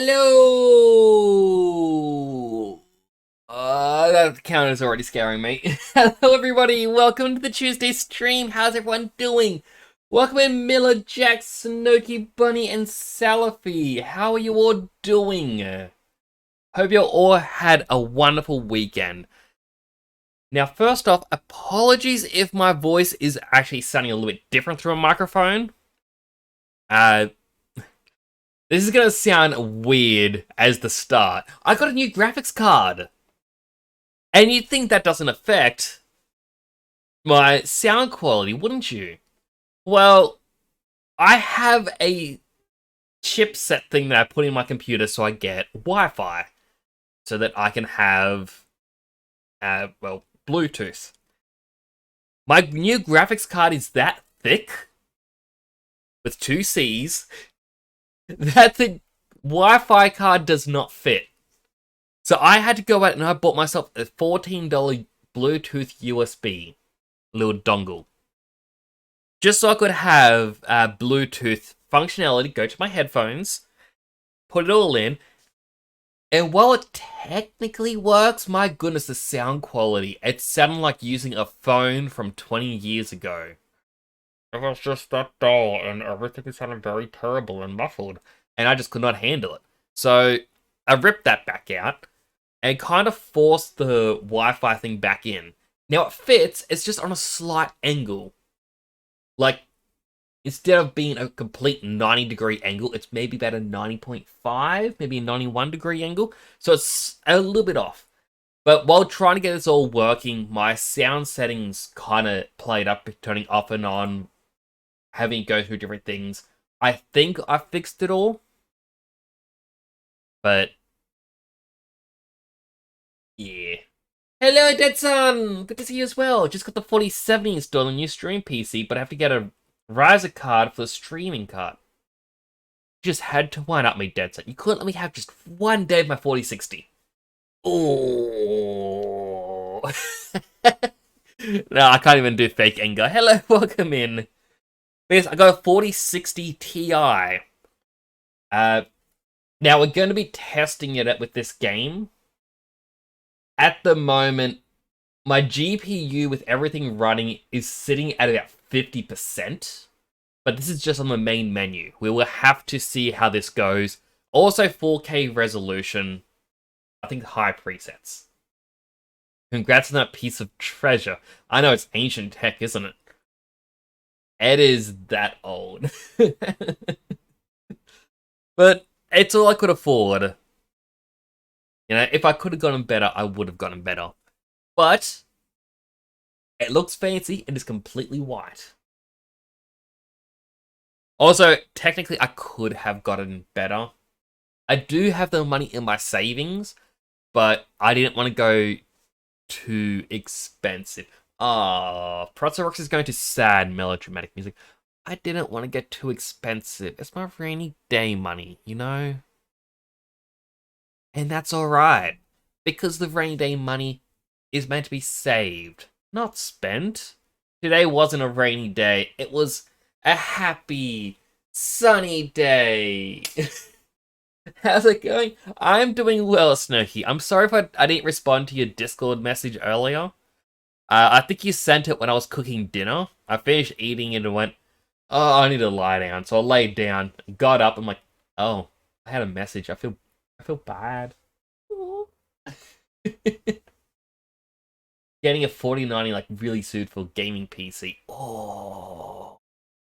Hello! That count is already scaring me. Hello, everybody. Welcome to the Tuesday stream. How's everyone doing? Welcome in Miller, Jack, Snooky, Bunny, and Salafi. How are you all doing? Hope you all had a wonderful weekend. Now, first off, apologies if my voice is actually sounding a little bit different through a microphone. Uh, This is gonna sound weird as the start. I got a new graphics card. And you'd think that doesn't affect my sound quality, wouldn't you? Well, I have a chipset thing that I put in my computer so I get Wi-Fi. So that I can have, Bluetooth. My new graphics card is that thick, with two C's, that the Wi-Fi card does not fit. So I had to go out and I bought myself a $14 Bluetooth USB little dongle. Just so I could have Bluetooth functionality, go to my headphones, put it all in, and while it technically works, my goodness, the sound quality, it sounded like using a phone from 20 years ago. It was just that dull, and everything sounded very terrible and muffled, and I just could not handle it. So I ripped that back out, and kind of forced the Wi-Fi thing back in. Now it fits, it's just on a slight angle. Like, instead of being a complete 90-degree angle, it's maybe about a 90.5, maybe a 91-degree angle. So it's a little bit off. But while trying to get this all working, my sound settings kind of played up, turning off and on, having it go through different things. I think I fixed it all. But yeah. Hello, Deadson! Good to see you as well. Just got the 4070 installed on new stream PC, but I have to get a riser card for the streaming card. You just had to wind up me, Deadson. You couldn't let me have just one day of my 4060. Oh. No, I can't even do fake anger. Hello, welcome in. Yes, I got a 4060 Ti. Now, we're going to be testing it with this game. At the moment, my GPU with everything running is sitting at about 50%. But this is just on the main menu. We will have to see how this goes. Also 4K resolution. I think high presets. Congrats on that piece of treasure. I know it's ancient tech, isn't it? It is that old. But it's all I could afford. You know, if I could have gotten better, I would have gotten better. But it looks fancy and is completely white. Also, technically, I could have gotten better. I do have the money in my savings, but I didn't want to go too expensive. Ah, Protzerox is going to sad melodramatic music. I didn't want to get too expensive. It's my rainy day money, you know? And that's alright. Because the rainy day money is meant to be saved, not spent. Today wasn't a rainy day. It was a happy, sunny day. How's it going? I'm doing well, Snooky. I'm sorry if I didn't respond to your Discord message earlier. I think you sent it when I was cooking dinner. I finished eating it and went, oh, I need to lie down. So I laid down, got up, I'm like, oh, I had a message. I feel bad. Getting a 4090 like really suitable gaming PC. Oh.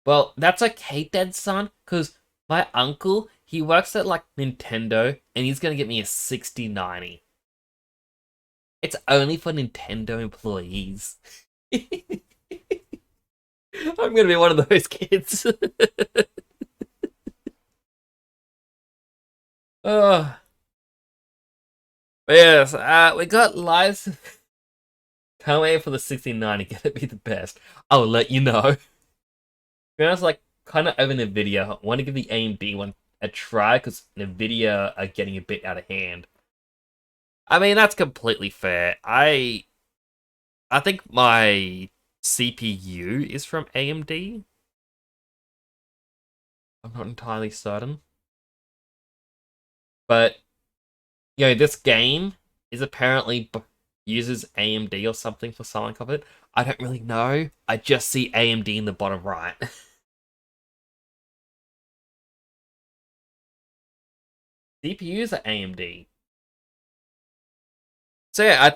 Well, that's okay, Dead Son, because my uncle, he works at like Nintendo, and he's gonna get me a 6090. It's only for Nintendo employees. I'm gonna be one of those kids. Oh. But yes, we got lives. Can't wait for the 6090. Gonna be the best. I'll let you know. To be honest, like, kind of over NVIDIA, I want to give the AMD one a try because NVIDIA are getting a bit out of hand. I mean, that's completely fair. I think my CPU is from AMD. I'm not entirely certain. But, this game is apparently uses AMD or something for something of it. I don't really know. I just see AMD in the bottom right. CPUs are AMD. So yeah,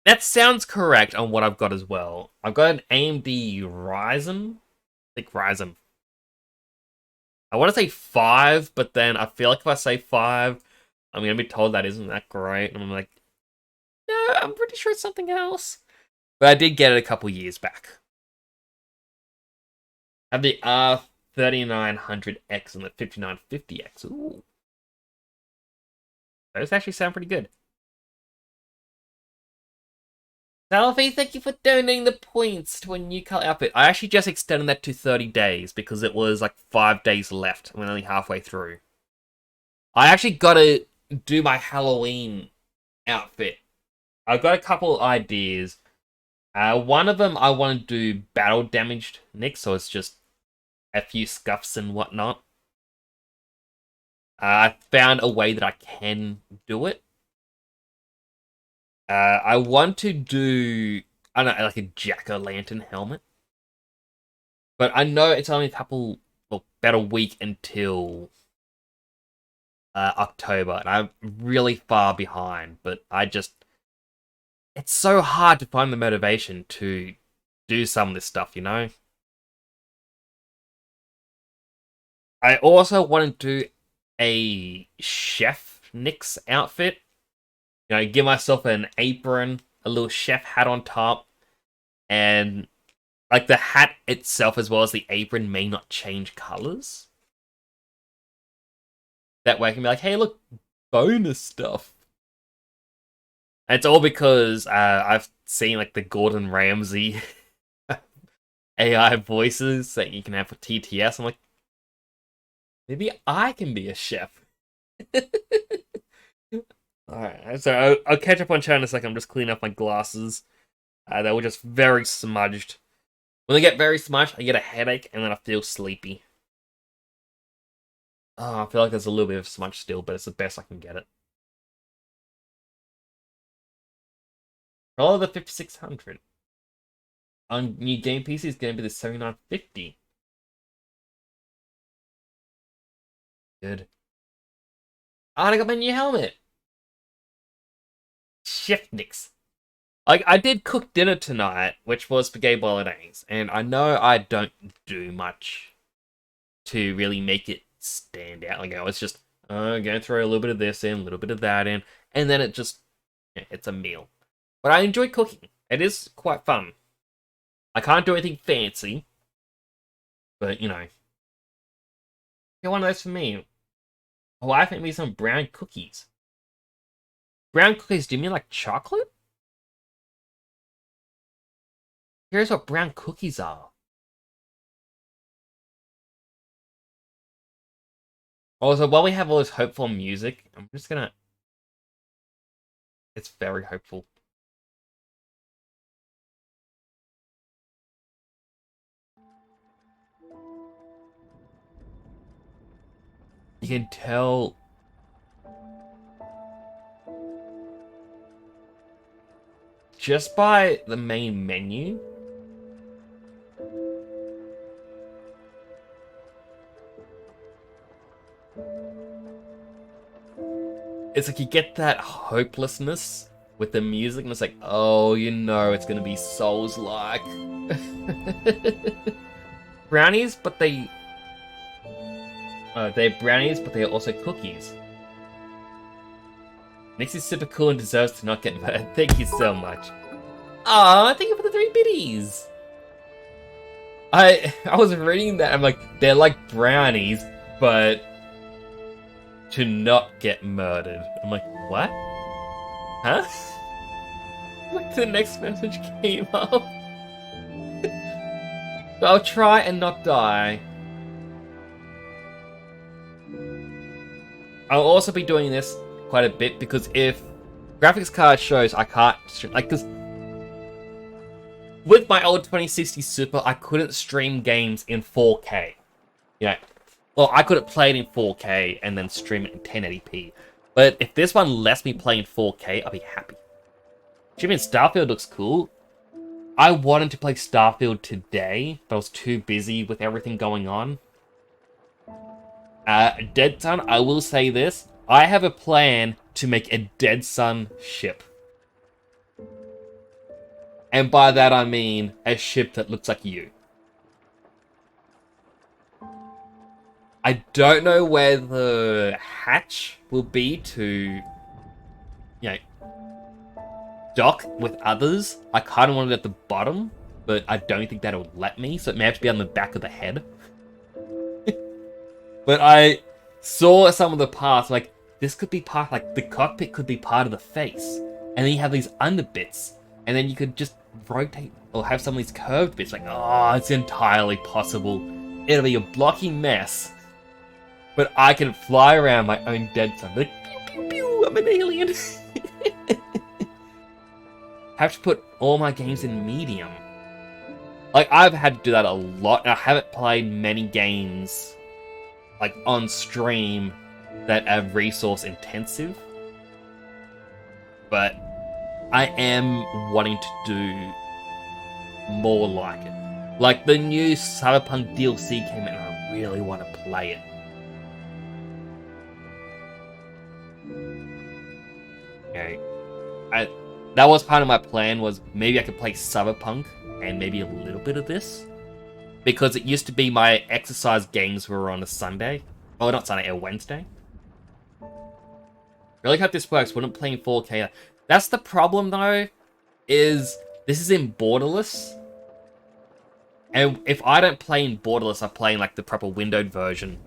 that sounds correct on what I've got as well. I've got an AMD Ryzen. I think Ryzen. I want to say 5, but then I feel like if I say 5, I'm going to be told that isn't that great. And I'm like, no, I'm pretty sure it's something else. But I did get it a couple years back. I have the R3900X and the 5950X. Ooh. Those actually sound pretty good. Salvi, thank you for donating the points to a new color outfit. I actually just extended that to 30 days because it was like 5 days left. I'm only halfway through. I actually got to do my Halloween outfit. I've got a couple ideas. One of them I want to do battle damaged Nick, so it's just a few scuffs and whatnot. I found a way that I can do it. I want to do, I don't know, like a jack-o'-lantern helmet. But I know it's only about a week until October, and I'm really far behind, but it's so hard to find the motivation to do some of this stuff, I also want to do a Chef Nix outfit. Give myself an apron, a little chef hat on top, and like the hat itself as well as the apron may not change colors. That way I can be like, hey, look, bonus stuff. And it's all because I've seen like the Gordon Ramsay AI voices that you can have for TTS. I'm like, maybe I can be a chef. Alright, so I'll catch up on chat in a second. I'm just cleaning up my glasses. They were just very smudged. When they get very smudged, I get a headache and then I feel sleepy. Oh, I feel like there's a little bit of smudge still, but it's the best I can get it. Oh, the 5600. On new game PC is going to be the 7950. Good. Oh, and I got my new helmet. Chef Nix. I did cook dinner tonight, which was spaghetti bolognese, and I know I don't do much to really make it stand out. Like, it's just, I'm going to throw a little bit of this in, a little bit of that in, and then it's a meal. But I enjoy cooking. It is quite fun. I can't do anything fancy, but, get one of those for me. Oh, I think me some brown cookies. Brown cookies, do you mean like chocolate? Here's what brown cookies are. Also, while we have all this hopeful music, I'm just gonna... It's very hopeful. You can tell... just by the main menu... It's like you get that hopelessness with the music, and it's like, oh, it's gonna be Souls-like. Brownies, but they're brownies, but they're also cookies. Nix is super cool and deserves to not get mad. Thank you so much. Aw, thank you for the 3 biddies. I was reading that, I'm like, they're like brownies, but to not get murdered. I'm like, what? Huh? Like the next message came up. I'll try and not die. I'll also be doing this quite a bit because if graphics card shows I can't, like, because with my old 2060 Super, I couldn't stream games in 4K. Well, I could have played in 4K and then stream it in 1080p. But if this one lets me play in 4K, I'll be happy. Jimmy, Starfield looks cool. I wanted to play Starfield today, but I was too busy with everything going on. Dead Sun, I will say this. I have a plan to make a Dead Sun ship. And by that I mean a ship that looks like you. I don't know where the hatch will be to, dock with others. I kind of want it at the bottom, but I don't think that'll let me, so it may have to be on the back of the head. But I saw some of the parts, like, this could be part, like, the cockpit could be part of the face. And then you have these under bits, and then you could just rotate, or have some of these curved bits, like, oh, it's entirely possible. It'll be a blocky mess. But I can fly around my own Dead Sun. Like, pew, pew, pew, I'm an alien. Have to put all my games in medium. Like, I've had to do that a lot. I haven't played many games, like, on stream that are resource intensive. But I am wanting to do more like it. Like, the new Cyberpunk DLC came out and I really want to play it. Okay. That was part of my plan, was maybe I could play Cyberpunk and maybe a little bit of this. Because it used to be my exercise games were on a Sunday. Oh, not Sunday, a Wednesday. Really hope this works. Wouldn't play in 4K. That's the problem, though, is this is in borderless. And if I don't play in borderless, I play in, like, the proper windowed version.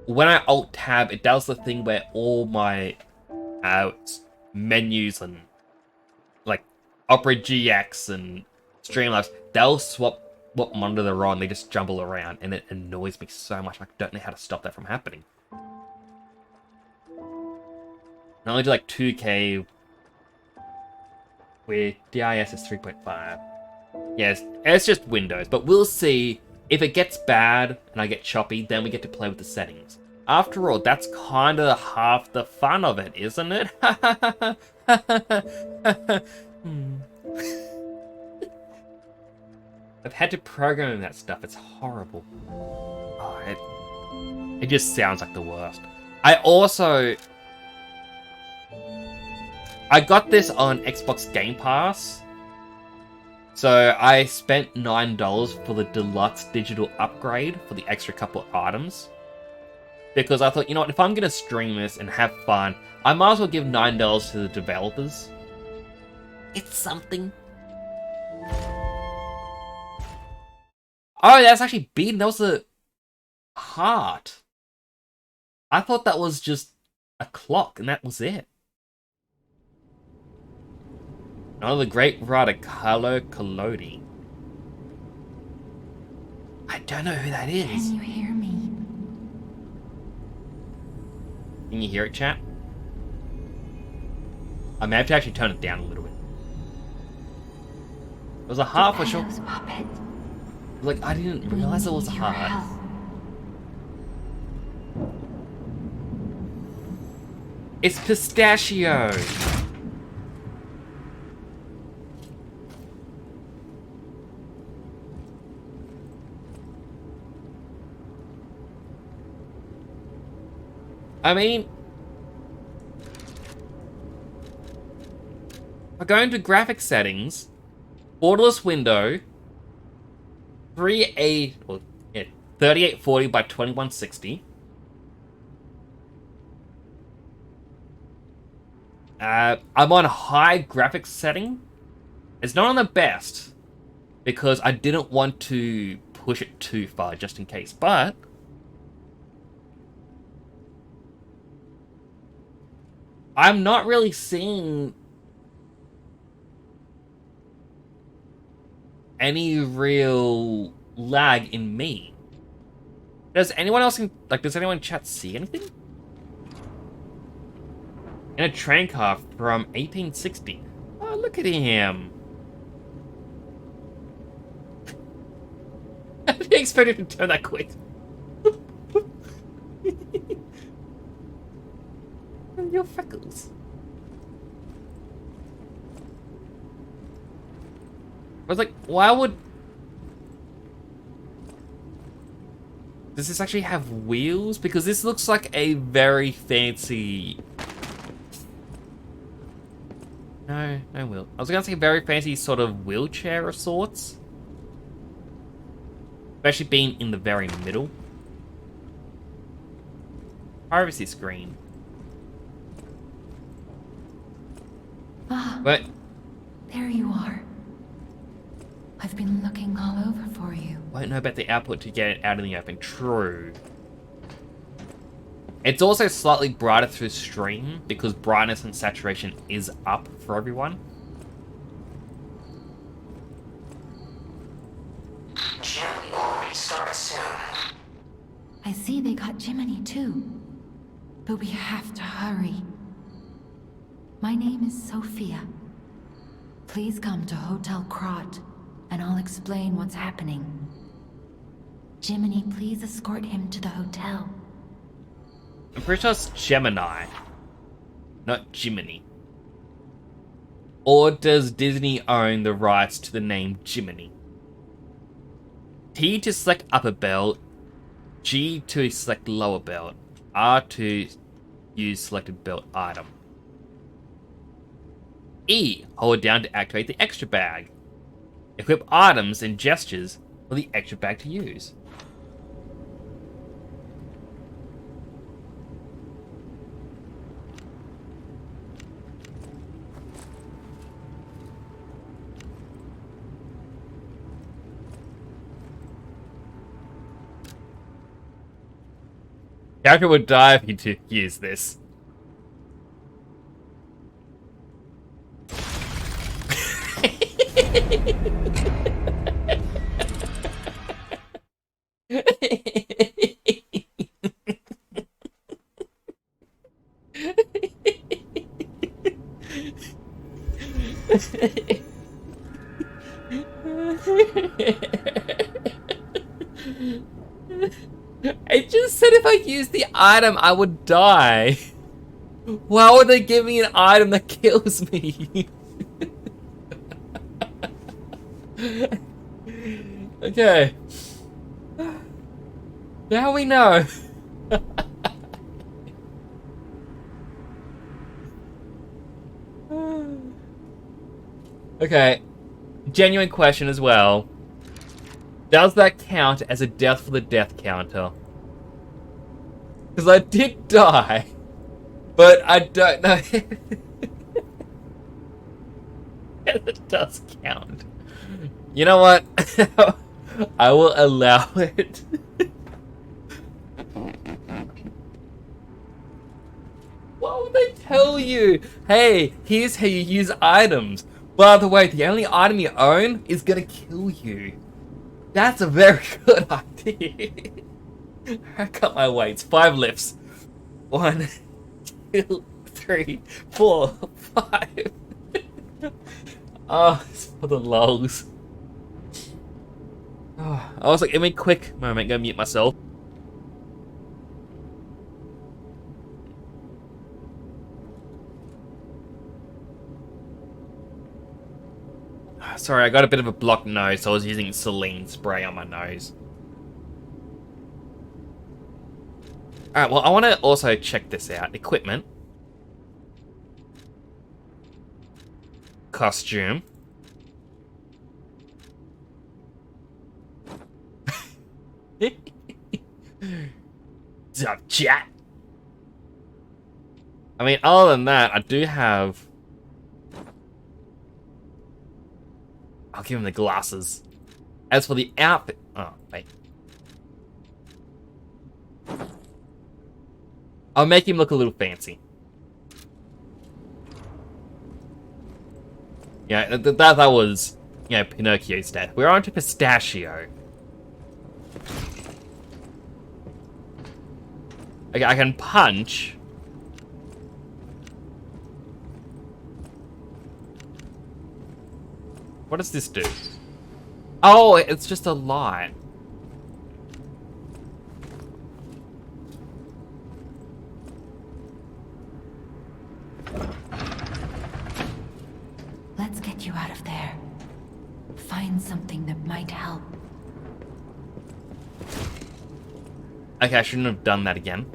When I Alt-Tab, it does the thing where all my menus and, like, Opera GX and Streamlabs, they'll swap what monitor they're on. They just jumble around, and it annoys me so much. I don't know how to stop that from happening. I only do, like, 2K with DIS is 3.5. Yes, it's just Windows, but we'll see. If it gets bad and I get choppy, then we get to play with the settings. After all, that's kind of half the fun of it, isn't it? I've had to program that stuff. It's horrible. Oh, it just sounds like the worst. I got this on Xbox Game Pass. So I spent $9 for the deluxe digital upgrade for the extra couple of items. Because I thought, you know what, if I'm going to stream this and have fun, I might as well give $9 to the developers. It's something. Oh, that's actually beaten. That was a heart. I thought that was just a clock, and that was it. Oh, the great writer Carlo Collodi. I don't know who that is. Can you hear me? Can you hear it, chat? I may have to actually turn it down a little bit. It was a heart for sure. Puppet. Like, I didn't realize it was a heart. It's Pistachio! I mean, I go into graphic settings, borderless window, 3840 by 2160. I'm on high graphics setting. It's not on the best because I didn't want to push it too far just in case, but I'm not really seeing any real lag in me. Does anyone else does anyone in chat see anything? In a train car from 1860. Oh, look at him. I didn't expect him to turn that quick. your freckles? I was like, why would... Does this actually have wheels? Because this looks like a very fancy... No, no wheel. I was gonna say a very fancy sort of wheelchair of sorts. Especially being in the very middle. Privacy screen. Ah, But there you are. I've been looking all over for you. won't know about the output to get it out in the open. True. It's also slightly brighter through stream because brightness and saturation is up for everyone. Jim will restart soon. I see they got Jiminy too. But we have to hurry. My name is Sophia. Please come to Hotel Krat, and I'll explain what's happening. Jiminy, please escort him to the hotel. I'm pretty sure it's Gemini, not Jiminy. Or does Disney own the rights to the name Jiminy? T to select upper belt, G to select lower belt, R to use selected belt item. E, hold down to activate the extra bag. Equip items and gestures for the extra bag to use. Character would die if you did use this. It just said if I used the item, I would die. Why would they give me an item that kills me? Okay. Now we know. Okay. Genuine question as well. Does that count as a death for the death counter? Because I did die, but I don't know if it does count. You know what? I will allow it. What would they tell you? Hey, here's how you use items. By the way, the only item you own is gonna kill you. That's a very good idea. I cut my weights. 5 lifts. 1, 2, 3, 4, 5. Oh, it's for the lols. Oh, I was like, give me a quick moment, go mute myself. Sorry, I got a bit of a blocked nose, so I was using saline spray on my nose. Alright, well, I want to also check this out. Equipment. Costume. What's up, chat? I mean, other than that, I do have... I'll give him the glasses. As for the outfit... Oh, wait. I'll make him look a little fancy. Yeah, that was, you know, Pinocchio's death. We're on to Pistachio. Okay, I can punch. What does this do? Oh, it's just a light. Let's get you out of there. Find something that might help. Okay, I shouldn't have done that again.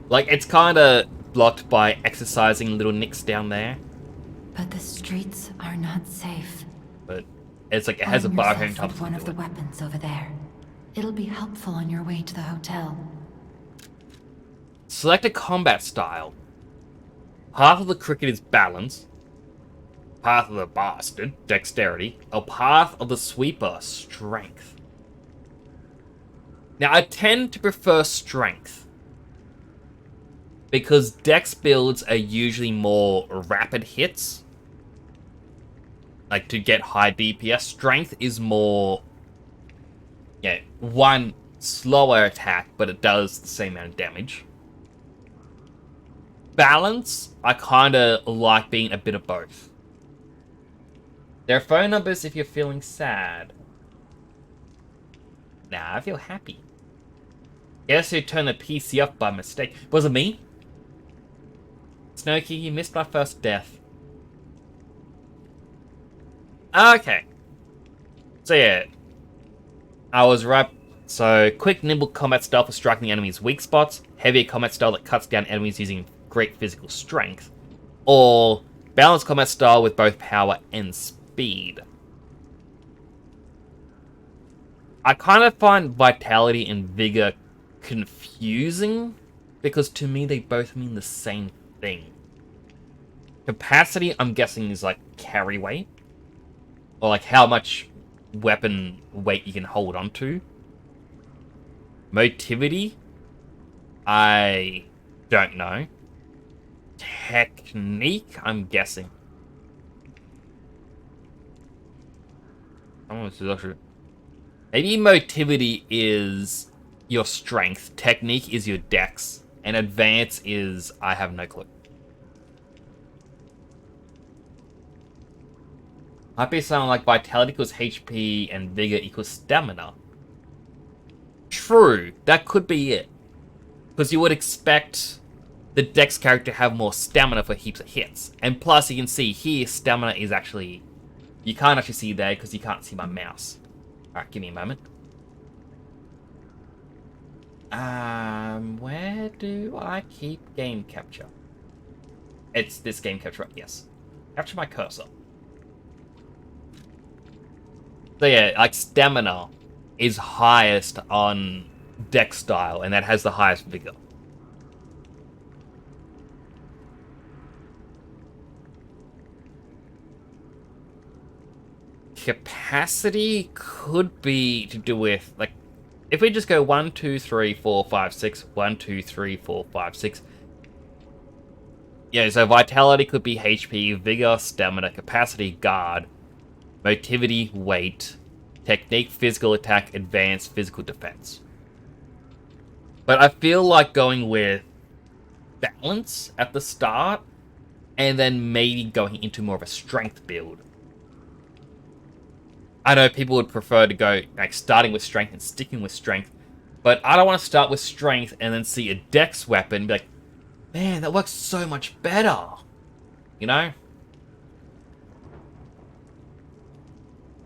Like, it's kind of blocked by exercising little nicks down there. But the streets are not safe. But it's like, it has a Arm biohome yourself top. with one of the weapons over there. It'll be helpful on your way to the hotel. Select a combat style. Path of the cricket is balance. Path of the bastard, dexterity. Or path of the sweeper, strength. Now, I tend to prefer strength. Because dex builds are usually more rapid hits. Like, to get high DPS. Strength is more... yeah, one slower attack, but it does the same amount of damage. Balance, I kind of like being a bit of both. There are phone numbers if you're feeling sad. Nah, I feel happy. Guess who turned the PC off by mistake? Was it me? Snowkey, you missed my first death. Okay. So yeah. I was right. So, quick, nimble combat style for striking the enemy's weak spots. Heavier combat style that cuts down enemies using great physical strength. Or, balanced combat style with both power and speed. I kind of find vitality and vigor confusing, because to me they both mean the same thing. Capacity, I'm guessing, is like carry weight. Or like how much weapon weight you can hold onto. Motivity, I don't know. Technique, I'm guessing. Oh, this is actually... maybe motivity is your strength, technique is your dex, and advance is... I have no clue. Might be something like vitality equals HP and vigor equals stamina. True, that could be it. Because you would expect the dex character to have more stamina for heaps of hits. And plus, you can see here, stamina is actually... you can't actually see there because you can't see my mouse. Alright, give me a moment. Where do I keep game capture? It's this game capture, yes. Capture my cursor. So yeah, like stamina is highest on dex style, and that has the highest vigor. Capacity could be to do with, like, if we just go 1, 2, 3, 4, 5, 6, 1, 2, 3, 4, 5, 6. Yeah, so vitality could be HP, vigor, stamina, capacity, guard, motivity, weight, technique, physical attack, advanced, physical defense. But I feel like going with balance at the start, and then maybe going into more of a strength build. I know people would prefer to go like starting with strength and sticking with strength, but I don't want to start with strength and then see a dex weapon and be like, man, that works so much better. You know?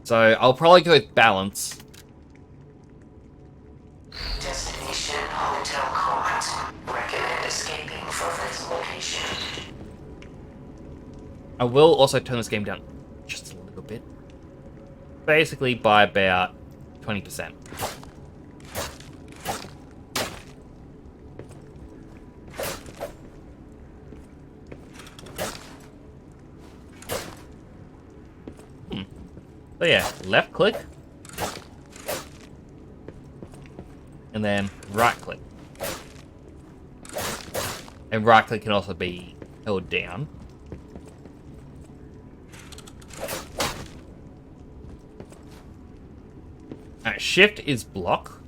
So I'll probably go with balance. Destination Hotel Quad. Recommend escaping from this location. I will also turn this game down just a little bit. Basically by about 20%. So yeah, left click. And then right click. And right click can also be held down. Shift is block.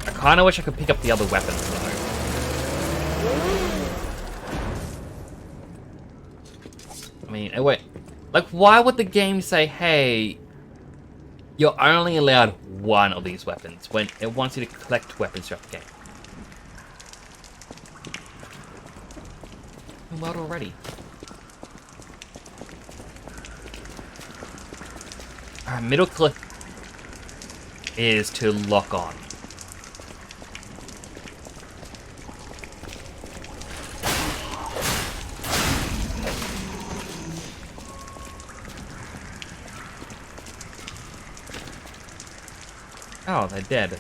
I kind of wish I could pick up the other weapons, though. I mean, wait. Like, why would the game say, hey, you're only allowed one of these weapons when it wants you to collect weapons throughout the game. Well, already. Alright, middle click is to lock on. Oh, they're dead.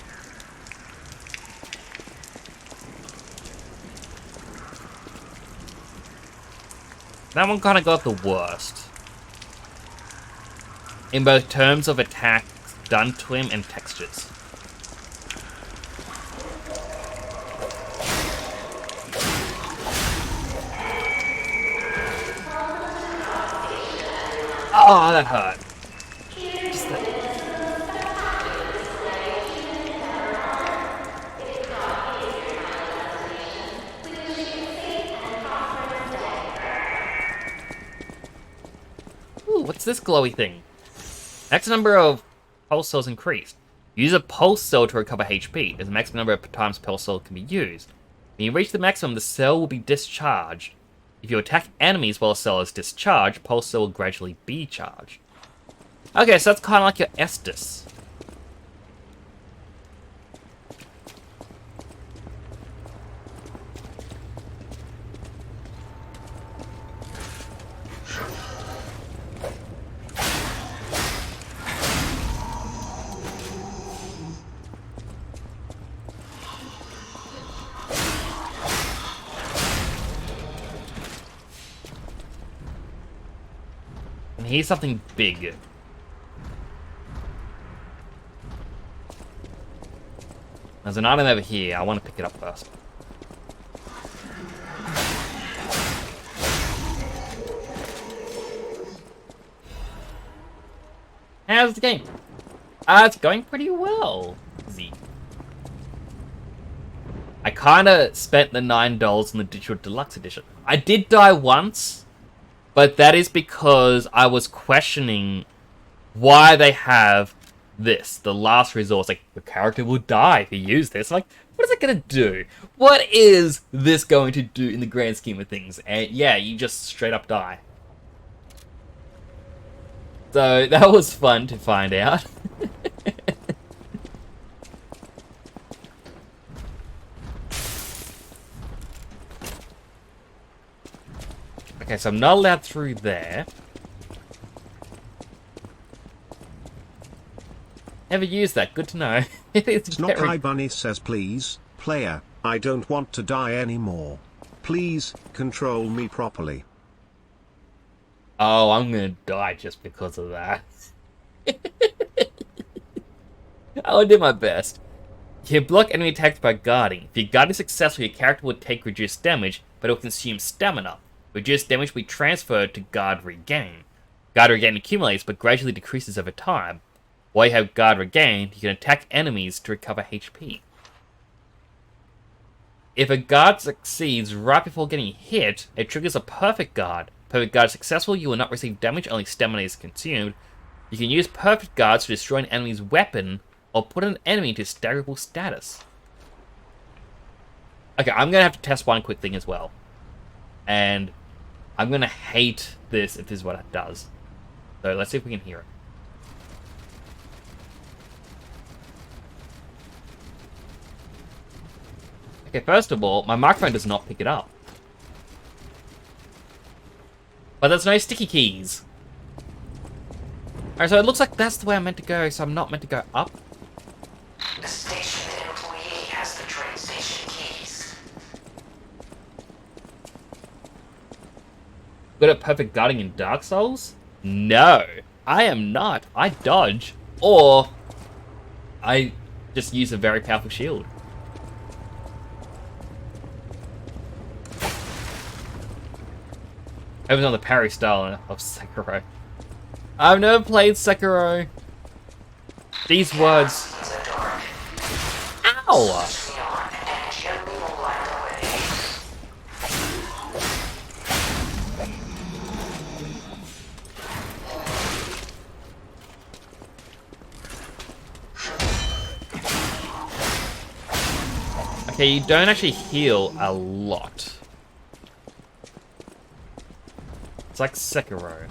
That one kind of got the worst. In both terms of attacks done to him and textures. Oh, that hurt. Just that. Ooh, what's this glowy thing? Max number of pulse cells increased. Use a pulse cell to recover HP, as the maximum number of times pulse cell can be used. When you reach the maximum, the cell will be discharged. If you attack enemies while a cell is discharged, pulse cell will gradually be charged. Okay, so that's kind of like your Estus. And here's something big. There's an item over here. I want to pick it up first. How's the game? It's going pretty well. Z. I kind of spent the $9 on the digital deluxe edition. I did die once, but that is because I was questioning why they have this, the last resource. Like, the character will die if you use this. I'm like, what is it going to do? What is this going to do in the grand scheme of things? And yeah, you just straight up die. So that was fun to find out. Okay, so I'm not allowed through there. Never used that. Good to know. It's Not very... High Bunny says, please, player, I don't want to die anymore. Please, control me properly. Oh, I'm gonna die just because of that. I will do my best. You block enemy attacks by guarding. If your guard is successful, your character will take reduced damage, but it will consume stamina. Reduced damage will be transferred to guard regain. Guard regain accumulates, but gradually decreases over time. While you have guard regain, you can attack enemies to recover HP. If a guard succeeds right before getting hit, it triggers a perfect guard. Perfect guard is successful, you will not receive damage, only stamina is consumed. You can use perfect guards to destroy an enemy's weapon, or put an enemy into staggerable status. Okay, I'm going to have to test one quick thing as well. And I'm going to hate this if this is what it does. So let's see if we can hear it. Okay, first of all, my microphone does not pick it up. But there's no sticky keys. Alright, so it looks like that's the way I'm meant to go, so I'm not meant to go up. The station employee has the train station keys. Good at perfect guarding in Dark Souls? No, I am not. I dodge, or I just use a very powerful shield. I was on the parry style of Sekiro. I've never played Sekiro. These words. Ow! Okay, you don't actually heal a lot. It's like Sekiro.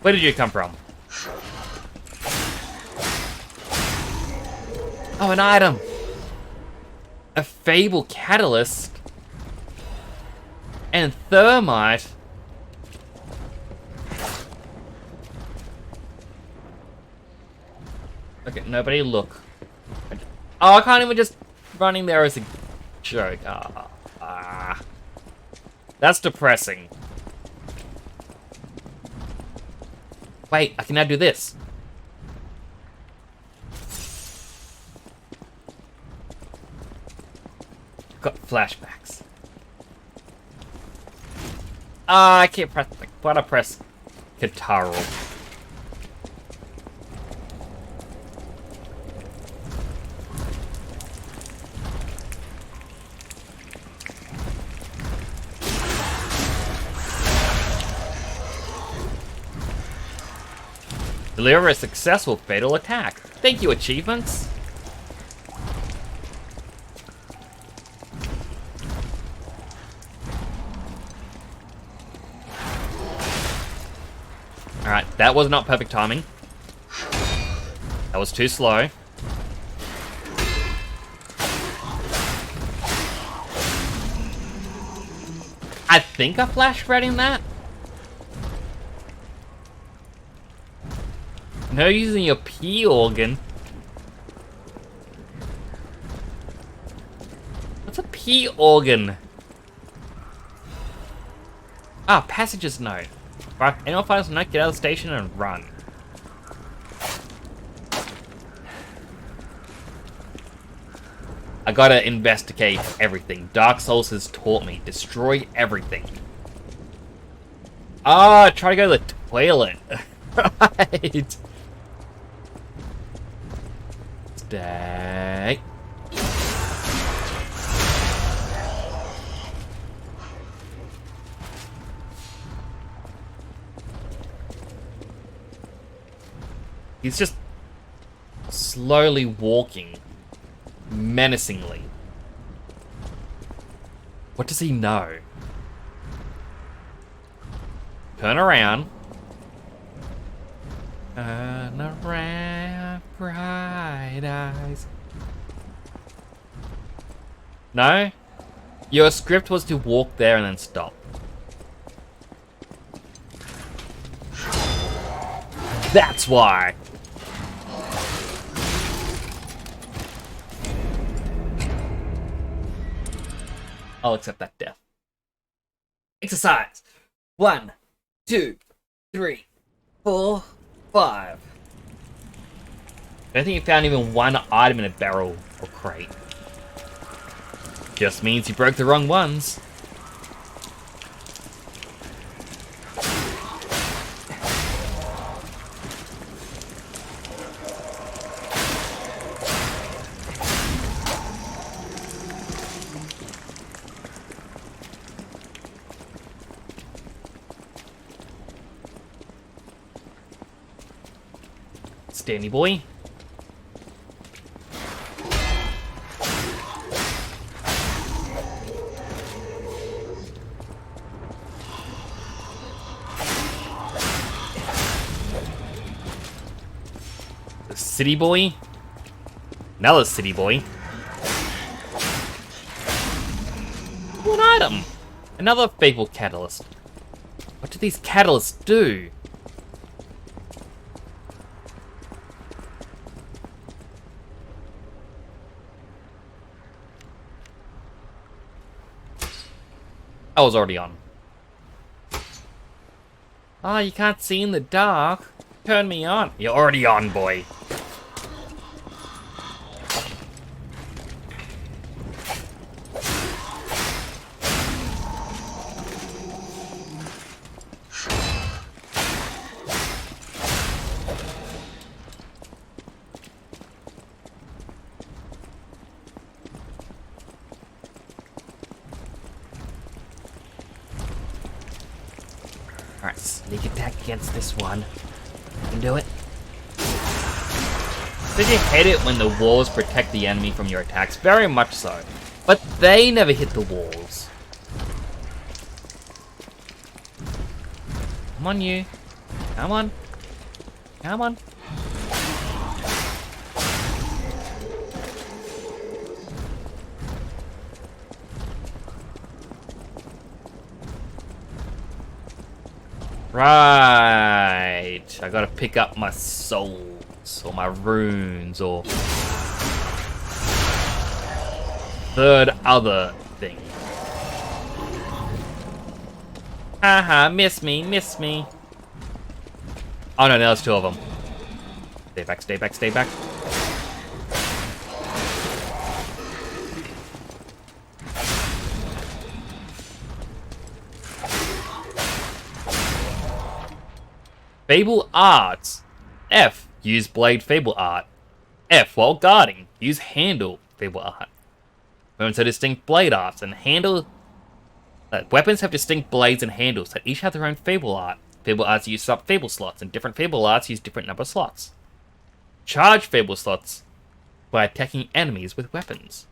Where did you come from? Oh, an item! A Fable Catalyst? And Thermite? Okay, nobody look. Oh, I can't even just running there as a joke. That's depressing. Wait, I can now do this. Got flashbacks. I can't press. Why'd I press Kataro? Deliver a successful fatal attack. Thank you, achievements. Alright, that was not perfect timing. That was too slow. I think I flash reading that. No using your P organ. What's a P organ? Ah, passages note. Right, anyone finds a note, get out of the station and run. I gotta investigate everything. Dark Souls has taught me. Destroy everything. Ah, try to go to the toilet. Right. Stay. He's just slowly walking, menacingly. What does he know? Turn around. Turn around, bright eyes. No? Your script was to walk there and then stop. That's why! I'll accept that death. Exercise! 1, 2, 3, 4, 5. I don't think you found even one item in a barrel or crate. Just means you broke the wrong ones. Danny boy. The city boy. Another city boy. One item. Another Fable Catalyst. What do these catalysts do? I was already on. Ah, you can't see in the dark. Turn me on. You're already on, boy. Alright, sneak attack against this one. You can do it. Did you hit it when the walls protect the enemy from your attacks? Very much so. But they never hit the walls. Come on, you. Come on. Come on. Right. I gotta pick up my souls, or my runes, or third other thing. Haha, miss me, miss me. Oh no, there's two of them. Stay back, stay back, stay back. Fable Arts. F. Use Blade Fable Art. F. While guarding, use Handle Fable Art. Weapons have distinct blade arts and handle. Weapons have distinct blades and handles that each have their own Fable Art. Fable Arts use sub-Fable slots, and different Fable Arts use different number of slots. Charge Fable slots by attacking enemies with weapons.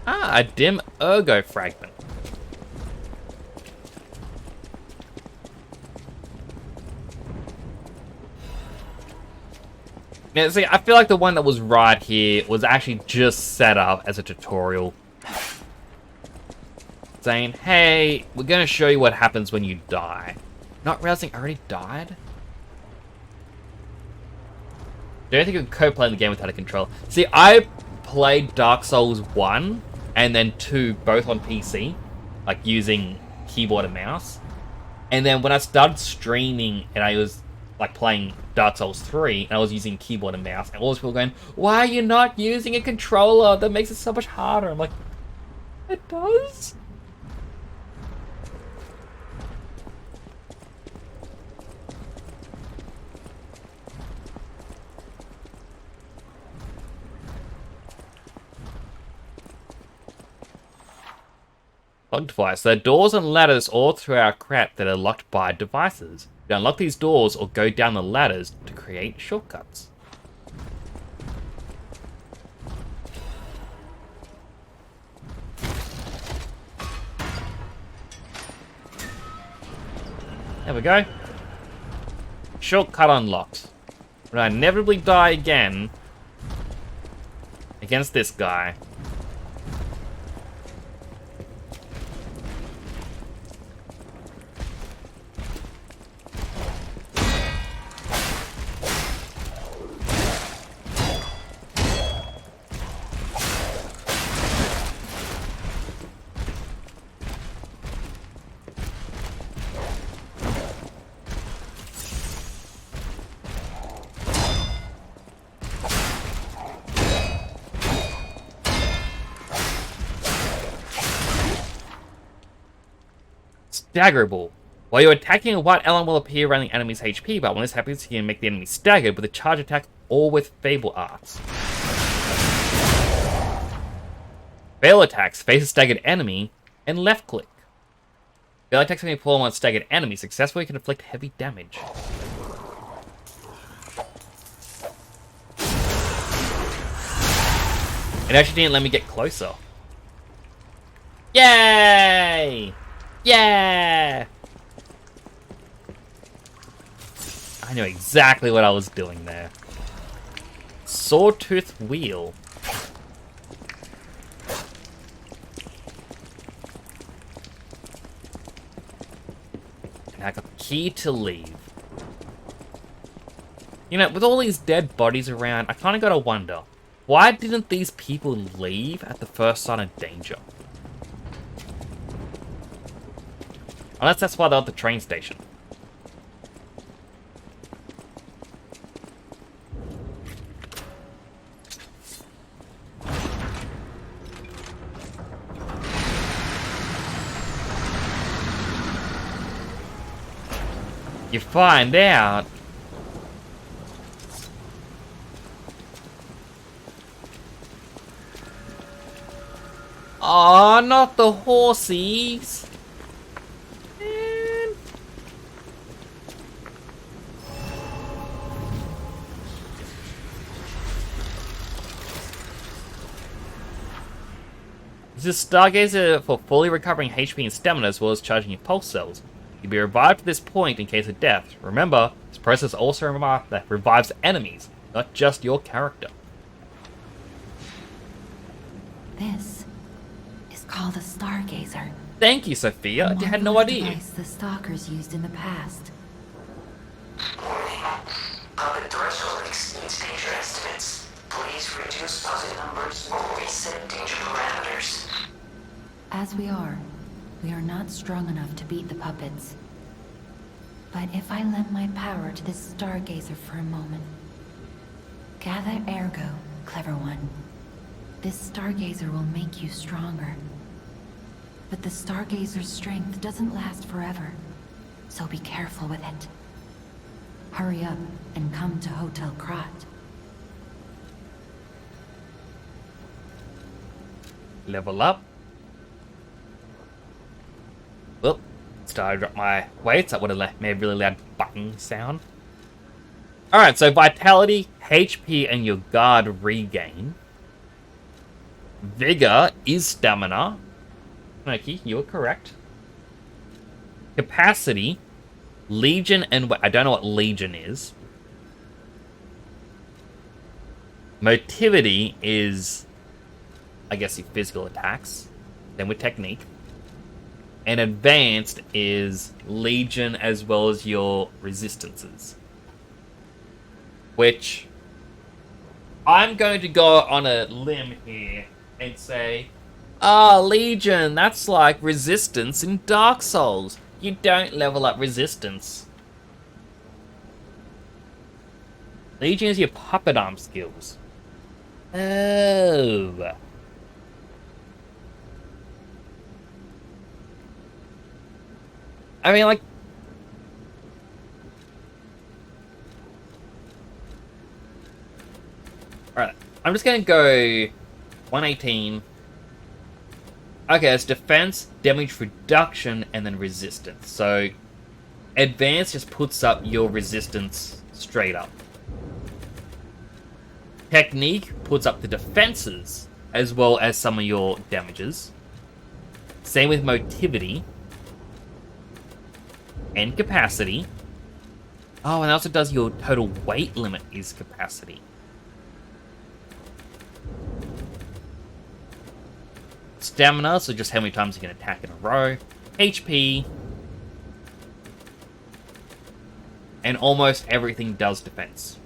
Ah, a dim Ergo fragment. Now, see, I feel like the one that was right here was actually just set up as a tutorial. Saying, hey, we're going to show you what happens when you die. Not realizing I already died? I don't think you can co-play the game without a controller. See, I played Dark Souls 1 and then 2 both on PC, like using keyboard and mouse. And then when I started streaming and I was like playing Dark Souls 3 and I was using keyboard and mouse, and all those people going, why are you not using a controller? That makes it so much harder. I'm like, it does? Locked device. There are doors and ladders all through our crap that are locked by devices. You unlock these doors or go down the ladders to create shortcuts. There we go. Shortcut unlocked. When I inevitably die again against this guy. Staggerable. While you're attacking, a white element will appear around the enemy's HP, but when this happens, you can make the enemy staggered with a charge attack or with Fable Arts. Fail attacks face a staggered enemy and left click. Fail attacks can be performed on a staggered enemy. Successfully can inflict heavy damage. It actually didn't let me get closer. Yay! Yeah! I know exactly what I was doing there. Sawtooth Wheel. And I got the key to leave. You know, with all these dead bodies around, I kind of gotta wonder, why didn't these people leave at the first sign of danger? Unless that's why they're at the train station. You find out. Aw, not the horsies. This is Stargazer for fully recovering HP and stamina as well as charging your pulse cells. You'll be revived at this point in case of death. Remember, this process also revives enemies, not just your character. This is called a Stargazer. Thank you, Sophia. I had no Marvelous idea. device the Stalkers used in the past. Warning. Puppet threshold exceeds danger estimates. Please reduce puppet numbers or reset danger parameters. As we are not strong enough to beat the puppets. But if I lend my power to this Stargazer for a moment. Gather ergo, clever one. This Stargazer will make you stronger. But the Stargazer's strength doesn't last forever, so be careful with it. Hurry up and come to Hotel Krat. Level up. Whoop. Started to drop my weights. That would have made a really loud bang sound. Alright, so Vitality, HP, and your guard regain. Vigor is stamina. Okay, you were correct. Capacity, Legion, and I don't know what Legion is. Motivity is, I guess, your physical attacks. Then with Technique. And Advanced is Legion as well as your resistances. Which, I'm going to go on a limb here and say, Legion, that's like resistance in Dark Souls. You don't level up resistance. Legion is your puppet arm skills. Oh. I mean, like... Alright, I'm just gonna go 118. Okay, it's defense, damage reduction, and then resistance. So, advance just puts up your resistance straight up. Technique puts up the defenses, as well as some of your damages. Same with motivity. And capacity. Oh, and it also does your total weight limit is capacity. Stamina, so just how many times you can attack in a row. HP. And almost everything does defense.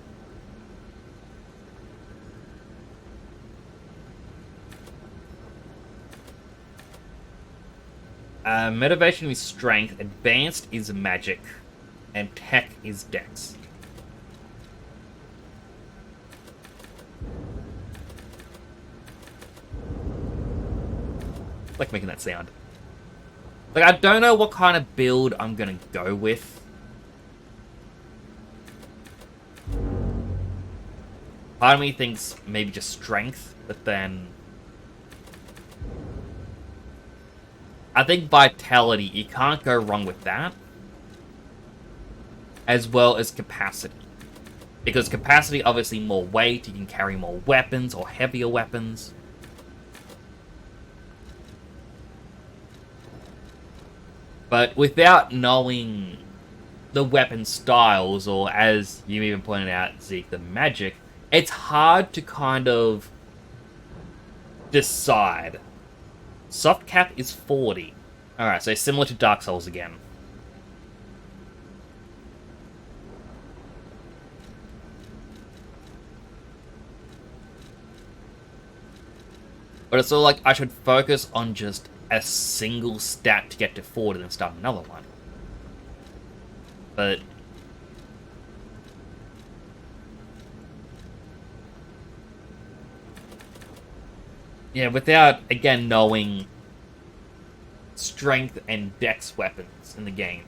Motivation is strength, advanced is magic, and tech is dex. I like making that sound. Like, I don't know what kind of build I'm gonna go with. Part of me thinks maybe just strength, but then... I think Vitality, you can't go wrong with that. As well as Capacity. Because Capacity, obviously more weight, you can carry more weapons or heavier weapons. But without knowing the weapon styles, or as you even pointed out, Zeke, the magic, it's hard to kind of decide. Soft cap is 40. Alright, so similar to Dark Souls again. But it's all like I should focus on just a single stat to get to 40 and then start another one. But... yeah, without, again, knowing strength and dex weapons in the game.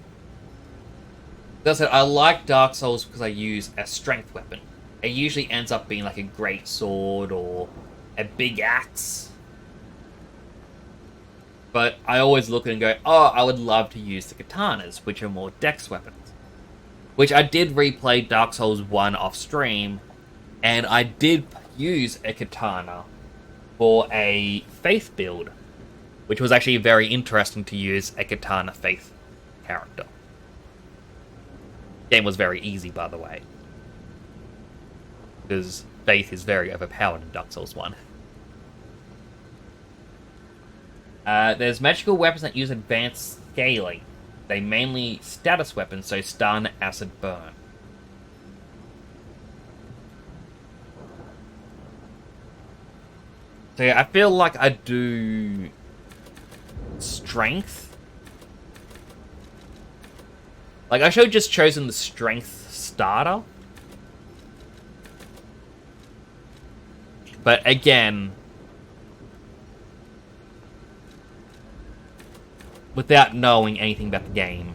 That said, I like Dark Souls because I use a strength weapon. It usually ends up being like a great sword or a big axe. But I always look at it and go, oh, I would love to use the katanas, which are more dex weapons. Which I did replay Dark Souls 1 off stream, and I did use a katana for a faith build. which was actually very interesting to use a Katana Faith character. Game was very easy, by the way, because Faith is very overpowered in Dark Souls 1. There's magical weapons that use advanced scaling. They mainly status weapons, so stun, acid, burn. So yeah, I feel like I do strength. Like, I should have just chosen the strength starter. But again, without knowing anything about the game.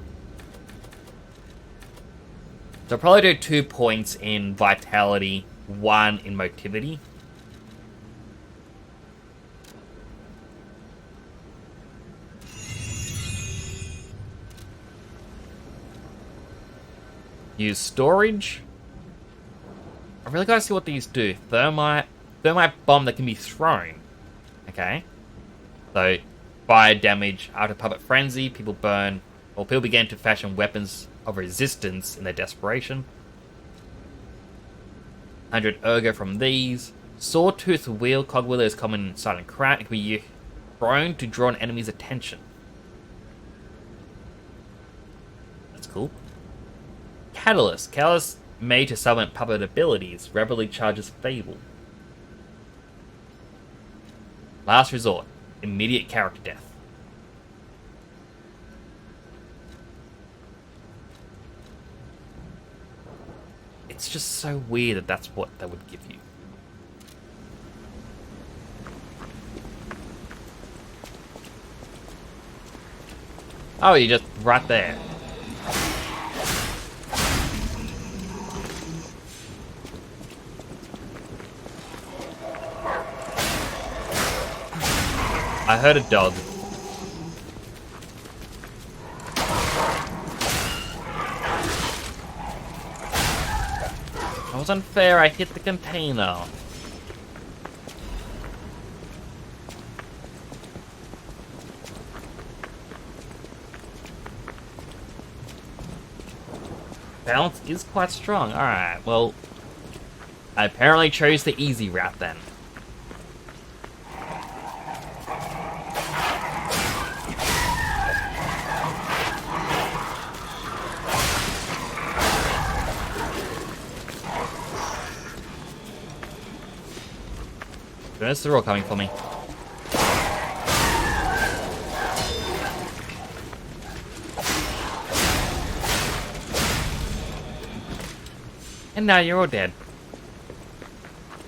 So I'll probably do 2 points in vitality, 1 in motivity. Use storage. I really gotta see what these do. Thermite bomb that can be thrown. Okay. So, fire damage after Puppet Frenzy, people burn, or people began to fashion weapons of resistance in their desperation. 100 ergo from these. Sawtooth Wheel, Cogwheeler is common in Silent Crown. It can be thrown to draw an enemy's attention. That's cool. Catalyst. Catalyst made to supplement puppet abilities. Rapidly charges Fable. Last resort. Immediate character death. It's just so weird that that's what they would give you. Oh, you're just right there. I heard a dog. That was unfair, I hit the container. Balance is quite strong. Alright, well, I apparently chose the easy route then. There's the roll coming for me. And now you're all dead.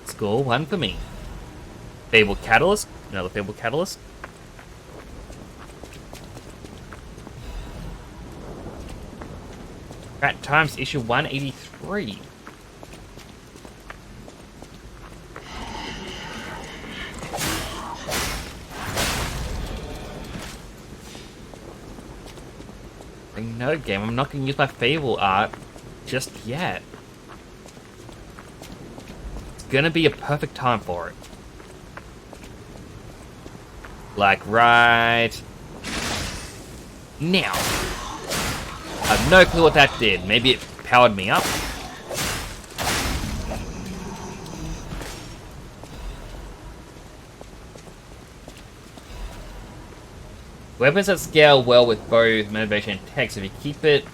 Score 1 for me. Fable Catalyst. Another Fable Catalyst. Rat Times issue 183. No game, I'm not going to use my Fable art just yet. It's going to be a perfect time for it. Like right now. I have no clue what that did. Maybe it powered me up. Weapons that scale well with both motivation and text. If you keep it,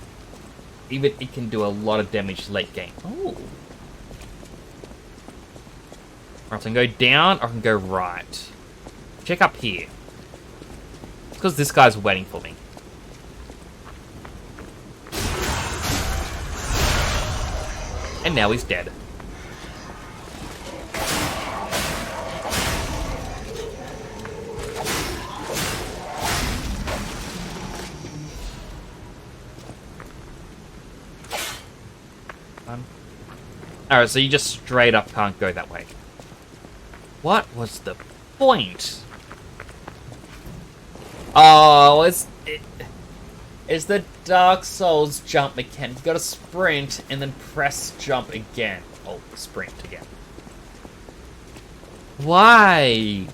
even it can do a lot of damage late game. Oh. Alright, so I can go down or I can go right. Check up here. It's because this guy's waiting for me. And now he's dead. Alright, so you just straight up can't go that way. What was the point? Oh, it's the Dark Souls jump mechanic. You gotta sprint and then press jump again. Oh, sprint again. Why?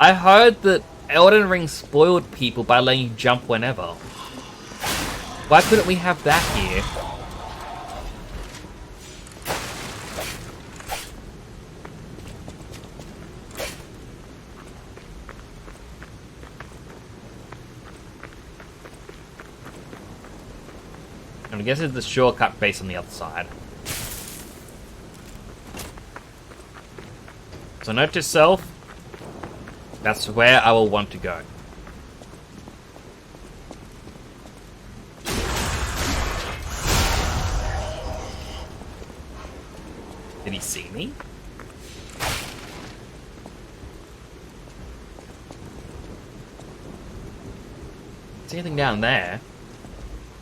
I heard that Elden Ring spoiled people by letting you jump whenever. Why couldn't we have that here? And I guess it's the shortcut base on the other side. So note to self, that's where I will want to go. Did he see me? See anything down there?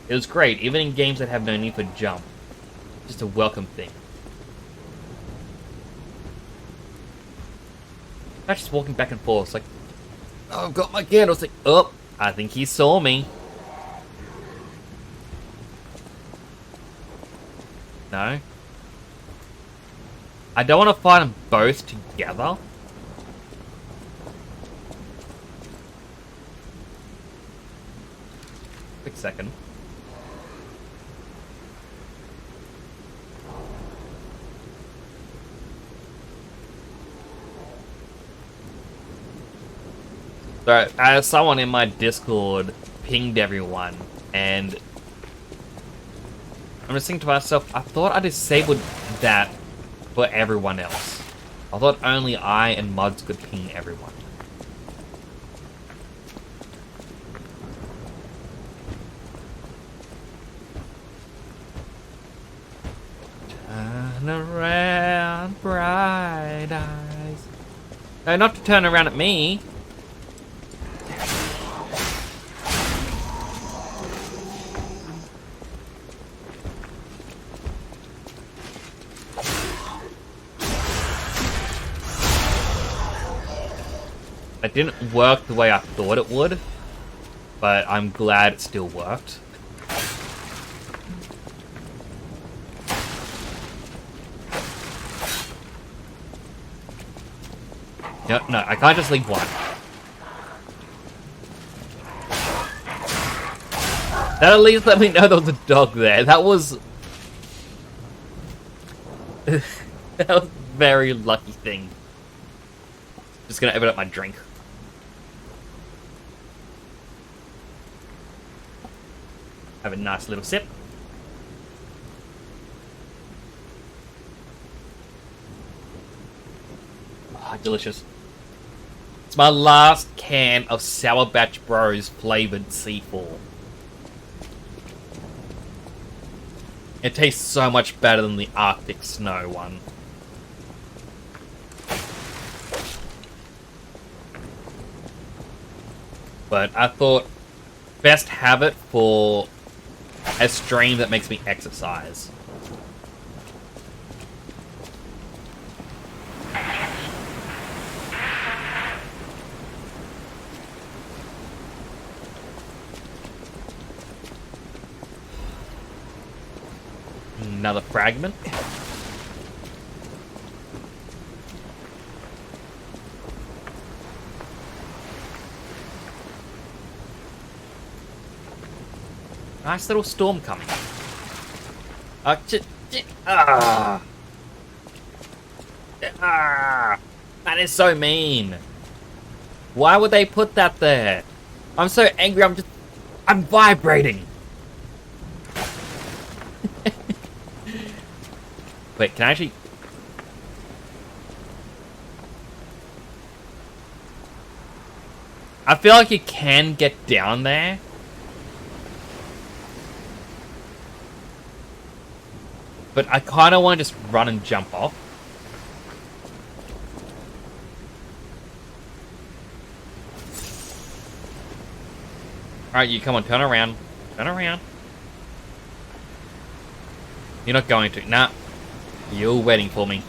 It was great, even in games that have no need for jump. Just a welcome thing. I'm just walking back and forth. It's like, oh, I've got my candle. It's like, oh, I think he saw me. No. I don't want to fight them both together. Quick second. So, someone in my Discord pinged everyone, and I'm just thinking to myself, I thought I disabled that for everyone else. I thought only I and mods could ping everyone. Turn around, bright eyes. No, not to turn around at me. It didn't work the way I thought it would, but I'm glad it still worked. No, I can't just leave one. That at least let me know there was a dog there. That was... that was a very lucky thing. Just gonna open up my drink. Have a nice little sip. Oh, delicious. It's my last can of Sour Batch Bros flavored C4. It tastes so much better than the Arctic Snow one. But I thought best have it for a stream that makes me exercise. Another fragment. Nice little storm coming. That is so mean. Why would they put that there? I'm so angry, I'm vibrating. Wait, can I actually... I feel like you can get down there. But I kind of want to just run and jump off. Alright, you come on, turn around. Turn around. You're not going to. Nah. You're waiting for me.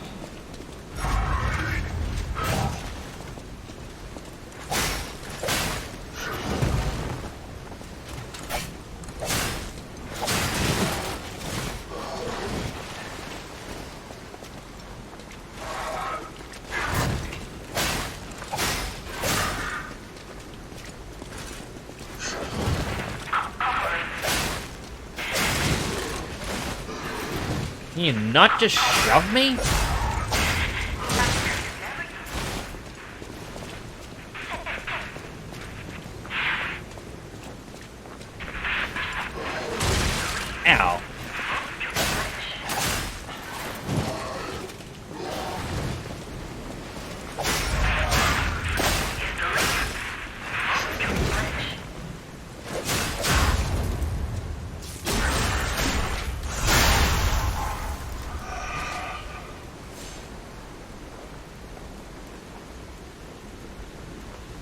Can you not just shove me? Ow.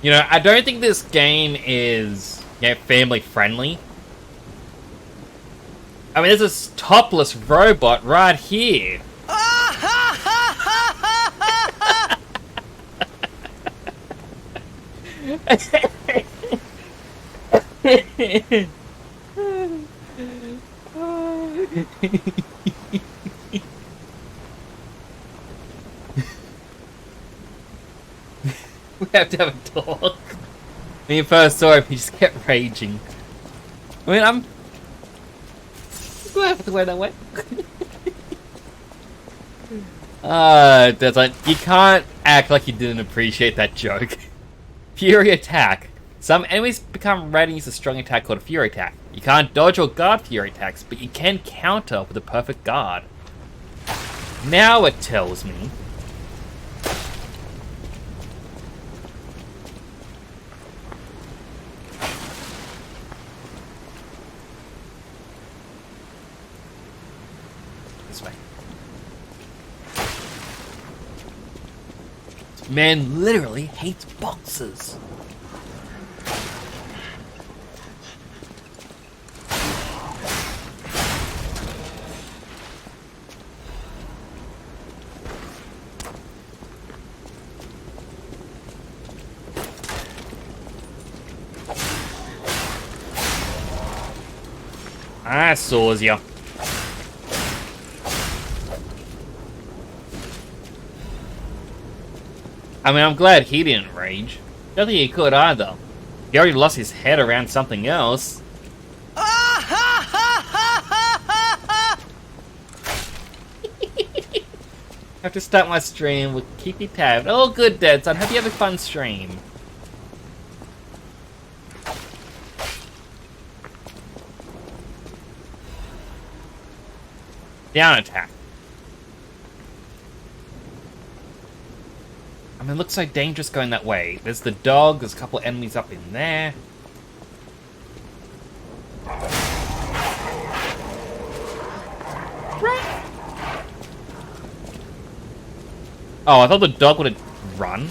You know, I don't think this game is, family friendly. I mean, there's this topless robot right here. We have to have a talk. When you first saw him, he just kept raging. I mean, I'm glad with the way that went. That's like, you can't act like you didn't appreciate that joke. Fury attack. Some enemies become ready and use a strong attack called a Fury attack. You can't dodge or guard Fury attacks, but you can counter with a perfect guard. Now it tells me. This way. Man literally hates boxes. I saws ya. I mean, I'm glad he didn't rage. Don't think he could either. He already lost his head around something else. I have to start my stream with keep you tabbed. Oh, good, Dead Son. Hope you have a fun stream. Down attack. I mean, it looks so dangerous going that way. There's the dog, there's a couple of enemies up in there. Oh, I thought the dog would have run.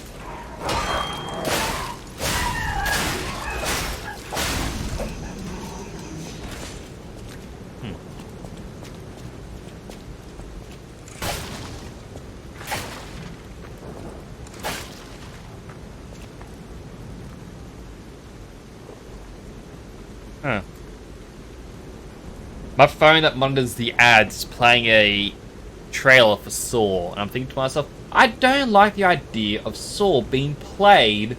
Huh. My phone that monitors the ads is playing a trailer for Saw, and I'm thinking to myself, I don't like the idea of Saw being played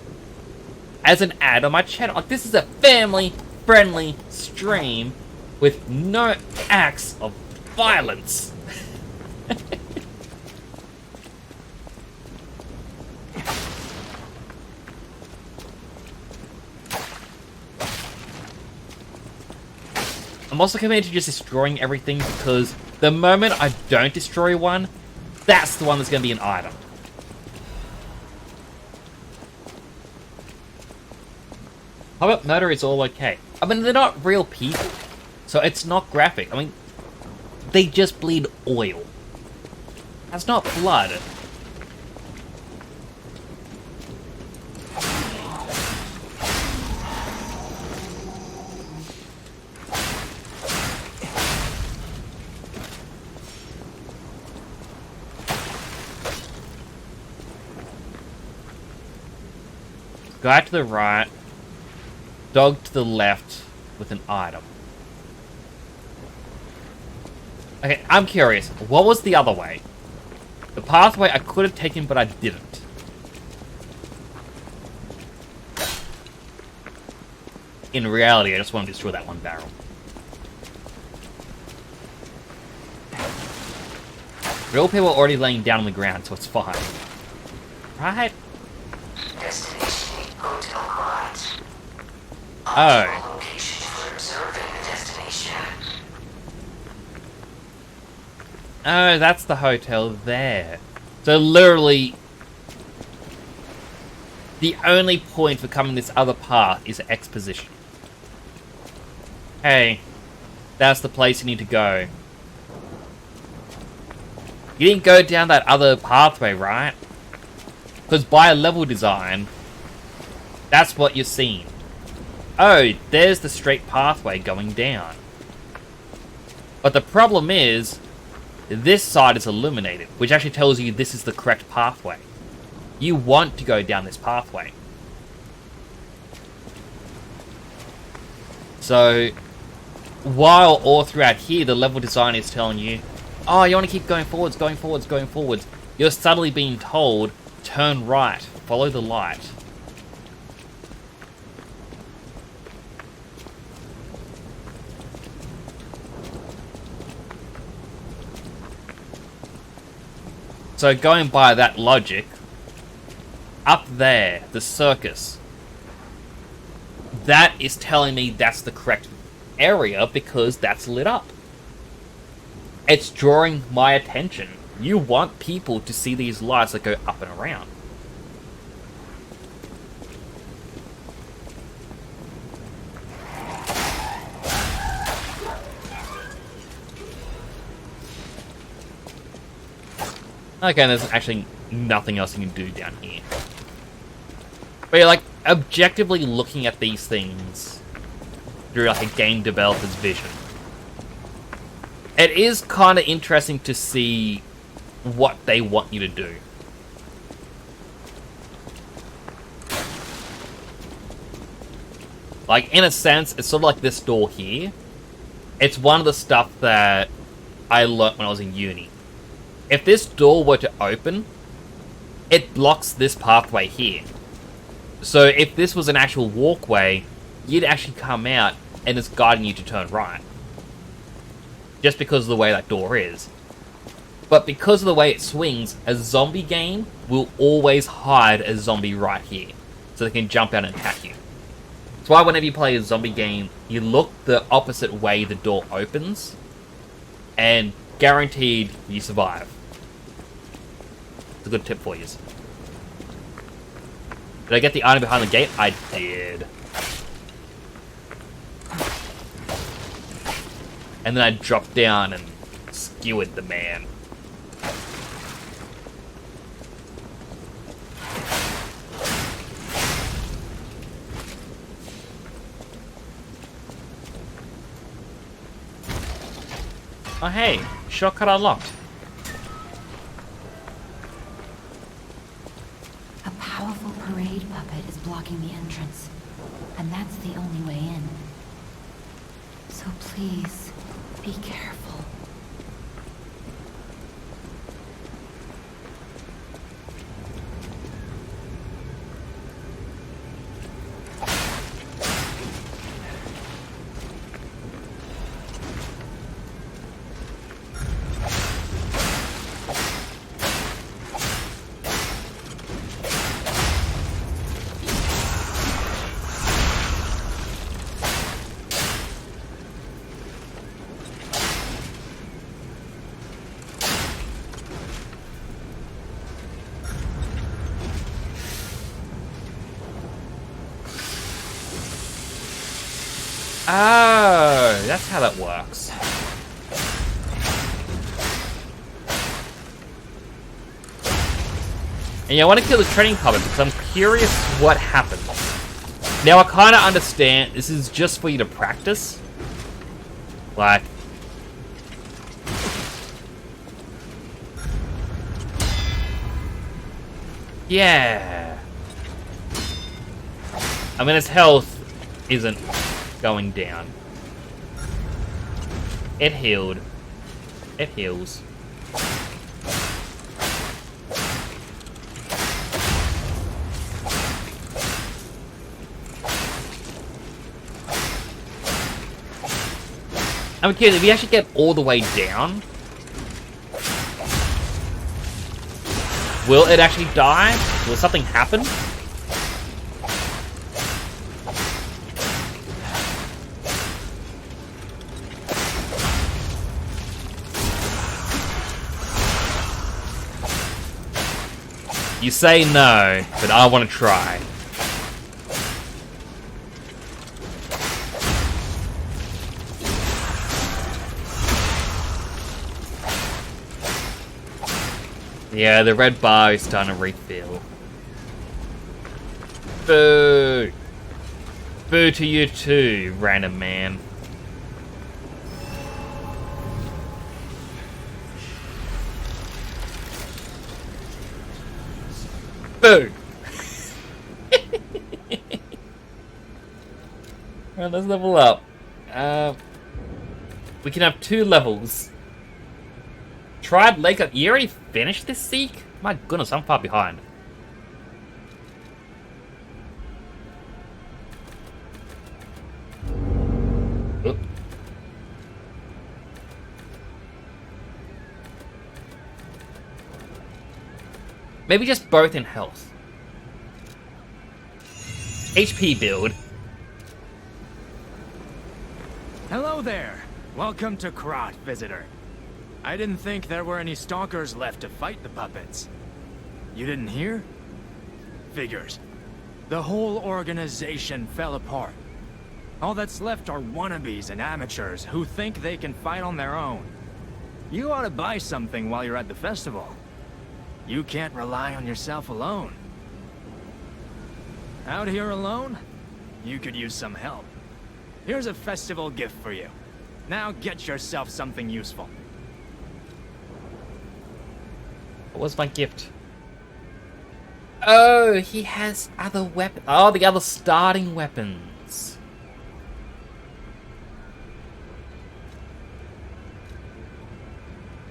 as an ad on my channel. Like, this is a family-friendly stream with no acts of violence. I'm also committed to just destroying everything because the moment I don't destroy one, that's the one that's going to be an item. How about murder is all okay? I mean, they're not real people, so it's not graphic. I mean, they just bleed oil. That's not blood. Guy to the right, dog to the left with an item. Okay, I'm curious. What was the other way? The pathway I could have taken, but I didn't. In reality, I just want to destroy that one barrel. Real people are already laying down on the ground, so it's fine. Right? Destination Hotel Quad. Oh. Location for observing the destination. Oh, that's the hotel there. So literally, the only point for coming this other path is exposition. Hey, that's the place you need to go. You didn't go down that other pathway, right? Because by level design, that's what you're seeing. Oh, there's the straight pathway going down. But the problem is, this side is illuminated, which actually tells you this is the correct pathway. You want to go down this pathway. So, while all throughout here, the level design is telling you, oh, you want to keep going forwards, going forwards, going forwards. You're subtly being told, turn right, follow the light. So going by that logic, up there, the circus, that is telling me that's the correct area because that's lit up. It's drawing my attention. You want people to see these lights that go up and around. Okay, there's actually nothing else you can do down here. But you're like, objectively looking at these things through like a game developer's vision. It is kind of interesting to see what they want you to do. Like, in a sense, it's sort of like this door here. It's one of the stuff that I learnt when I was in uni. If this door were to open, it blocks this pathway here. So if this was an actual walkway, you'd actually come out and it's guiding you to turn right. Just because of the way that door is. But because of the way it swings, a zombie game will always hide a zombie right here. So they can jump out and attack you. That's why whenever you play a zombie game, you look the opposite way the door opens. And guaranteed you survive. It's a good tip for you. Did I get the item behind the gate? I did. And then I dropped down and skewered the man. Oh hey, shortcut unlocked. A powerful parade puppet is blocking the entrance, and that's the only way in. So please, be careful. Oh, that's how that works. And yeah, I want to kill the training puppet because I'm curious what happens. Now, I kind of understand this is just for you to practice. Like... yeah. I mean, his health isn't going down. It healed. It heals. I'm curious, if you actually get all the way down, Will it actually die? Will something happen? You say no, but I want to try. Yeah, the red bar is starting to refill. Boo! Boo to you too, random man. Boo! Alright, let's level up. We can have 2 levels. Tried Lake Up. You already finished this Seek? My goodness, I'm far behind. Oop. Maybe just both in health. HP build. Hello there. Welcome to Krat, visitor. I didn't think there were any stalkers left to fight the puppets. You didn't hear? Figures. The whole organization fell apart. All that's left are wannabes and amateurs who think they can fight on their own. You ought to buy something while you're at the festival. You can't rely on yourself alone. Out here alone? You could use some help. Here's a festival gift for you. Now get yourself something useful. What was my gift? Oh, he has other weapons. Oh, the other starting weapons.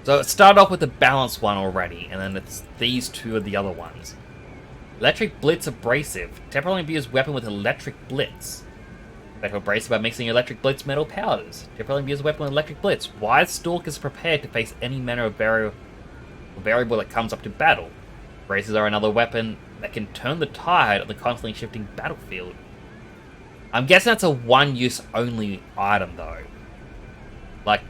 So it started off with the balanced one already, and then it's these 2 are the other ones. Electric Blitz Abrasive. Temporarily abused weapon with Electric Blitz. Metal Abrasive by mixing Electric Blitz metal powders. Temporarily abused weapon with Electric Blitz. Wise Stalk is prepared to face any manner of variable that comes up to battle. Braces are another weapon that can turn the tide of the constantly shifting battlefield. I'm guessing that's a one-use only item though. Like,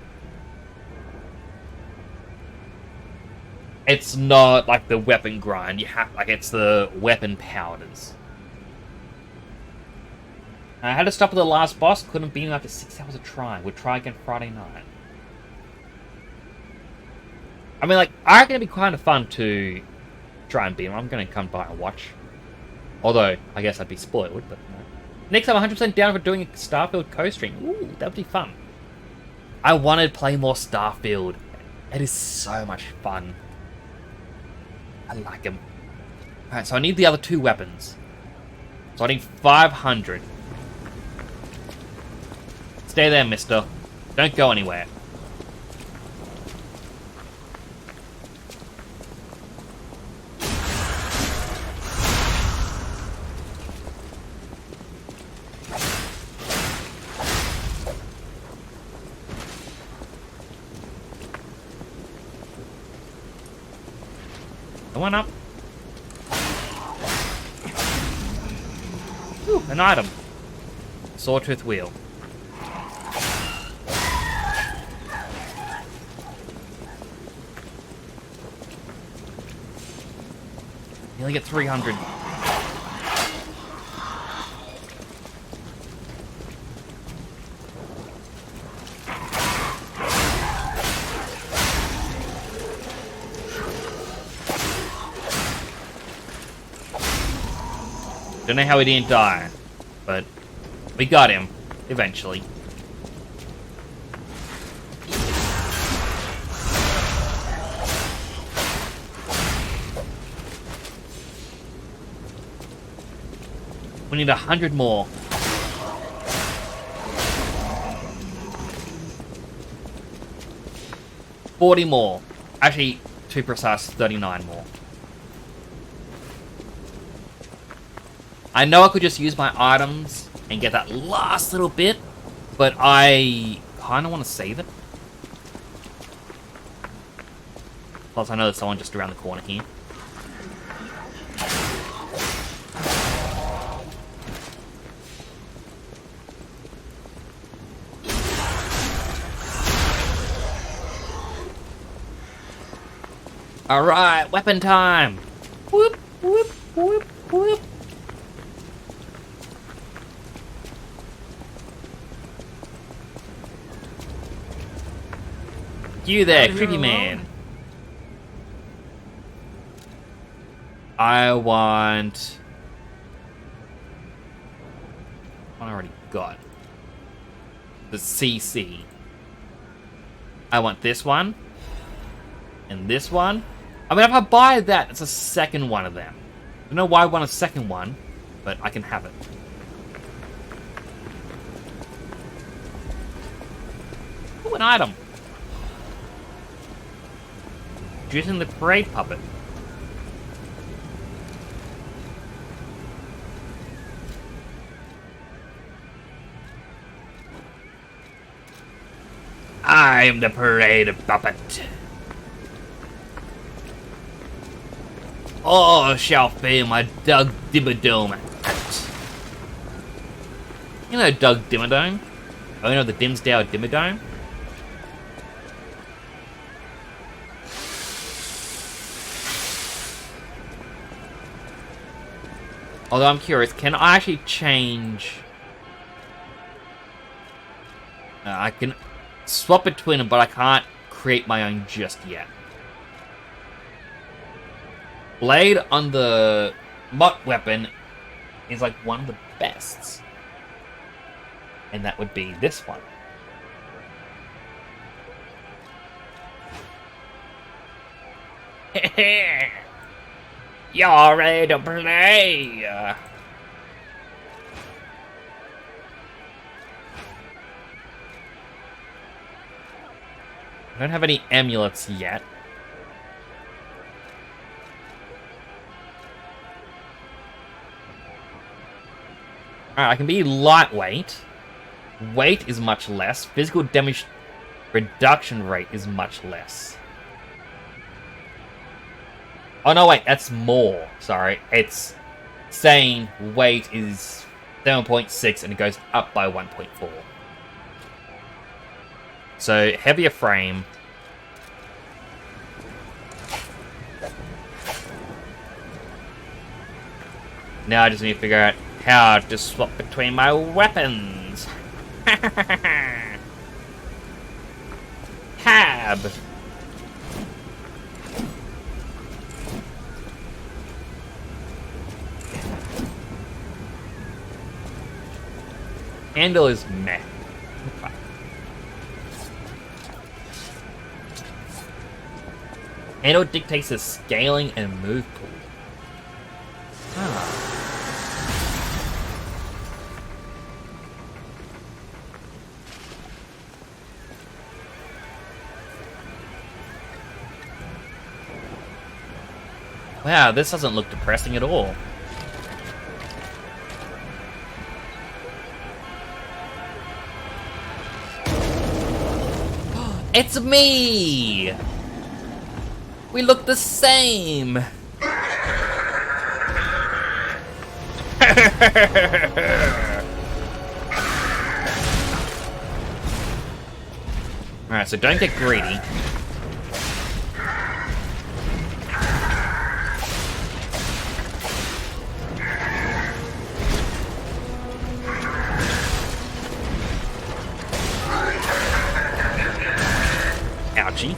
it's not like the weapon grind. You have, like, it's the weapon powders. I had to stop at the last boss. Couldn't beat him after 6 hours of trying. We'll try again Friday night. I mean, like, I reckon it'd be kind of fun to try and beat him. I'm going to come by and watch. Although, I guess I'd be spoiled, but no. Next, I'm 100% down for doing a Starfield co-stream. Ooh, that would be fun. I wanted to play more Starfield. It is so much fun. I like him. Alright, so I need the other 2 weapons. So I need 500. Stay there, mister. Don't go anywhere. One up. Ooh, an item. Sawtooth wheel. You only get 300. Don't know how he didn't die, but we got him, eventually. We need 100 more. 40 more. Actually, to be precise, 39 more. I know I could just use my items and get that last little bit, but I kind of want to save it. Plus, I know there's someone just around the corner here. Alright, weapon time! Whoop, whoop, whoop, whoop. You there, Out here creepy alone? man. I want... One I already got. The CC. I want this one. And this one. I mean, if I buy that, it's a second one of them. I don't know why I want a second one, but I can have it. Ooh, an item. Using the parade puppet. I am the parade puppet. Oh, shall feel my Doug Dimmadome. You know Doug Dimmadome? Owner of the Dimsdale Dimmadome? Although I'm curious, can I actually change... I can swap between them, but I can't create my own just yet. Blade on the Mott weapon is like one of the best. And that would be this one. You're ready to play! I don't have any amulets yet. Alright, I can be lightweight. Weight is much less. Physical damage reduction rate is much less. Oh no, wait, that's more. Sorry, it's saying weight is 7.6 and it goes up by 1.4. So, heavier frame. Now I just need to figure out how to swap between my weapons. Tab. Handle is meh. Handle dictates the scaling and move pool. Ah. Wow, this doesn't look depressing at all. It's me! We look the same! Alright, so don't get greedy. Ouchie.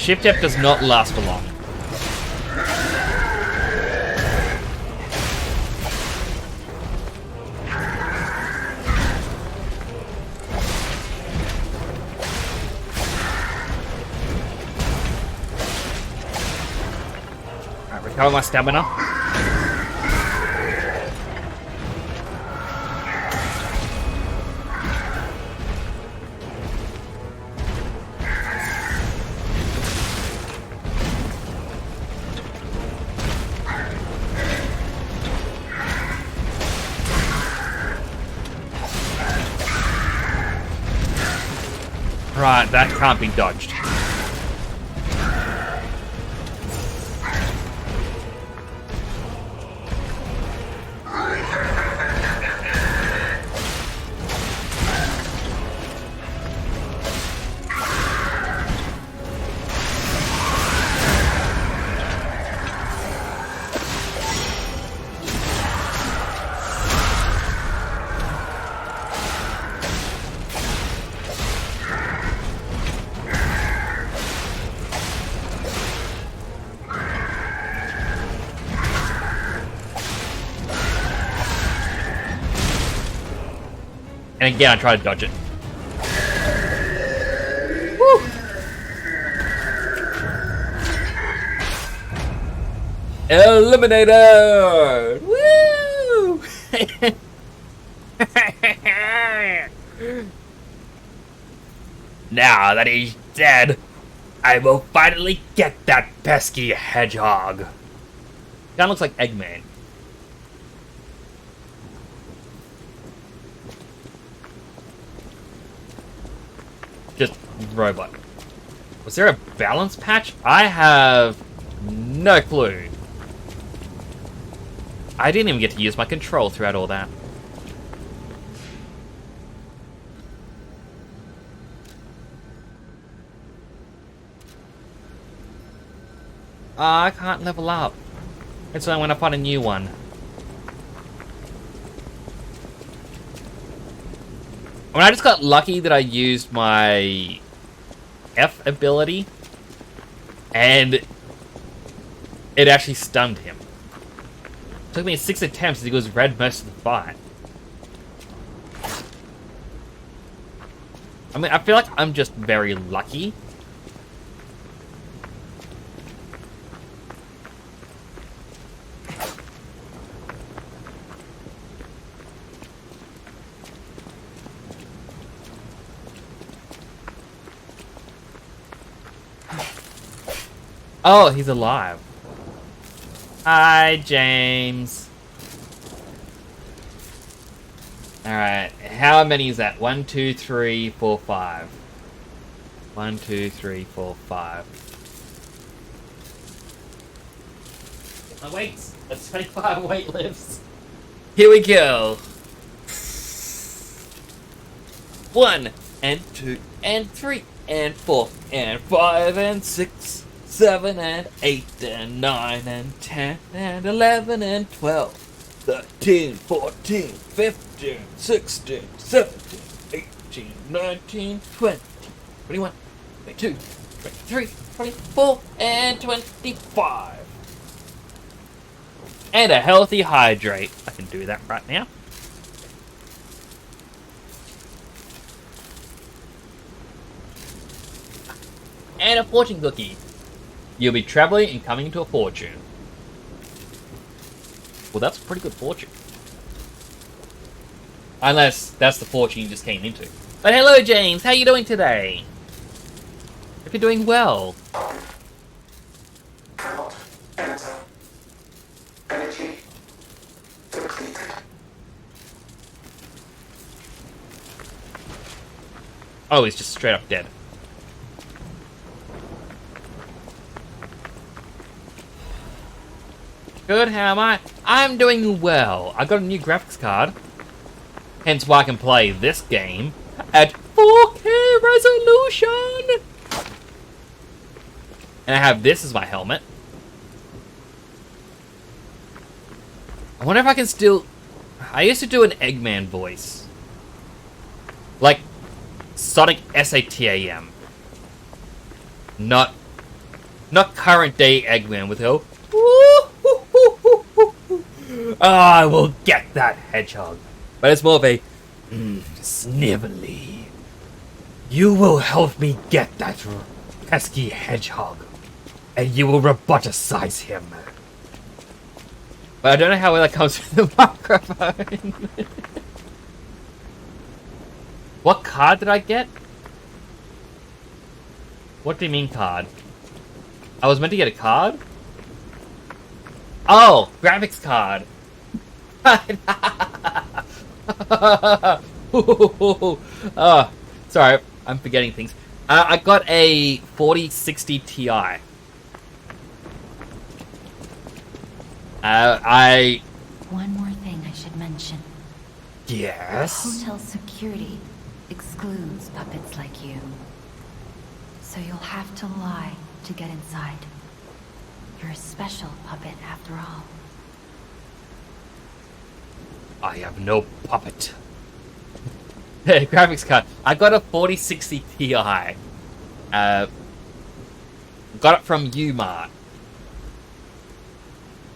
Shift F does not last for long. Alright, recover my stamina. Right, that can't be dodged. And again, I tried to dodge it. Woo! Eliminator! Woo! Now that he's dead, I will finally get that pesky hedgehog. Kinda looks like Eggman. Just robot. Was there a balance patch? I have no clue. I didn't even get to use my control throughout all that. I can't level up. And so I went up on a new one. I mean, I just got lucky that I used my F ability, and it actually stunned him. It took me 6 attempts, and he was red most of the fight. I mean, I feel like I'm just very lucky. Oh, he's alive. Hi, James. Alright, how many is that? 1, 2, 3, 4, 5. 1, 2, 3, 4, 5. My weights. That's 25 weight lifts. Here we go. 1, and 2, and 3, and 4, and 5, and 6. 7 and 8 and 9 and 10 and 11 and 12, 13, 14, 15, 16, 17, 18, 19, 20, 21, 22, 23, 24, and 25. And a healthy hydrate. I can do that right now. And a fortune cookie. You'll be traveling and coming to a fortune. Well, that's a pretty good fortune. Unless that's the fortune you just came into. But hello, James. How are you doing today? Hope you're doing well. Energy depleted. Oh, he's just straight up dead. Good, how am I? I'm doing well. I got a new graphics card. Hence why I can play this game at 4K resolution. And I have this as my helmet. I wonder if I can still... I used to do an Eggman voice. Like Sonic SATAM. Not current day Eggman with her. I will get that hedgehog. But it's more of a snivelly. You will help me get that pesky hedgehog, and you will roboticize him. But I don't know how well that comes through the microphone. What card did I get? What do you mean card? I was meant to get a card? Oh, graphics card. Sorry, I'm forgetting things. I got a 4060 Ti. I... One more thing I should mention. Yes? Hotel security excludes puppets like you. So you'll have to lie to get inside. You're a special puppet after all. I have no puppet. Graphics card. I got a 4060 Ti. Got it from Umart.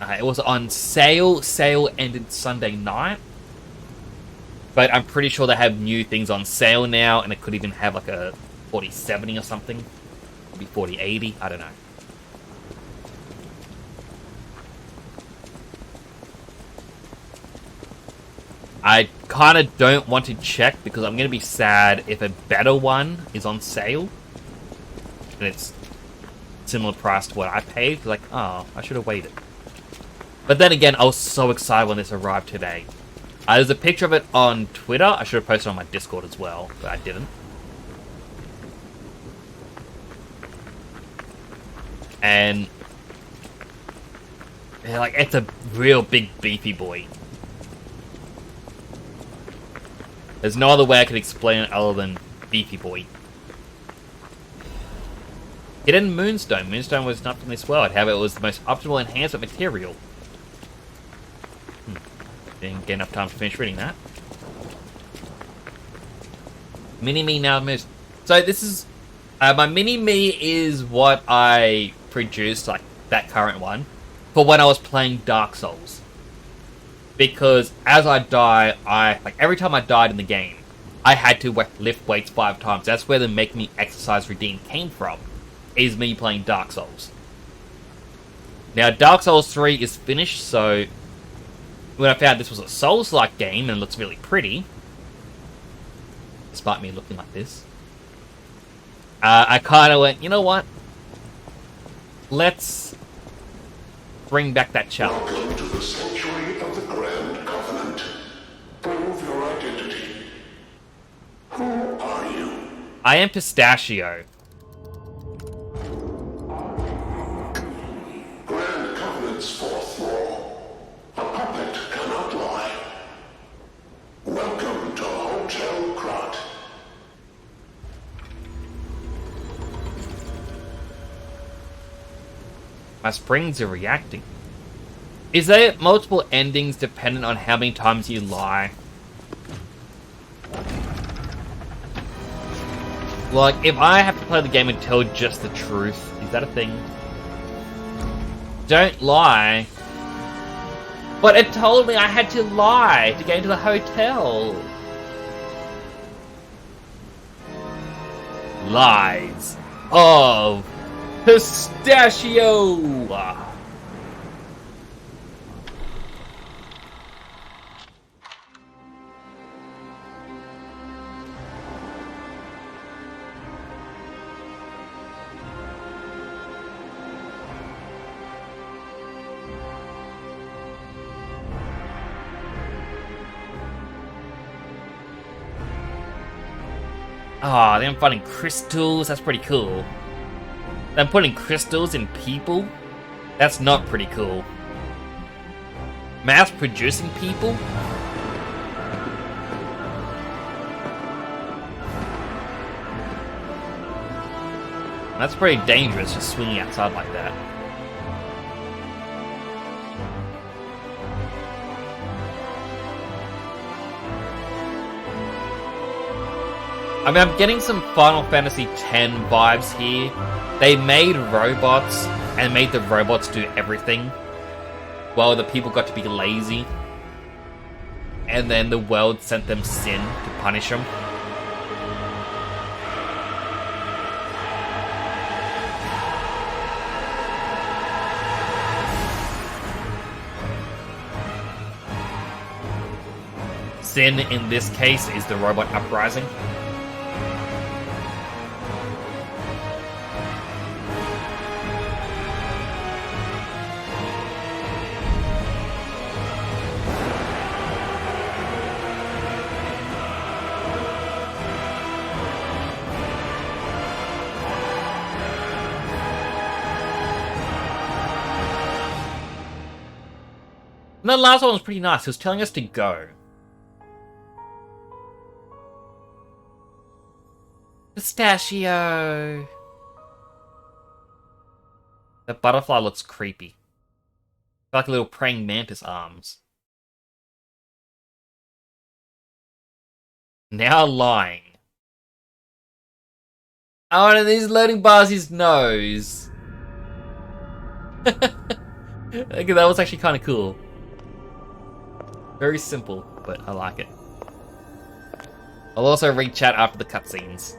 It was on sale. Sale ended Sunday night. But I'm pretty sure they have new things on sale now, and it could even have like a 4070 or something. Maybe 4080. I don't know. I kind of don't want to check because I'm going to be sad if a better one is on sale. And it's similar price to what I paid. Like, oh, I should have waited. But then again, I was so excited when this arrived today. There's a picture of it on Twitter. I should have posted it on my Discord as well, but I didn't. And yeah, like, it's a real big beefy boy. There's no other way I could explain it other than beefy boy. Hidden Moonstone. Moonstone was not from this world. However, it was the most optimal enhancement material. Didn't get enough time to finish reading that. Mini-Me now moves. So this is... my Mini-Me is what I produced, like that current one, for when I was playing Dark Souls. Because as I die, like every time I died in the game, I had to lift weights 5 times. That's where the Make Me Exercise Redeem came from, is me playing Dark Souls. Now, Dark Souls 3 is finished, so when I found this was a Souls-like game and looks really pretty, despite me looking like this, I kind of went, you know what? Let's bring back that challenge. Welcome to the sanctuary of the Grand Covenant. Prove your identity. Who are you? I am Pistachio. Grand Covenant's fourth law. A puppet cannot lie. Welcome to Hotel Krat. My springs are reacting. Is there multiple endings dependent on how many times you lie? Like, if I have to play the game and tell just the truth, is that a thing? Don't lie. But it told me I had to lie to get into the hotel. Lies of Pistachio! Ah, I'm finding crystals. That's pretty cool. I'm putting crystals in people? That's not pretty cool. Mass producing people? That's pretty dangerous, just swinging outside like that. I mean, I'm getting some Final Fantasy X vibes here. They made robots and made the robots do everything, while the people got to be lazy. And then the world sent them Sin to punish them. Sin, in this case, is the robot uprising. And the last one was pretty nice. He was telling us to go. Pistachio. The butterfly looks creepy. Like a little praying mantis arms. Now lying. Oh, and these loading bars his nose. Okay, that was actually kind of cool. Very simple, but I like it. I'll also read chat after the cutscenes.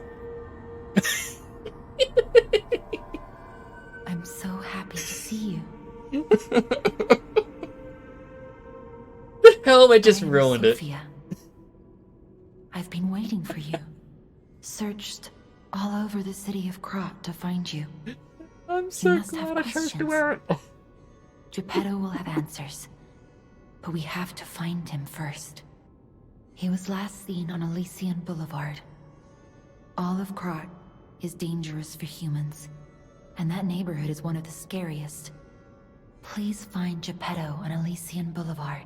I'm so happy to see you. The helmet just My name is ruined it. Sophia. I've been waiting for you. Searched all over the city of Krat to find you. I'm so must have glad I chose to questions. wear it. Geppetto will have answers. But we have to find him first. He was last seen on Elysian Boulevard. All of Krat is dangerous for humans, and that neighborhood is one of the scariest. Please find Geppetto on Elysian Boulevard.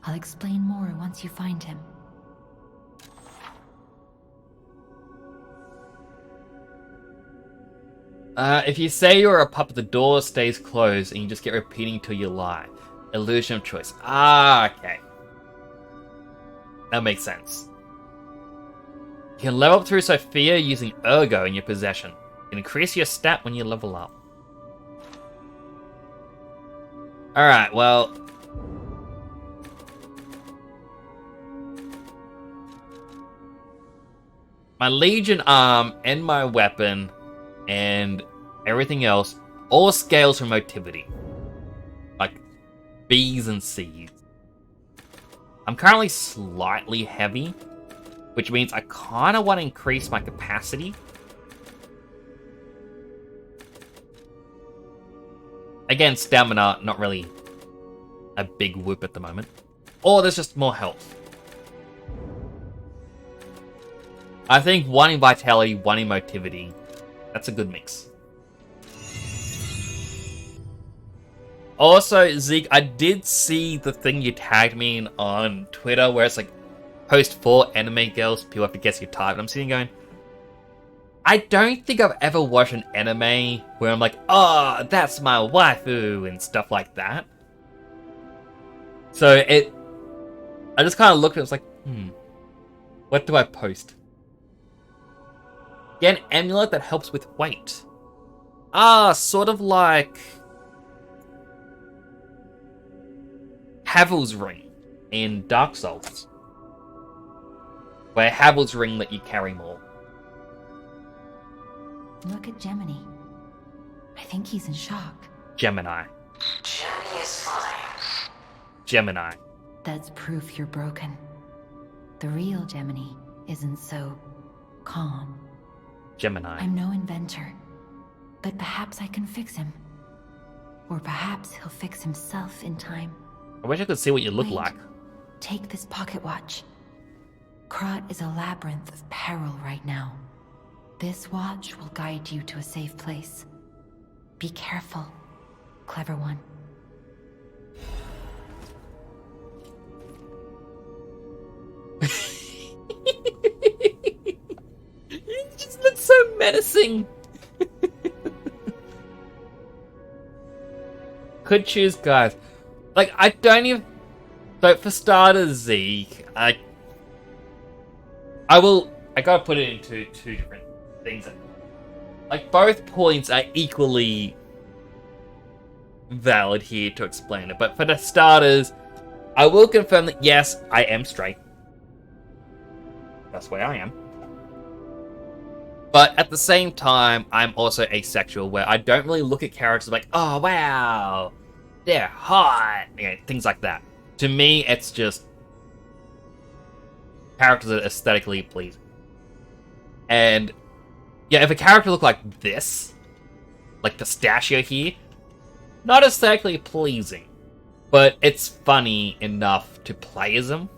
I'll explain more once you find him. If you say you're a puppet, the door stays closed and you just get repeating till you lie. Illusion of choice. Ah, okay. That makes sense. You can level up through Sophia using Ergo in your possession. You can increase your stat when you level up. Alright, well... my Legion arm and my weapon and everything else all scales from motivity. Like B's and C's. I'm currently slightly heavy, which means I kind of want to increase my capacity. Again, stamina, not really a big whoop at the moment. Or there's just more health. I think one in vitality, one in motivity. That's a good mix. Also, Zeke, I did see the thing you tagged me in on Twitter where it's like, post 4 anime girls, people have to guess your type. And I'm sitting going, I don't think I've ever watched an anime where I'm like, oh, that's my waifu and stuff like that. So I just kind of looked at it, was like, what do I post? Get an amulet that helps with weight. Ah, sort of like Havel's Ring in Dark Souls, where Havel's Ring let you carry more. Look at Gemini. I think he's in shock. Gemini. Gemini is fine. Gemini. That's proof you're broken. The real Gemini isn't so calm. Gemini. I'm no inventor, but perhaps I can fix him. Or perhaps he'll fix himself in time. I wish I could see what you look Wait. like. Take this pocket watch. Krat is a labyrinth of peril right now. This watch will guide you to a safe place. Be careful, clever one. You just look so menacing. Could choose guys. Like, I don't even... But for starters, Zeke, I gotta put it into two different things. Like, both points are equally valid here to explain it. But for the starters, I will confirm that yes, I am straight. That's where I am. But at the same time, I'm also asexual, where I don't really look at characters like, oh wow, they're hot, things like that. To me, it's just characters that are aesthetically pleasing. And yeah, if a character looked like this, like Pistachio here, not aesthetically pleasing, but it's funny enough to play as them.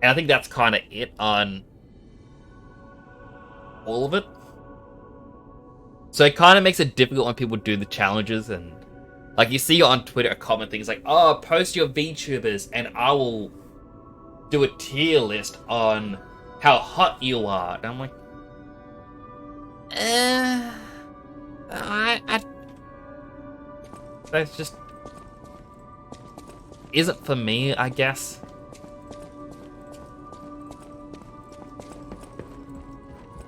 And I think that's kind of it on all of it. So it kind of makes it difficult when people do the challenges and Like, you see on Twitter a comment things like, oh, post your VTubers and I will do a tier list on how hot you are. And I'm like, that's just isn't for me, I guess.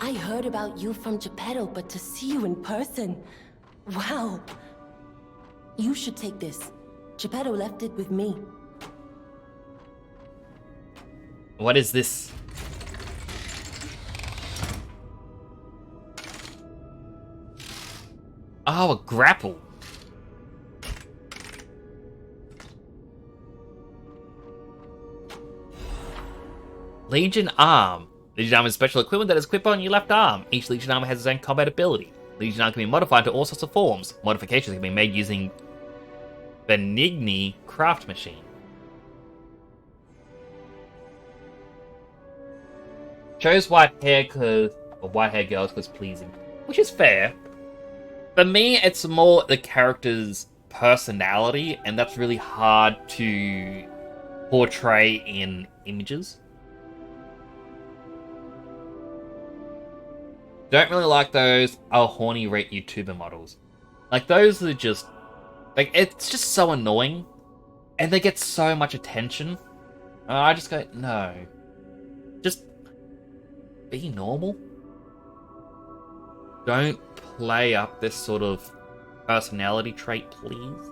I heard about you from Geppetto, but to see you in person... Wow. You should take this. Geppetto left it with me. What is this? Oh, a grapple. Legion Arm. Legion Arm is special equipment that is equipped on your left arm. Each Legion Arm has its own combat ability. Legion Arm can be modified to all sorts of forms. Modifications can be made using Benigni Craft Machine. Chose white hair girls because pleasing, which is fair. For me, it's more the character's personality, and that's really hard to portray in images. Don't really like those horny rate YouTuber models. Like, those are just... like, it's just so annoying. And they get so much attention. I just go, no. Just be normal. Don't play up this sort of personality trait, please.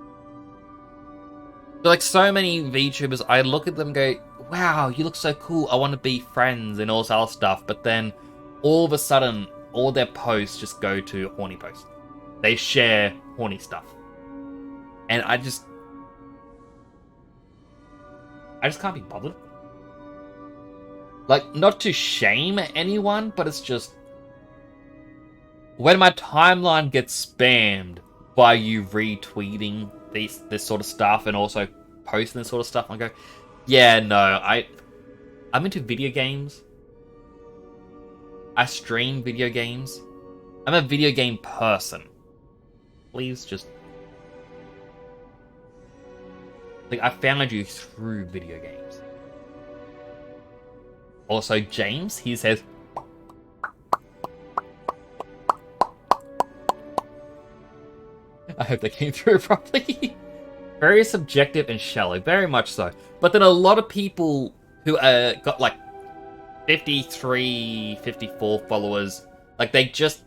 Like, so many VTubers, I look at them and go, wow, you look so cool, I want to be friends and all this other stuff. But then, all of a sudden, all their posts just go to horny posts. They share horny stuff. And I just can't be bothered. Like, not to shame anyone, but it's just... when my timeline gets spammed by you retweeting this sort of stuff and also posting this sort of stuff, I go, yeah, no, I'm into video games. I stream video games. I'm a video game person. Please just... like, I found you through video games. Also, James, he says... I hope that came through properly. Very subjective and shallow, very much so. But then a lot of people who got like 53, 54 followers, like, they just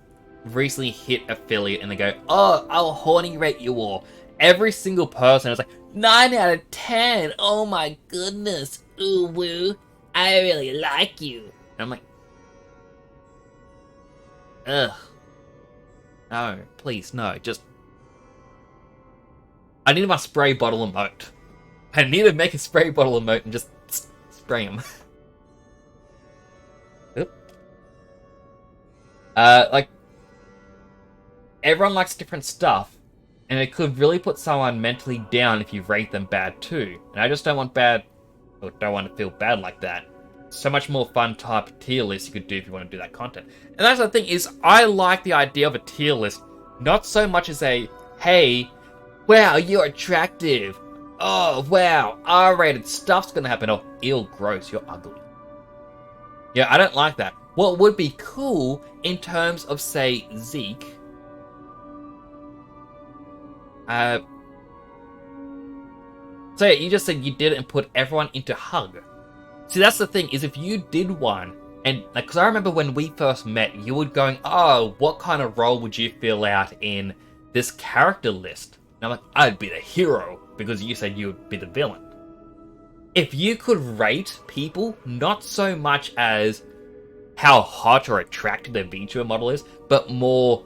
recently hit affiliate and they go, oh, I'll horny rate you all. Every single person is like, 9 out of 10. Oh my goodness. Ooh, woo. I really like you. And I'm like, ugh. No, please, no. Just... I need my spray bottle emote. I need to make a spray bottle emote and just spray him. Like, everyone likes different stuff, and it could really put someone mentally down if you rate them bad too. And I just don't want to feel bad like that. So much more fun type tier list you could do if you want to do that content. And that's the thing is, I like the idea of a tier list, not so much as a, hey, wow, you're attractive. Oh, wow, R-rated stuff's gonna happen. Oh, ew, gross, you're ugly. Yeah, I don't like that. What would be cool in terms of, say, Zeke... so yeah, you just said you did it and put everyone into hug. See, that's the thing, is if you did one, and, like, because I remember when we first met, you were going, oh, what kind of role would you fill out in this character list? And I'm like, I'd be the hero, because you said you would be the villain. If you could rate people, not so much as how hot or attractive their VTuber model is, but more,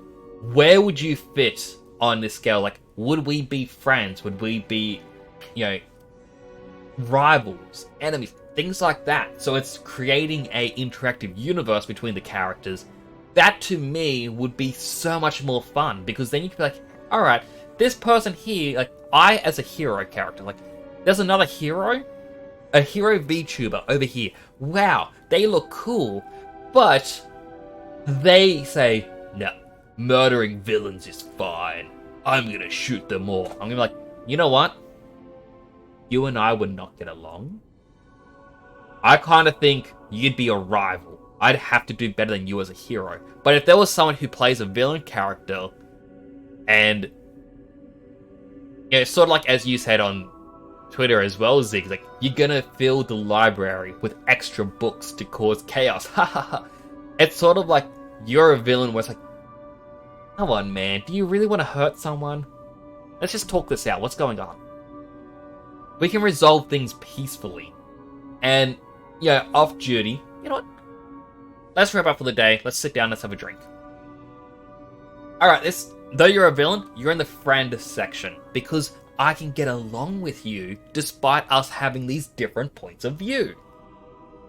where would you fit on this scale? Like, would we be friends? Would we be, you know, rivals, enemies, things like that? So it's creating a interactive universe between the characters. That, to me, would be so much more fun, because then you could be like, alright, this person here, like, I as a hero character, like, there's another hero, a hero VTuber over here. Wow, they look cool, but they say, no, murdering villains is fine. I'm gonna shoot them all. I'm gonna be like, you know what? You and I would not get along. I kind of think you'd be a rival. I'd have to do better than you as a hero. But if there was someone who plays a villain character, and sort of like as you said on Twitter as well, Zig, like, you're gonna fill the library with extra books to cause chaos. Ha ha ha. It's sort of like you're a villain where it's like, come on, man, do you really want to hurt someone? Let's just talk this out. What's going on? We can resolve things peacefully. And, off duty, you know what? Let's wrap up for the day. Let's sit down, let's have a drink. Alright, though you're a villain, you're in the friend section. Because I can get along with you despite us having these different points of view.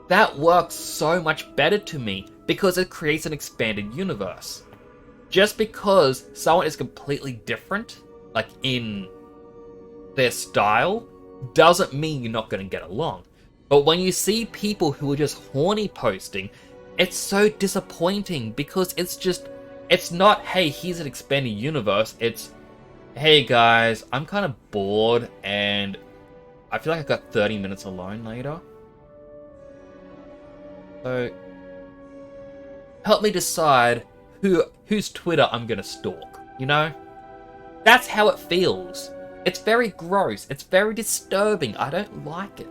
That works so much better to me because it creates an expanded universe. Just because someone is completely different, like in their style, doesn't mean you're not going to get along. But when you see people who are just horny posting, it's so disappointing because it's not, hey, here's an expanded universe. It's, hey guys, I'm kind of bored and I feel like I've got 30 minutes alone later. So, help me decide whose Twitter I'm gonna stalk, you know? That's how it feels. It's very gross. It's very disturbing. I don't like it.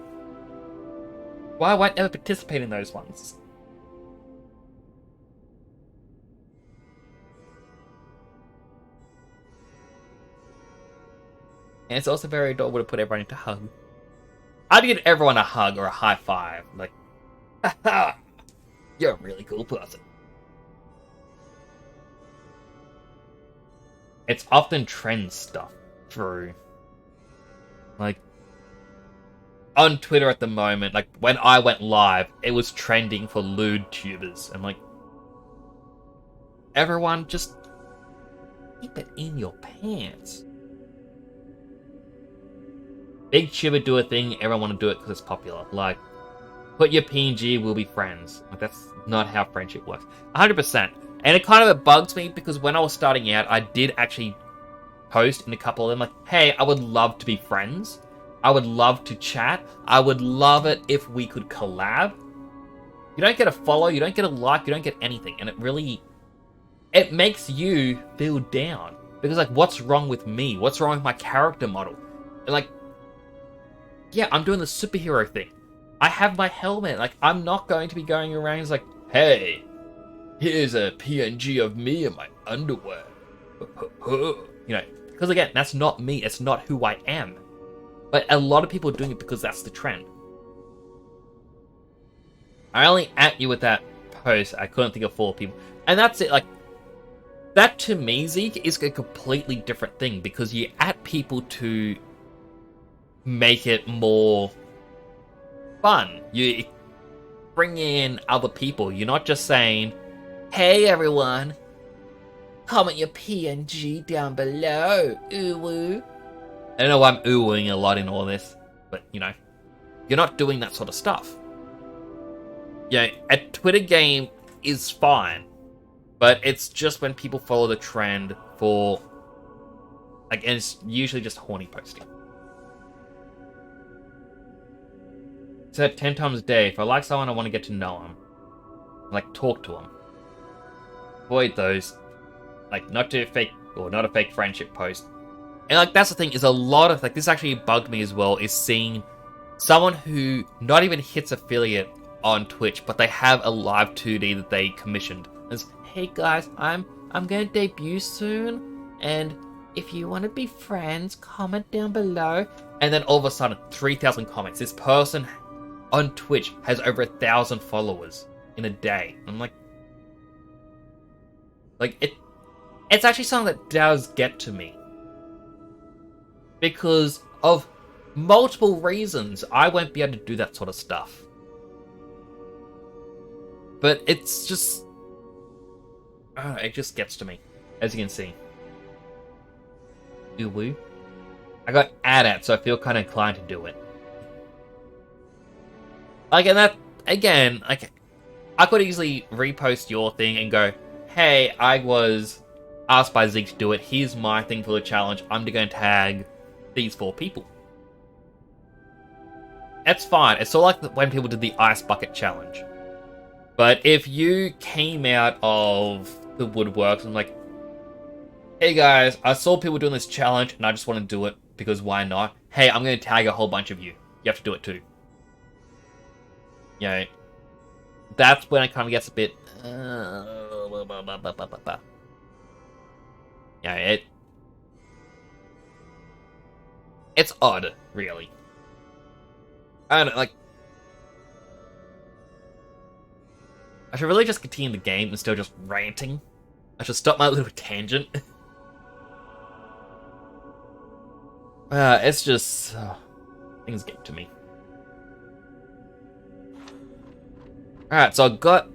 Why won't I ever participate in those ones? And it's also very adorable to put everyone into a hug. I'd give everyone a hug or a high five. Like, haha, you're a really cool person. It's often trend stuff through. Like, on Twitter at the moment, like, when I went live, it was trending for lewd tubers. I'm like, everyone, just keep it in your pants. Big tuber do a thing, everyone want to do it because it's popular. Like, put your PNG, we'll be friends. Like, that's not how friendship works. 100%. And it kind of bugs me because when I was starting out, I did actually post in a couple of them like, hey, I would love to be friends. I would love to chat. I would love it if we could collab. You don't get a follow, you don't get a like, you don't get anything. And it makes you feel down. Because, like, what's wrong with me? What's wrong with my character model? And, like, yeah, I'm doing the superhero thing. I have my helmet. Like, I'm not going to be going around like, hey, here's a PNG of me in my underwear. Because again, that's not me. It's not who I am. But a lot of people are doing it because that's the trend. I only at you with that post. I couldn't think of 4 people. And that's it. Like, that to me, Zeke, is a completely different thing. Because you at people to make it more fun. You bring in other people. You're not just saying, hey everyone, comment your PNG down below. Ooh woo. I don't know why I'm oohing a lot in all this, but you're not doing that sort of stuff. Yeah, a Twitter game is fine, but it's just when people follow the trend for, like, and it's usually just horny posting. So 10 times a day, if I like someone, I want to get to know them. Like, talk to them. Avoid those, like, not a fake friendship post. And, like, that's the thing, is a lot of, like, this actually bugged me as well, is seeing someone who not even hits affiliate on Twitch, but they have a live 2D that they commissioned. It's, hey guys, I'm gonna debut soon, and if you want to be friends, comment down below. And then all of a sudden, 3,000 comments. This person on Twitch has over 1,000 followers in a day. I'm like, it's actually something that does get to me. Because of multiple reasons, I won't be able to do that sort of stuff. But it's just, it just gets to me, as you can see. Ooh woo. I got at, so I feel kind of inclined to do it. Like, and that, again, like, I could easily repost your thing and go, hey, I was asked by Zeke to do it. Here's my thing for the challenge. I'm going to tag these 4 people. That's fine. It's sort of like when people did the Ice Bucket Challenge. But if you came out of the woodworks and like, hey guys, I saw people doing this challenge and I just want to do it because why not? Hey, I'm going to tag a whole bunch of you. You have to do it too. You know, that's when it kind of gets a bit... Yeah, it's odd, really. I don't know, like... I should really just continue the game instead of just ranting. I should stop my little tangent. It's just... things get to me. Alright, so I've got...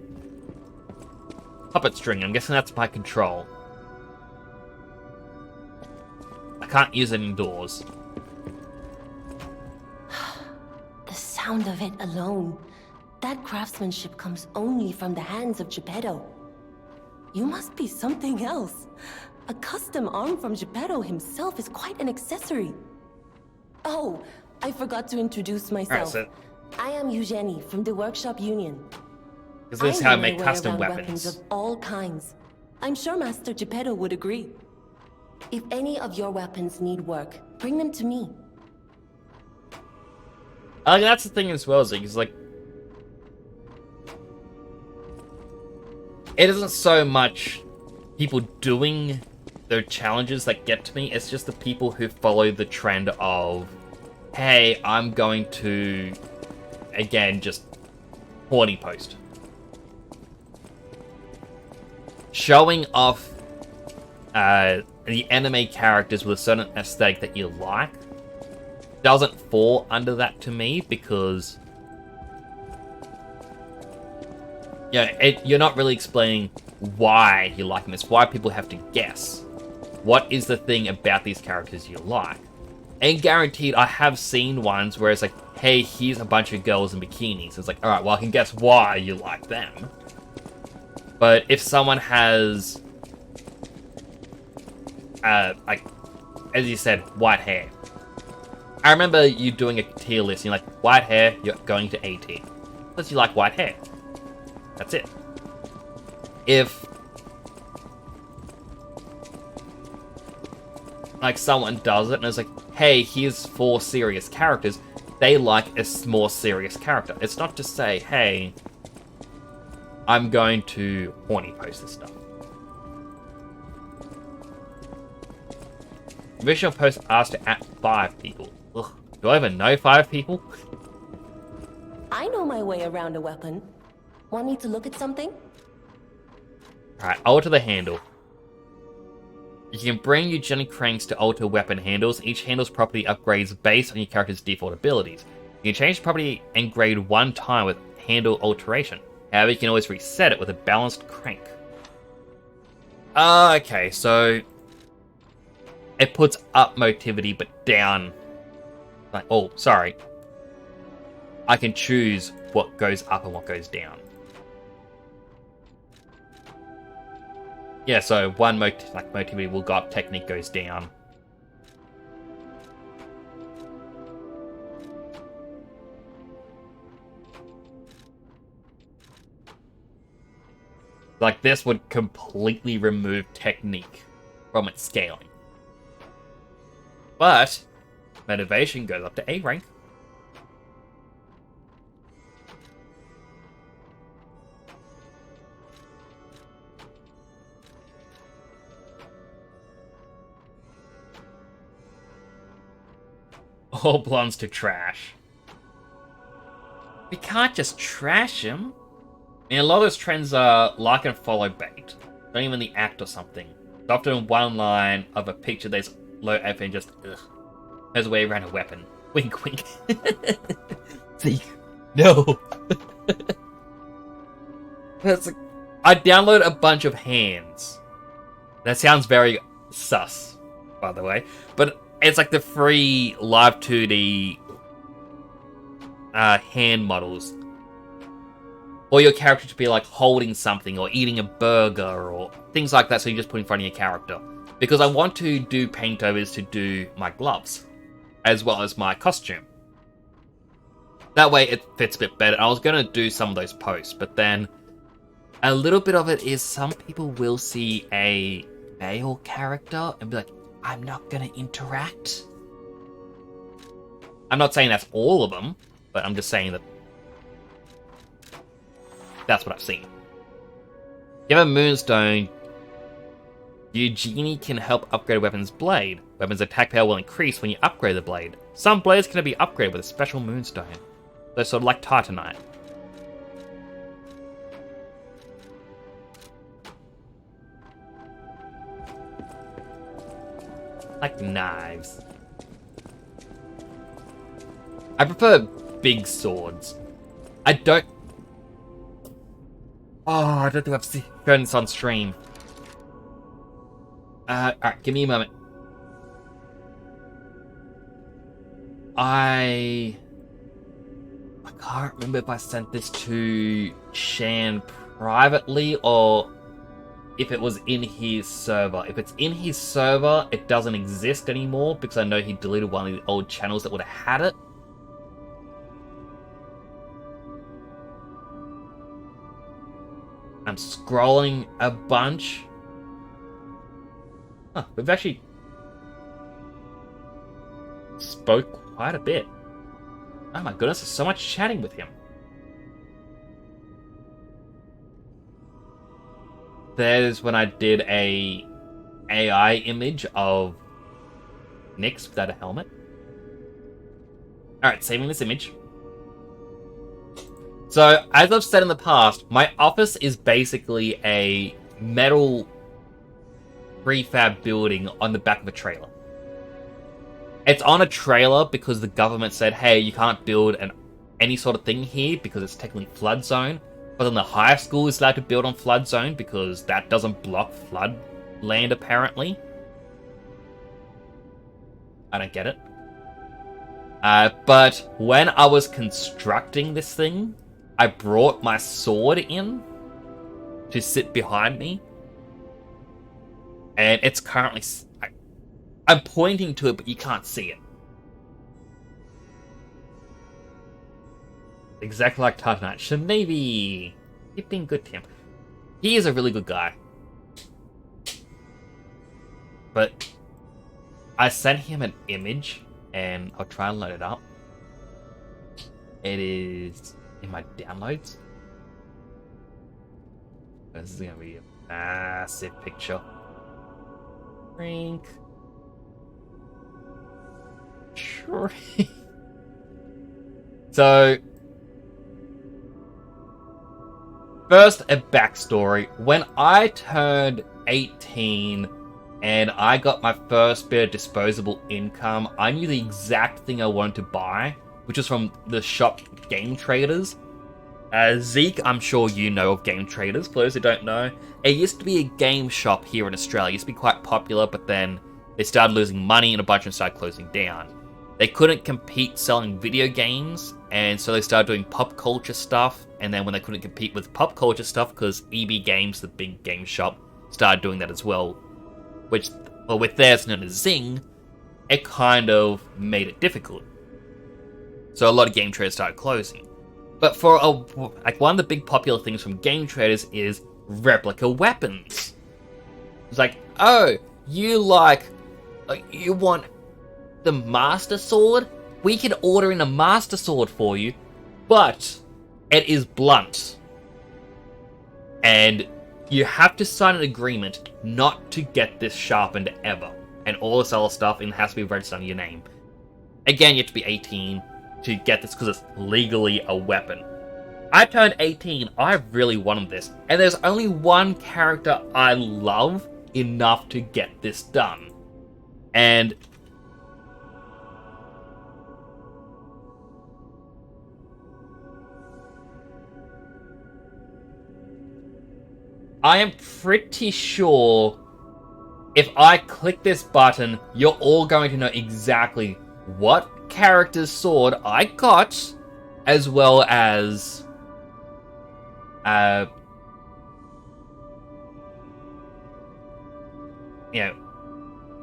puppet string. I'm guessing that's my control. I can't use it indoors. The sound of it alone. That craftsmanship comes only from the hands of Geppetto. You must be something else. A custom arm from Geppetto himself is quite an accessory. Oh, I forgot to introduce myself. Alright, I am Eugenie from the Workshop Union. Because this is how I know make my way custom around weapons. of all kinds. I'm sure Master Geppetto would agree. If any of your weapons need work, bring them to me. That's the thing as well, Zeke, is like... it isn't so much people doing the challenges that get to me, it's just the people who follow the trend of, hey, I'm going to, again, just horny post. Showing off the anime characters with a certain aesthetic that you like doesn't fall under that to me, because you're not really explaining why you're liking this, why people have to guess. What is the thing about these characters you like? And guaranteed, I have seen ones where it's like, hey, here's a bunch of girls in bikinis. It's like, alright, well, I can guess why you like them. But if someone has, like, as you said, white hair. I remember you doing a tier list, and you're like, white hair, you're going to A tier. Because you like white hair. That's it. If, like, someone does it, and it's like, hey, here's 4 serious characters, they like a more serious character. It's not to say, hey, I'm going to horny post this stuff. Visual post asked to at 5 people. Ugh, do I even know 5 people? I know my way around a weapon. Want me to look at something? Alright, alter the handle. You can bring Eugenie cranks to alter weapon handles. Each handle's property upgrades based on your character's default abilities. You can change the property and grade 1 time with handle alteration. However, you can always reset it with a balanced crank. Okay, so it puts up motivity but down. Like, oh, sorry. I can choose what goes up and what goes down. Yeah, so one motivity will go up, technique goes down. Like, this would completely remove technique from its scaling. But motivation goes up to A rank. All belongs to trash. We can't just trash him. And a lot of those trends are like and follow bait. Don't even the act or something. It's often one line of a picture that's low F and just, ugh. There's a way around a weapon. Wink, wink. Zeke. No. That's like, I download a bunch of hands. That sounds very sus, by the way. But it's like the free Live 2D hand models. or your character to be like holding something or eating a burger or things like that, so you just put in front of your character. Because I want to do paint overs to do my gloves, as well as my costume. That way it fits a bit better. I was going to do some of those posts, but then a little bit of it is some people will see a male character and be like, I'm not going to interact. I'm not saying that's all of them, but I'm just saying that that's what I've seen. If you have a Moonstone, Eugenie can help upgrade a weapon's blade. Weapon's attack power will increase when you upgrade the blade. Some blades can be upgraded with a special Moonstone. They're sort of like Titanite. Like knives. I prefer big swords. I don't... Oh, I don't think I've shown this on stream. Alright, give me a moment. I can't remember if I sent this to Shan privately or if it was in his server. If it's in his server, it doesn't exist anymore because I know he deleted one of the old channels that would have had it. I'm scrolling a bunch. Huh, we've actually spoke quite a bit. Oh my goodness, there's so much chatting with him. There's when I did a AI image of Nyx without a helmet. Alright, saving this image. So, as I've said in the past, my office is basically a metal prefab building on the back of a trailer. It's on a trailer because the government said, hey, you can't build any sort of thing here because it's technically flood zone. But then the high school is allowed to build on flood zone because that doesn't block flood land, apparently. I don't get it. But when I was constructing this thing, I brought my sword in to sit behind me. And it's currently... I'm pointing to it, but you can't see it. Exactly like Titanite. Shanavi! You've been good to him. He is a really good guy. But I sent him an image, and I'll try and load it up. It is in my downloads. This is going to be a massive picture. Shrink. Shrink. So, first, a backstory. When I turned 18 and I got my first bit of disposable income, I knew the exact thing I wanted to buy, which was from the shop Game Traders. Zeke, I'm sure you know of Game Traders. For those who don't know, it used to be a game shop here in Australia. It used to be quite popular, but then they started losing money and a bunch of them started closing down. They couldn't compete selling video games, and so they started doing pop culture stuff. And then when they couldn't compete with pop culture stuff, because EB Games, the big game shop, started doing that as well, which, well, with theirs known as Zing, it kind of made it difficult. So a lot of Game Traders started closing. But for one of the big popular things from Game Traders is replica weapons. It's like, oh, you want the Master Sword? We can order in a Master Sword for you, but it is blunt. And you have to sign an agreement not to get this sharpened ever. And all this other stuff, and it has to be registered under your name. Again, you have to be 18 to get this because it's legally a weapon. I turned 18, I really wanted this, and there's only one character I love enough to get this done. And I am pretty sure if I click this button, you're all going to know exactly what character's sword I got, as well as You know,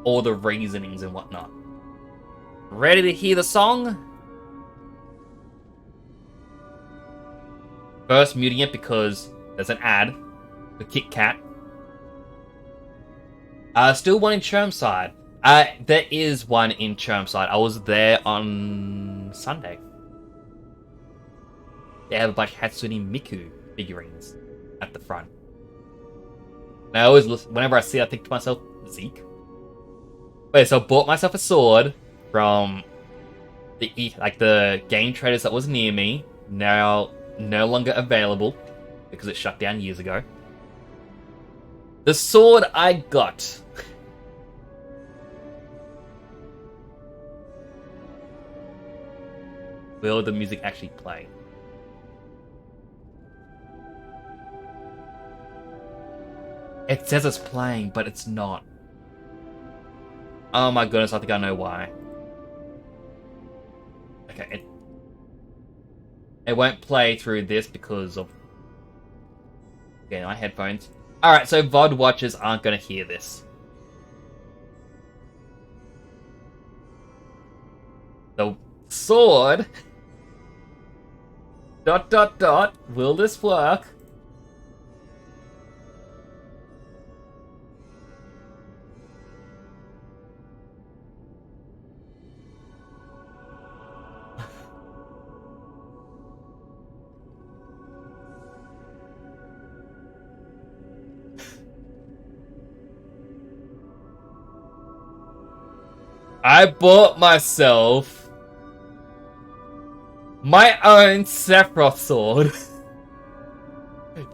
all the reasonings and whatnot. Ready to hear the song? First muting it because there's an ad for Kit Kat. Still one in Chermside. There is one in Chermside. I was there on Sunday. They have a bunch of Hatsune Miku figurines at the front. And I always, whenever I see it, I think to myself, Zeke. Wait, so I bought myself a sword from the game traders that was near me. Now no longer available because it shut down years ago. The sword I got. Will the music actually play? It says it's playing, but it's not. Oh my goodness, I think I know why. Okay, it won't play through this because of... Okay, my headphones. Alright, so VOD watchers aren't going to hear this. The sword... ... Will this work? I bought myself my own Sephiroth sword.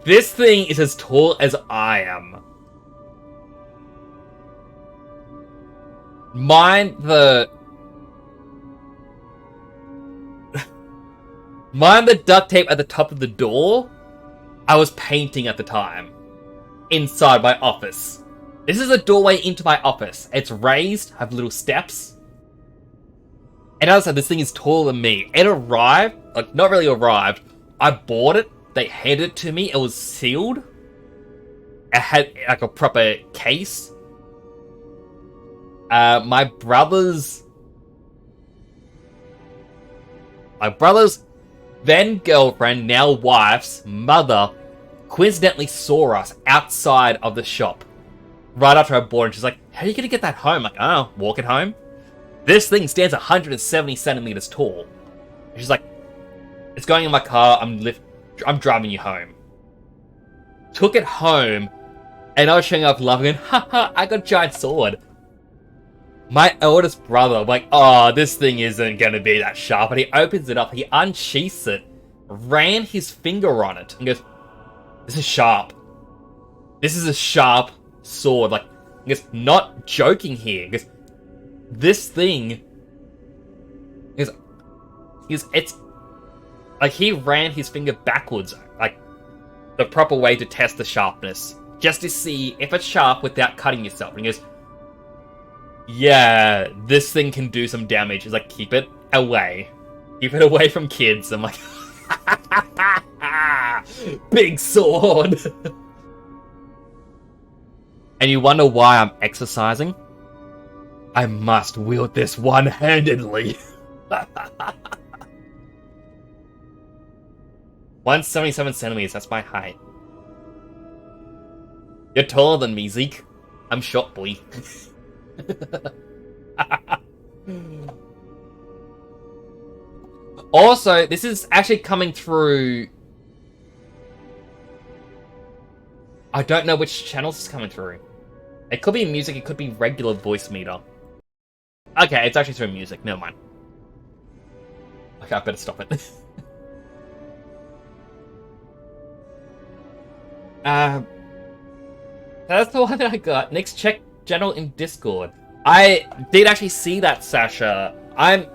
This thing is as tall as I am. Mind the duct tape at the top of the door. I was painting at the time. Inside my office. This is a doorway into my office. It's raised, have little steps. And as I said, this thing is taller than me. It arrived, like, not really arrived. I bought it, they handed it to me, it was sealed. It had, like, a proper case. My brother's then girlfriend, now wife's mother, coincidentally saw us outside of the shop. Right after I bought it, and she's like, how are you gonna get that home? Like, I don't know, walk it home? This thing stands 170 centimeters tall. And she's like, it's going in my car, I'm driving you home. Took it home, and I was showing up laughing, and haha, I got a giant sword. My eldest brother, I'm like, oh, this thing isn't gonna be that sharp. And he opens it up, he unsheaths it, ran his finger on it, and goes, this is sharp. This is a sharp sword. Like, he goes, not joking here. He goes, this thing is it's like he ran his finger backwards, like the proper way to test the sharpness, just to see if it's sharp without cutting yourself. And he goes, yeah, this thing can do some damage. He's like, keep it away from kids. I'm like, big sword. And you wonder why I'm exercising? I must wield this one-handedly. 177 centimeters, that's my height. You're taller than me, Zeke. I'm short, boy. Also, this is actually coming through... I don't know which channels it's coming through. It could be music, it could be regular voice meter. Okay, it's actually through music, never mind. Okay, I better stop it. That's the one that I got. Next, check general in Discord. I did actually see that, Sasha. I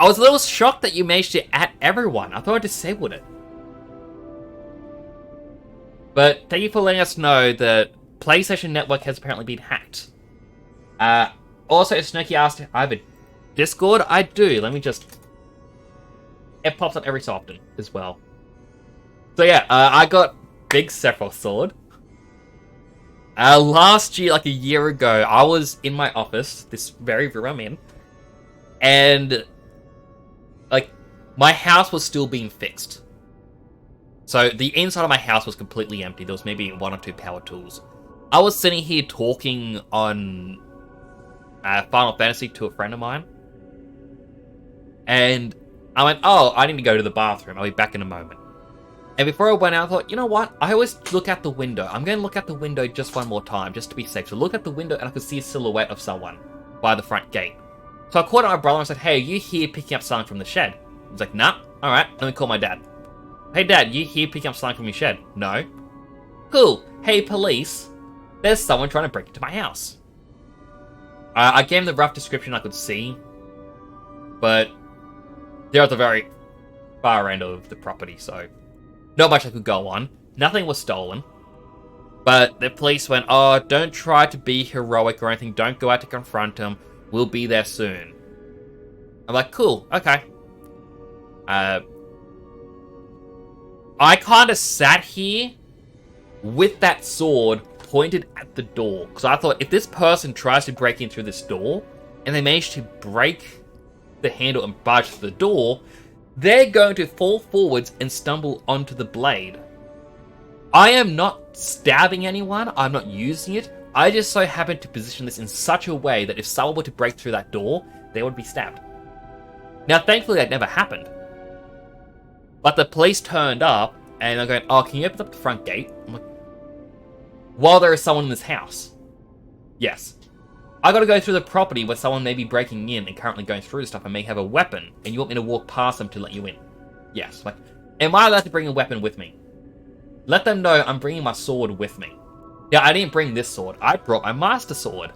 was a little shocked that you managed to add everyone. I thought I disabled it. But thank you for letting us know that PlayStation Network has apparently been hacked. Also, Snooki asked, I have a Discord? I do. Let me just... It pops up every so often as well. So yeah, I got big Sephiroth sword. Last year, like a year ago, I was in my office, this very room I'm in, and like my house was still being fixed. So the inside of my house was completely empty. There was maybe 1 or 2 power tools. I was sitting here talking on Final Fantasy to a friend of mine, and I went, "Oh, I need to go to the bathroom. I'll be back in a moment." And before I went out, I thought, you know what? I always look out the window. I'm going to look out the window just one more time, just to be safe. So look at the window, and I could see a silhouette of someone by the front gate. So I called out my brother and said, "Hey, are you here picking up something from the shed?" He was like, "Nah." "All right, let me call my dad." "Hey, Dad, you here picking up something from your shed?" "No." "Cool. Hey, police. There's someone trying to break into my house." I gave him the rough description I could see, but they're at the very far end of the property, so not much I could go on. Nothing was stolen. But the police went, "Oh, don't try to be heroic or anything. Don't go out to confront him. We'll be there soon." I'm like, cool, okay. I kind of sat here with that sword pointed at the door. Because I thought, if this person tries to break in through this door, and they manage to break the handle and barge through the door, they're going to fall forwards and stumble onto the blade. I am not stabbing anyone, I'm not using it, I just so happen to position this in such a way that if someone were to break through that door, they would be stabbed. Now, thankfully that never happened. But the police turned up, and they're going, "Oh, can you open up the front gate?" I'm like, while there is someone in this house. Yes. I gotta go through the property where someone may be breaking in and currently going through stuff and may have a weapon, and you want me to walk past them to let you in? Yes. Like, am I allowed to bring a weapon with me? Let them know I'm bringing my sword with me. Now, I didn't bring this sword. I brought my Master Sword.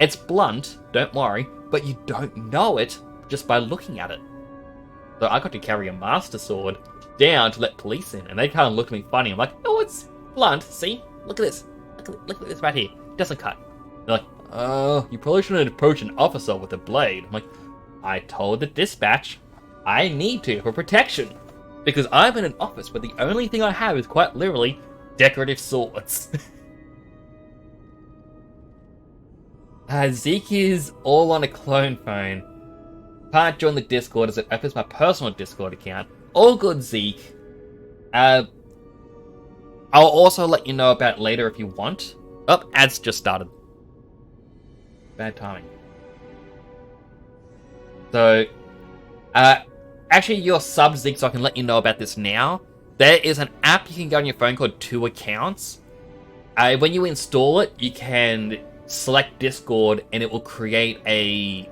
It's blunt, don't worry, but you don't know it just by looking at it. So I got to carry a Master Sword down to let police in, and they kind of looked at me funny. I'm like, "Oh, it's blunt. See? Look at this. Look at this right here. It doesn't cut." They're like, "Oh, you probably shouldn't approach an officer with a blade." I'm like, I told the dispatch I need to for protection. Because I'm in an office where the only thing I have is quite literally decorative swords. Zeke is all on a clone phone. Can't join the Discord as it opens my personal Discord account. All good, Zeke. I'll also let you know about it later if you want. Oh, ads just started. Bad timing. So, actually, you're sub, Zeke, so I can let you know about this now. There is an app you can get on your phone called 2 Accounts. When you install it, you can select Discord, and it will create a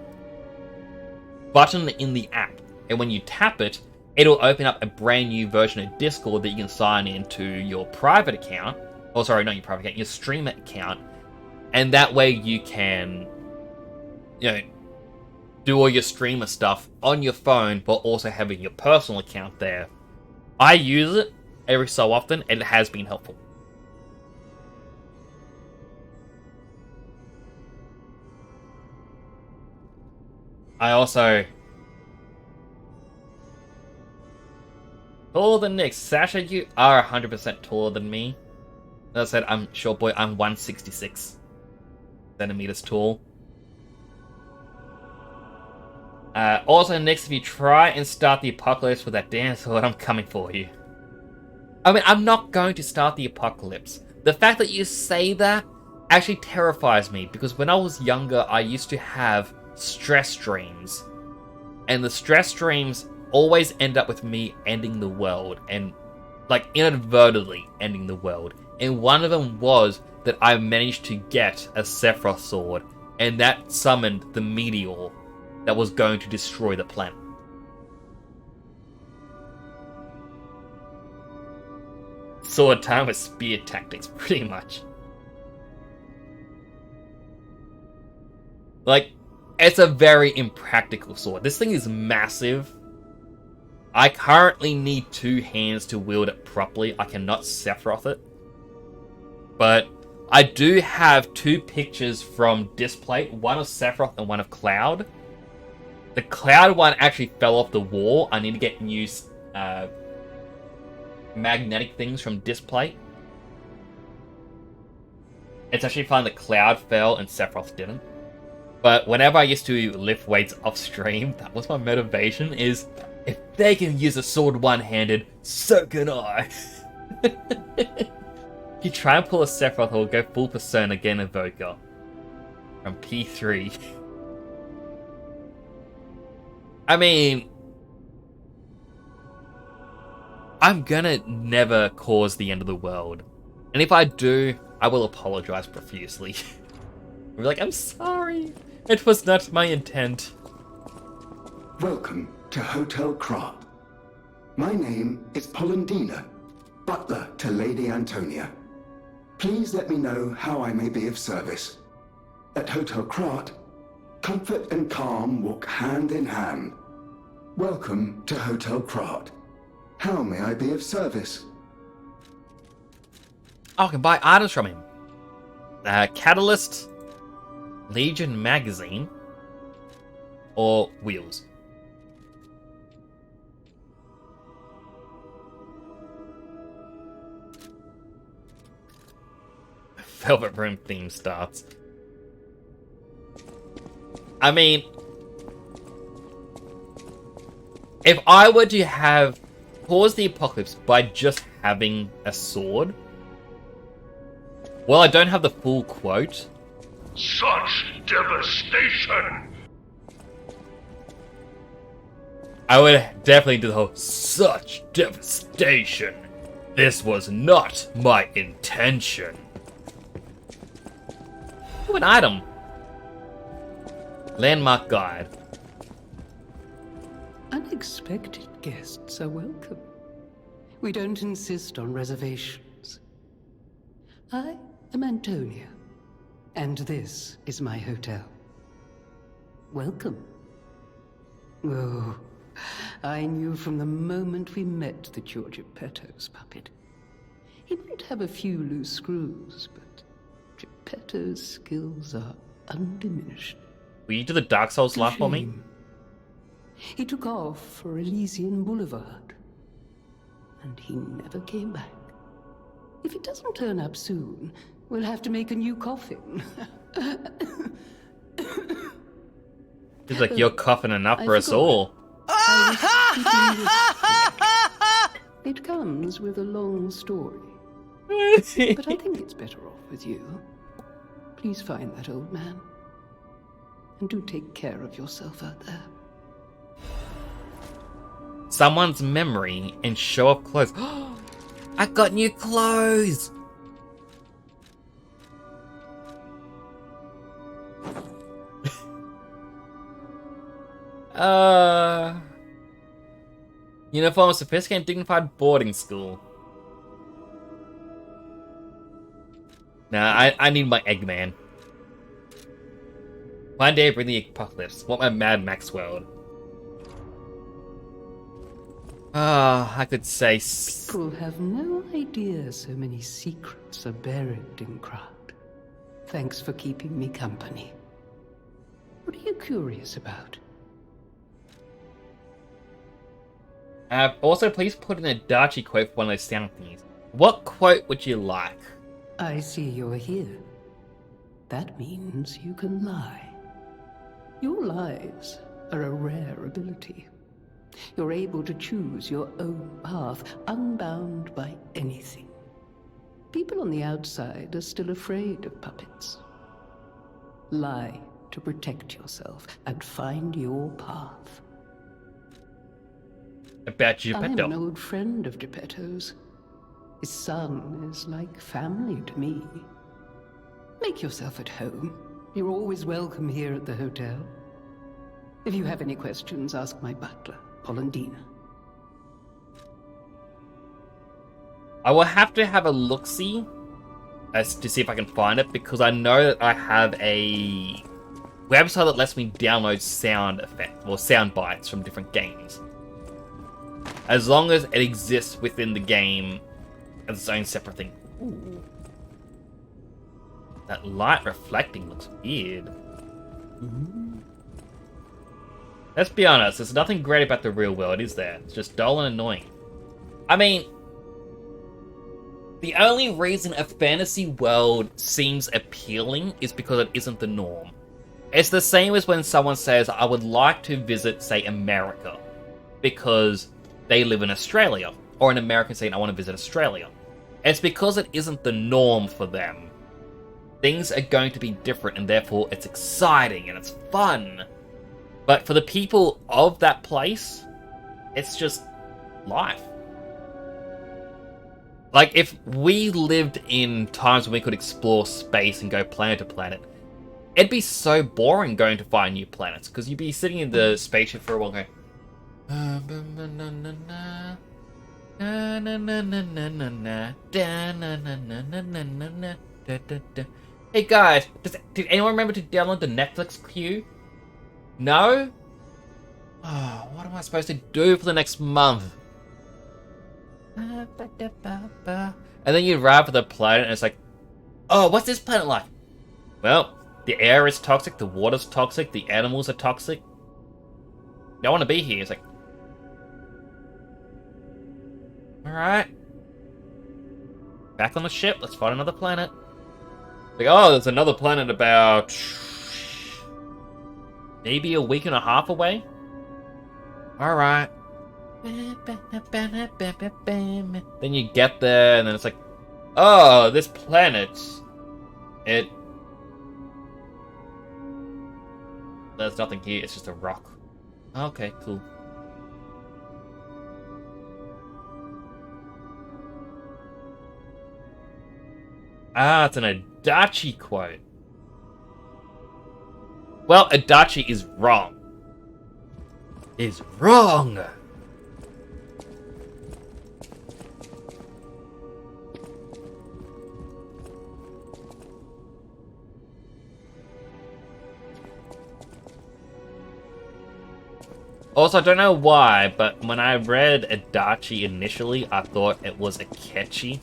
button in the app. And when you tap it, it'll open up a brand new version of Discord that you can sign into your private account. Oh, sorry, not your private account, your streamer account. And that way you can, do all your streamer stuff on your phone, but also having your personal account there. I use it every so often, and it has been helpful. I also... Taller than Nick. Sasha, you are 100% taller than me. As I said, I'm short boy, I'm 166 centimeters tall. Also, Nick, if you try and start the apocalypse with that damn sword, I'm coming for you. I mean, I'm not going to start the apocalypse. The fact that you say that actually terrifies me, because when I was younger, I used to have stress dreams. And the stress dreams always end up with me ending the world, and, like, inadvertently ending the world. And one of them was that I managed to get a Sephiroth sword, and that summoned the meteor that was going to destroy the planet. Sword time with spear tactics, pretty much. Like, it's a very impractical sword. This thing is massive. I currently need 2 hands to wield it properly. I cannot Sephiroth it. But I do have 2 pictures from Displate, one of Sephiroth and one of Cloud. The Cloud one actually fell off the wall. I need to get new magnetic things from Displate It's actually fun that Cloud fell and Sephiroth didn't. But whenever I used to lift weights off stream, that was my motivation, is if they can use a sword one-handed, so can I. If you try and pull a Sephiroth, or go full Persona, get an Evoker. From P3. I mean, I'm gonna never cause the end of the world. And if I do, I will apologize profusely. I'll be like, I'm sorry. It was not my intent. Welcome to Hotel Krat. My name is Polendina, butler to Lady Antonia. Please let me know how I may be of service. At Hotel Krat, comfort and calm walk hand in hand. Welcome to Hotel Krat. How may I be of service? Oh, I can buy items from him. Catalyst, Legion magazine, or wheels. Velvet Room theme starts. I mean, if I were to have paused the apocalypse by just having a sword, well, I don't have the full quote. Such devastation! I would definitely do the whole such devastation. This was not my intention. Ooh, an item. Landmark guide. Unexpected guests are welcome. We don't insist on reservations. I am Antonia, and this is my hotel. Welcome. Oh, I knew from the moment we met that you're Geppetto's puppet. He might have a few loose screws, but Geppetto's skills are undiminished. Will you do the Dark Souls laugh for me? Shame. He took off for Elysian Boulevard, and he never came back. If he doesn't turn up soon, we'll have to make a new coffin. It's like you're coughing enough for us all. It comes with a long story, but I think it's better off with you. Please find that old man, and do take care of yourself out there. Someone's memory and show off clothes. I got new clothes! Uniform of sophisticated and dignified boarding school. Nah, I need my Eggman. One day bring the apocalypse. Want my Mad Max world. I could say... People have no idea so many secrets are buried in Krat. Thanks for keeping me company. What are you curious about? Also, please put in a Darchi quote for one of those sound thingies. What quote would you like? I see you're here. That means you can lie. Your lies are a rare ability. You're able to choose your own path, unbound by anything. People on the outside are still afraid of puppets. Lie to protect yourself and find your path. About I'm Geppetto. an old friend of Geppetto's. His son is like family to me. Make yourself at home. You're always welcome here at the hotel. If you have any questions, ask my butler, Polendina. I will have to have a look-see as to see if I can find it, because I know that I have a website that lets me download sound effects or sound bites from different games. As long as it exists within the game as its own separate thing. Ooh. That light reflecting looks weird. Let's be honest, there's nothing great about the real world, is there? It's just dull and annoying. I mean, The only reason a fantasy world seems appealing is because it isn't the norm. It's the same as when someone says, I would like to visit, say, America, because they live in Australia, or an American saying, I want to visit Australia. It's because it isn't the norm for them. Things are going to be different, and therefore it's exciting and it's fun. But for the people of that place, it's just life. Like, if we lived in times when we could explore space and go planet to planet, it'd be so boring going to find new planets, because you'd be sitting in the spaceship for a while going, hey guys, did anyone remember to download the Netflix queue? No? Oh, what am I supposed to do for the next month? And then you arrive at the planet and it's like, oh, what's this planet like? Well, the air is toxic, the water's toxic, the animals are toxic. Don't want to be here. It's like, alright. Back on the ship, let's find another planet. Like, oh, there's another planet about maybe a week and a half away. Alright. Then you get there, and then it's like, oh, this planet, there's nothing here, it's just a rock. Okay, cool. Ah, it's an Adachi quote. Well, Adachi is wrong. Is wrong! Also, I don't know why, but when I read Adachi initially, I thought it was Akechi.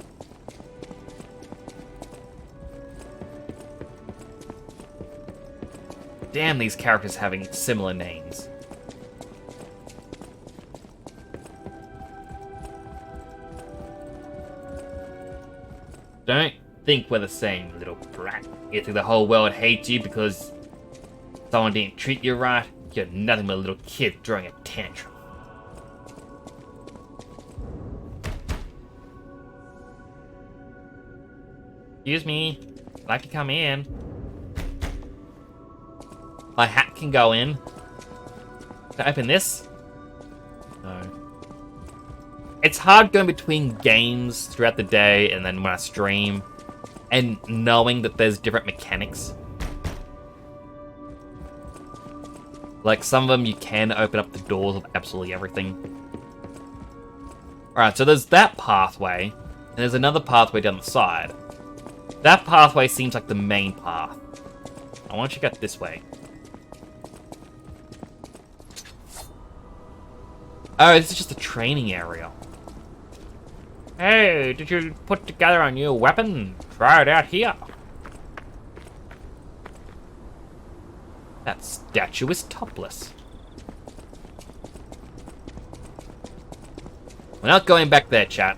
Damn, these characters having similar names. Don't think we're the same, little brat. You think the whole world hates you because someone didn't treat you right? You're nothing but a little kid throwing a tantrum. Excuse me. I'd like to come in. My hat can go in. Can I open this? No. It's hard going between games throughout the day and then when I stream and knowing that there's different mechanics. Like, some of them you can open up the doors of absolutely everything. Alright, so there's that pathway, and there's another pathway down the side. That pathway seems like the main path. I want to check out this way. Oh, this is just a training area. Hey, did you put together a new weapon? Try it out here. That statue is topless. We're not going back there, chat.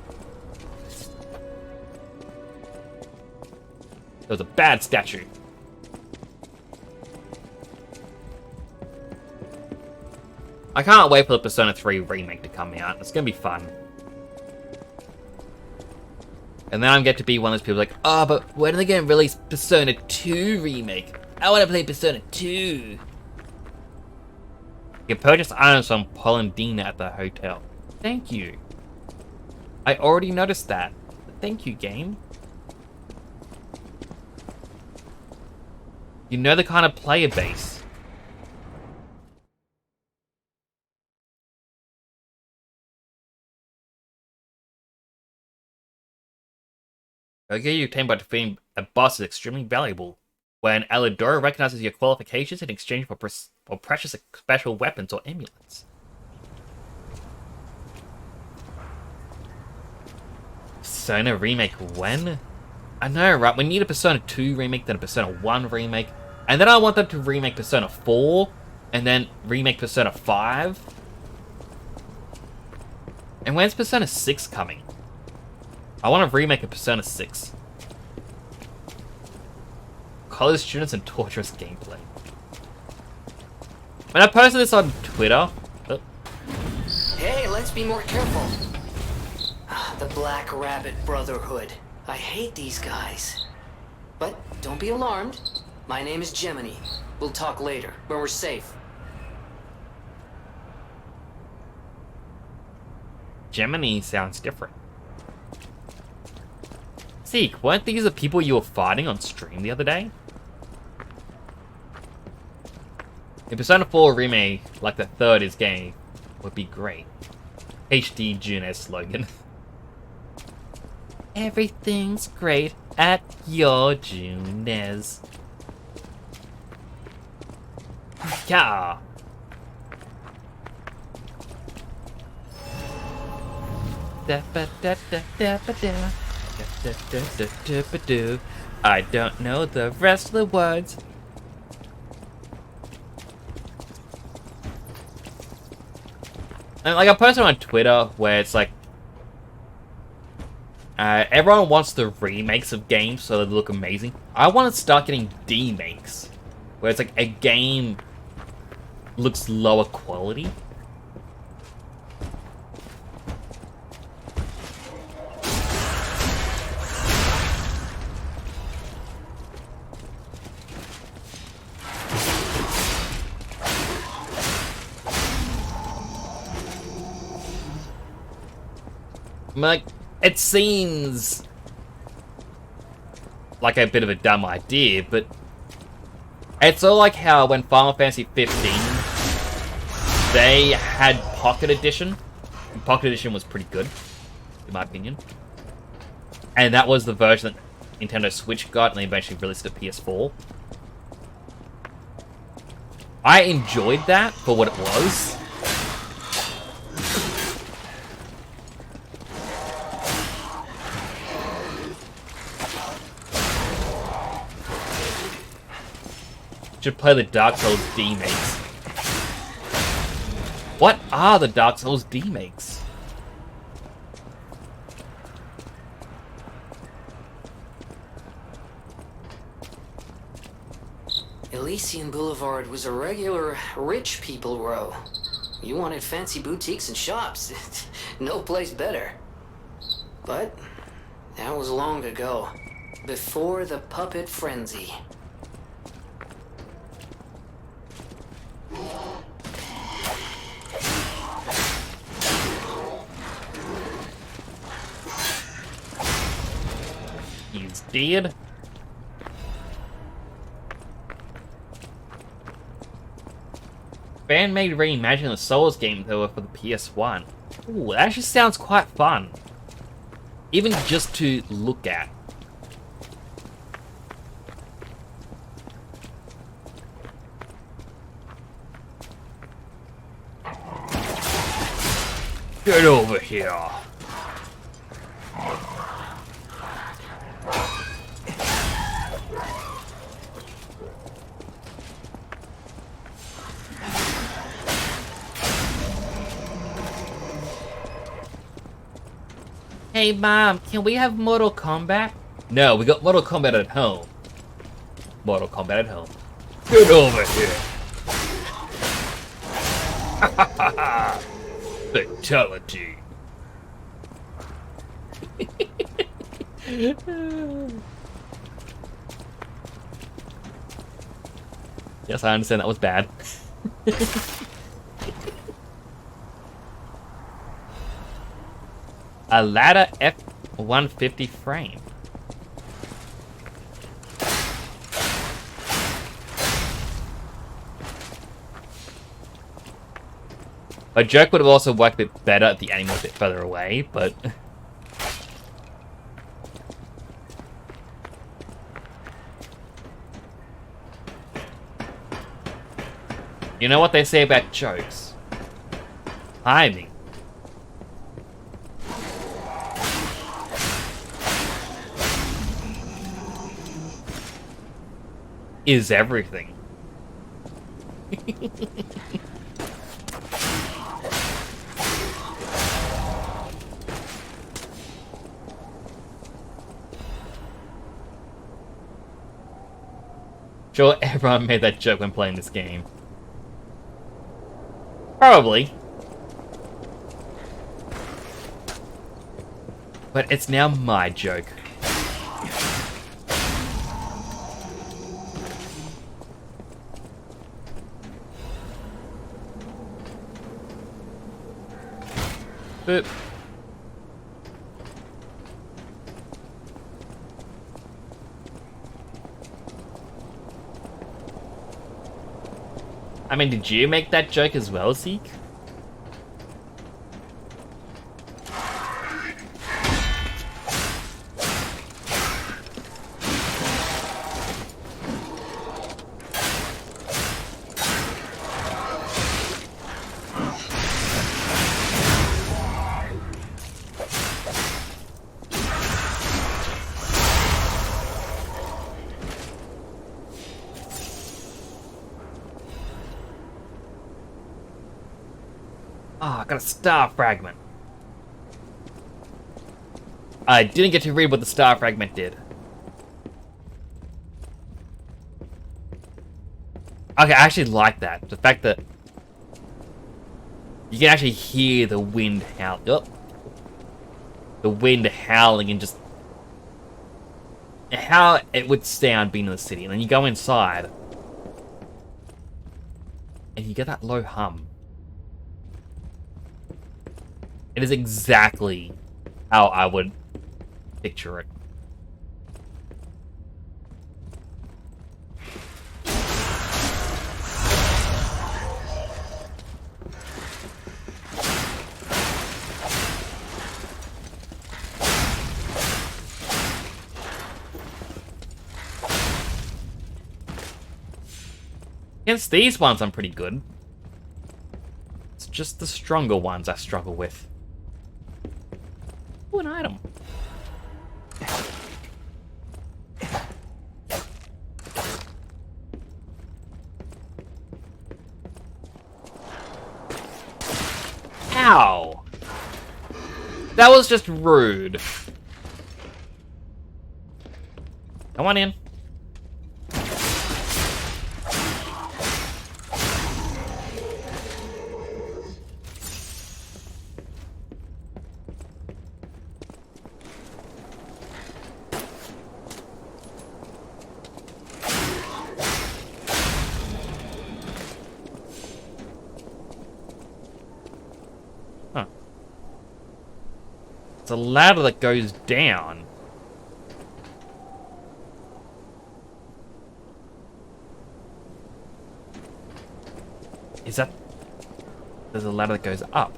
That was a bad statue. I can't wait for the Persona 3 remake to come out. It's gonna be fun. And then I'm going to be one of those people like, oh, but when are they going to release Persona 2 remake? I want to play Persona 2. You can purchase items from Polendina at the hotel. Thank you. I already noticed that. Thank you, game. You know the kind of player base. Okay, you obtained by defeating a boss is extremely valuable. When Alidora recognizes your qualifications in exchange for precious special weapons or amulets. Persona remake when? I know, right? We need a Persona 2 remake, then a Persona 1 remake. And then I want them to remake Persona 4, and then remake Persona 5. And when's Persona 6 coming? I want to remake a Persona 6. College students and torturous gameplay. When I posted this on Twitter... Oh, Hey, let's be more careful. The Black Rabbit Brotherhood. I hate these guys. But don't be alarmed. My name is Gemini. We'll talk later, when we're safe. Gemini sounds different. Zeke, weren't these the people you were fighting on stream the other day? A Persona 4 remake, like the third is game, would be great. HD Junes slogan. Everything's great at your Junes. Yeah. I don't know the rest of the words. And like I posted on Twitter where it's like everyone wants the remakes of games so they look amazing. I want to start getting demakes where it's like a game looks lower quality. Like, it seems like a bit of a dumb idea, but it's all like how when Final Fantasy 15 they had Pocket Edition. And Pocket Edition was pretty good, in my opinion. And that was the version that Nintendo Switch got, and they eventually released a PS4. I enjoyed that for what it was. Should play the Dark Souls demakes. What are the Dark Souls demakes? Elysian Boulevard was a regular rich people row. You wanted fancy boutiques and shops. No place better. But that was long ago. Before the puppet frenzy. He's dead. Fan-made reimagining the Souls game though for the PS1. Ooh, that actually sounds quite fun. Even just to look at. Get over here. Hey Mom, can we have Mortal Kombat? No, we got Mortal Kombat at home. Mortal Kombat at home. Get over here. Fatality. Yes, I understand that was bad. A ladder F150 frame. A joke would have also worked a bit better if the aim was a bit further away, but... You know what they say about jokes? Timing. Is everything. Sure, everyone made that joke when playing this game. Probably. But it's now my joke. Boop. I mean, did you make that joke as well, Zeke? Ah, I got a star fragment. I didn't get to read what the star fragment did. Okay, I actually like that. The fact that you can actually hear the wind howl. Oh. The wind howling and just how it would sound being in the city. And then you go inside and you get that low hum. It is exactly how I would picture it. Against these ones, I'm pretty good. It's just the stronger ones I struggle with. Ooh, an item. Ow! That was just rude. Come on in. It's a ladder that goes down. Is that... There's a ladder that goes up.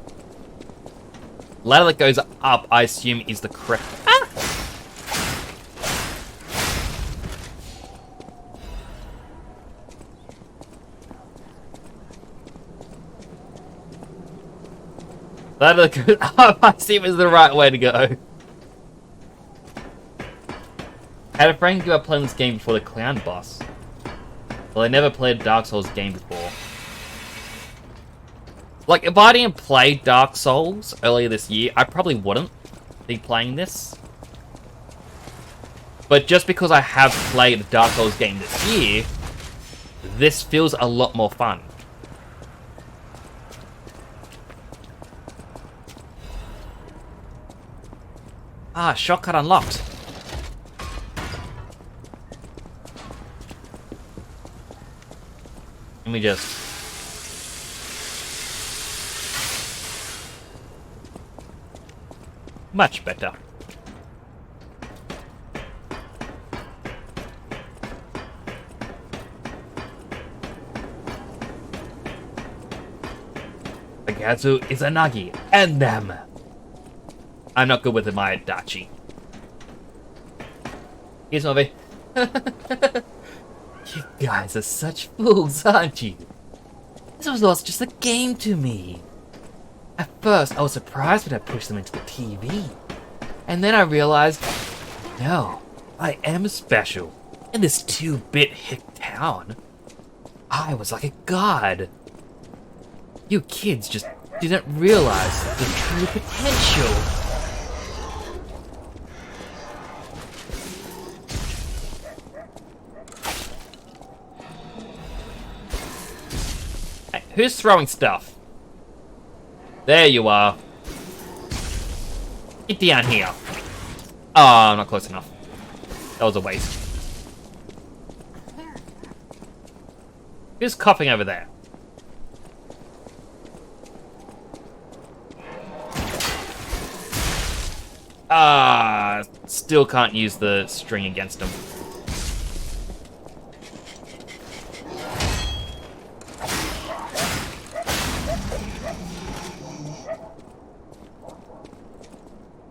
Ladder that goes up, I assume, is the correct... Ah! Ladder that goes up, I assume, is the right way to go. I had a friend who playing this game before the clown boss. Well, I never played a Dark Souls game before. Like, if I didn't play Dark Souls earlier this year, I probably wouldn't be playing this. But just because I have played a Dark Souls game this year, this feels a lot more fun. Ah, shortcut unlocked. Let me just... Much better. Bagazu, Izanagi, and them. I'm not good with my Dachi. Here's Novi. You guys are such fools, aren't you? This was all just a game to me. At first, I was surprised when I pushed them into the TV. And then I realized, no, I am special. In this 2-bit hick town, I was like a god. You kids just didn't realize the true potential. Who's throwing stuff? There you are. Get down here. Oh, not close enough. That was a waste. Who's coughing over there? Ah, still can't use the string against him.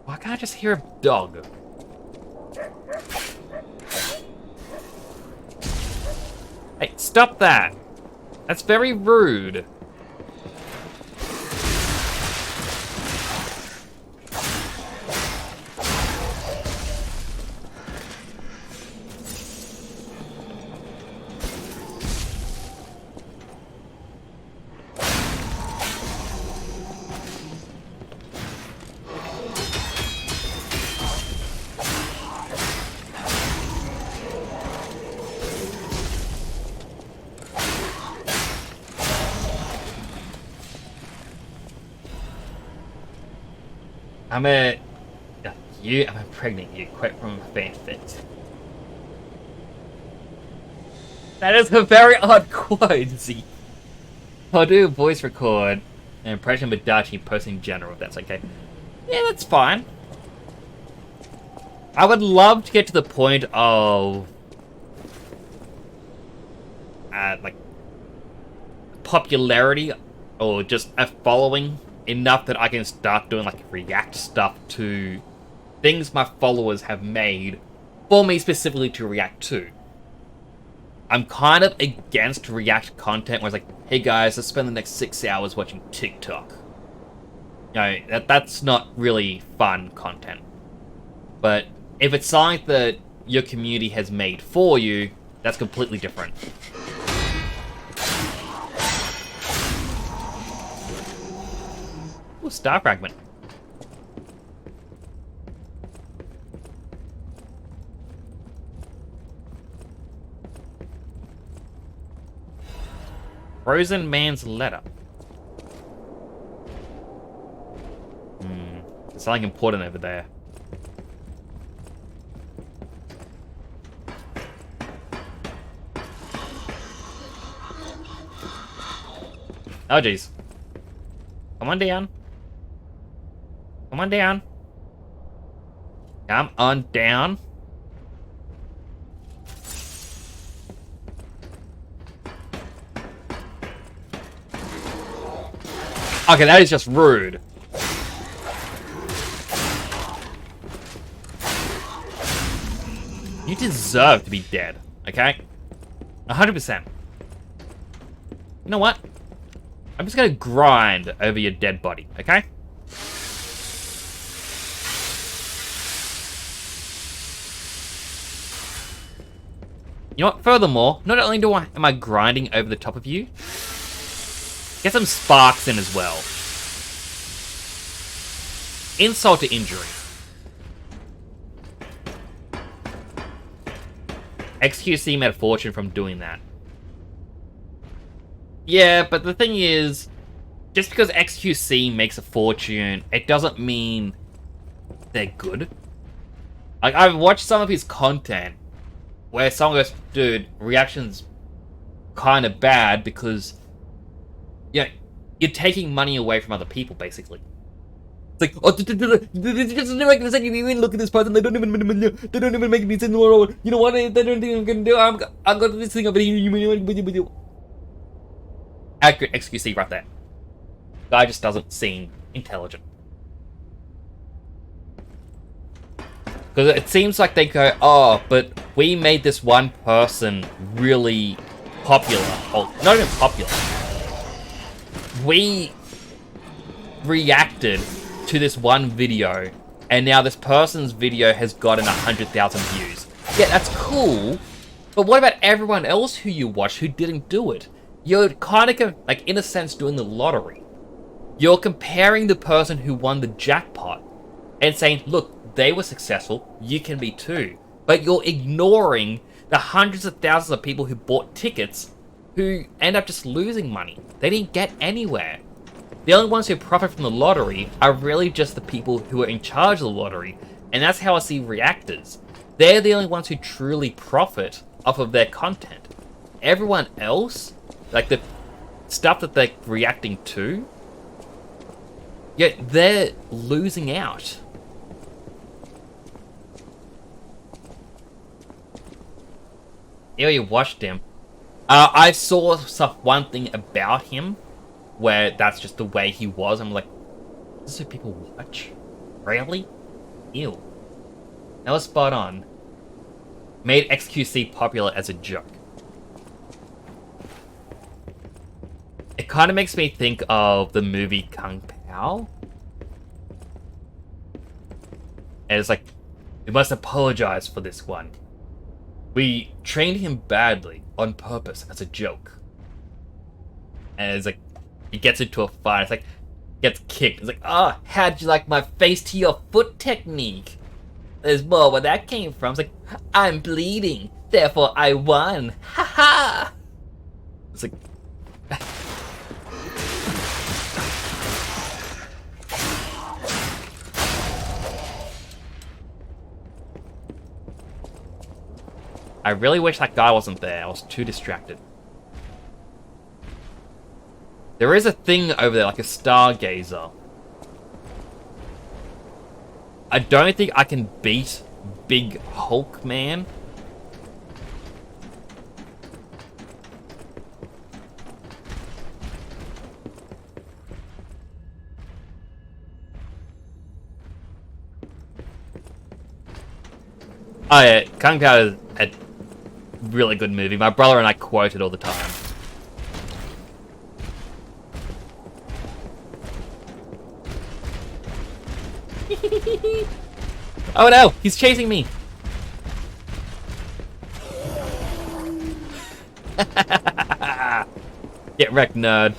Why can't I just hear a dog? Hey, stop that! That's very rude. I'm pregnant, you quit from a fanfic. That is a very odd quote, Z. I'll do a voice record and impression with Dachi posting in general, if that's okay. Yeah, that's fine. I would love to get to the point of like popularity or just a following enough that I can start doing like react stuff to things my followers have made for me specifically to react to. I'm kind of against react content where it's like, hey guys, let's spend the next 6 hours watching TikTok. You know, that's not really fun content. But if it's something that your community has made for you, that's completely different. Ooh, star fragment. Frozen man's letter. There's something important over there. Oh jeez. Come on down. Come on down. Come on down. Okay, that is just rude. You deserve to be dead, okay? 100%. You know what? I'm just gonna grind over your dead body, okay? You know what? Furthermore, not only am I grinding over the top of you, get some sparks in as well. Insult to injury. XQC made a fortune from doing that. Yeah, but the thing is, just because XQC makes a fortune, it doesn't mean they're good. Like, I've watched some of his content where someone goes, dude, reaction's kind of bad because, you know, you're taking money away from other people, basically. It's like, oh, it doesn't make sense. You even look at this person, they don't even make any sense. You know what? They don't think I'm gonna do. I'm gonna do this thing over here. Accurate XQC right there. Guy just doesn't seem intelligent. Because it seems like they go, oh, but we made this one person really popular. Or not even popular. We reacted to this one video, and now this person's video has gotten 100,000 views. Yeah, that's cool, but what about everyone else who you watch who didn't do it? You're kind of, like, in a sense, doing the lottery. You're comparing the person who won the jackpot and saying, look, they were successful, you can be too. But you're ignoring the hundreds of thousands of people who bought tickets who end up just losing money. They didn't get anywhere. The only ones who profit from the lottery are really just the people who are in charge of the lottery, and that's how I see reactors. They're the only ones who truly profit off of their content. Everyone else, like the stuff that they're reacting to, yeah, they're losing out. Yeah, you watched him. I saw one thing about him where that's just the way he was. I'm like, this is what people watch? Really? Ew. That was spot on. Made XQC popular as a joke. It kind of makes me think of the movie Kung Pao. And it's like, we must apologize for this one. We trained him badly on purpose as a joke. And it's like, he gets into a fight. It's like, gets kicked. It's like, oh, how'd you like my face to your foot technique? There's more where that came from. It's like, I'm bleeding, therefore I won. Ha ha! It's like, I really wish that guy wasn't there. I was too distracted. There is a thing over there, like a stargazer. I don't think I can beat Big Hulk Man. Oh yeah, Kung Pao is a really good movie. My brother and I quote it all the time. Oh no, he's chasing me. Get wrecked, nerd.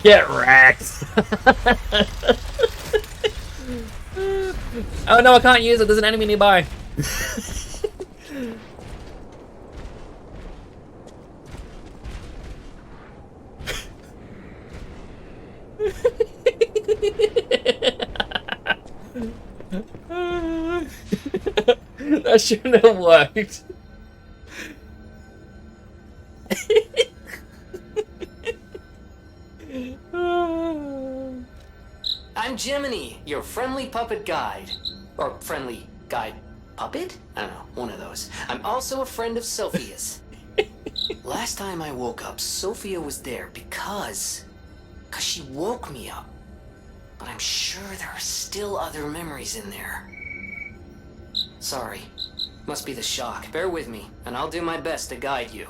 Get wrecked. Oh no, I can't use it. There's an enemy nearby. That shouldn't have worked. I'm Jiminy, your friendly puppet guide. Or friendly guide puppet? I don't know, one of those. I'm also a friend of Sophia's. Last time I woke up, Sophia was there because she woke me up. But I'm sure there are still other memories in there. Sorry. Must be the shock. Bear with me, and I'll do my best to guide you.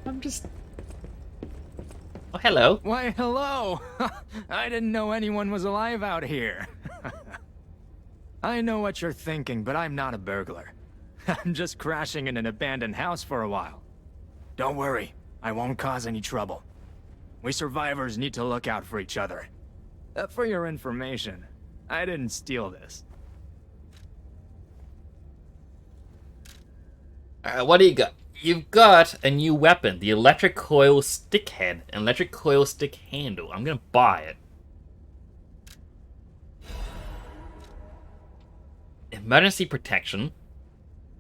I'm just... Oh, hello. Why, hello! I didn't know anyone was alive out here. I know what you're thinking, but I'm not a burglar. I'm just crashing in an abandoned house for a while. Don't worry, I won't cause any trouble. We survivors need to look out for each other. For your information, I didn't steal this. What do you got? You've got a new weapon, the electric coil stick head, and electric coil stick handle. I'm gonna buy it. Emergency protection.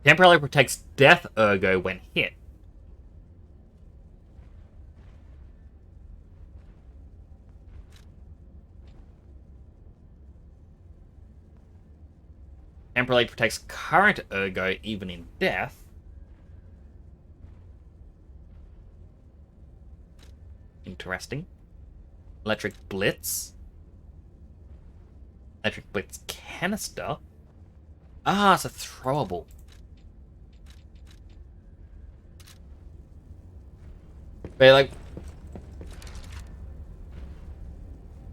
Temporarily protects death ergo when hit. Temporarily protects current ergo even in death. Interesting. Electric Blitz. Electric Blitz canister. Ah, it's a throwable. But like,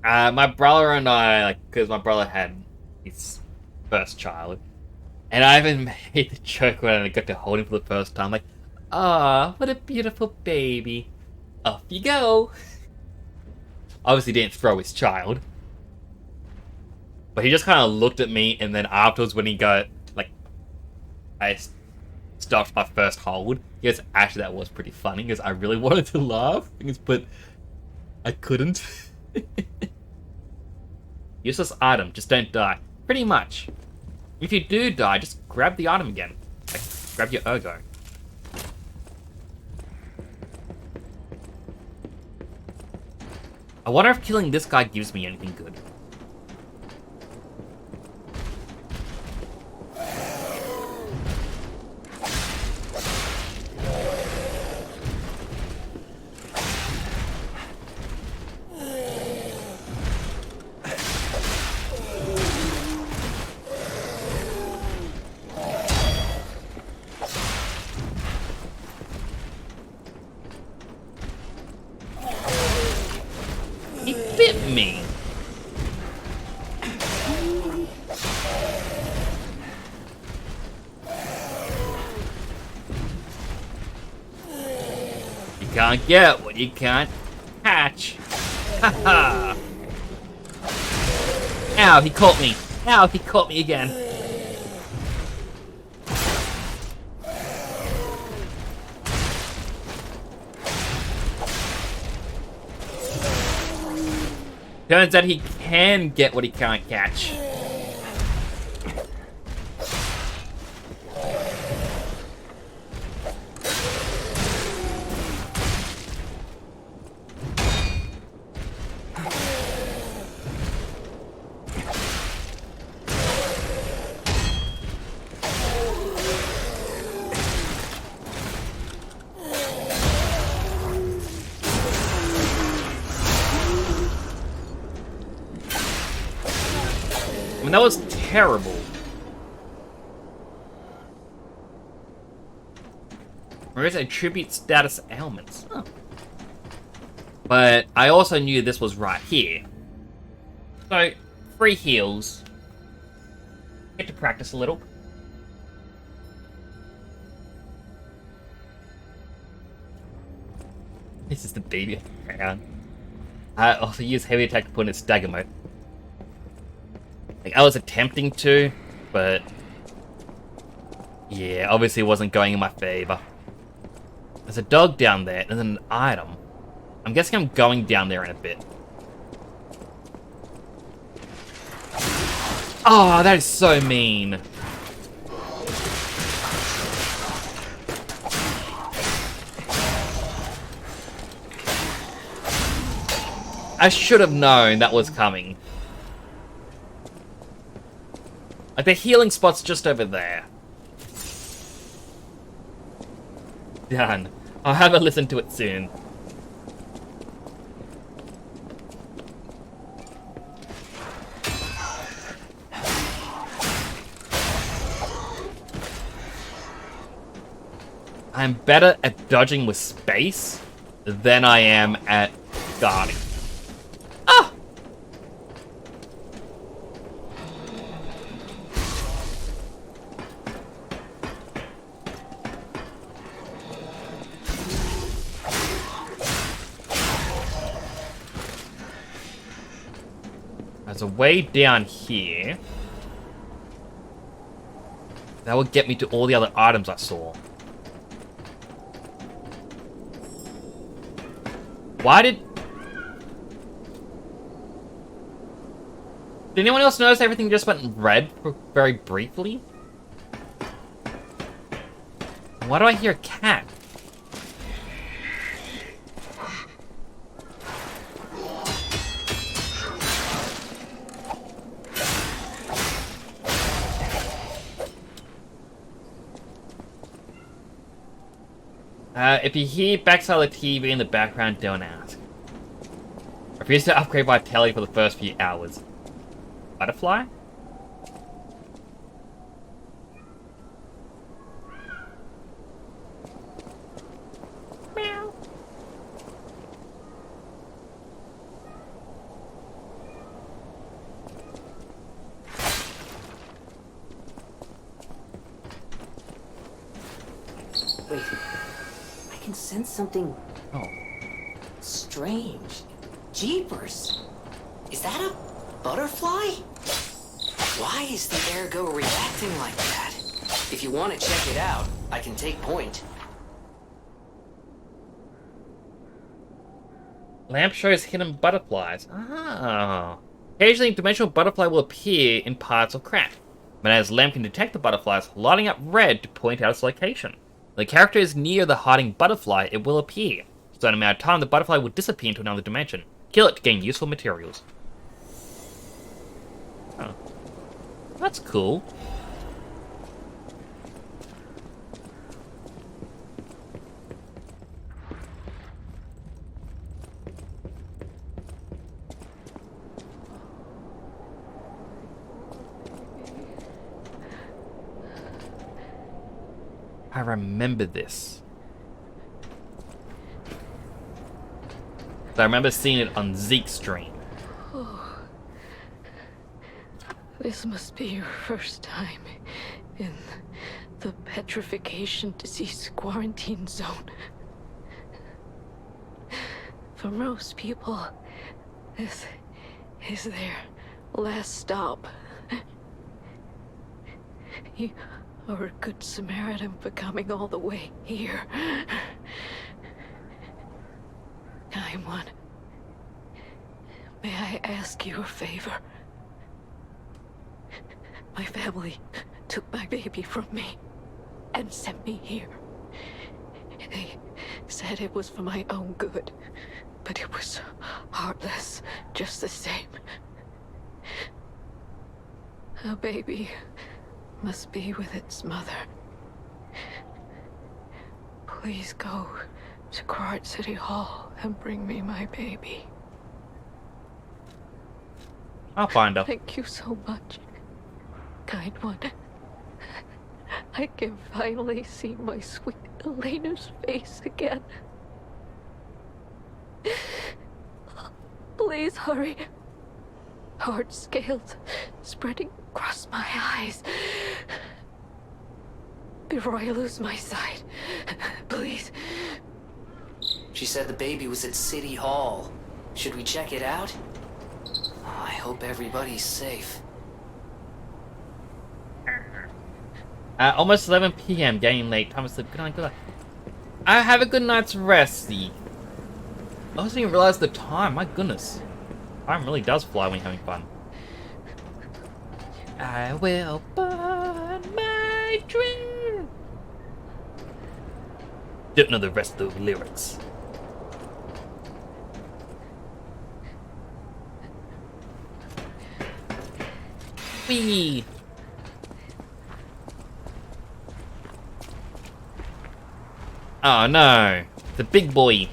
my brother and I, like, because my brother had his first child, and I even made the joke when I got to hold him for the first time, like, ah, what a beautiful baby. Off you go. Obviously didn't throw his child. But he just kind of looked at me, and then afterwards when he got, like, I stopped my first hold, he goes, actually that was pretty funny, because I really wanted to laugh, but I couldn't. Useless item, just don't die. Pretty much. If you do die, just grab the item again. Like, grab your ergo. I wonder if killing this guy gives me anything good. He bit me. You can't get what you can't catch. Haha. Ow, he caught me. Ow, he caught me again. Turns out he can get what he can't catch. I mean, that was terrible. Where is attribute status ailments? Huh. But I also knew this was right here. So, free heals. Get to practice a little. This is the baby around. I also use heavy attack to put in its stagger mode. Like, I was attempting to, but yeah, obviously it wasn't going in my favor. There's a dog down there, and then an item. I'm guessing I'm going down there in a bit. Oh, that is so mean. I should have known that was coming. Like, the healing spot's just over there. Done. I'll have a listen to it soon. I'm better at dodging with space than I am at guarding. Ah! There's a way down here. That would get me to all the other items I saw. Why did anyone else notice everything just went red very briefly? Why do I hear a cat? If you hear backside the TV in the background, don't ask. I refuse to upgrade my telly for the first few hours. Butterfly? Meow. Wait. I can sense something Oh. strange. Jeepers. Is that a butterfly? Why is the ergo reacting like that? If you want to check it out, I can take point. Lamp shows hidden butterflies. Ah. Occasionally, a dimensional butterfly will appear in parts of craft. But as Lamp can detect the butterflies, lighting up red to point out its location. When the character is near the hiding butterfly, it will appear. For a certain amount of time, the butterfly will disappear into another dimension. Kill it to gain useful materials. Oh. That's cool. I remember this. I remember seeing it on Zeke's stream. This must be your first time in the petrification disease quarantine zone. For most people, this is their last stop. You are a good Samaritan for coming all the way here. I'm one. May I ask you a favor? My family took my baby from me and sent me here. They said it was for my own good, but it was heartless just the same. A baby must be with its mother. Please go to Krat City Hall and bring me my baby. I'll find her. Thank you so much, kind one. I can finally see my sweet Elena's face again. Please hurry. Hard scales spreading across my eyes. Before I lose my sight, please. She said the baby was at City Hall. Should we check it out? Oh, I hope everybody's safe. Almost 11 p.m. Getting late. Time to sleep. Good night. Good night. I have a good night's rest. I didn't even realize the time. My goodness. Time really does fly when you're having fun. I will burn my dream. Don't know the rest of the lyrics. Wee. Oh no, the big boy.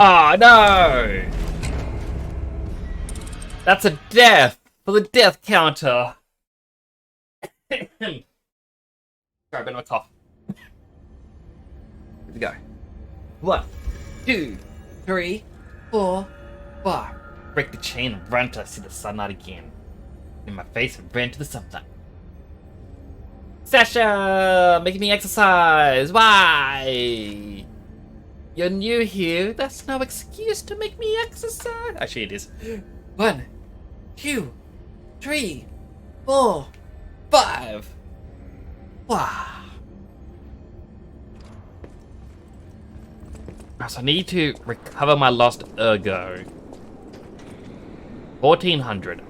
Oh no! That's a death for the death counter. Sorry, I've been on a cough. Here we go. 1, 2, 3, 4, 5. Break the chain and run till I see the sunlight again. In my face and run to the sunlight. Sasha! Making me exercise! Why? You're new here, that's no excuse to make me exercise. Actually, it is. 1, 2, 3, 4, 5. Wow. So I need to recover my lost ergo. 1400.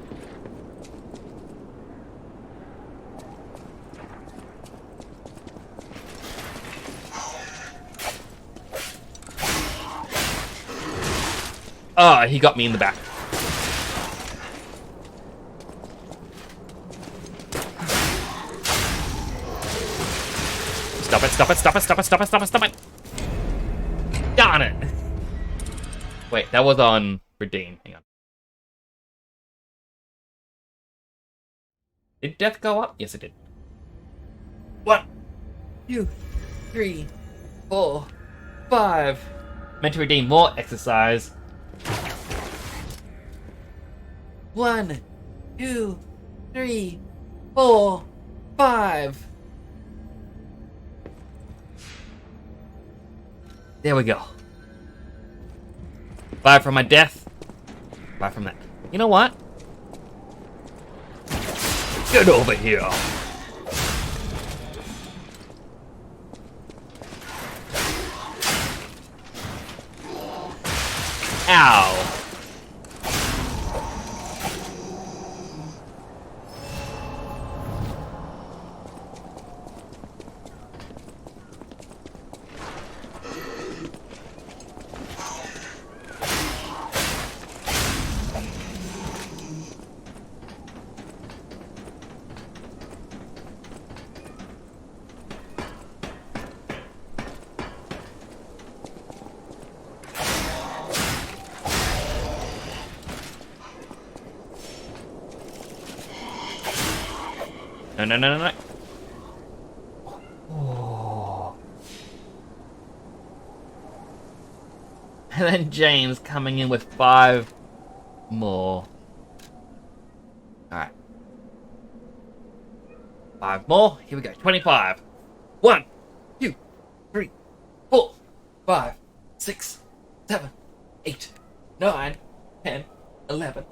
Oh, he got me in the back. Stop it, stop it, stop it, stop it, stop it, stop it, stop it! Darn it! Wait, that was on Redeem. Hang on. Did death go up? Yes, it did. 1, 2, 3, 4, 5. Meant to redeem more exercise. 1, 2, 3, 4, 5. There we go. 5 from my death. 5 from that. You know what? Get over here. Ow. No, no, no, no, no. Oh. And then James coming in with 5 more. Alright. 5 more. Here we go. 25. 1, 2, 3, 4, 5, 6, 7, 8, 9, 10, 11,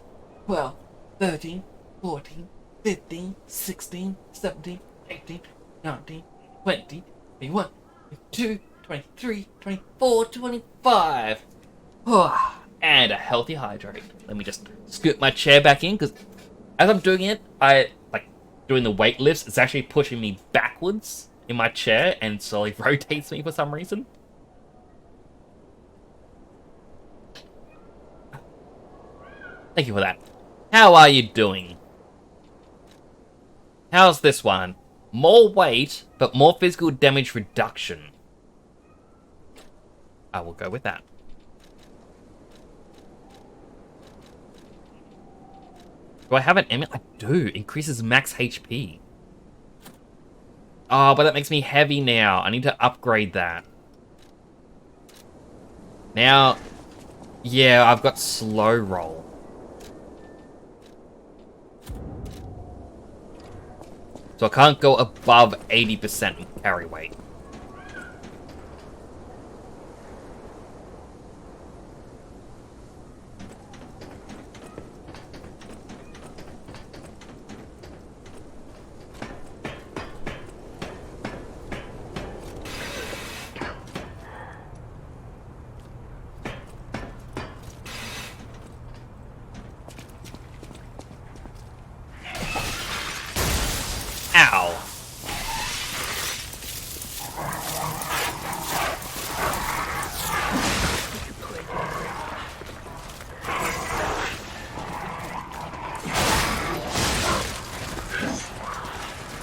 12, 13, 14, 15, 16, 17, 18, 19, 20, 21, 22, 23, 24, 25. Oh, and a healthy hydrate. Let me just scoot my chair back in, because as I'm doing it, doing the weight lifts, it's actually pushing me backwards in my chair and slowly rotates me for some reason. Thank you for that. How are you doing? How's this one? More weight, but more physical damage reduction. I will go with that. Do I have an amulet? I do. Increases max HP. Oh, but that makes me heavy now. I need to upgrade that. Now, yeah, I've got slow roll. So I can't go above 80% carry weight. Ow.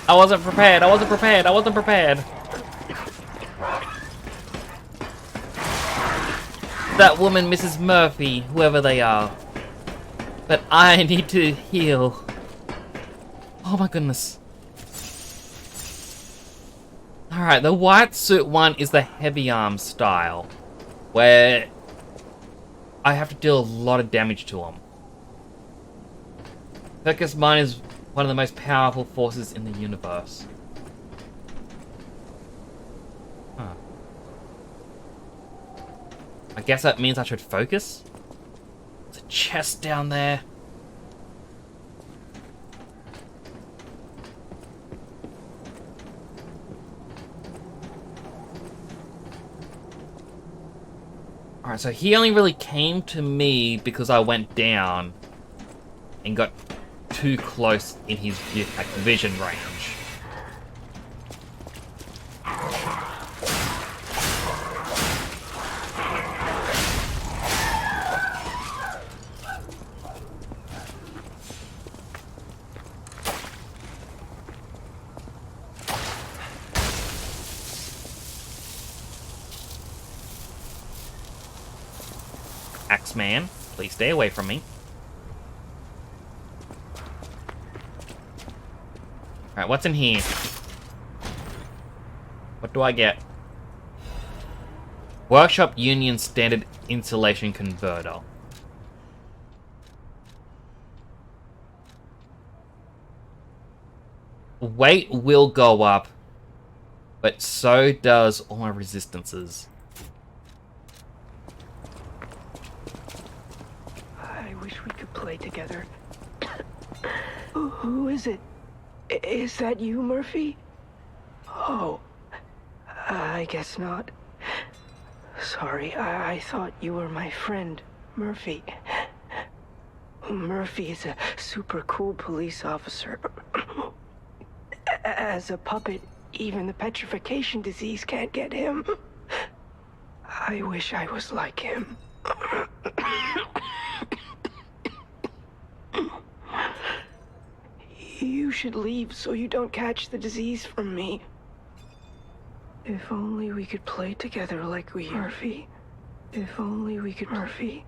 I wasn't prepared. I wasn't prepared. I wasn't prepared. That woman, Mrs. Murphy, whoever they are. But I need to heal. Oh my goodness. Alright, the white suit one is the heavy arm style, where I have to deal a lot of damage to them. Focus Mine is one of the most powerful forces in the universe. Huh. I guess that means I should focus? There's a chest down there. Alright, so he only really came to me because I went down and got too close in his vision range. man. Please stay away from me. Alright, what's in here? What do I get? Workshop Union Standard Insulation Converter. Weight will go up, but so does all my resistances. I wish we could play together. Who is it? Is that you, Murphy? Oh, I guess not. Sorry, I thought you were my friend, Murphy. Murphy is a super cool police officer. As a puppet, even the petrification disease can't get him. I wish I was like him. You should leave so you don't catch the disease from me. If only we could play together like we Murphy. If only we could Murphy.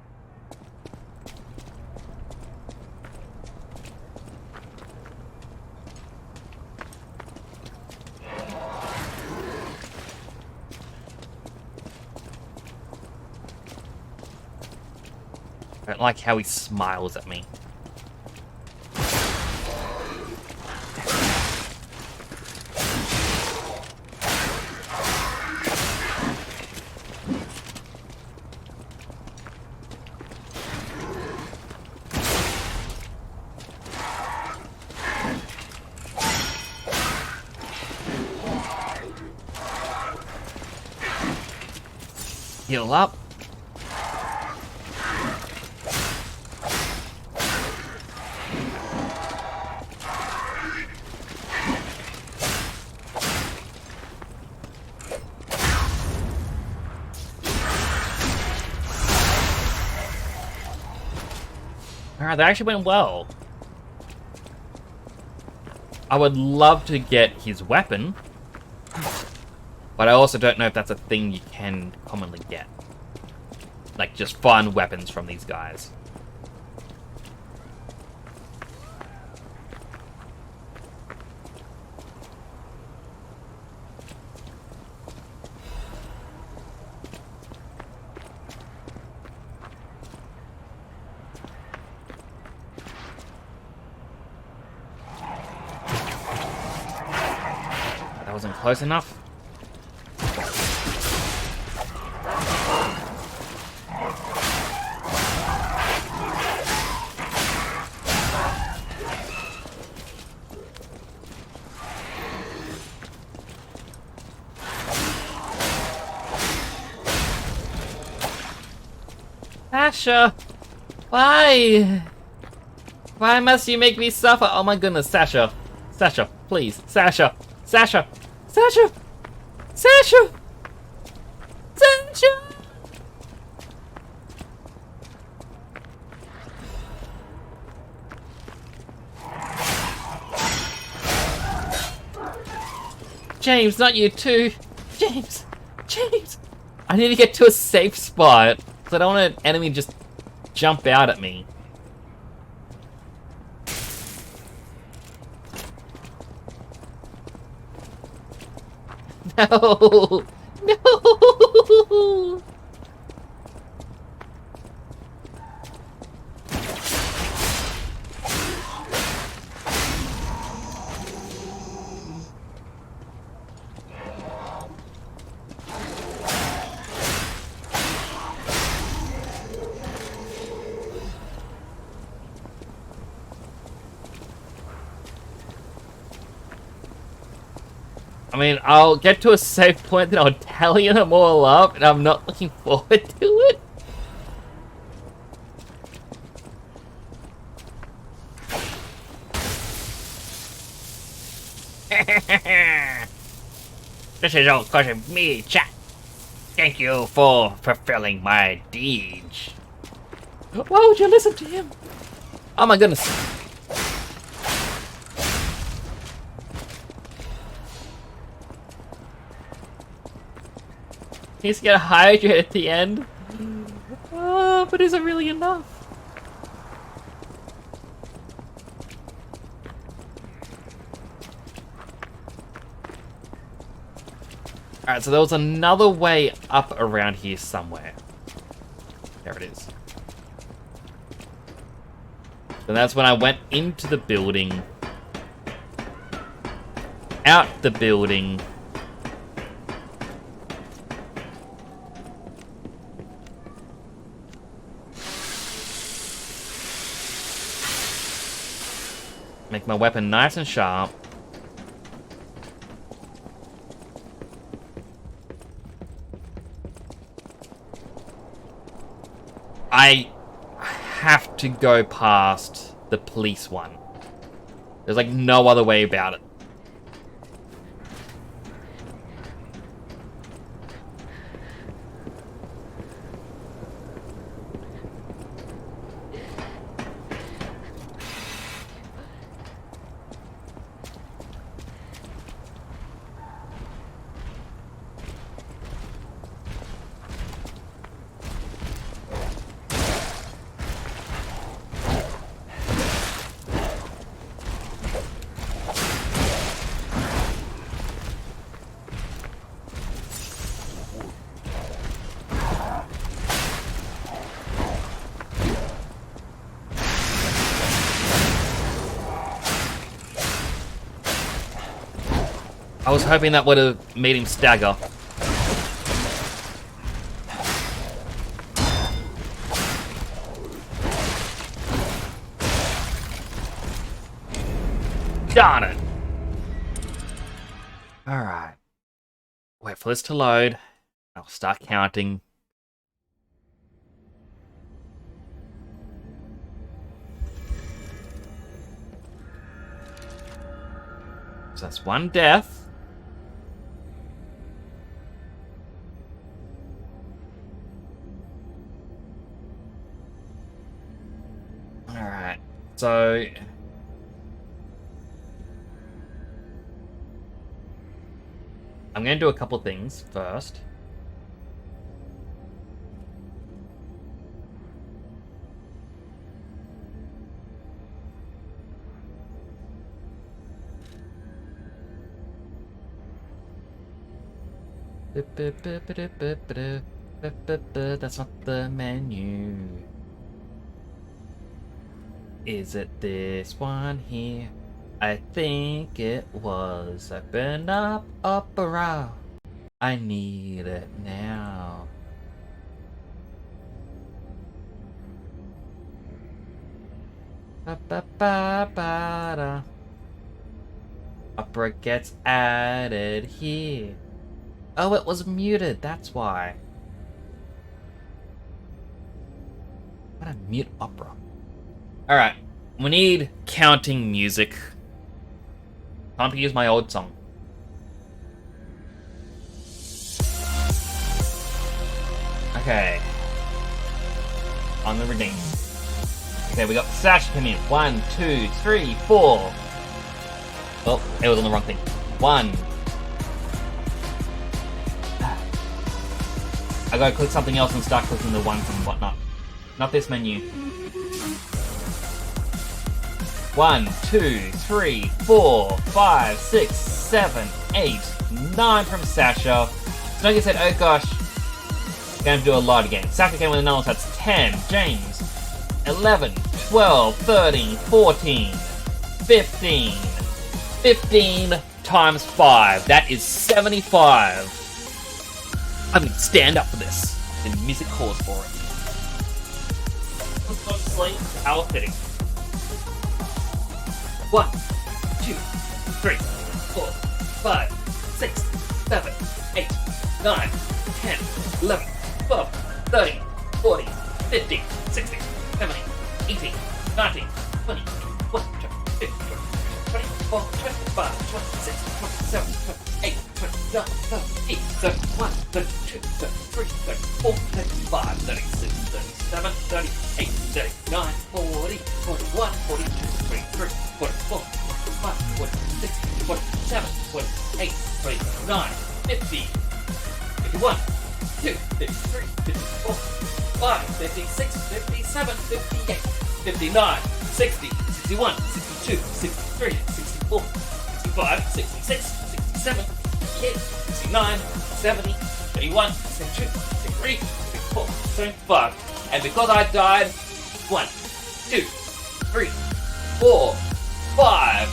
I don't like how he smiles at me. Heal up. Alright, that actually went well. I would love to get his weapon, but I also don't know if that's a thing you can commonly get. Like, just fun weapons from these guys. That wasn't close enough. Sasha! Why? Why must you make me suffer? Oh my goodness, Sasha. Sasha, please. Sasha! Sasha! Sasha! Sasha! Sasha! James, not you too. James! James! I need to get to a safe spot, because I don't want an enemy to just jump out at me. No! No! I mean, I'll get to a safe point, then I'll tally them all up, and I'm not looking forward to it. This is all because of me, chat. Thank you for fulfilling my deeds. Why would you listen to him? Oh my goodness. He's gonna hide you at the end. Oh, but but is it really enough? Alright, so there was another way up around here somewhere. There it is. And that's when I went into the building. Out the building. Make my weapon nice and sharp. I have to go past the police one. There's like no other way about it. I was hoping that would have made him stagger. Darn it! Alright. Wait for this to load. I'll start counting. So that's one death. Alright, so... I'm going to do a couple things first. That's not the menu. Is it this one here? I think it was. Open up Opera. I need it now. Ba-ba-ba-ba-da. Opera gets added here. Oh, it was muted, that's why. I'm gonna mute Opera. Alright, we need counting music. Time to use my old song. Okay. On the redeem. Okay, we got Sash come in. 1, 2, 3, 4. Oh, it was on the wrong thing. 1. I gotta click something else and start clicking the ones and whatnot. Not this menu. 1, 2, 3, 4, 5, 6, 7, 8, 9 from Sasha. Snuggie said, oh gosh, going to do a lot again. Sasha came with another one, so that's 10. James, 11, 12, 13, 14, 15. 15 times 5. That is 75. I'm gonna stand up for this. The music calls for it. Let's go to sleep. How fitting. 1, 2, 3, 4, 5, 6, 7, 8, 9, 10, 11, 12, 13, 14, 15, 16, 17, 18, 19, 20, 21, 22, 24, 25, 26, 27, 28, 29, 30, 31, 32, 33, 34, 35, 36, 37, 38, 39, 40, 41, 42, 43, 44, 45, 46, 47, 48, 49, 50, 51, 52, 53, 54, 55, 56, 57, 58, 59, 60, 61, 62, 63, 64, 65, 66, 67, 68, 69, 70, 71, 72, 73, 74, 75. And because I died, 1, 2, 3, 4, 5,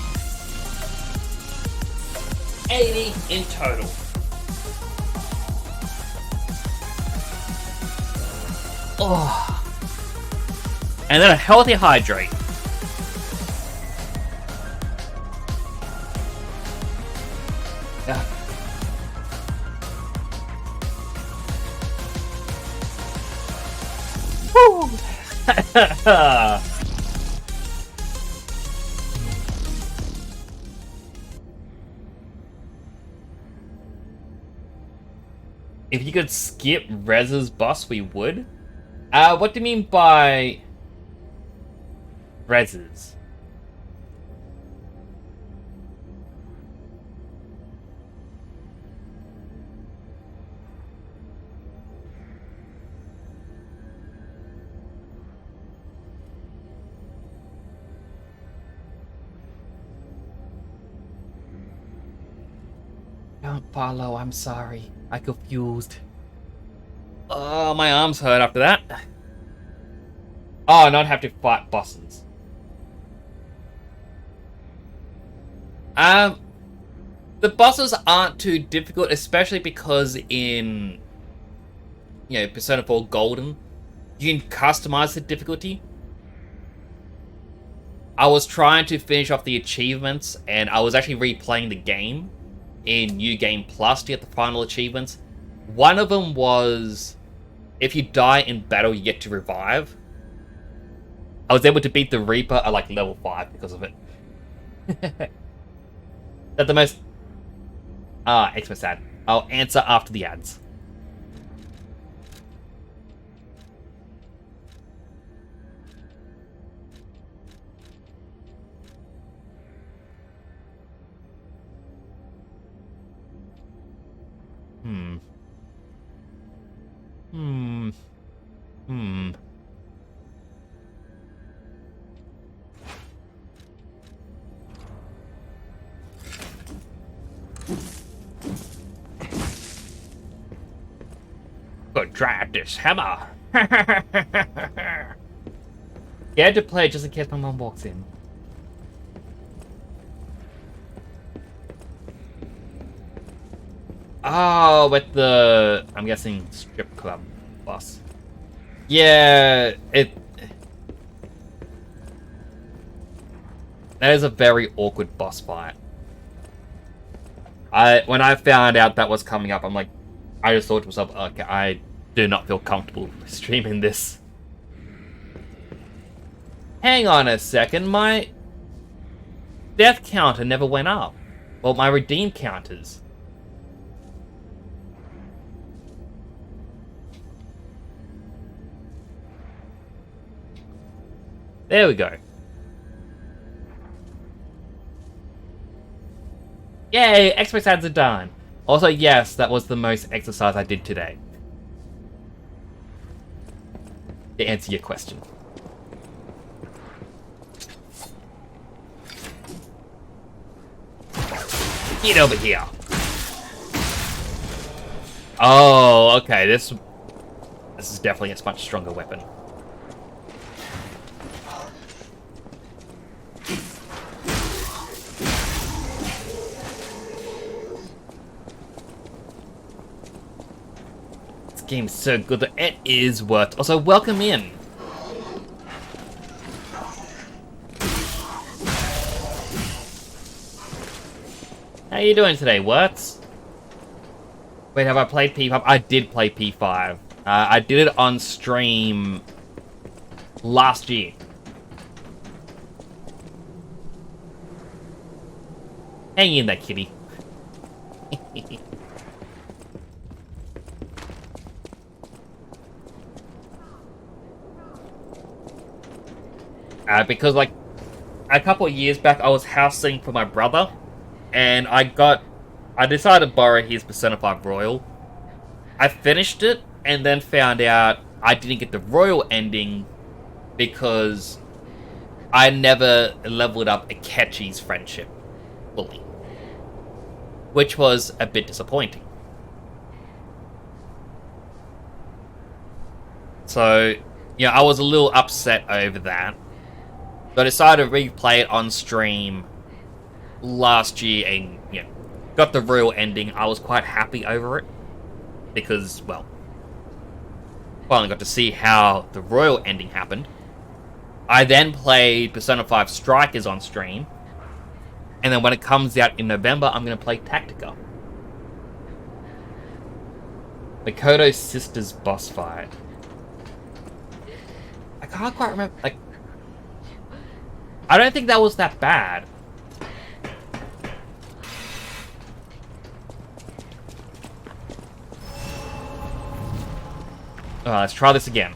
80 in total. Oh. And then a healthy hydrate. Yeah. Woo! If you could skip Rez's boss, we would. What do you mean by Rez's? Don't follow, I'm sorry. I confused. Oh, my arms hurt after that. Oh, not have to fight bosses. The bosses aren't too difficult, especially because in, Persona 4 Golden, you can customize the difficulty. I was trying to finish off the achievements, and I was actually replaying the game in New Game Plus to get the final achievements. One of them was, if you die in battle, you get to revive. I was able to beat the Reaper at like level 5 because of it. That's the most... Xmas ad. I'll answer after the ads. Go drive this hammer. You had to play it just in case my mom walks in. Oh, with the, I'm guessing, strip club boss. Yeah, that is a very awkward boss fight. When I found out that was coming up, I'm like, I just thought to myself, okay, I do not feel comfortable streaming this. Hang on a second, my death counter never went up. Well, my redeem counters. There we go. Yay, Xbox ads are done. Also, yes, that was the most exercise I did today. To answer your question. Get over here. Oh, okay, this is definitely a much stronger weapon. Game's so good that it is worth. Also, welcome in. How you doing today, Wirtz? Wait, have I played P5? I did play P5. I did it on stream last year. Hang in there, kitty. Because, like, a couple of years back, I was house sitting for my brother, and I decided to borrow his Persona 5 Royal. I finished it, and then found out I didn't get the royal ending because I never leveled up Akechi's friendship fully, which was a bit disappointing. So, you know, I was a little upset over that. So I decided to replay it on stream last year and, you know, got the royal ending. I was quite happy over it because, well, finally got to see how the royal ending happened. I then played Persona 5 Strikers on stream, and then when it comes out in November, I'm going to play Tactica. Makoto Sisters boss fight. I can't quite remember, like, I don't think that was that bad. Let's try this again.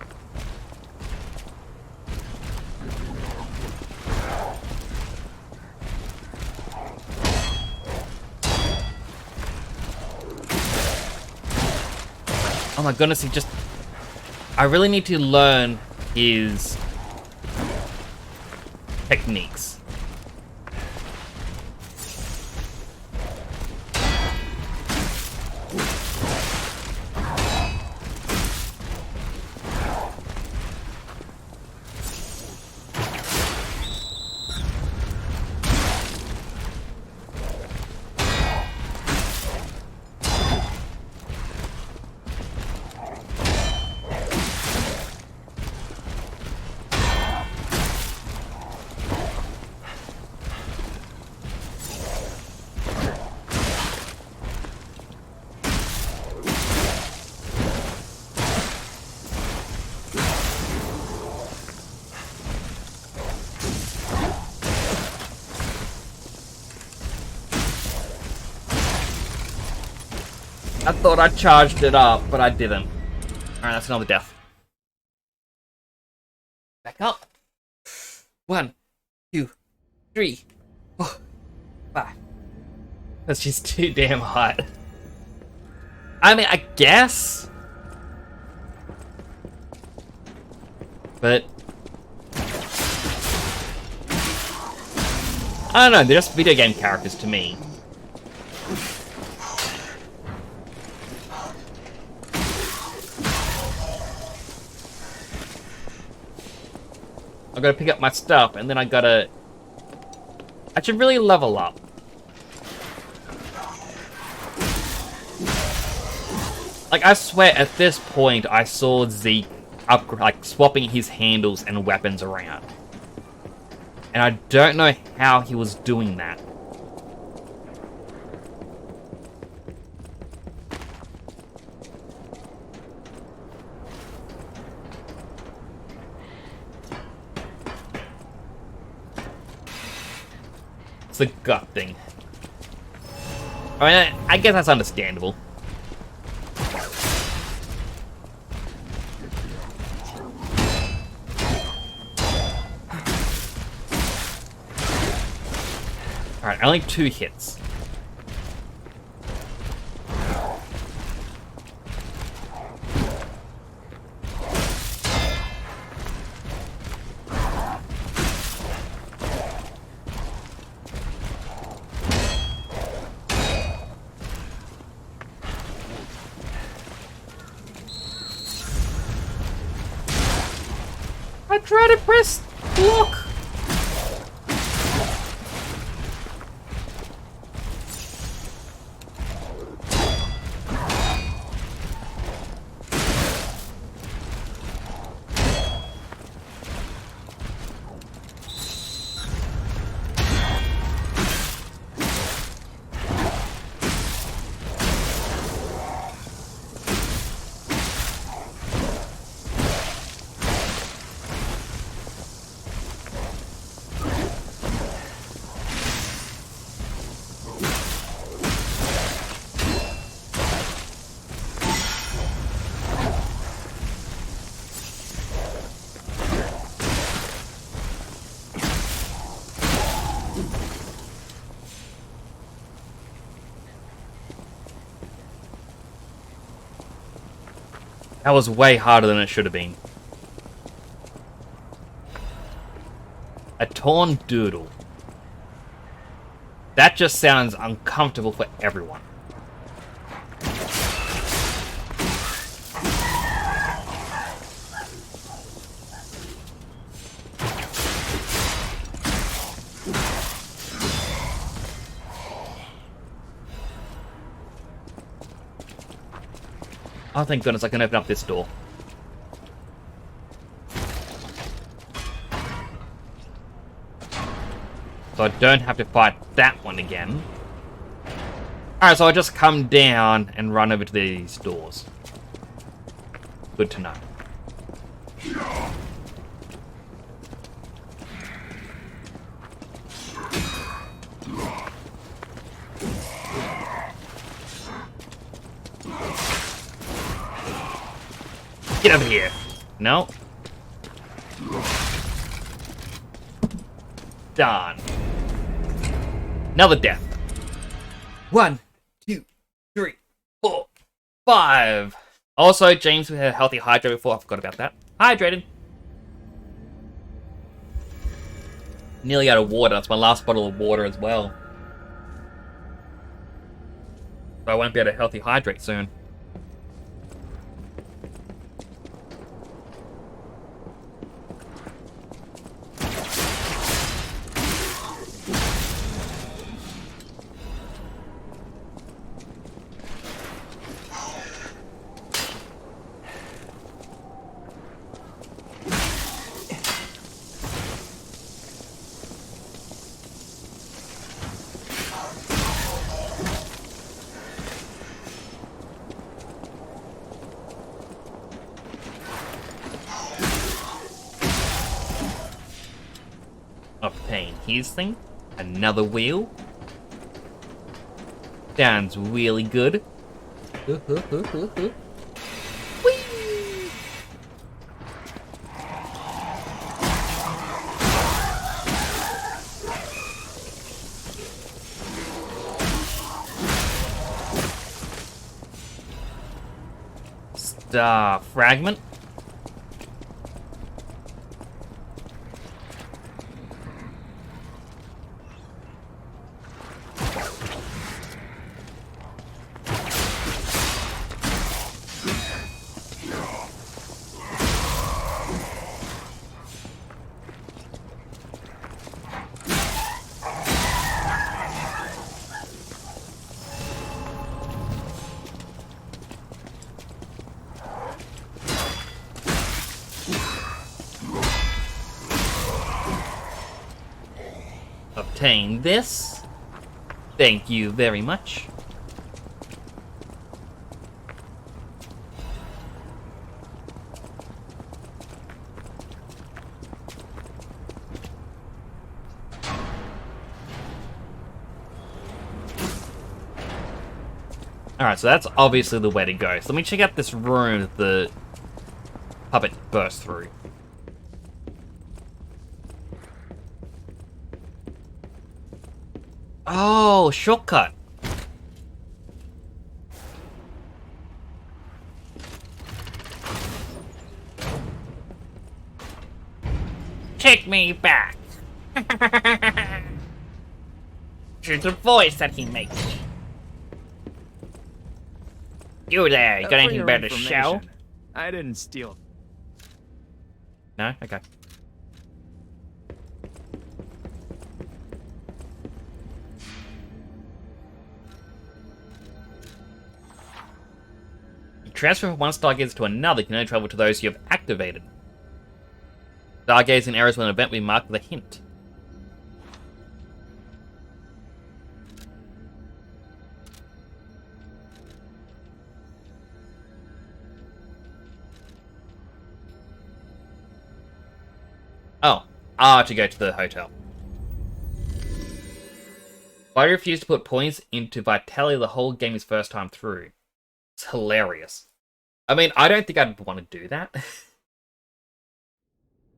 Oh my goodness, he just... I really need to learn his techniques. I thought I charged it up, but I didn't. Alright, that's another death. Back up. 1, 2, 3, 4, 5. That's just too damn hot. I mean, I guess. But I don't know, they're just video game characters to me. I gotta pick up my stuff, and then I should really level up. Like, I swear, at this point, I saw Zeke swapping his handles and weapons around. And I don't know how he was doing that. The gut thing. I mean, I guess that's understandable. Alright, only 2 hits. Try to press block. That was way harder than it should have been. A torn doodle. That just sounds uncomfortable for everyone. Oh, thank goodness I can open up this door. So I don't have to fight that one again. Alright, so I just come down and run over to these doors. Good to know. Get over here. No. Done. Another death. 1, 2, 3, 4, 5. Also, James, we had a healthy hydrate before. I forgot about that. Hydrated. Nearly out of water. That's my last bottle of water as well. So I won't be able to healthy hydrate soon. Obtain his thing. Another wheel. Sounds really good. Whee! Star fragment. Obtain this. Thank you very much. Alright, so that's obviously the way to go. So let me check out this room that the puppet burst through. Oh, shortcut. Take me back. To the voice that he makes. You there, you got anything better to show? I didn't steal. No? Okay. Transfer from one stargazer to another can only travel to those you have activated. Stargazing errors when an event will be marked with a hint. Oh, to go to the hotel. Why refuse to put points into Vitality the whole game his first time through? It's hilarious. I mean, I don't think I'd want to do that.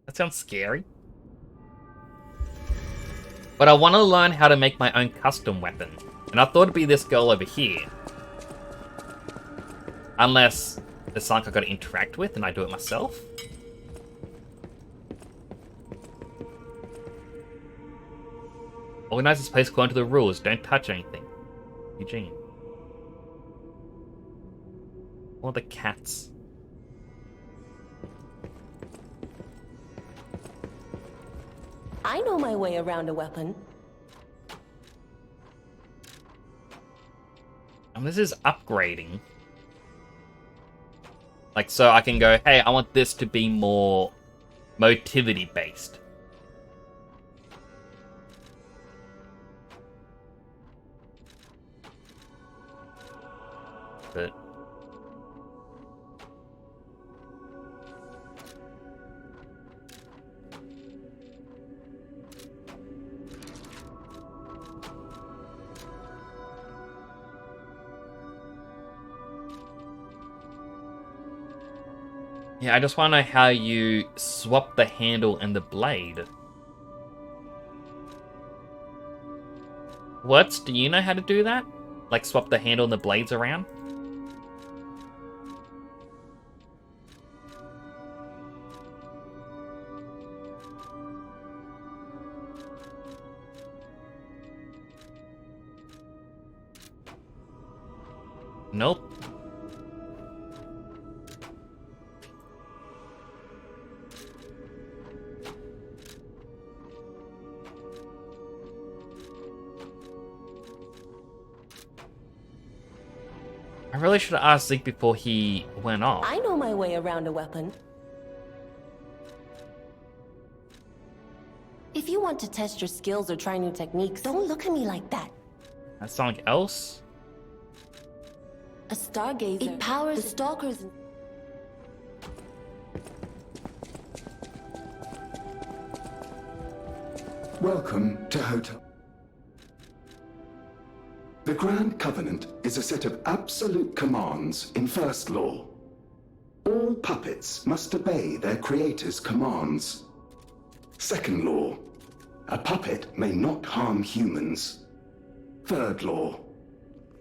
That sounds scary. But I want to learn how to make my own custom weapon. And I thought it'd be this girl over here. Unless There's something I've got to interact with and I do it myself. Organize this place according to the rules. Don't touch anything. Eugene. Or the cats. I know my way around a weapon. And this is upgrading. Like, so I can go, hey, I want this to be more motivity based. But yeah, I just want to know how you swap the handle and the blade. What? Do you know how to do that? Like swap the handle and the blades around? Nope. I really should have asked Zeke before he went off. I know my way around a weapon. If you want to test your skills or try new techniques, don't look at me like that. That's something else? A stargazer. It powers the stalkers. Welcome to Hotel. The Grand Covenant is a set of absolute commands in First Law. All puppets must obey their creator's commands. Second Law, a puppet may not harm humans. Third Law,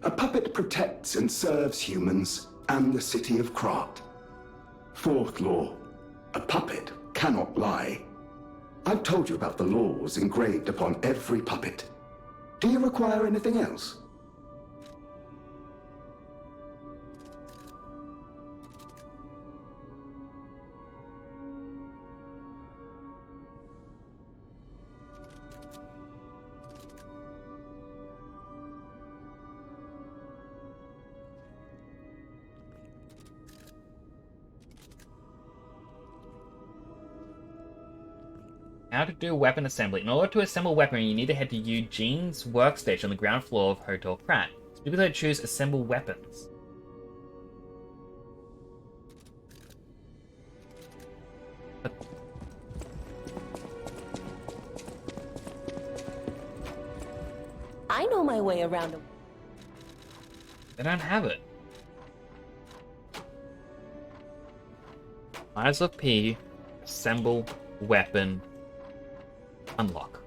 a puppet protects and serves humans and the city of Krat. Fourth Law, a puppet cannot lie. I've told you about the laws engraved upon every puppet. Do you require anything else? How to do weapon assembly. In order to assemble weaponry, you need to head to Eugene's workstation on the ground floor of Hotel Krat. People that choose assemble weapons. But I know my way around a... they don't have it. Eyes of P, assemble weapon, unlock.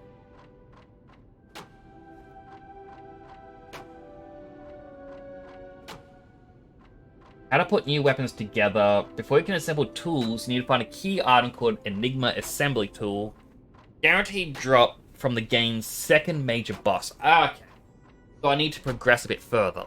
How to put new weapons together. Before you can assemble tools, you need to find a key item called Enigma Assembly Tool. Guaranteed drop from the game's second major boss. Okay. So I need to progress a bit further.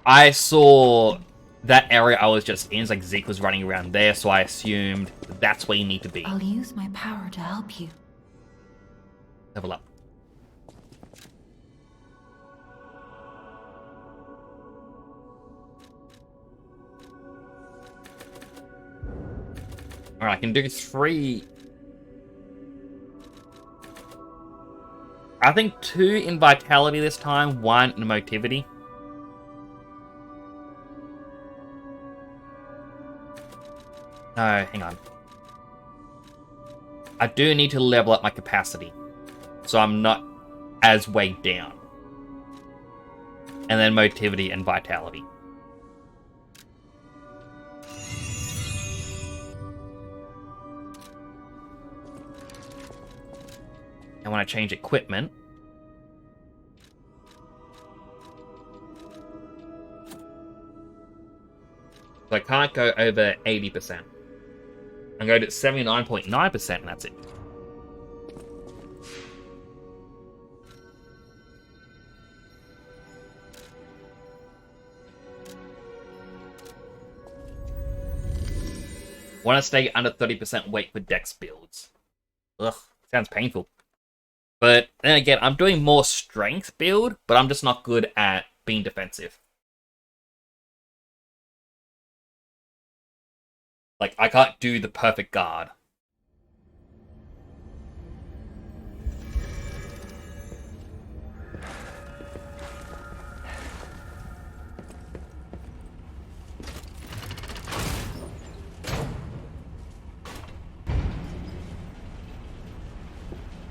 I saw that area I was just in, it's like Zeke was running around there, so I assumed that's where you need to be. I'll use my power to help you. Level up. Alright, I can do 3. I think 2 in Vitality this time, 1 in Motivity. No, hang on. I do need to level up my capacity, so I'm not as weighed down. And then Motivity and Vitality. And when I change equipment, so I can't go over 80%. I'm going to 79.9% and that's it. Want to stay under 30% weight for dex builds. Ugh, sounds painful. But then again, I'm doing more strength build, but I'm just not good at being defensive. Like, I can't do the perfect guard.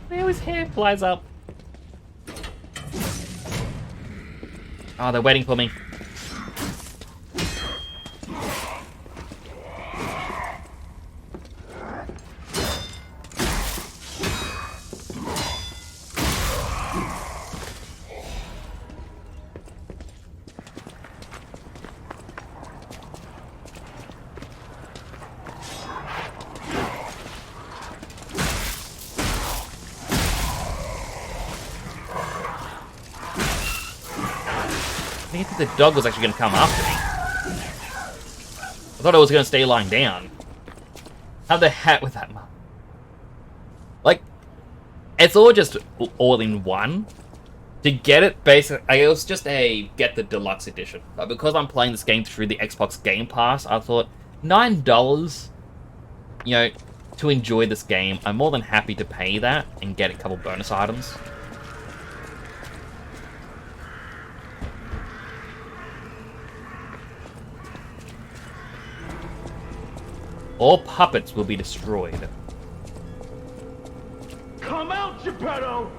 Now his hair flies up. Oh, they're waiting for me. I think the dog was actually going to come after me. I thought I was going to stay lying down. How the heck with that? Like, it's all just all in one. To get it, basically, it was just a get the deluxe edition. But because I'm playing this game through the Xbox Game Pass, I thought $9, you know, to enjoy this game, I'm more than happy to pay that and get a couple bonus items. All puppets will be destroyed. Come out, Geppetto!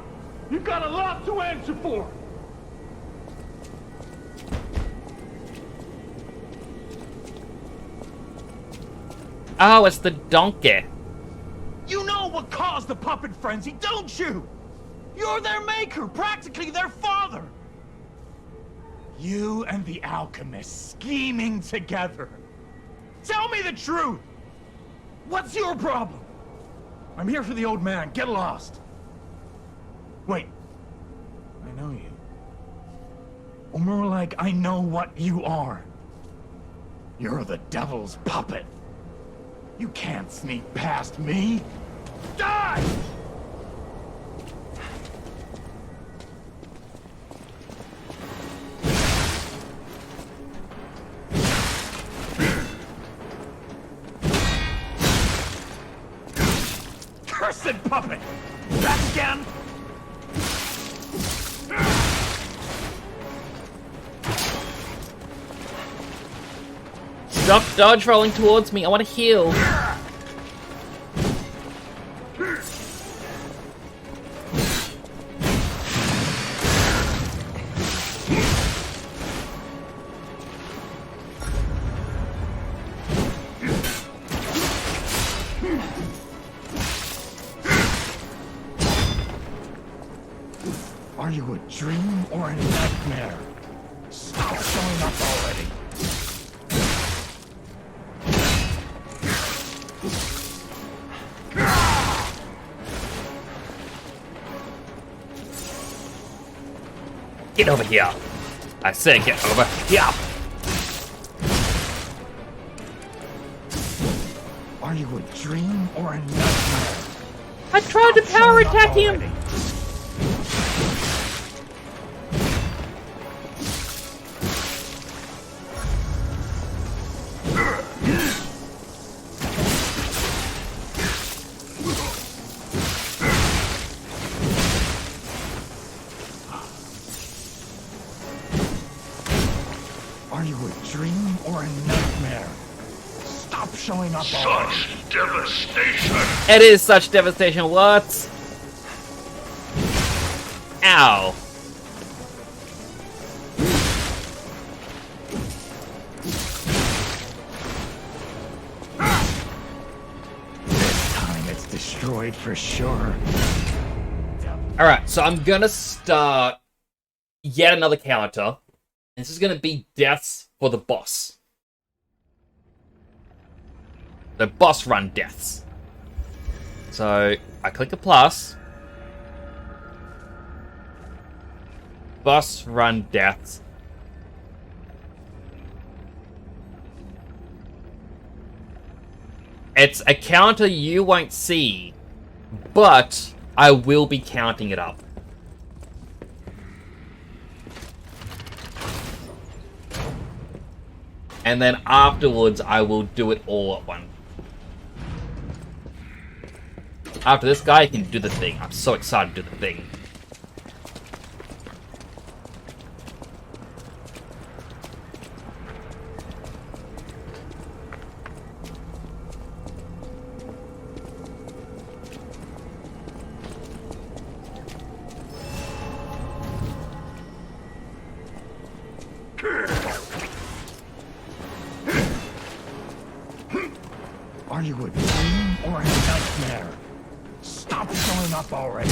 You've got a lot to answer for! Oh, it's the donkey. You know what caused the puppet frenzy, don't you? You're their maker, practically their father! You and the alchemist scheming together. Tell me the truth! What's your problem? I'm here for the old man. Get lost. Wait. I know you. Or more like, I know what you are. You're the devil's puppet. You can't sneak past me. Die! Cursed puppet! Back again! Stop dodge rolling towards me. I want to heal. Are you a dream or a nightmare? Stop showing up already. Get over here. I said get over here. Are you a dream or a nightmare? I tried to power attack him. Are you a dream or a nightmare? Stop showing up already. Such devastation! It is such devastation. What? Ow. This time it's destroyed for sure. Alright, so I'm gonna start yet another counter. This is gonna be deaths for the boss. The boss run deaths. So I click a plus. Boss run deaths. It's a counter you won't see, but I will be counting it up. And then afterwards, I will do it all at once. After this guy, I can do the thing. I'm so excited to do the thing. Are you a dream or a nightmare? Stop showing up already.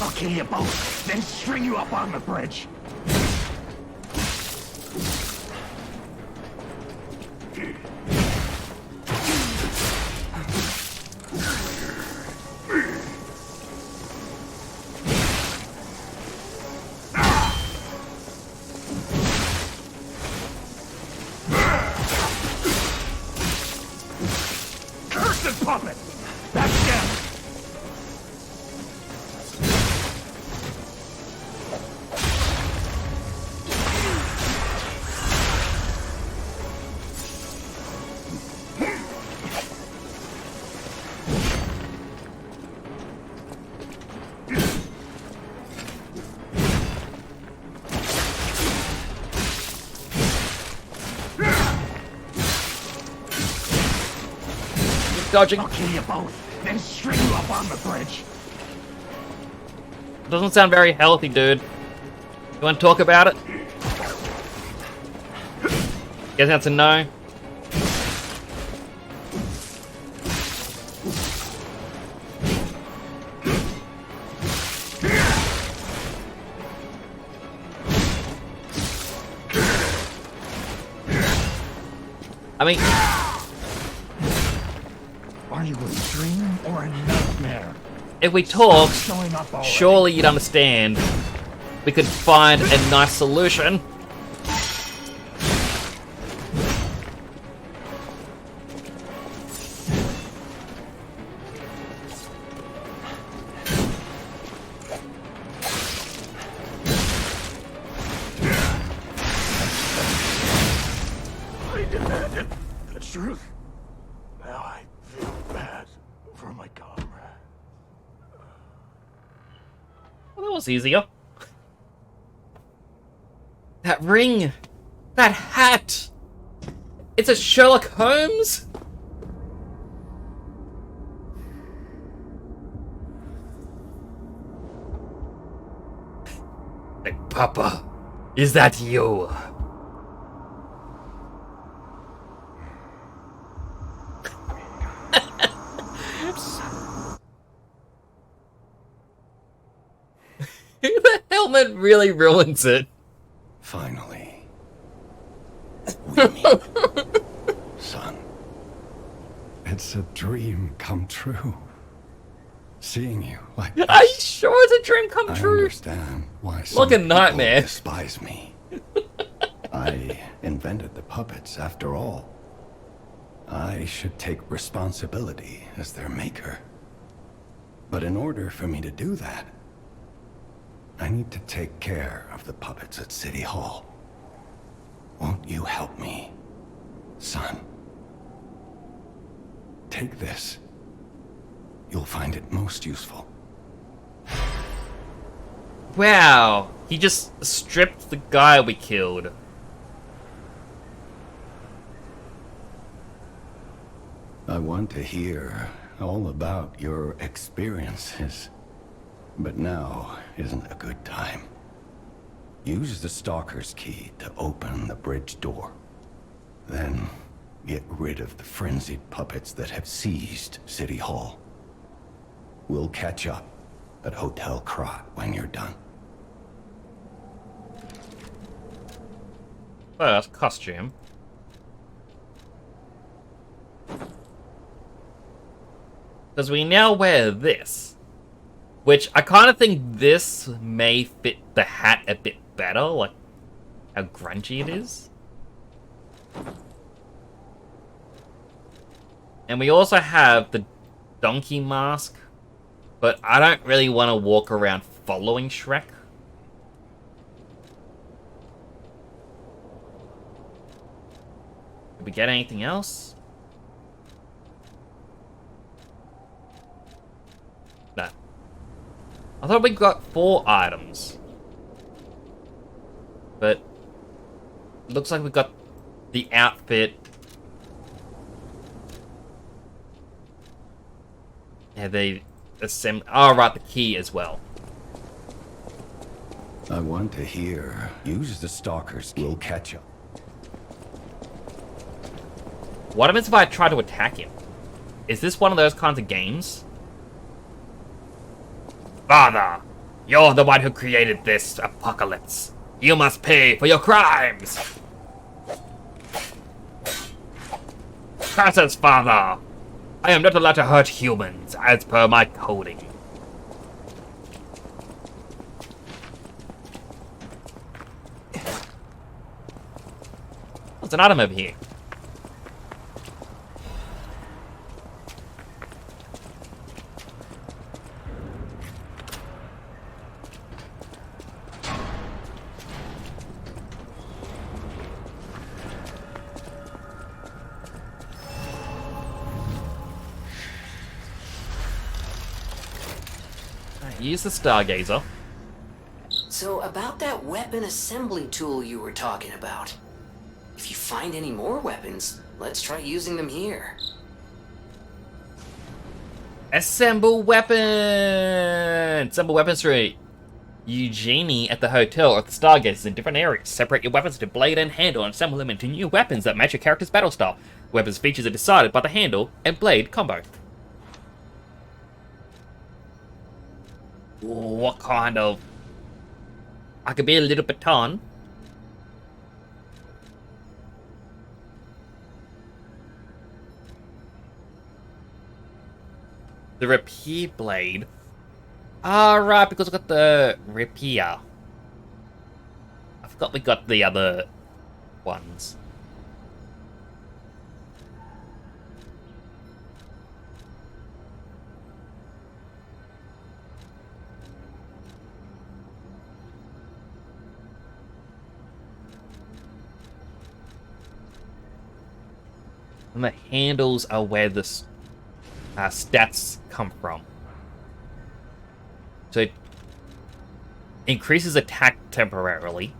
I'll kill you both, then string you up on the bridge. Cursed puppet! That's them! Dodging. I'll kill you both, then string you up on the bridge. Doesn't sound very healthy, dude. You want to talk about it? Guess that's a no. I mean, Are you a dream or a nightmare? if we talked, Showing up already. surely you'd understand. We could find a nice solution. I demanded the truth. Now I feel bad for my comrade. Well, that was easier. That ring! That hat! It's a Sherlock Holmes? Hey, Papa, is that you? The helmet really ruins it. Finally. We meet. Son. It's a dream come true. Seeing you like this, Are you sure it's a dream come I true? understand why some Like a people nightmare. despise me. I invented the puppets after all. I should take responsibility as their maker. But in order for me to do that, I need to take care of the puppets at City Hall. Won't you help me, son? Take this. You'll find it most useful. Wow, he just stripped the guy we killed. I want to hear all about your experiences, but now isn't a good time. Use the Stalker's key to open the bridge door. Then, get rid of the frenzied puppets that have seized City Hall. We'll catch up at Hotel Krat when you're done. First, costume. Because we now wear this. Which, I kind of think this may fit the hat a bit better, like how grungy it is. And we also have the donkey mask, but I don't really want to walk around following Shrek. Did we get anything else? No. I thought we got 4 items. But looks like we got the outfit. Yeah, they assemble. Oh, right, the key as well. I want to hear. Use the Stalker's key. We'll catch up. What happens if I try to attack him? Is this one of those kinds of games? Father, you're the one who created this apocalypse. You must pay for your crimes! Curses, Father! I am not allowed to hurt humans, as per my coding. There's an item over here. Use the Stargazer. So, about that weapon assembly tool you were talking about. If you find any more weapons, let's try using them here. Assemble weapon! Assemble weapons for Eugenie at the hotel or at the Stargazers in different areas. Separate your weapons into blade and handle and assemble them into new weapons that match your character's battle style. Weapons features are decided by the handle and blade combo. What kind of... I could be a little baton. The rapier blade. Ah, right, because I got the rapier. I forgot we got the other ones. And the handles are where the stats come from. So it increases attack temporarily.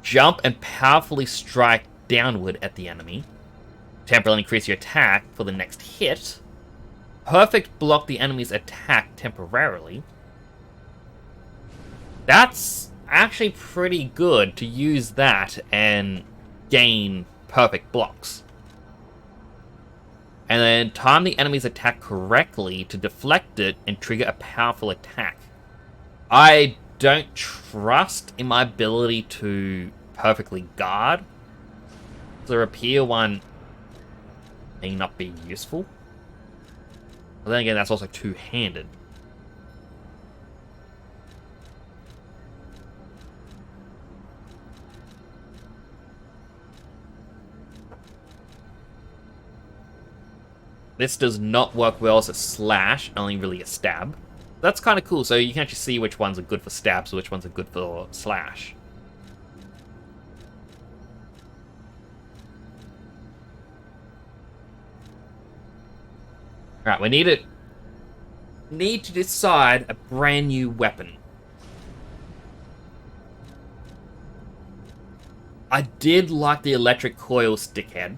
Jump and powerfully strike downward at the enemy. Temporarily increase your attack for the next hit. Perfect block the enemy's attack temporarily. That's actually pretty good to use that and gain perfect blocks. And then time the enemy's attack correctly to deflect it and trigger a powerful attack. I don't trust in my ability to perfectly guard. The rapier one may not be useful. But then again, that's also two-handed. This does not work well as a slash, only really a stab. That's kind of cool, so you can actually see which ones are good for stabs and which ones are good for slash. Alright, we need to decide a brand new weapon. I did like the electric coil stickhead.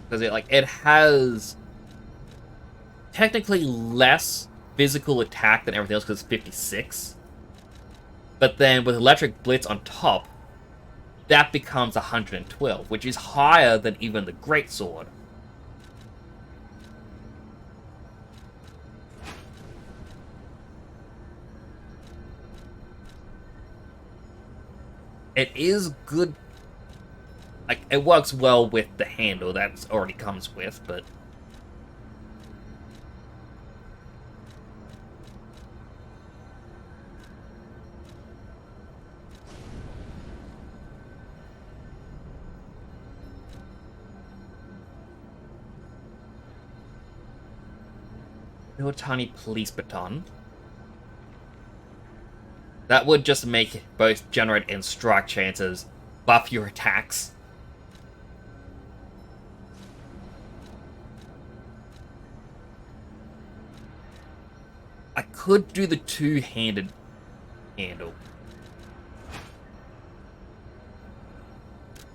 Because it has technically less physical attack than everything else because it's 56. But then with Electric Blitz on top, that becomes 112, which is higher than even the Greatsword. It is good. Like, it works well with the handle that already comes with, but... little tiny police baton. That would just make both generate and strike chances buff your attacks. I could do the two-handed handle.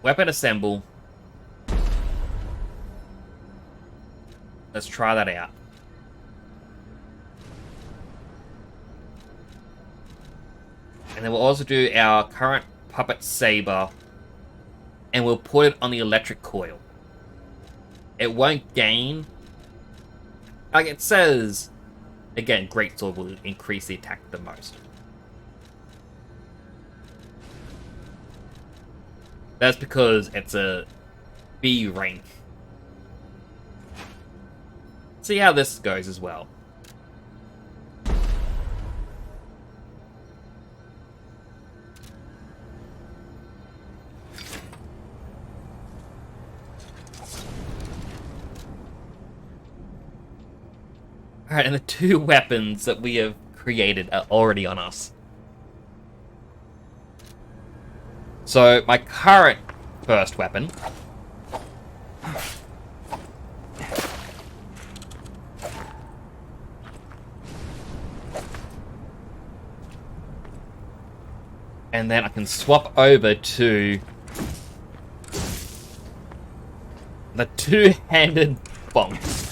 Weapon assemble. Let's try that out. And then we'll also do our current puppet saber, and we'll put it on the electric coil. It won't gain. Like it says, again, Greatsword will increase the attack the most. That's because it's a B rank. See how this goes as well. Alright, and the two weapons that we have created are already on us. So, my current first weapon and then I can swap over to the two-handed bonk.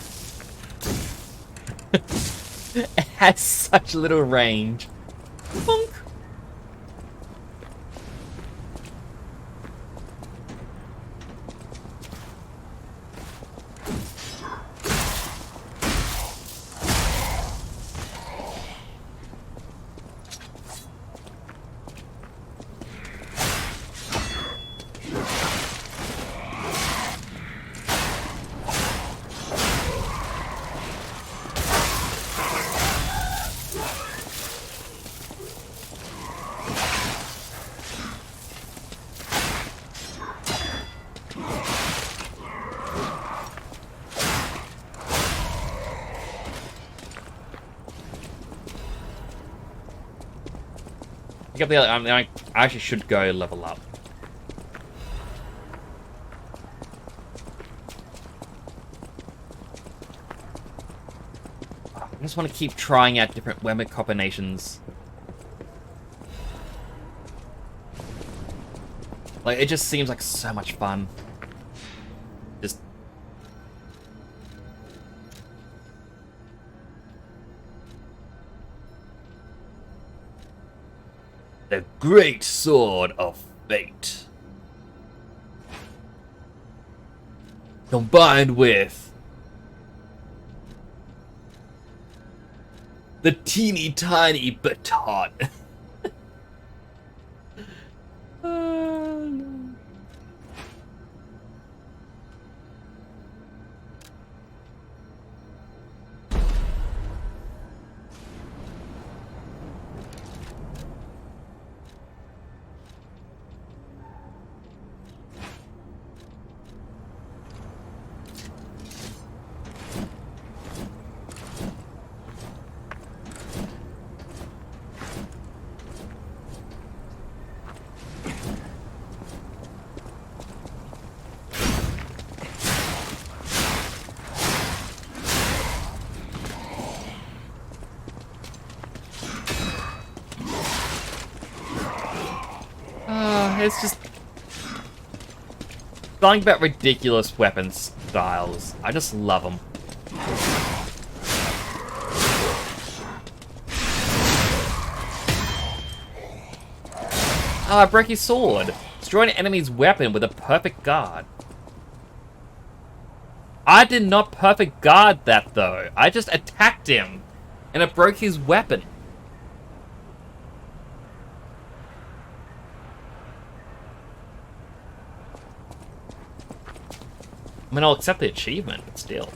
It has such little range. Bonk. Pick up the other, I actually should go level up. I just want to keep trying out different weapon combinations. Like, it just seems like so much fun. Just... the Great Sword of Fate. Combined with the teeny tiny baton. It's just something about ridiculous weapon styles. I just love them. Oh, I broke his sword. Destroy an enemy's weapon with a perfect guard. I did not perfect guard that, though. I just attacked him, and it broke his weapon. I mean, I'll accept the achievement, but still.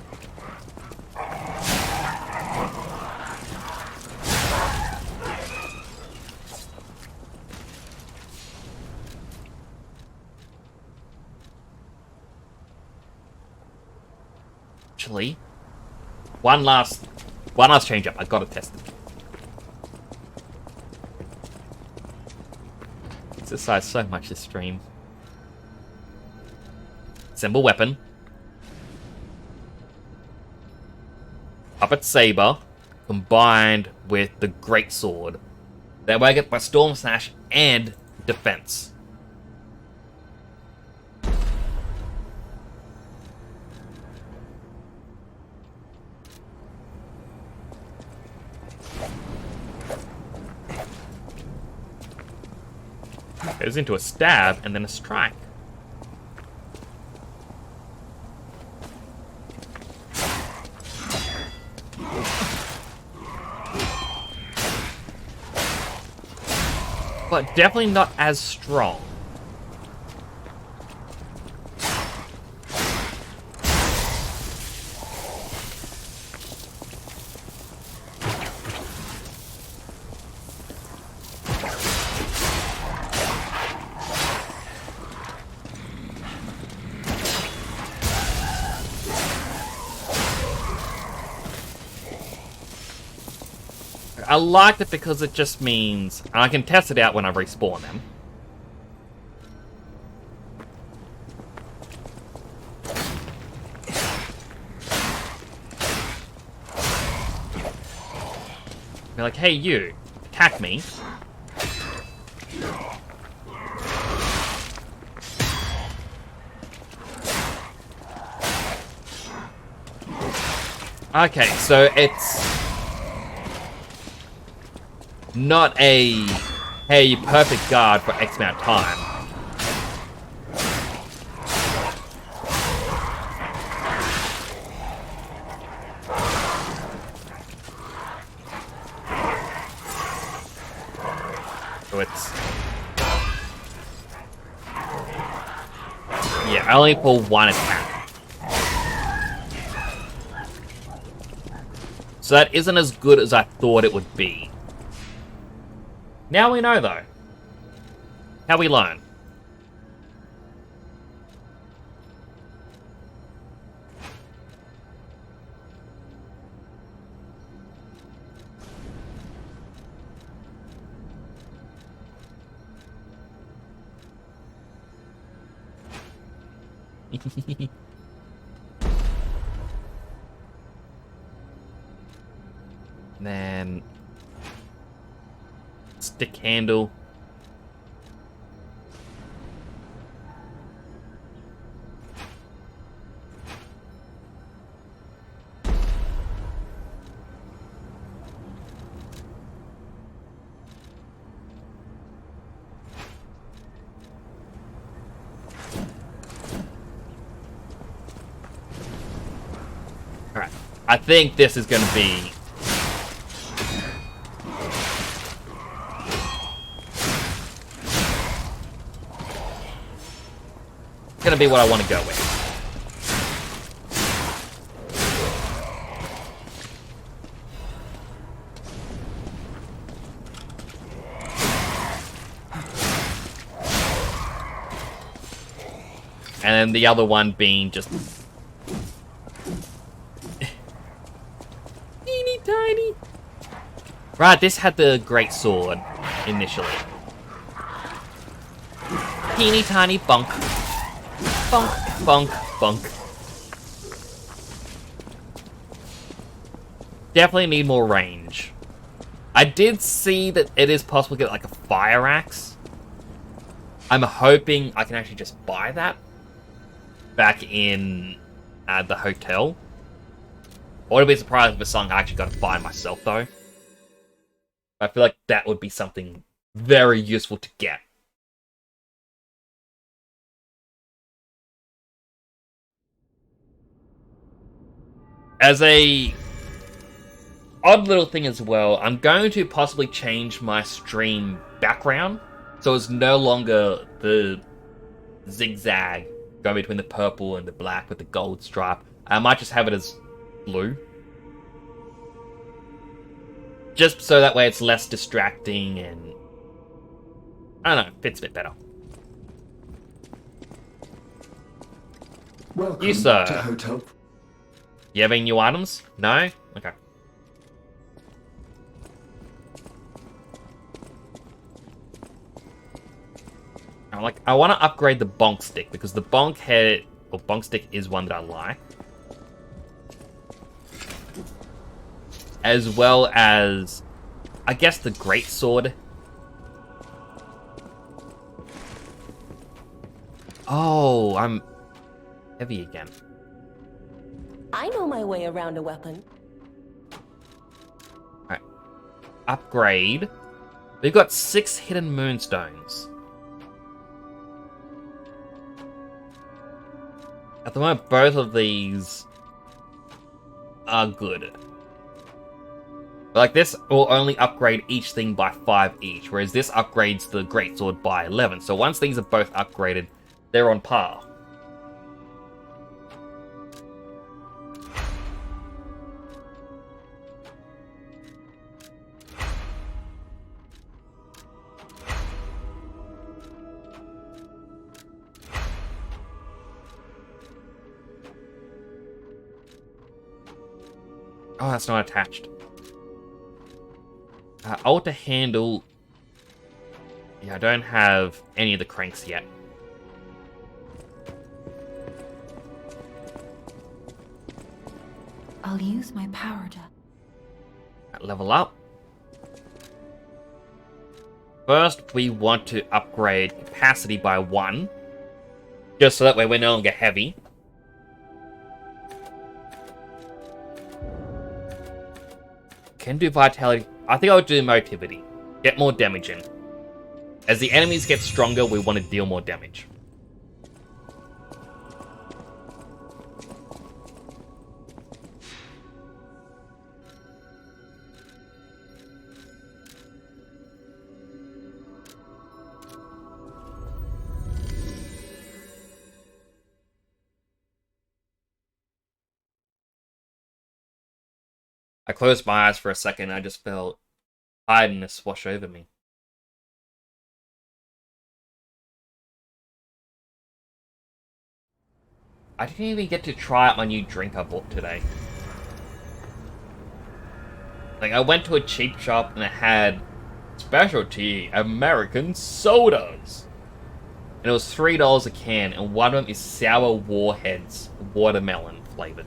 Actually, one last change up. I gotta test it. Exercise so much this stream. Assemble weapon. Puppet Saber combined with the Great Sword. That way I get my Storm Slash and defense. Goes into a stab and then a strike. But definitely not as strong. I liked it because it just means I can test it out when I respawn them. Be like, hey you, attack me. Okay, so it's not a, hey, perfect guard for X amount of time. So it's, yeah, only for one attack. So that isn't as good as I thought it would be. Now we know, though. How we learn. Then stick handle. Alright. I think this is going to be gonna be what I want to go with. And then the other one being just teeny tiny. Right, this had the great sword initially. Teeny tiny bunk. Bunk, bunk, bunk. Definitely need more range. I did see that it is possible to get like a fire axe. I'm hoping I can actually just buy that back in the hotel. I wouldn't be surprised if it's something I actually got to buy myself, though. I feel like that would be something very useful to get. As a odd little thing as well, I'm going to possibly change my stream background so it's no longer the zigzag going between the purple and the black with the gold stripe. I might just have it as blue. Just so that way it's less distracting and, I don't know, fits a bit better. Welcome You, sir. to Hotel. You have any new items? No? Okay. I want to upgrade the bonk stick because the bonk head or bonk stick is one that I like, as well as I guess the great sword. Oh, I'm heavy again. I know my way around a weapon. Alright. Upgrade. We've got 6 hidden moonstones. At the moment, both of these are good. Like, this will only upgrade each thing by 5 each, whereas this upgrades the greatsword by 11. So once these are both upgraded, they're on par. Oh, that's not attached. Alter handle. Yeah, I don't have any of the cranks yet. I'll use my power to... Level up. First, we want to upgrade capacity by 1. Just so that way we're no longer heavy. Can do vitality. I think I would do motivity. Get more damage in. As the enemies get stronger, we want to deal more damage. I closed my eyes for a second and I just felt tiredness wash over me. I didn't even get to try out my new drink I bought today. Like, I went to a cheap shop and it had specialty American sodas. And it was $3 a can, and one of them is Sour Warheads watermelon flavored.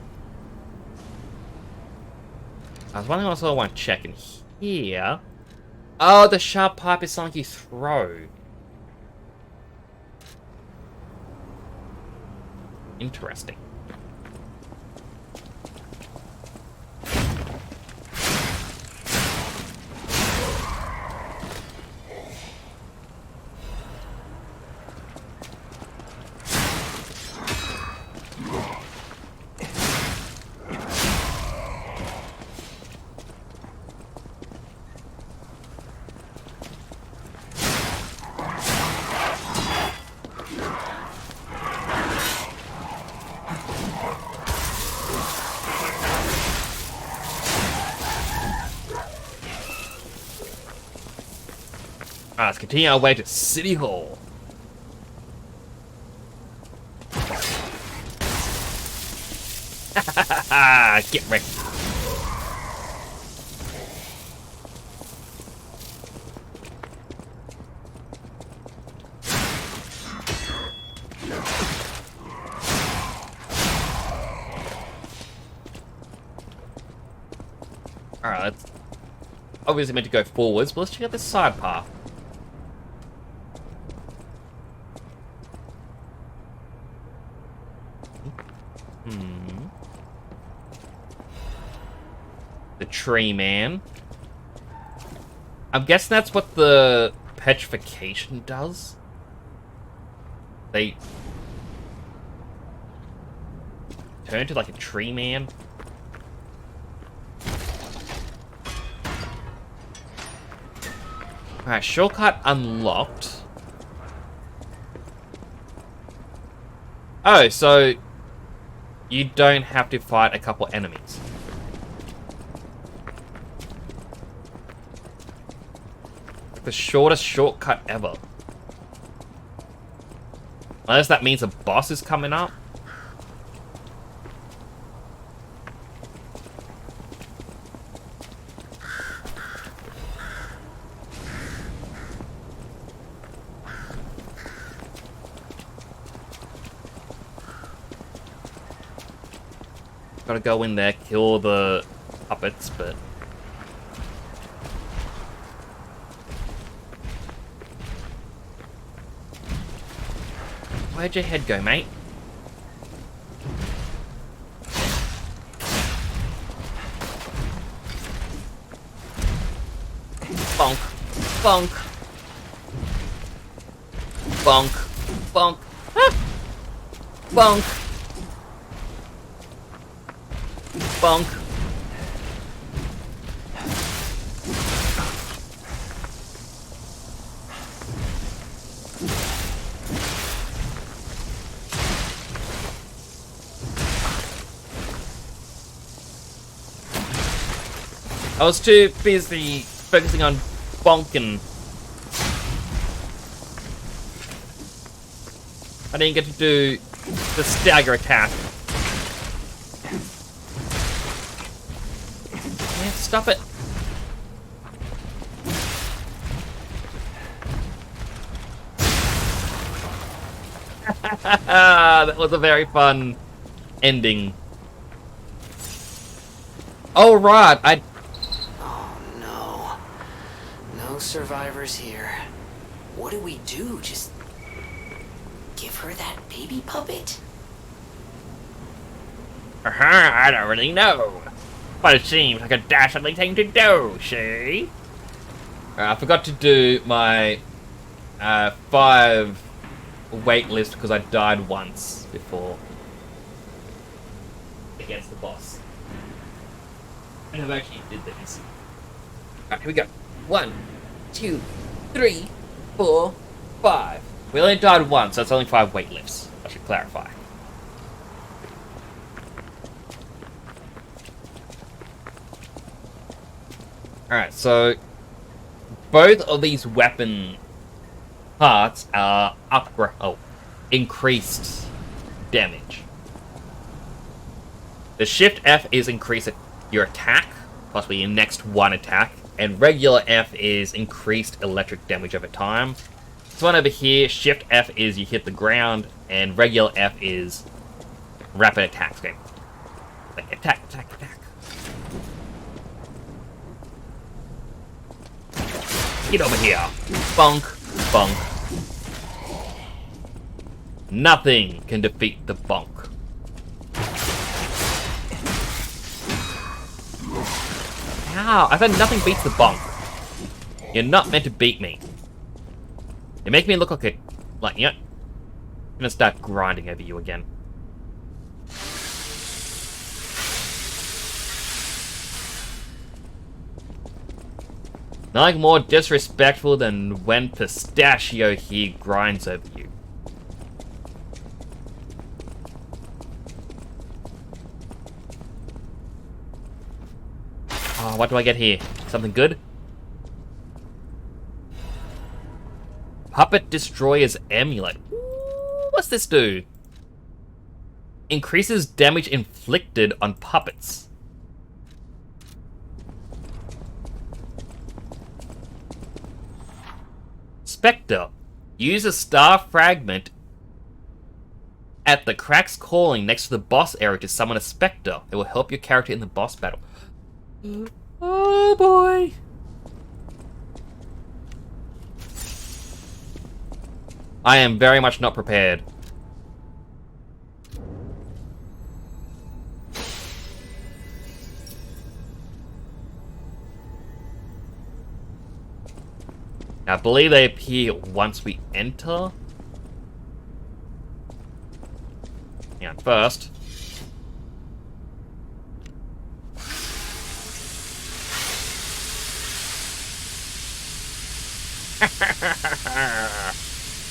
I was wondering also I want to check in here. Oh, the sharp pipe is something you throw. Interesting. Let's continue our way to City Hall. Get ready. Alright, let's obviously meant to go forwards, but let's check out this side path. tree man. I'm guessing that's what the petrification does. They turn to like a tree man. Alright, shortcut unlocked. Oh, so you don't have to fight a couple enemies. The shortest shortcut ever. Unless that means a boss is coming up. Gotta go in there, kill the puppets, but... Where'd your head go, mate? Bonk. Bonk. Bonk. Bonk. Ah! Bonk. Bonk. I was too busy focusing on bonking. I didn't get to do the stagger attack. Yeah, stop it. That was a very fun ending. Oh, right, Oh no. No survivors here. What do we do? Just give her that baby puppet? I don't really know. But it seems like a dastardly thing to do, see? I forgot to do my 5 wait list because I died once before against the boss. And I've actually did this. Alright, here we go. 1, 2, 3, 4, 5. We only died once, so it's only 5 wait lifts. I should clarify. Alright, so both of these weapon parts are increased damage. The Shift F is increase your attack, possibly your next one attack, and regular F is increased electric damage over time. This one over here, Shift F is you hit the ground, and regular F is rapid attack. Okay. Like attack, attack, attack. Get over here. Bonk, bonk. Nothing can defeat the bonk. Ow, I said nothing beats the bonk. You're not meant to beat me. You make me look like I'm gonna start grinding over you again. Nothing more disrespectful than when Pistachio here grinds over you. Oh, what do I get here? Something good? Puppet Destroyer's Amulet. Ooh, what's this do? Increases damage inflicted on puppets. Spectre. Use a star fragment at the Cracks Calling next to the boss area to summon a Spectre. It will help your character in the boss battle. Oh boy. I am very much not prepared. I believe they appear once we enter. Yeah, first.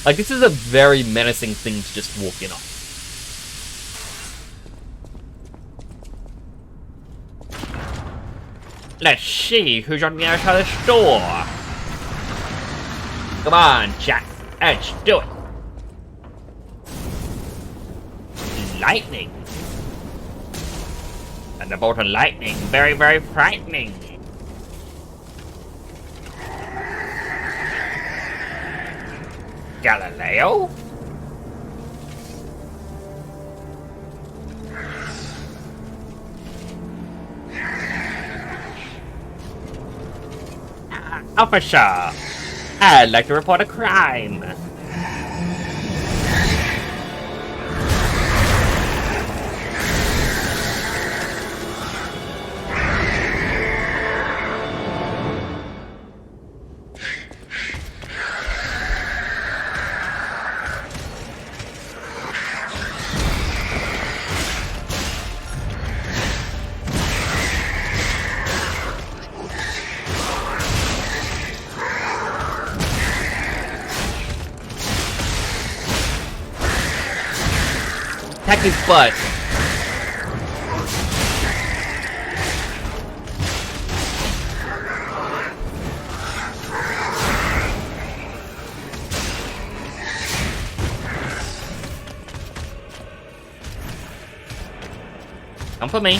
Like, this is a very menacing thing to just walk in on. Let's see who's on the outside of the store. Come on, chat. Let's do it. Lightning. And the bolt of lightning. Very, very frightening. Galileo? Officer, I'd like to report a crime. Attack his butt. Come for me.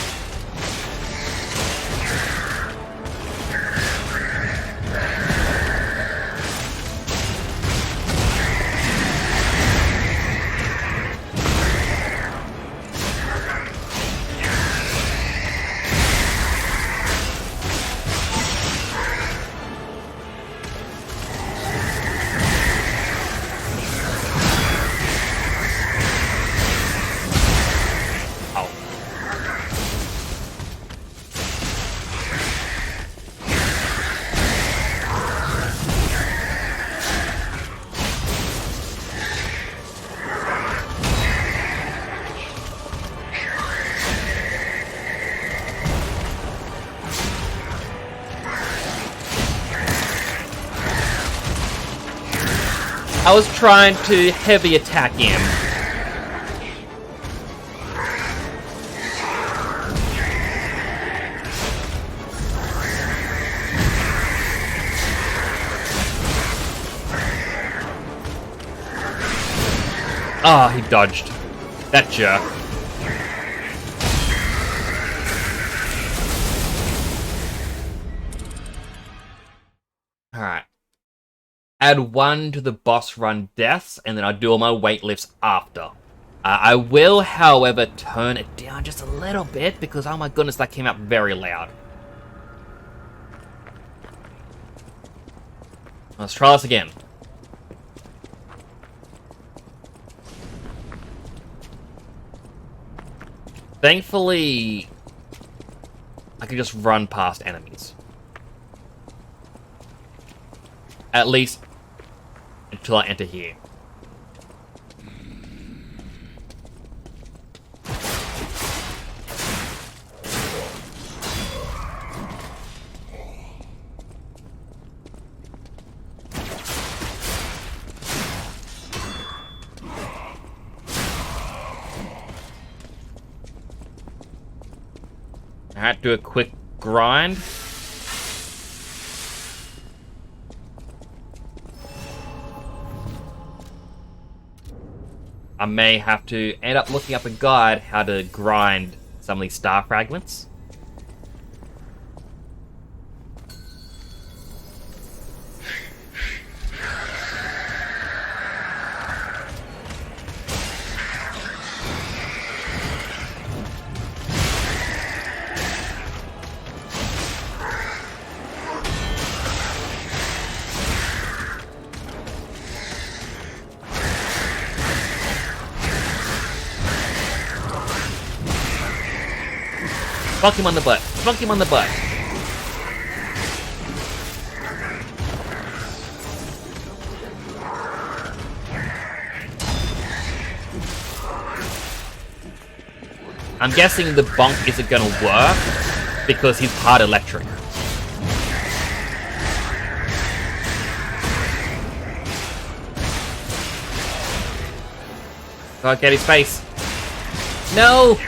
I was trying to heavy attack him. Ah, he dodged. That jerk. Alright. Add 1 to the boss run deaths, and then I'll do all my weight lifts after. I will, however, turn it down just a little bit, because oh my goodness, that came out very loud. Let's try this again. Thankfully, I can just run past enemies. At least until I enter here. Alright, do a quick grind. I may have to end up looking up a guide how to grind some of these star fragments. Bonk him on the butt. Bonk him on the butt. I'm guessing the bonk isn't gonna work because he's part electric. Gotta get his face. No!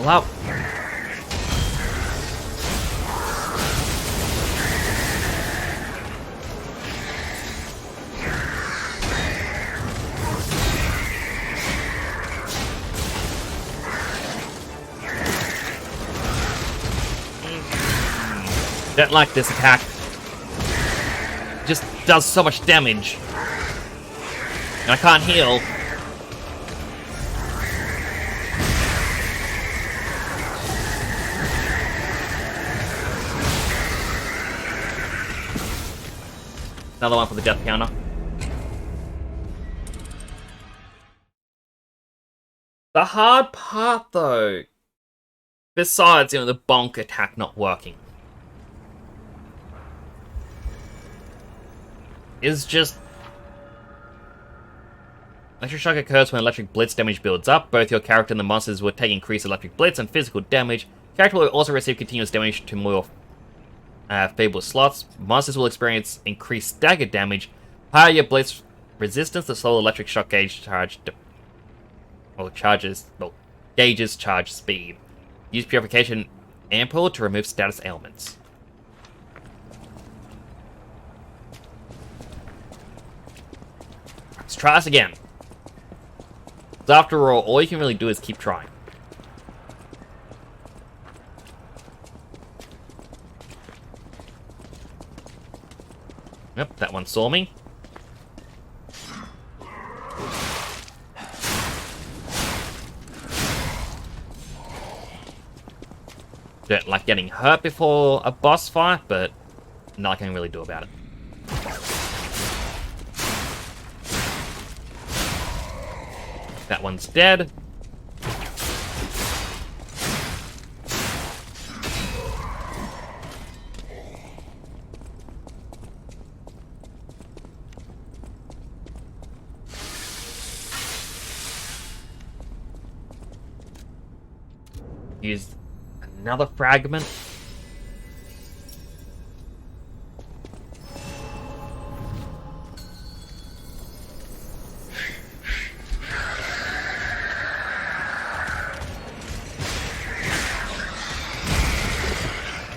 Wow. Don't like this attack. Just does so much damage. And I can't heal. Another one for the death counter. The hard part, though, besides, the bonk attack not working, is just... Electric shock occurs when electric blitz damage builds up. Both your character and the monsters will take increased electric blitz and physical damage. Character will also receive continuous damage to more Fable slots. Monsters will experience increased stagger damage. Higher your blitz resistance, the slower electric shock gauge gauges charge speed. Use Purification Ampoule to remove status ailments. Let's try this again. After all you can really do is keep trying. Yep, that one saw me. Don't like getting hurt before a boss fight, but nothing I can really do about it. That one's dead. Use another fragment.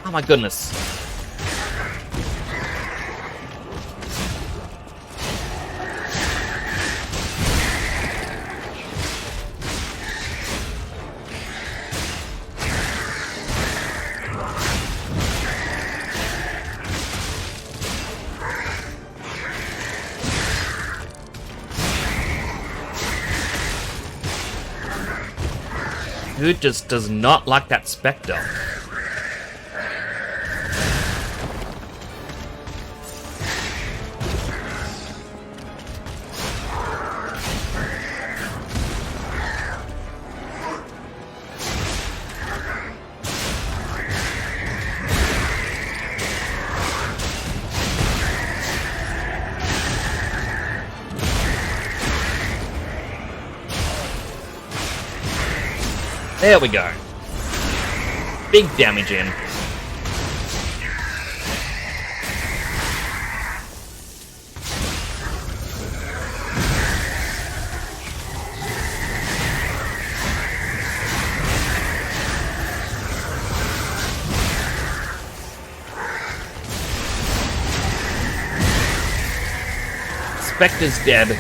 Oh my goodness. Dude just does not like that Spectre. There we go. Big damage in. Spectre's dead.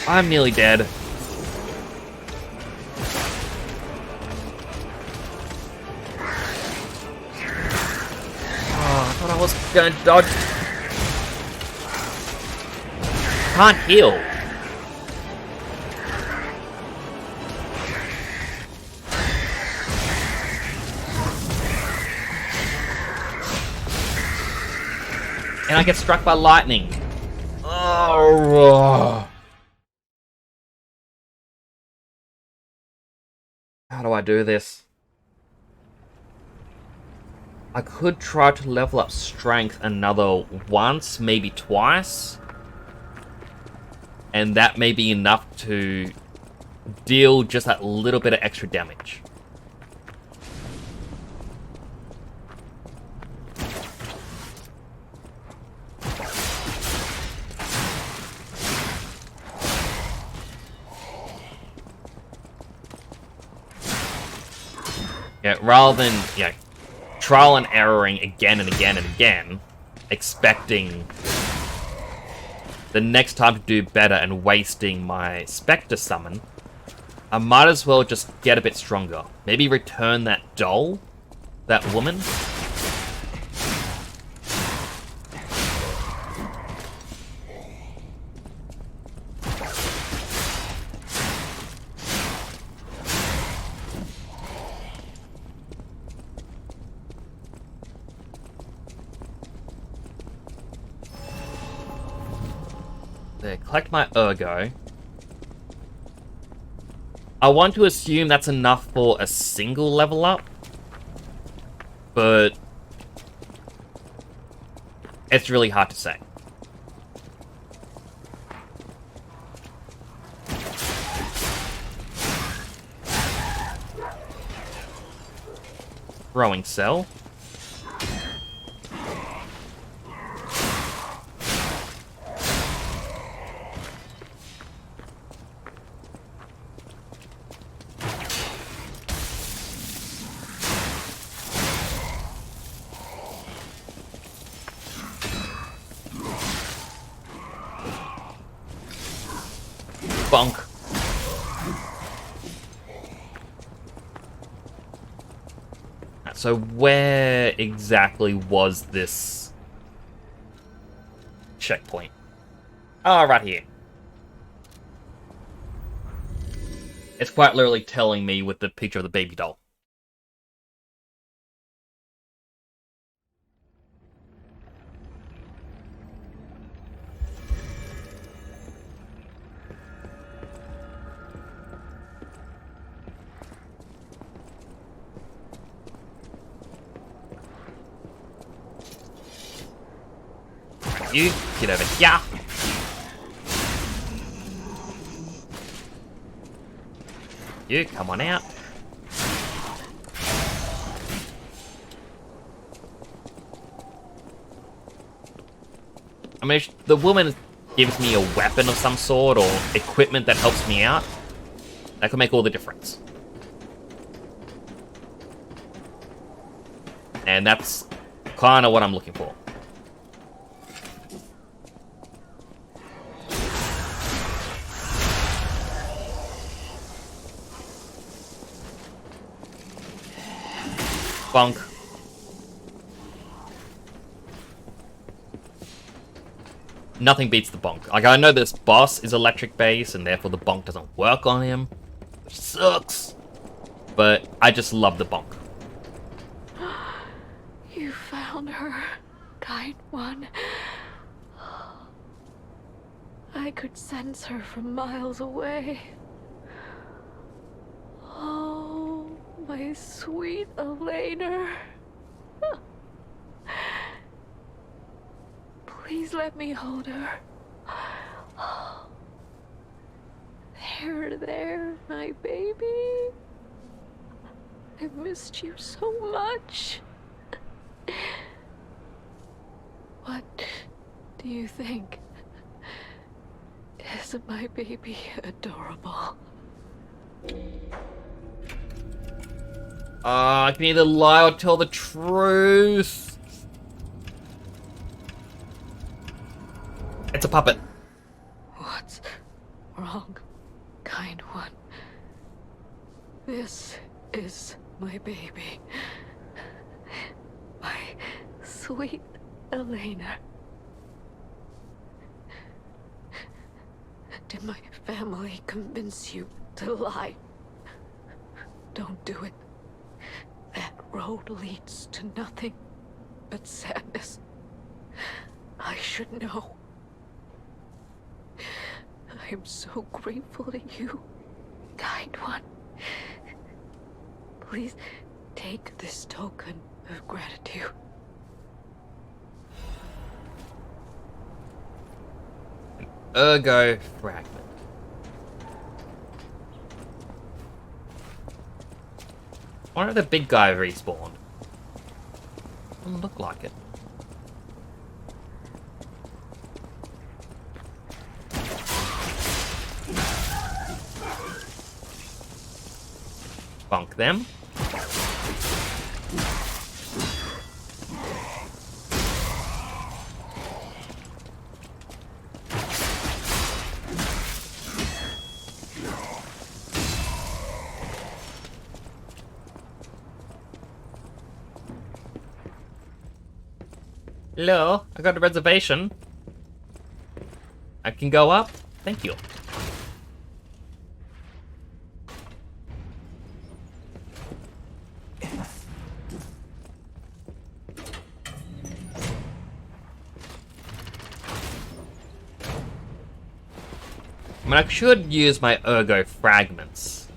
I'm nearly dead. Oh, I thought I was gonna dodge. Can't heal. And I get struck by lightning. Oh. How do I do this? I could try to level up strength another once, maybe twice. And that may be enough to deal just that little bit of extra damage. Yeah, rather than, you know, trial and erroring again and again and again, expecting the next time to do better and wasting my Spectre summon, I might as well just get a bit stronger. Maybe return that doll? That woman? There, collect my Ergo. I want to assume that's enough for a single level up, but it's really hard to say. Throwing cell. Bonk. So where exactly was this checkpoint? Oh, right here. It's quite literally telling me with the picture of the baby doll. You get over here. You come on out. I mean, if the woman gives me a weapon of some sort or equipment that helps me out, that could make all the difference. And that's kind of what I'm looking for. Bonk. Nothing beats the bonk. Like, I know this boss is electric based and therefore the bonk doesn't work on him, which sucks. But I just love the bonk. You found her, kind one. I could sense her from miles away. Oh, my sweet Elena. Please let me hold her. There, my baby. I missed you so much. What do you think? Isn't my baby adorable? I can either lie or tell the truth. It's a puppet. What's wrong? This is my baby. My sweet Elena. Did my family convince you to lie? Don't do it. That road leads to nothing but sadness. I should know. I am so grateful to you, kind one. Please take this token of gratitude. Ergo fragment. Why did the big guy respawn? Doesn't look like it. Bunk them. Hello, I got a reservation. I can go up? Thank you. I mean, I should use my ergo fragments.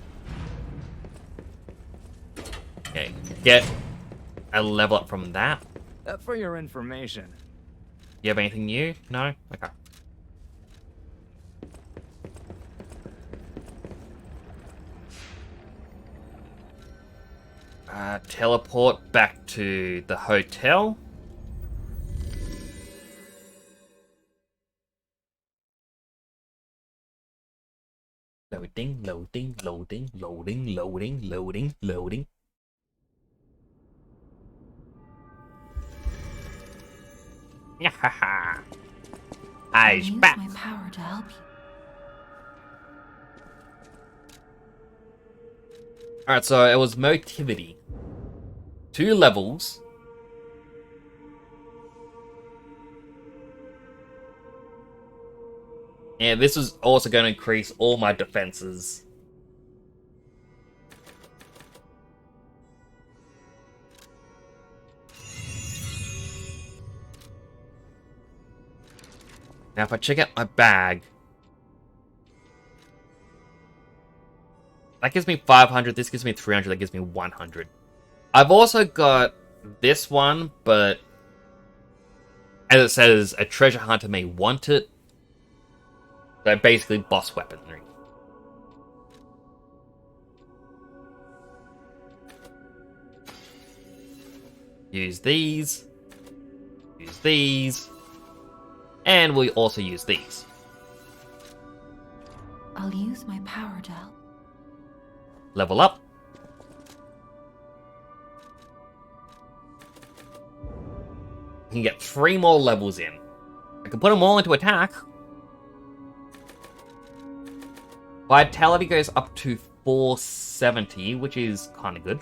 Okay, get a level up from that. For your information. You have anything new? No? Okay. Teleport back to the hotel. Loading, loading, loading, loading, loading, loading, loading. Yahaha! Eyes back. My power to help you. Alright, so it was motivity. 2 levels. And this was also going to increase all my defenses. Now if I check out my bag, that gives me 500, this gives me 300, that gives me 100. I've also got this one, but as it says, a treasure hunter may want it. So basically boss weaponry. Use these. Use these. And we also use these. I'll use my power to help. Level up. You can get 3 more levels in. I can put them all into attack. Vitality goes up to 470, which is kind of good.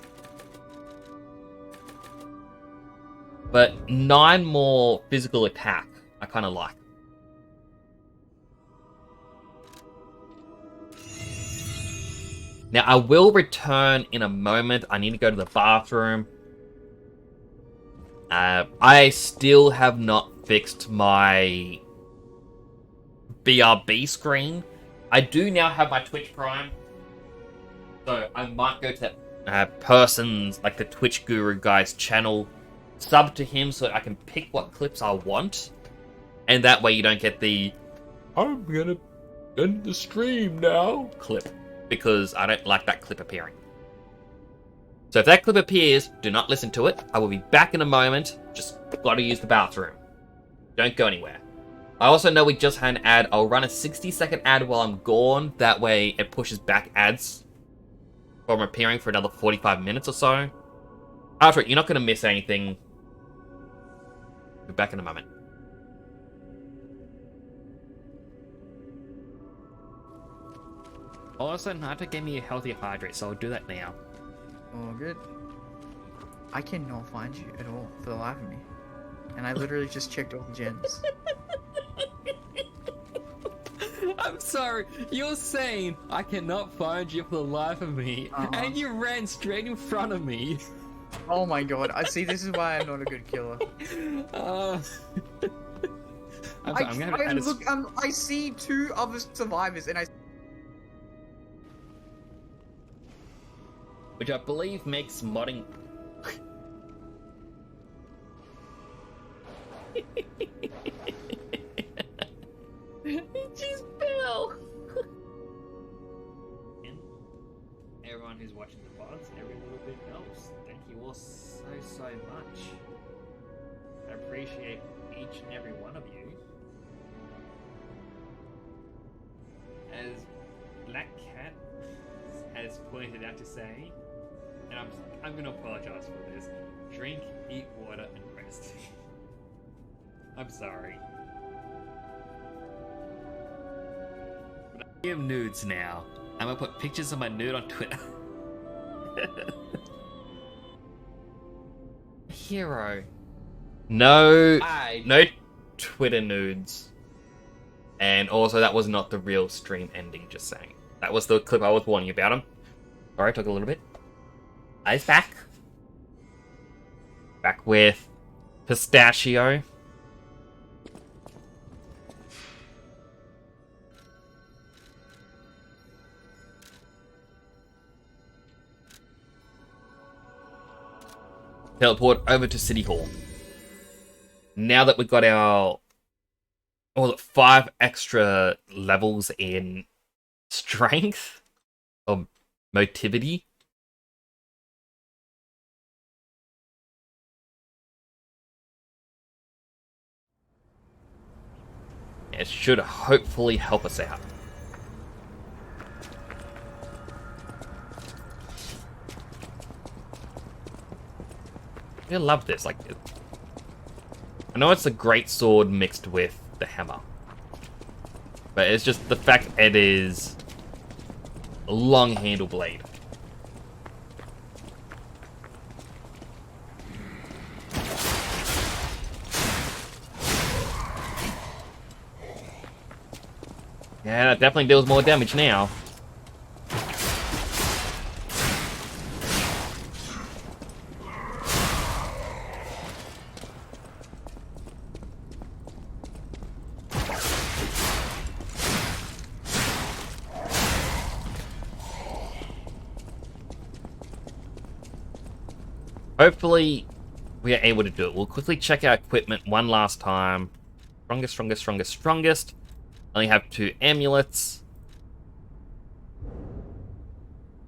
But 9 more physical attack, I kind of like. Now, I will return in a moment. I need to go to the bathroom. I still have not fixed my BRB screen. I do now have my Twitch Prime. So I might go to that person's, like the Twitch Guru guy's channel, sub to him so I can pick what clips I want. And that way you don't get the, I'm gonna end the stream now clip. Because I don't like that clip appearing. So if that clip appears, do not listen to it. I will be back in a moment. Just gotta use the bathroom. Don't go anywhere. I also know we just had an ad. I'll run a 60-second ad while I'm gone. That way it pushes back ads from appearing for another 45 minutes or so. After it, you're not gonna miss anything. Be back in a moment. Also, Nato gave me a healthy hydrate, so I'll do that now. Oh, good. I cannot find you at all for the life of me. And I literally just checked all the gens. I'm sorry, you're saying I cannot find you for the life of me, and you ran straight in front of me. Oh my god, I see, this is why I'm not a good killer. I see 2 other survivors and I... Which I believe makes modding... It just fell! Everyone who's watching the VODs, every little bit helps. Thank you all so much. I appreciate each and every one of you. As Black Cat has pointed out to say, and I'm going to apologize for this, drink, eat water, and rest. I'm sorry. But I am nudes now. I'm going to put pictures of my nude on Twitter. Hero. No Twitter nudes. And also, that was not the real stream ending, just saying. That was the clip I was warning you about him. Sorry, took a little bit. I's back. Back with Pistachio. Teleport over to City Hall. Now that we've got our 5 extra levels in strength or motivity. It should hopefully help us out. I love this. Like, I know it's a great sword mixed with the hammer, but it's just the fact it is a long handle blade. Yeah, that definitely deals more damage now. Hopefully, we are able to do it. We'll quickly check our equipment one last time. Strongest. Only have 2 amulets.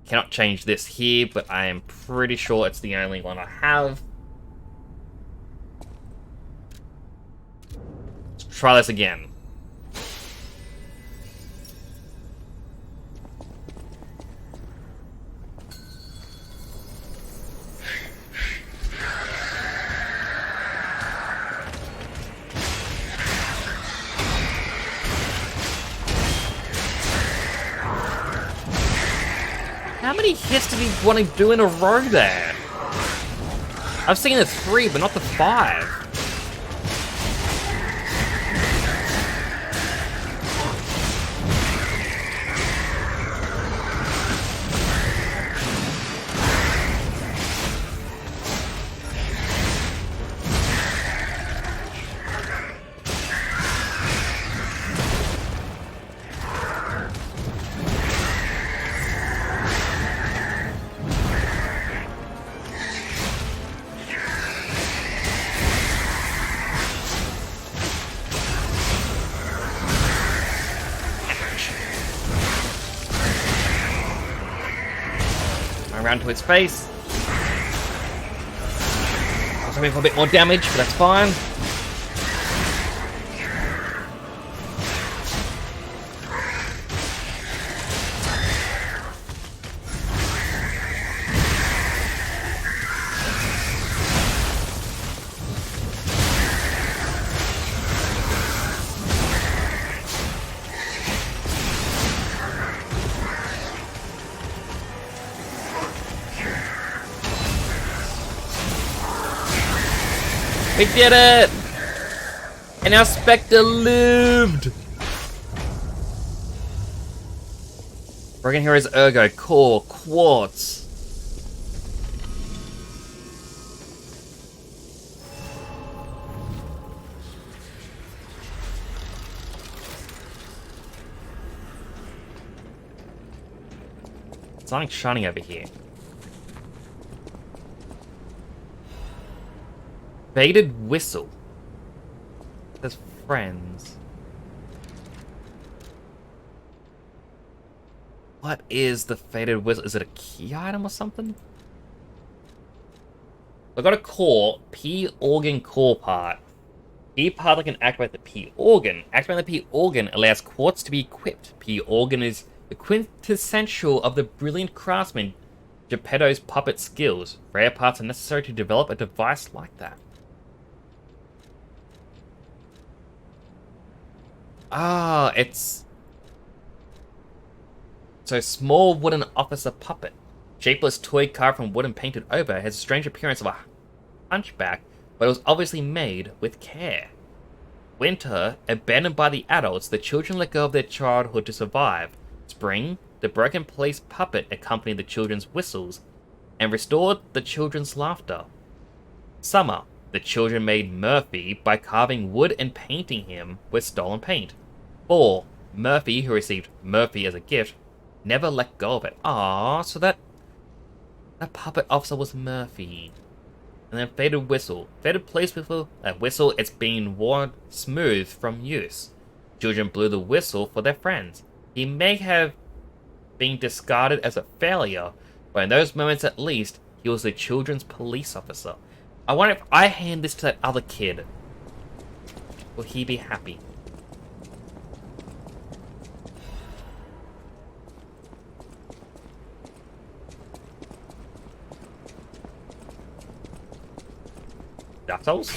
Cannot change this here, but I am pretty sure it's the only one I have. Let's try this again. How many hits did he want to do in a row there? I've seen the 3, but not the 5. Around to its face. I was hoping for a bit more damage, but that's fine. We did it! And our Spectre lived! Broken Heroes Ergo, Core, Quartz. Something shining over here. Faded Whistle. There's friends. What is the Faded Whistle? Is it a key item or something? I got a core, P organ core part. P part that can activate the P organ. Activating the P organ allows quartz to be equipped. P organ is the quintessential of the brilliant craftsman Geppetto's puppet skills. Rare parts are necessary to develop a device like that. Ah, it's... So, small wooden officer puppet. Shapeless toy carved from wood and painted over, has a strange appearance of a hunchback, but it was obviously made with care. Winter, abandoned by the adults, the children let go of their childhood to survive. Spring, the broken police puppet accompanied the children's whistles and restored the children's laughter. Summer, the children made Murphy by carving wood and painting him with stolen paint. Fall, Murphy, who received Murphy as a gift, never let go of it. Ah, so that puppet officer was Murphy. And then Faded Whistle. Faded police whistle. That whistle, it's been worn smooth from use. Children blew the whistle for their friends. He may have been discarded as a failure, but in those moments at least, he was the children's police officer. I wonder if I hand this to that other kid, will he be happy? Dark Souls?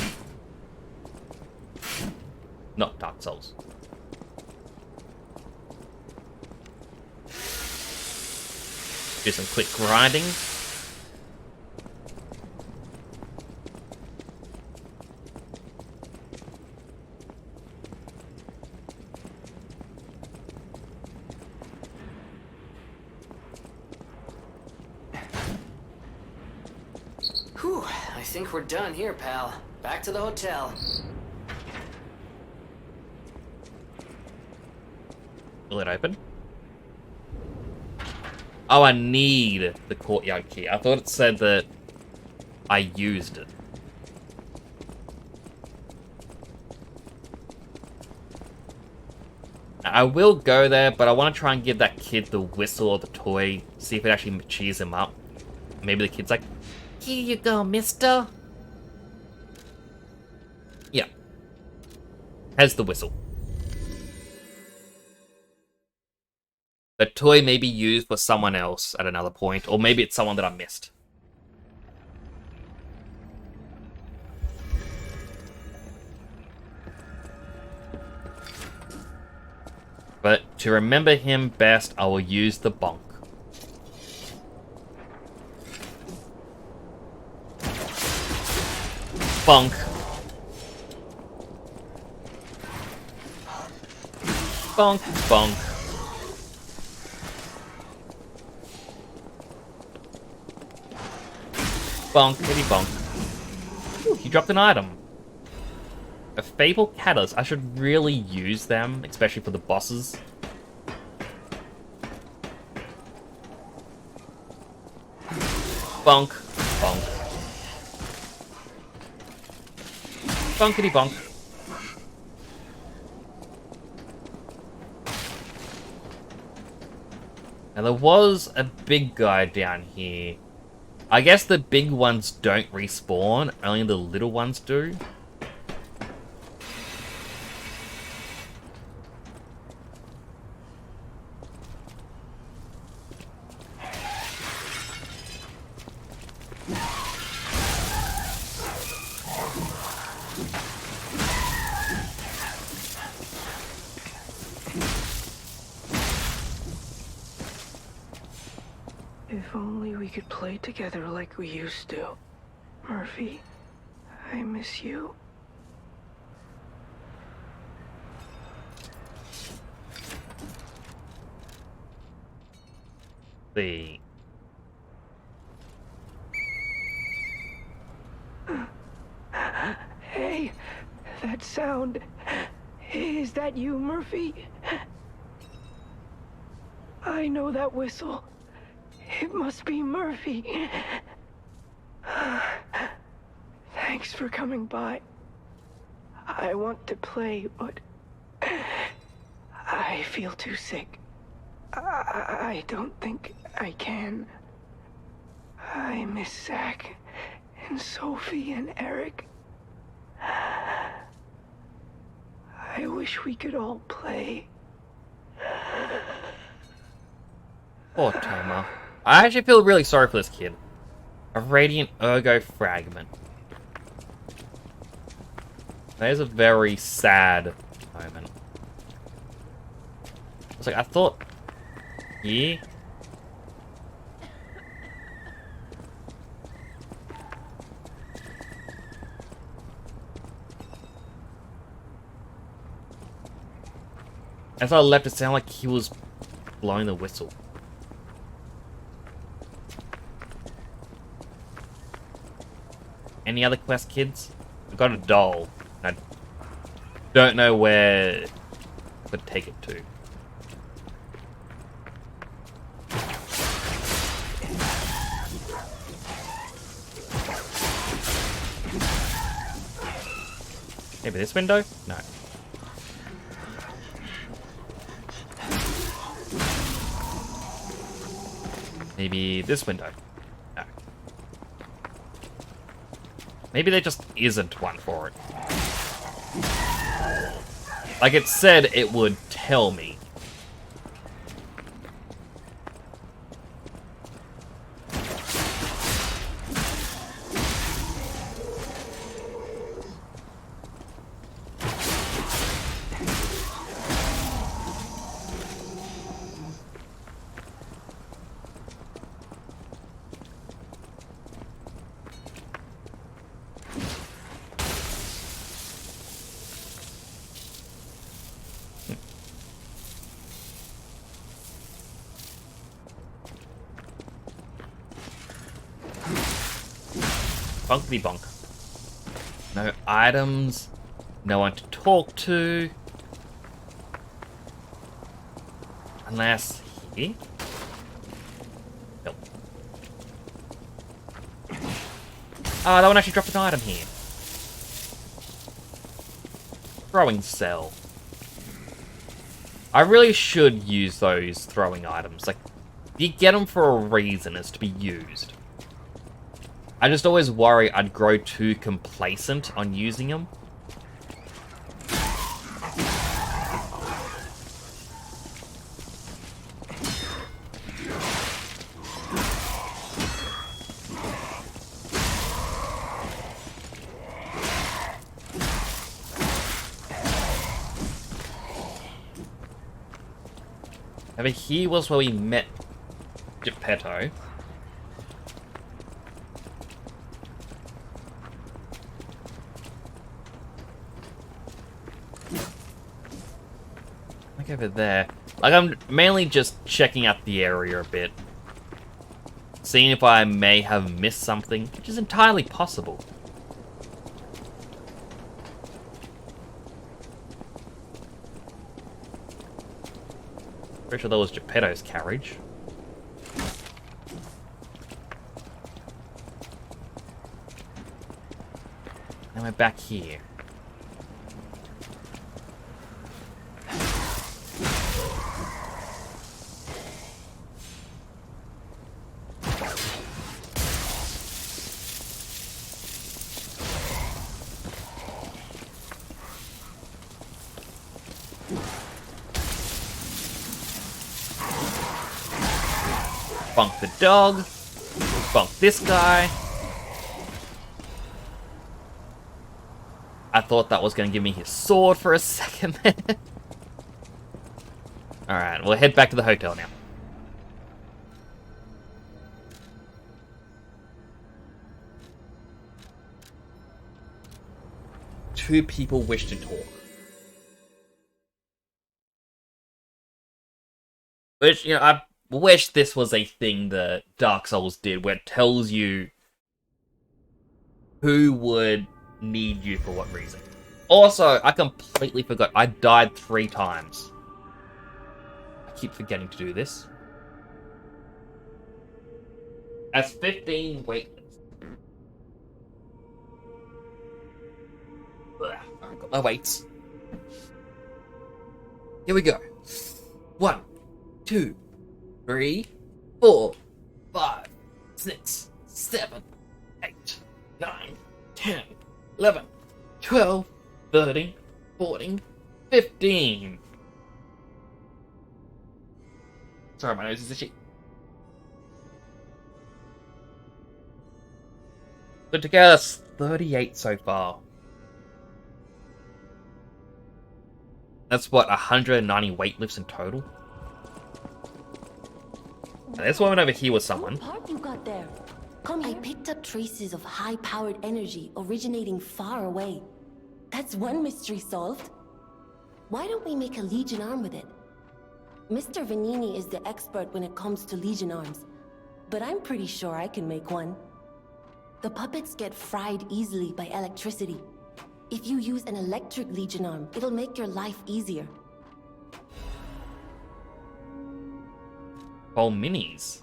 Not Dark Souls. Do some quick grinding. Whew, I think we're done here, pal. Back to the hotel. Will it open? Oh, I need the courtyard key. I thought it said that I used it. I will go there, but I want to try and give that kid the whistle or the toy, see if it actually cheers him up. Maybe the kid's like, "Here you go, mister." Yeah. Has the whistle. The toy may be used for someone else at another point, or maybe it's someone that I missed. But to remember him best, I will use the bonk. Bonk. Bonk, bonk. Bonk, kitty bonk. Ooh, he dropped an item. A Fable Catalyst. I should really use them, especially for the bosses. Bonk, bonk. Bonkity bonk. Now there was a big guy down here. I guess the big ones don't respawn, only the little ones do. If only we could play together like we used to. Murphy, I miss you. See. Hey, that sound. Is that you, Murphy? I know that whistle. It must be Murphy. Thanks for coming by. I want to play, but I feel too sick. I don't think I can. I miss Zach and Sophie and Eric. I wish we could all play. Poor Toma. I actually feel really sorry for this kid. A Radiant Ergo Fragment. That is a very sad moment. It's like, I thought... Yeah? As I left, it sounded like he was blowing the whistle. Any other quest, kids? I've got a doll. I don't know where to take it to. Maybe this window? No. Maybe this window? No. Maybe there just isn't one for it. Like it said it would tell me. Bunkety bonk. No items. No one to talk to. Unless here? Nope. Ah, that one actually dropped an item here. Throwing cell. I really should use those throwing items. Like, you get them for a reason, it's to be used. I just always worry I'd grow too complacent on using them. Over here was where we met Geppetto. Like over there. Like, I'm mainly just checking out the area a bit. Seeing if I may have missed something, which is entirely possible. Pretty sure that was Geppetto's carriage. Now we're back here. Bunk the dog. Bunk this guy. I thought that was going to give me his sword for a second there. Alright, we'll head back to the hotel now. two people wish to talk. Which, you know, I wish this was a thing that Dark Souls did, where it tells you who would need you for what reason. Also, I completely forgot, I died 3 times. I keep forgetting to do this. As 15 weightlifts. I've got my weights. Here we go. 1, 2, 3, 4, 5, 6, 7, 8, 9, 10, 11, 12, 13, 14, 15. Sorry, my nose is itchy. So together, that's 38 so far. That's what, 190 weightlifts in total? Now, this woman over here was someone. What part you got there? Come here. I picked up traces of high-powered energy originating far away. That's one mystery solved. Why don't we make a Legion arm with it? Mr. Vanini is the expert when it comes to Legion arms, but I'm pretty sure I can make one. The puppets get fried easily by electricity. If you use an electric Legion arm, it'll make your life easier. Oh, minis.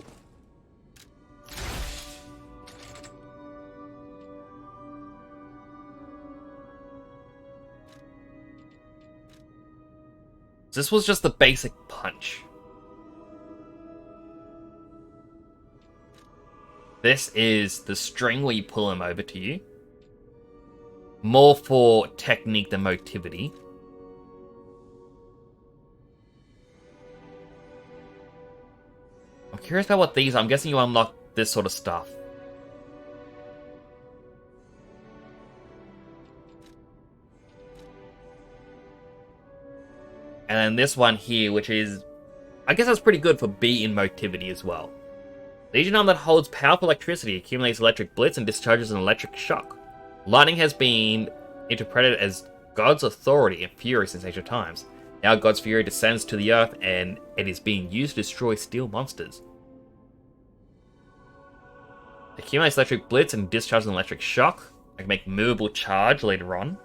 This was just the basic punch. This is the string where you pull him over to you. More for technique than motivity. I'm curious about what these are. I'm guessing you unlock this sort of stuff. And then this one here, which is... I guess that's pretty good for beating motivity as well. Legion arm that holds powerful electricity, accumulates electric blitz, and discharges an electric shock. Lightning has been interpreted as God's authority and fury since ancient times. Now God's fury descends to the earth, and it is being used to destroy steel monsters. Accumulates electric blitz and discharges an electric shock. I can make movable charge later on.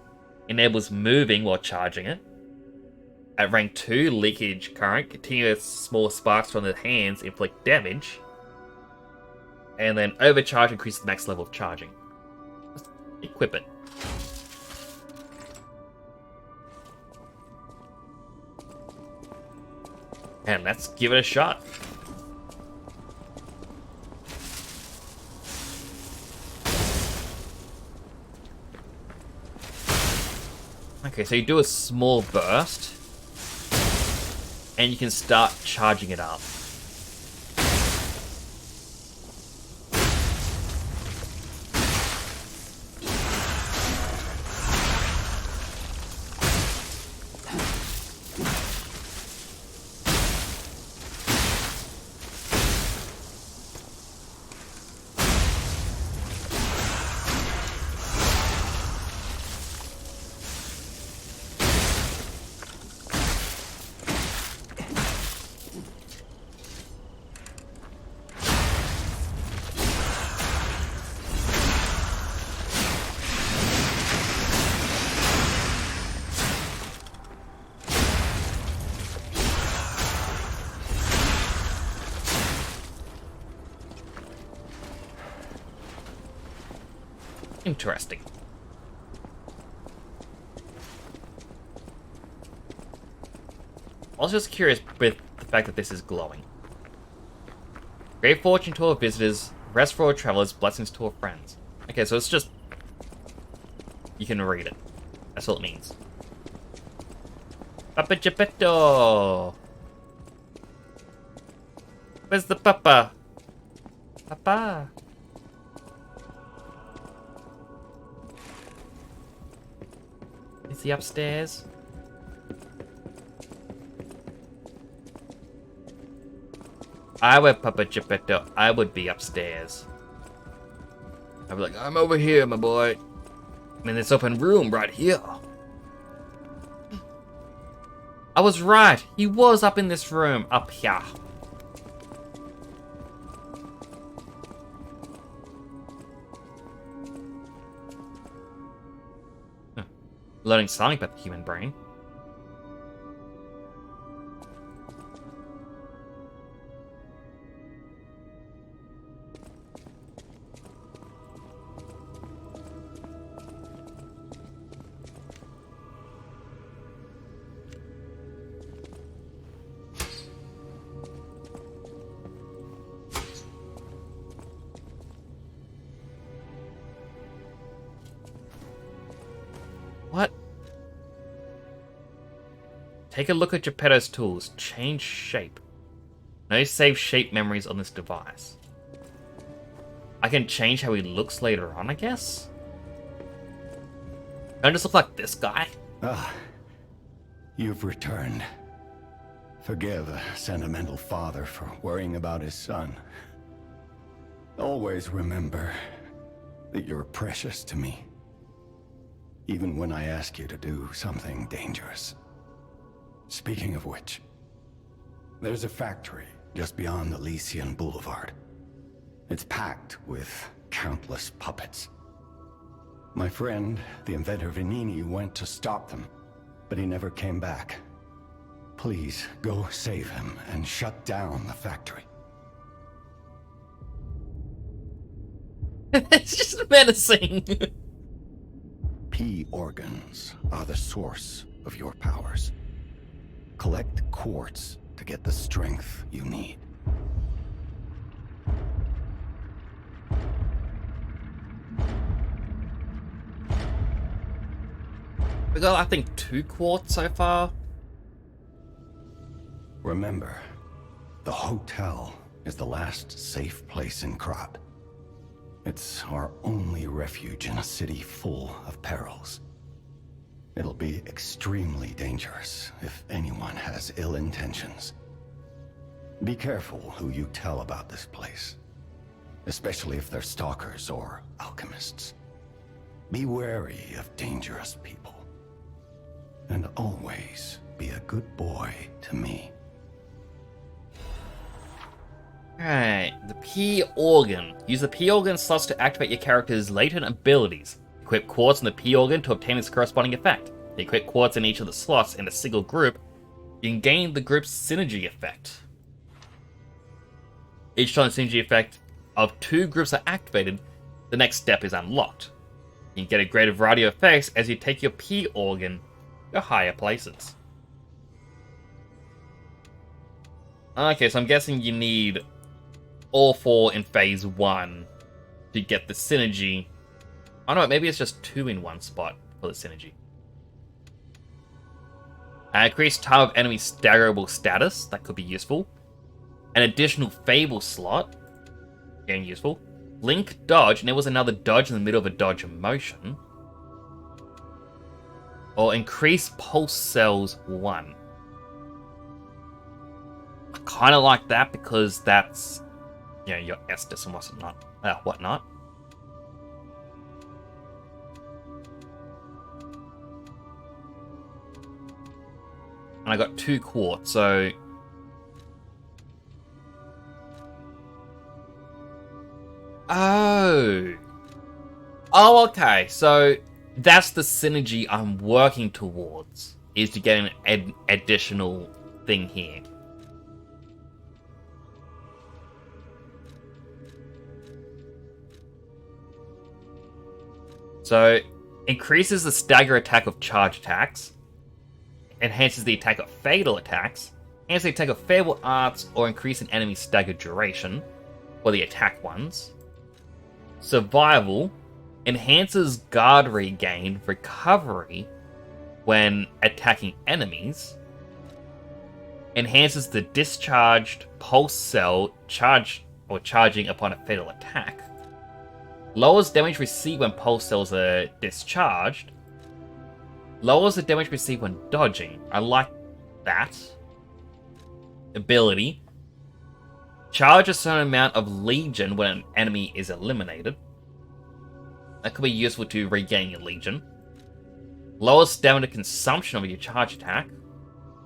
Enables moving while charging it. At rank 2, leakage current. Continuous small sparks from the hands inflict damage. And then overcharge increases the max level of charging. Let's equip it. And let's give it a shot. Okay, so you do a small burst. And you can start charging it up. Interesting. I was just curious with the fact that this is glowing. Great fortune to all visitors, rest for all travelers, blessings to all friends. Okay, so it's just... You can read it. That's all it means. Papa Geppetto! Where's the papa? Papa! Is he upstairs? I were Papa Geppetto, I would be upstairs. I'd be like, I'm over here, my boy. I'm in this open room right here. I was right. He was up in this room up here. Learning something about the human brain. What? Take a look at Geppetto's tools. Change shape. No save shape memories on this device. I can change how he looks later on, I guess? Don't I just look like this guy? Ah, you've returned. Forgive a sentimental father for worrying about his son. Always remember that you're precious to me. Even when I ask you to do something dangerous. Speaking of which, there's a factory just beyond Elysian Boulevard. It's packed with countless puppets. My friend, the inventor Venini, went to stop them, but he never came back. Please, go save him and shut down the factory. It's just menacing. P organs are the source of your powers. Collect quartz to get the strength you need. We got, I think, 2 quartz so far. Remember, the hotel is the last safe place in Krat. It's our only refuge in a city full of perils. It'll be extremely dangerous if anyone has ill intentions. Be careful who you tell about this place, especially if they're stalkers or alchemists. Be wary of dangerous people. And always be a good boy to me. Alright, the P organ. Use the P organ slots to activate your character's latent abilities. Equip quartz in the P organ to obtain its corresponding effect. If you equip quartz in each of the slots in a single group, you can gain the group's synergy effect. Each time the synergy effect of 2 groups are activated, the next step is unlocked. You can get a greater variety of effects as you take your P organ to higher places. Okay, so I'm guessing you need all 4 in phase 1 to get the synergy. Oh no, maybe it's just 2 in one spot for the synergy. Increased time of enemy staggerable status, that could be useful. An additional Fable slot, again useful. Blink dodge, and there was another dodge in the middle of a dodge motion. Or increase pulse cells 1. I kind of like that because that's, you know, your Estus and whatnot. And I got 2 quartz, so... Oh, okay, so that's the synergy I'm working towards, is to get an additional thing here. So, increases the stagger attack of charge attacks, enhances the attack of fatal attacks, enhances the attack of Fable arts, or increase an enemy's stagger duration, or the attack ones. Survival enhances guard regain recovery when attacking enemies. Enhances the discharged pulse cell charge or charging upon a fatal attack. Lowers damage received when pulse cells are discharged. Lowers the damage received when dodging. I like that. Ability. Charge a certain amount of Legion when an enemy is eliminated. That could be useful to regain your Legion. Lowers stamina consumption of your charge attack.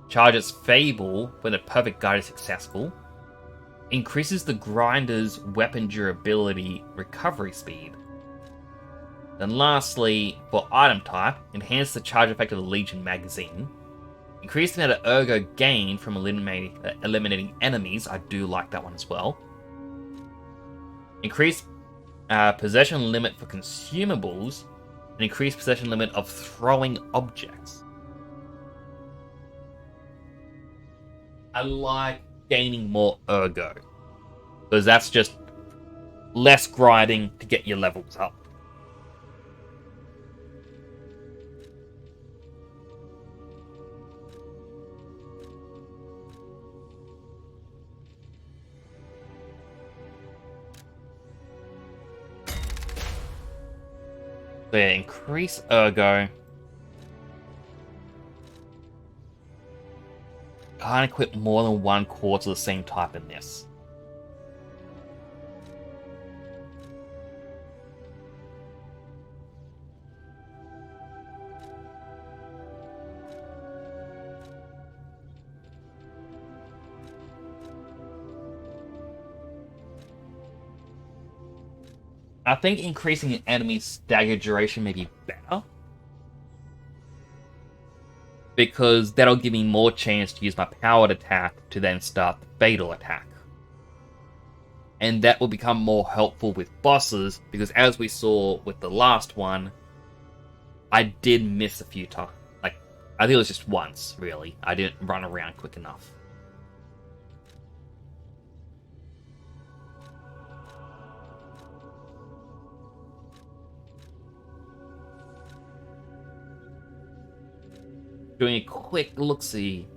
Charges Fable when a perfect guide is successful. Increases the Grinder's weapon durability recovery speed. Then lastly, for item type, enhance the charge effect of the Legion magazine. Increase the amount of Ergo gained from eliminating enemies. I do like that one as well. Increase possession limit for consumables. And increase possession limit of throwing objects. I like gaining more Ergo. Because that's just less grinding to get your levels up. So yeah, increase Ergo. Can't equip more than one quartz of the same type in this. I think increasing an enemy's stagger duration may be better. Because that'll give me more chance to use my powered attack to then start the fatal attack. And that will become more helpful with bosses, because as we saw with the last one, I did miss a few times. Like, I think it was just once, really. I didn't run around quick enough. Doing a quick look-see.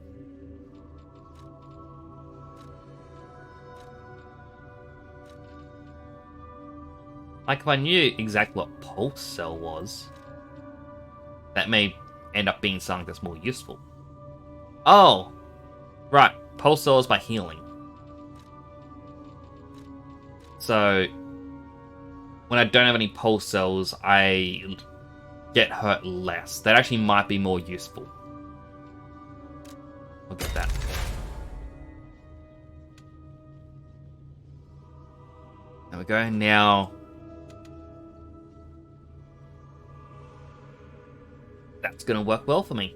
Like, if I knew exactly what Pulse Cell was, that may end up being something that's more useful. Oh! Right, Pulse Cell is my healing. So, when I don't have any Pulse Cells, I get hurt less. That actually might be more useful. Look at that. There we go. Now, that's going to work well for me.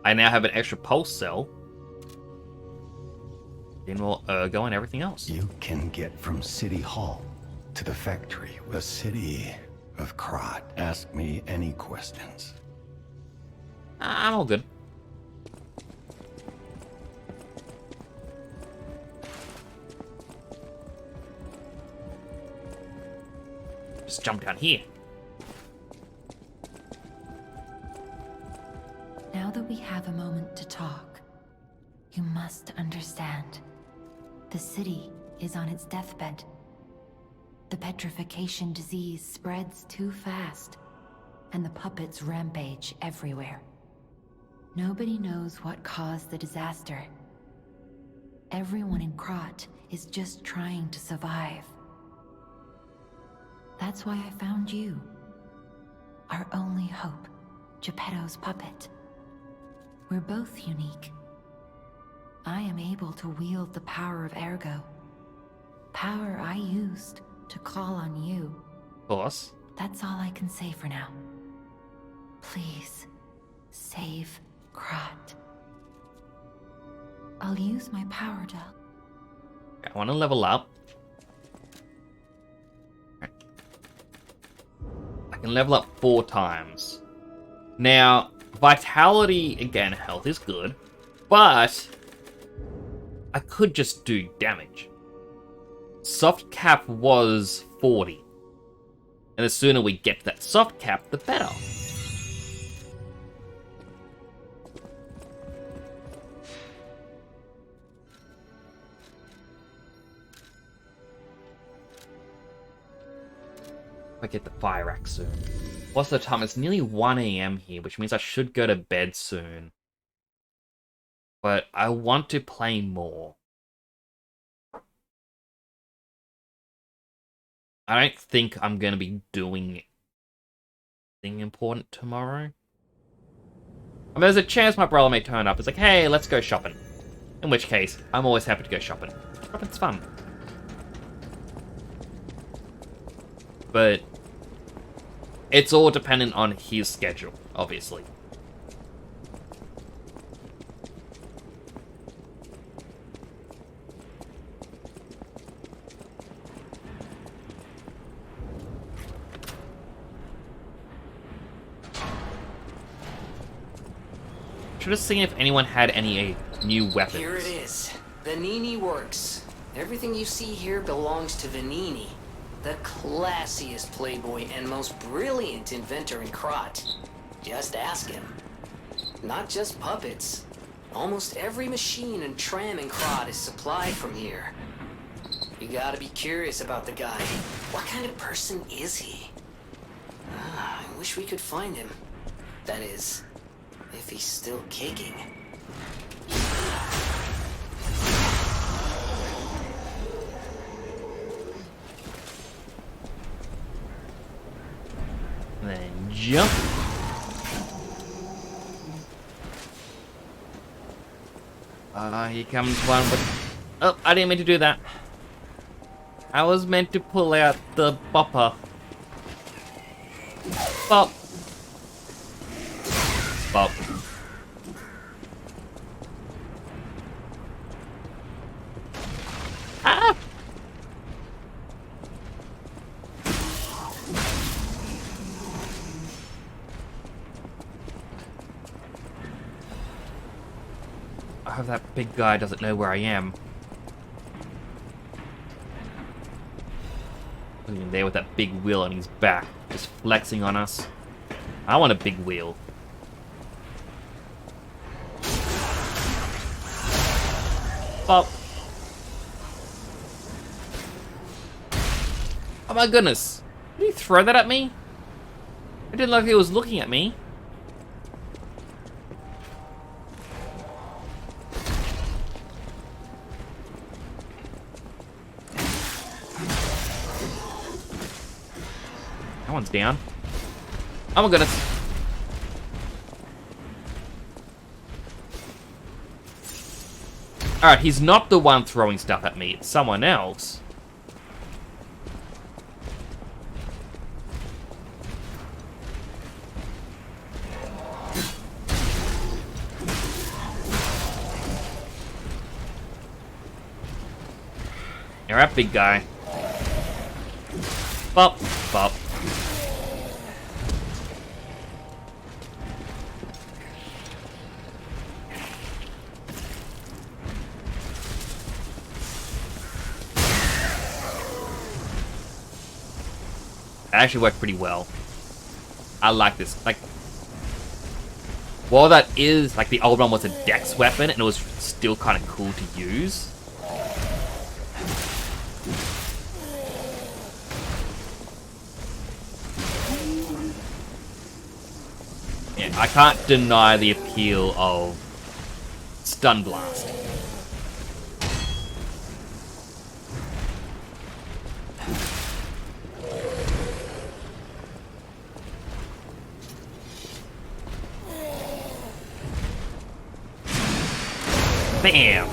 I now have an extra pulse cell. General Ergo and everything else. You can get from City Hall to the factory, the city of Krat. Ask me any questions. I'm all good. Just jump down here. Now that we have a moment to talk, you must understand. The city is on its deathbed. The petrification disease spreads too fast, and the puppets rampage everywhere. Nobody knows what caused the disaster. Everyone in Krat is just trying to survive. That's why I found you. Our only hope, Geppetto's puppet. We're both unique. I am able to wield the power of Ergo. Power I used to call on you. Of course. That's all I can say for now. Please, save Krat. I'll use my power to... I want to level up. I can level up 4 times. Now, vitality, again, health is good, but I could just do damage. Soft cap was 40. And the sooner we get to that soft cap, the better. I get the fire axe soon. What's the time? It's nearly 1 AM here, which means I should go to bed soon. But I want to play more. I don't think I'm gonna be doing anything important tomorrow. I mean, there's a chance my brother may turn up. It's like, hey, let's go shopping. In which case, I'm always happy to go shopping. Shopping's fun. But it's all dependent on his schedule, obviously. Should have seen if anyone had any new weapons. Here it is. Venini Works. Everything you see here belongs to Venini, the classiest playboy and most brilliant inventor in Krat. Just ask him. Not just puppets. Almost every machine and tram in Krat is supplied from here. You gotta be curious about the guy. What kind of person is he? I wish we could find him. That is, if he's still kicking. Then jump. Here comes one with... Oh, I didn't mean to do that. I was meant to pull out the bopper. Bop. Bop. Ah! I hope that big guy doesn't know where I am. Look at him there with that big wheel on his back, just flexing on us. I want a big wheel. Pop. Oh my goodness. Did he throw that at me? It didn't look like he was looking at me. That one's down. Oh my goodness. Alright, he's not the one throwing stuff at me. It's someone else. Alright, big guy. Bop, bop. That actually worked pretty well. I like this. Like, while that is, like, the old one was a dex weapon, and it was still kind of cool to use. Yeah, I can't deny the appeal of Stun Blast. Bam!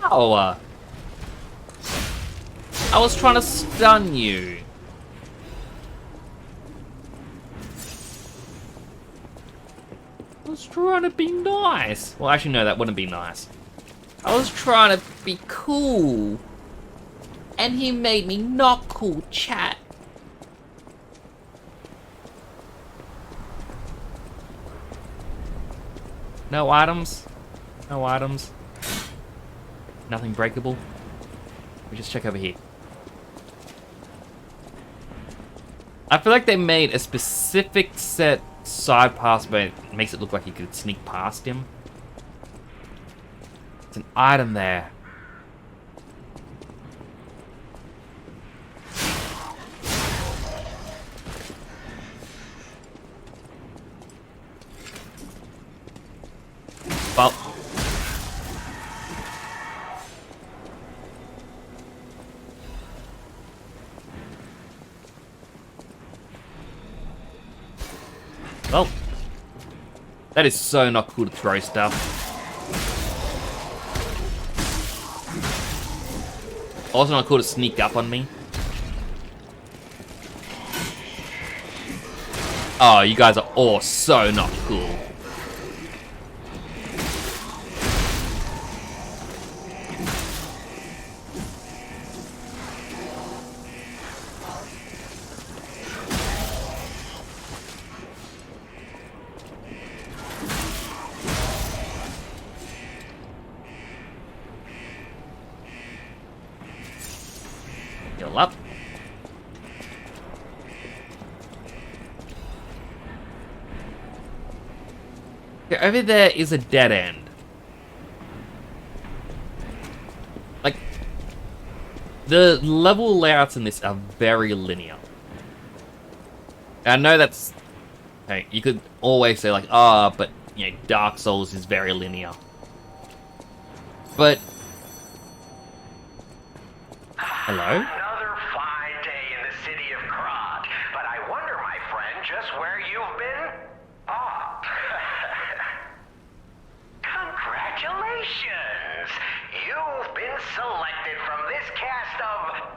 Ow! I was trying to stun you. I was trying to be nice. Well, actually, no, that wouldn't be nice. I was trying to be cool. And he made me not cool, chat. No items. No items. Nothing breakable. We just check over here. I feel like they made a specific set side pass, but it makes it look like you could sneak past him. It's an item there. That is so not cool to throw stuff. Also not cool to sneak up on me. Oh, you guys are all so not cool. Heal up. Okay, over there is a dead end. Like, the level layouts in this are very linear. And I know that's... Hey, you could always say like, but, you know, Dark Souls is very linear. But... Hello? Another fine day in the city of Krat, but I wonder, my friend, just where you've been? Oh. Congratulations! You've been selected from this cast of...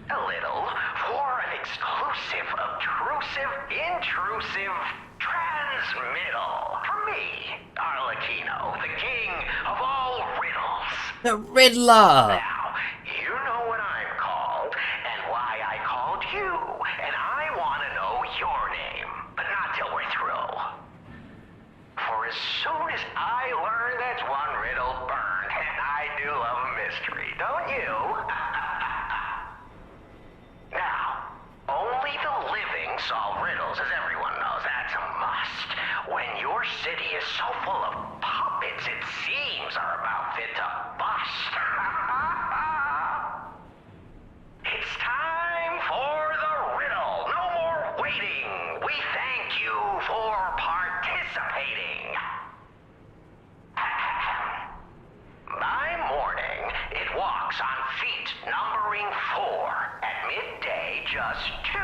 a little, for an exclusive, obtrusive, intrusive transmittal. For me, Arlecchino, the king of all riddles. The Riddler! Now, you know what I'm called, and why I called you, and I want to know your name, but not till we're through. For as soon as I learn that's one riddle burned, and I do love a mystery, don't you? Now, only the living solve riddles, as everyone knows. That's a must. When your city is so full of puppets, it seems are about fit to bust. It's time for the riddle. No more waiting. We thank you for participating. By morning, it walks on feet numbering 4. At midday, just 2.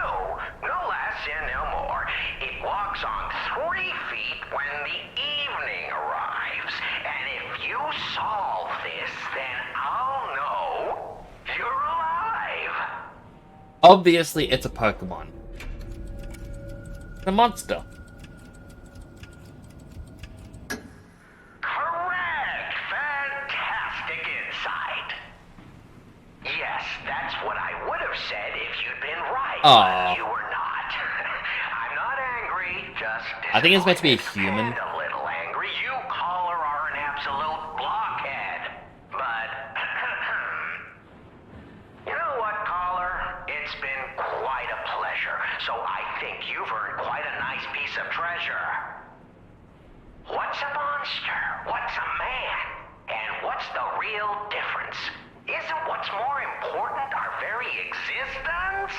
No less and no more. It walks on 3 feet when the evening arrives. And if you solve this, then I'll know you're alive. Obviously, it's a Pokemon. A monster. Correct! Fantastic insight. Yes, that's what I would have said if you'd been right, Aw. but you were not. I'm not angry, just I think it's meant to be a human. and a little angry. You, caller, are an absolute blockhead. But, you know what, caller? It's been quite a pleasure, so I think you've earned quite a nice piece of treasure. What's a monster? What's a man? And what's the real difference? Isn't what's more important our very existence?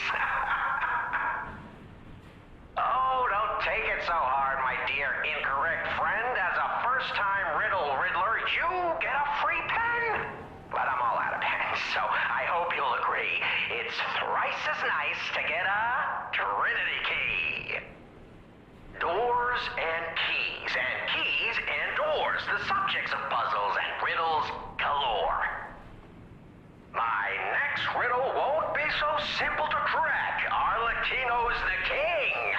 Oh, don't take it so hard, my dear incorrect friend. As a first-time riddler, you get a free pen. But I'm all out of pens, so I hope you'll agree. It's thrice as nice to get a Trinity key. Doors and keys and doors, the subjects of puzzles and riddles galore. My next riddle won't be so simple to crack. Arlecchino's the king.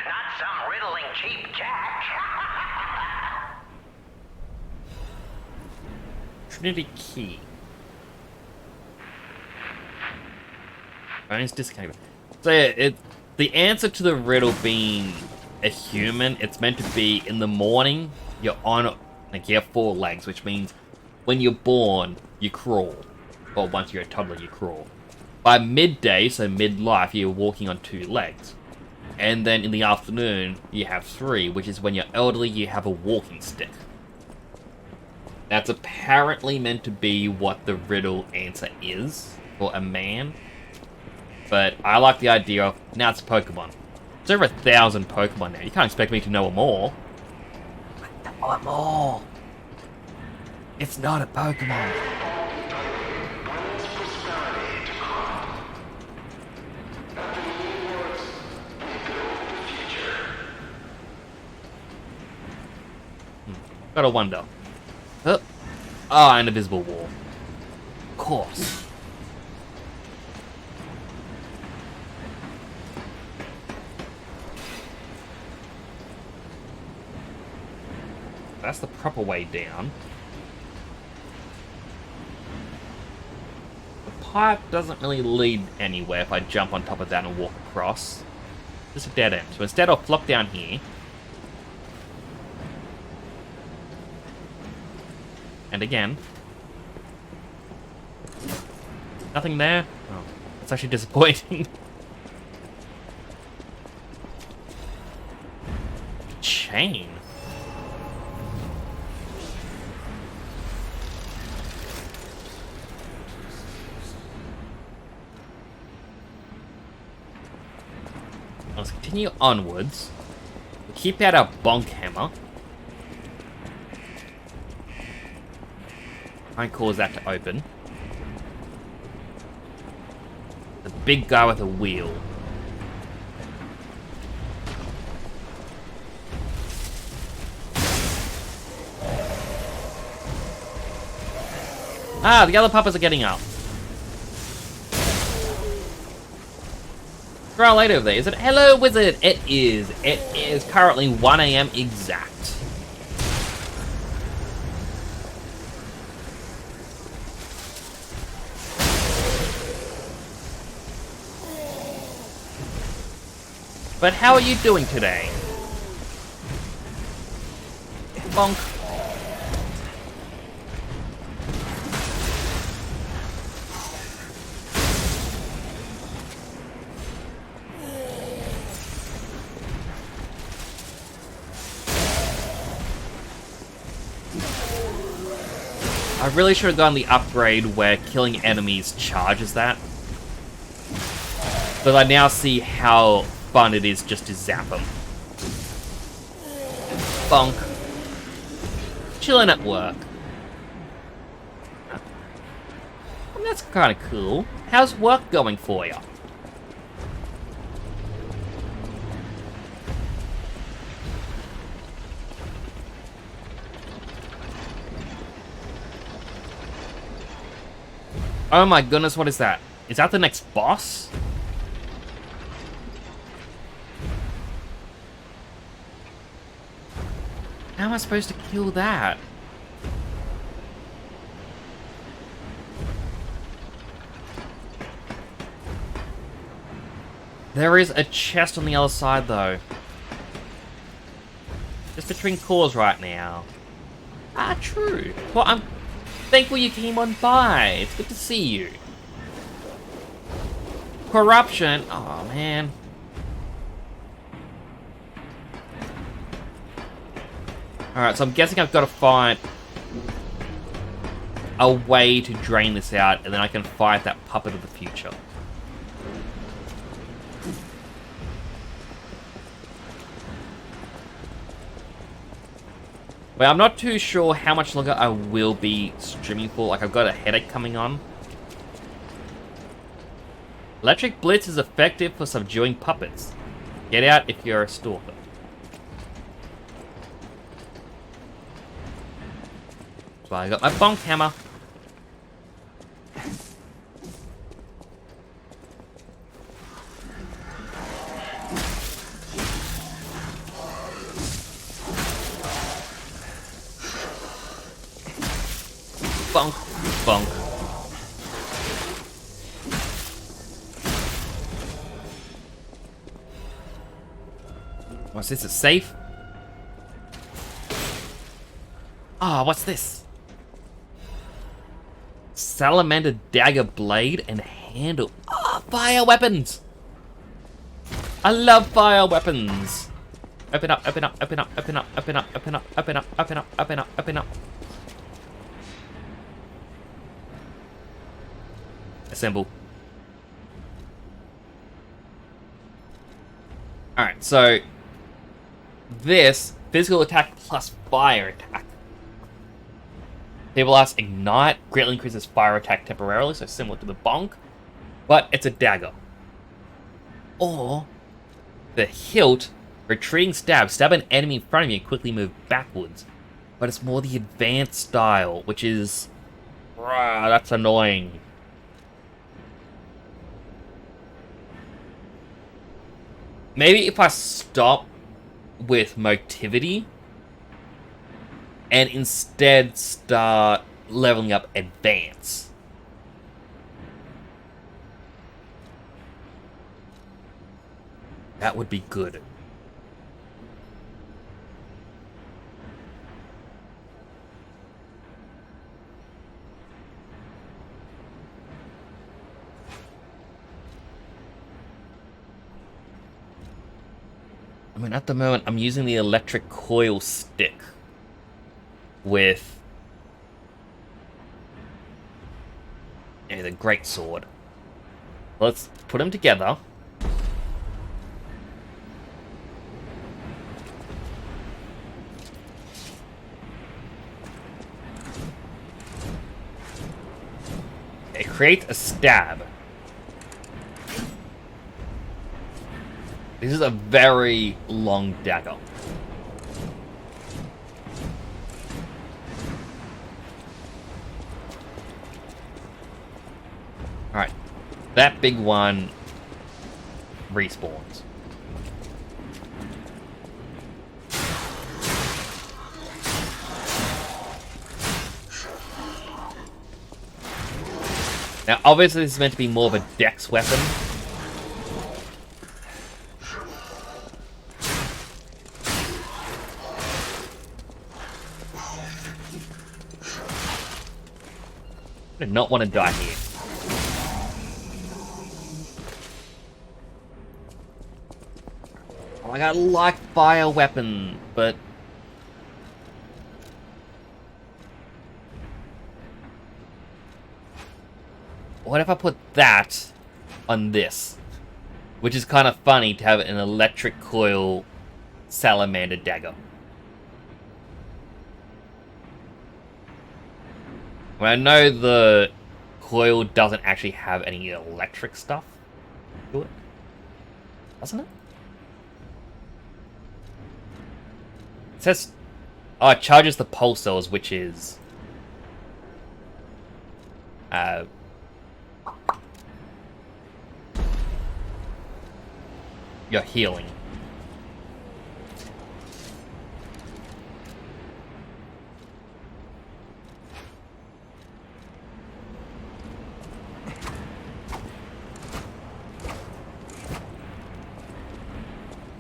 Not some riddling cheap jack. Trinity Key. Phone's disconnected. So yeah, the answer to the riddle being a human, it's meant to be in the morning, you're on, like you have 4 legs, which means when you're born, you crawl. Well, once you're a toddler, you crawl. By midday, so midlife, you're walking on 2 legs. And then in the afternoon, you have 3, which is when you're elderly, you have a walking stick. That's apparently meant to be what the riddle answer is for a man. But I like the idea of, now it's Pokemon. There's over 1,000 Pokemon now. You can't expect me to know them all. I know them all. It's not a Pokemon. Gotta wonder. An invisible wall. Of course. That's the proper way down. The pipe doesn't really lead anywhere if I jump on top of that and walk across. Just a dead end. So instead I'll flop down here. And again. Nothing there? Oh, that's actually disappointing. Chain. Let's continue onwards. We'll keep out our bonk hammer. Try and cause that to open. The big guy with a wheel. Ah, the other puppets are getting up. Growl later over there. Is it hello wizard? It is. It is currently 1 AM exact. But how are you doing today? Bonk. I really should have gone the upgrade where killing enemies charges that. But I now see how fun it is just to zap them. Bonk. Chilling at work. And that's kind of cool. How's work going for you? Oh my goodness, what is that? Is that the next boss? How am I supposed to kill that? There is a chest on the other side, though. Just between cores right now. Ah, true. Well, I'm thankful you came on by. It's good to see you. Corruption. Oh, man. Alright, so I'm guessing I've got to find a way to drain this out, and then I can fight that puppet of the future. Well, I'm not too sure how much longer I will be streaming for. Like, I've got a headache coming on. Electric Blitz is effective for subduing puppets. Get out if you're a stalker. So I got my bonk hammer. Bonk, bonk. What's this? A safe? Ah, what's this? Salamander dagger blade and handle. Ah, fire weapons! I love fire weapons! Open up, open up, open up, open up, open up, open up, open up, open up, open up, open up. Assemble. Alright, so this physical attack plus fire attack. Table Blast Ignite greatly increases fire attack temporarily, so similar to the bonk, but it's a dagger. Or the hilt, retreating stab. Stab an enemy in front of you and quickly move backwards. But it's more the advanced style, which is... that's annoying. Maybe if I stop with motivity and instead start leveling up advance. That would be good. I mean, at the moment, I'm using the electric coil stick with the great sword. Let's put them together. It creates a stab. This is a very long dagger. Alright. That big one respawns. Now, obviously, this is meant to be more of a dex weapon. I do not want to die here. Oh, I like fire weapon, but what if I put that on this? Which is kind of funny to have an electric coil salamander dagger. Well, I know the coil doesn't actually have any electric stuff to it. Doesn't it? It says... oh, it charges the pulse cells, which is... your healing.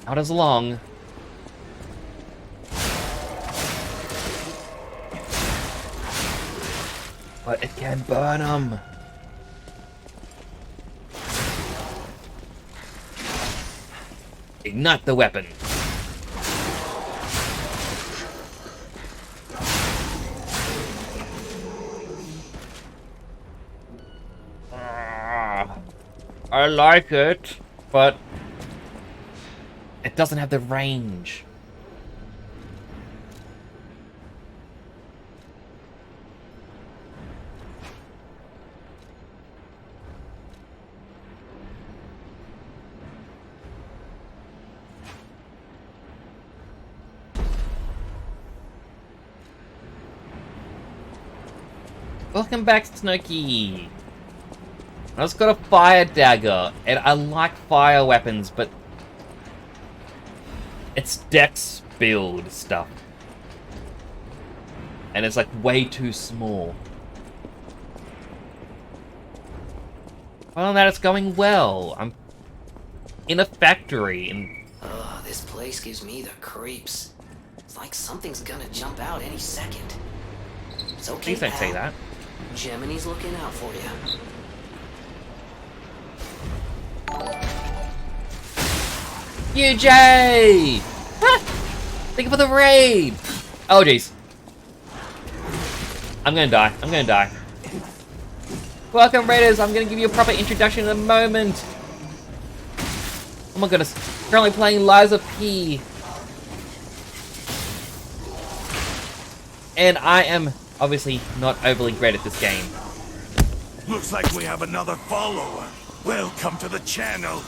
Not as long. But it can burn them. Ignite the weapon. I like it, but it doesn't have the range. Welcome back, Snooky. I just got a fire dagger, and I like fire weapons, but it's dex build stuff. And it's like way too small. Well, that it's going well. I'm in a factory and... oh, this place gives me the creeps. It's like something's gonna jump out any second. It's okay, please don't say that. Gemini's looking out for you. UJ! Thank you for the raid! Oh, jeez. I'm gonna die. I'm gonna die. Welcome, Raiders. I'm gonna give you a proper introduction in a moment. Oh my goodness. Currently playing Lies of P. And I am obviously not overly great at this game. Looks like we have another follower. Welcome to the channel.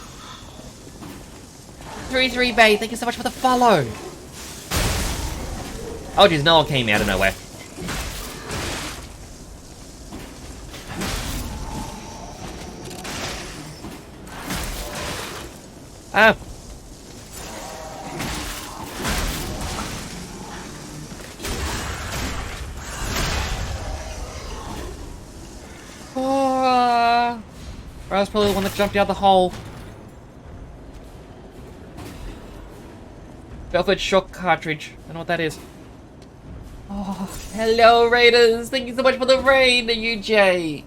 33 Bay, thank you so much for the follow. Oh jeez, no one came out of nowhere. Ah. Oh, I was probably the one that jumped out the hole. Belford shock cartridge. I don't know what that is. Oh, hello Raiders! Thank you so much for the raid, UJ!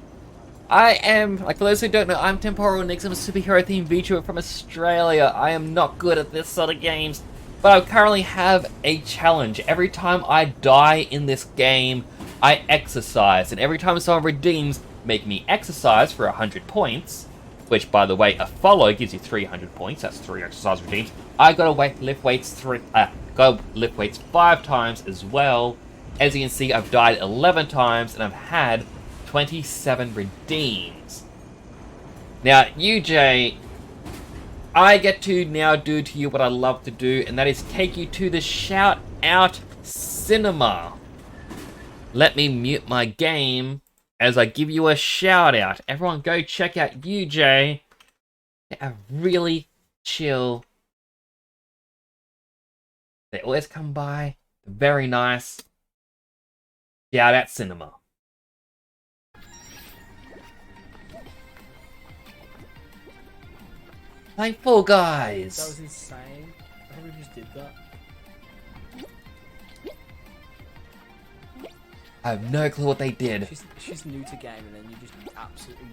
I am, like for those who don't know, I'm Temporal Nix. I'm a superhero themed VTuber from Australia. I am not good at this sort of games, but I currently have a challenge. Every time I die in this game, I exercise, and every time someone redeems, make me exercise for 100 points, which by the way, a follow gives you 300 points. That's 3 exercise redeems. I gotta lift weights 5 times as well. As you can see, I've died 11 times, and I've had 27 redeems. Now, UJ, I get to now do to you what I love to do, and that is take you to the Shout Out Cinema. Let me mute my game as I give you a shout out. Everyone go check out UJ. They're really chill. They always come by. Very nice. Shout Out Cinema. Playing Fall Guys. That was insane. I think we just did that. I have no clue what they did. She's new to game, and then you just absolutely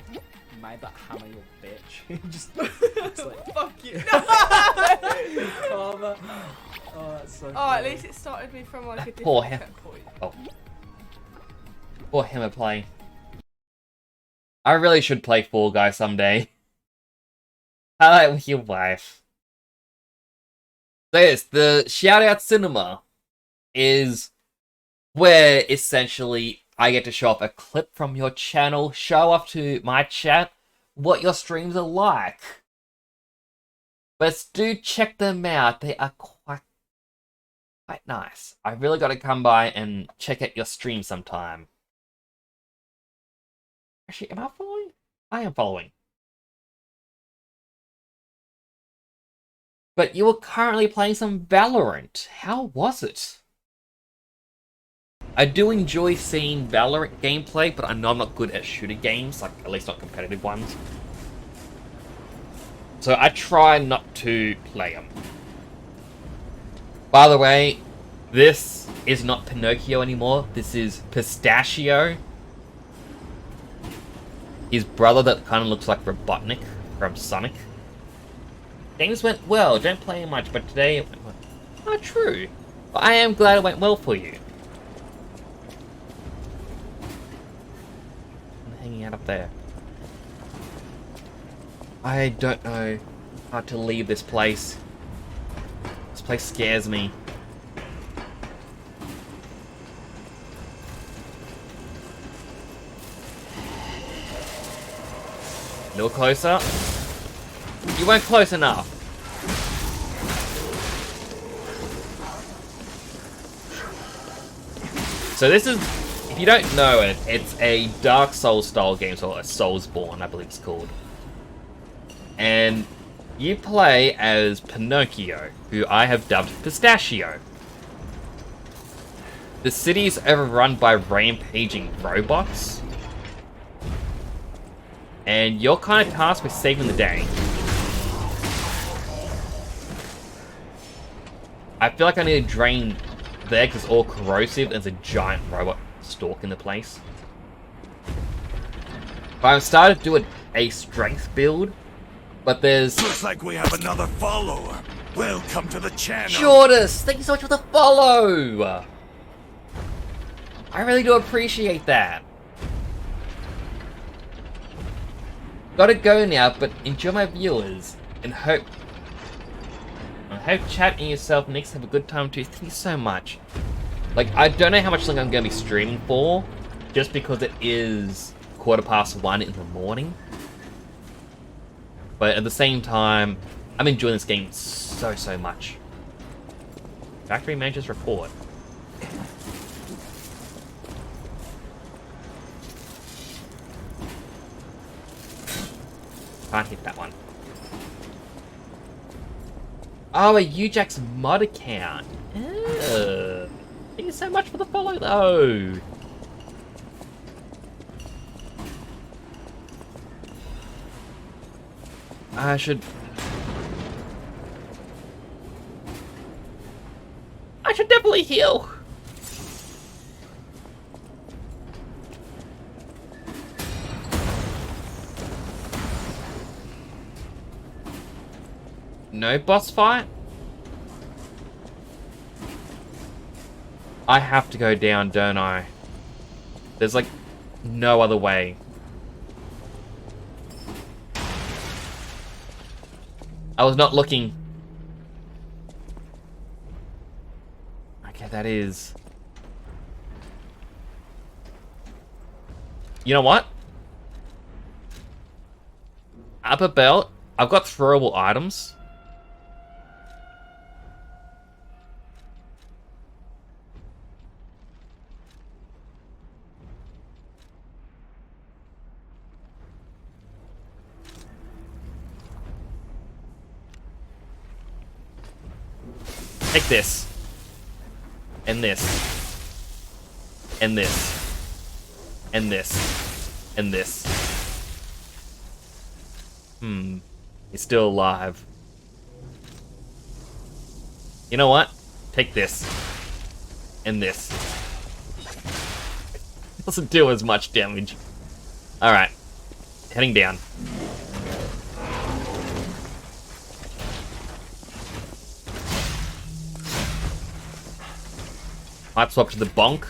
made that hammer your bitch. Just it's like, fuck you. Karma. Oh, that's so. Oh, at least it started me from like a Poor different him. checkpoint. Oh. Poor him at playing. I really should play Fall Guys someday. I like with your wife. So yes, the Shout Out Cinema is where essentially I get to show off a clip from your channel, show off to my chat what your streams are like. But do check them out, they are quite nice. I really got to come by and check out your stream sometime. Actually, am I following? I am following. But you were currently playing some Valorant. How was it? I do enjoy seeing Valorant gameplay, but I know I'm not good at shooter games, like at least not competitive ones. So I try not to play them. By the way, this is not Pinocchio anymore. This is Pistachio. His brother that kind of looks like Robotnik from Sonic. Things went well, don't play much, but today it went well. Oh, true. But I am glad it went well for you. I'm hanging out up there. I don't know how to leave this place. This place scares me. A little closer. You weren't close enough. So this is, if you don't know it, it's a Dark Souls style game, so a Soulsborne, I believe it's called. And you play as Pinocchio, who I have dubbed Pistachio. The city is overrun by rampaging robots. And you're kind of tasked with saving the day. I feel like I need to drain there because it's all corrosive. There's a giant robot stalking the place. But I've started to do a strength build, but there's... Looks like we have another follower. Welcome to the channel. Jordis, thank you so much for the follow! I really do appreciate that. Gotta go now, but enjoy my viewers, and hope chat and yourself next have a good time too. Thank you so much. Like, I don't know how much longer I'm gonna be streaming for, just because it is 1:15 in the morning. But at the same time, I'm enjoying this game so much. Factory Manager's report. Can't hit that one. Oh, a Ujack's mod account. Ugh. Thank you so much for the follow, though. I should definitely heal. No boss fight? I have to go down, don't I? There's like no other way. I was not looking. Okay, that is... You know what? Upper belt. I've got throwable items. Take this. And this. And this. And this. And this. He's still alive. You know what? Take this. And this. Doesn't do as much damage. Alright. Heading down. Might swap to the bonk.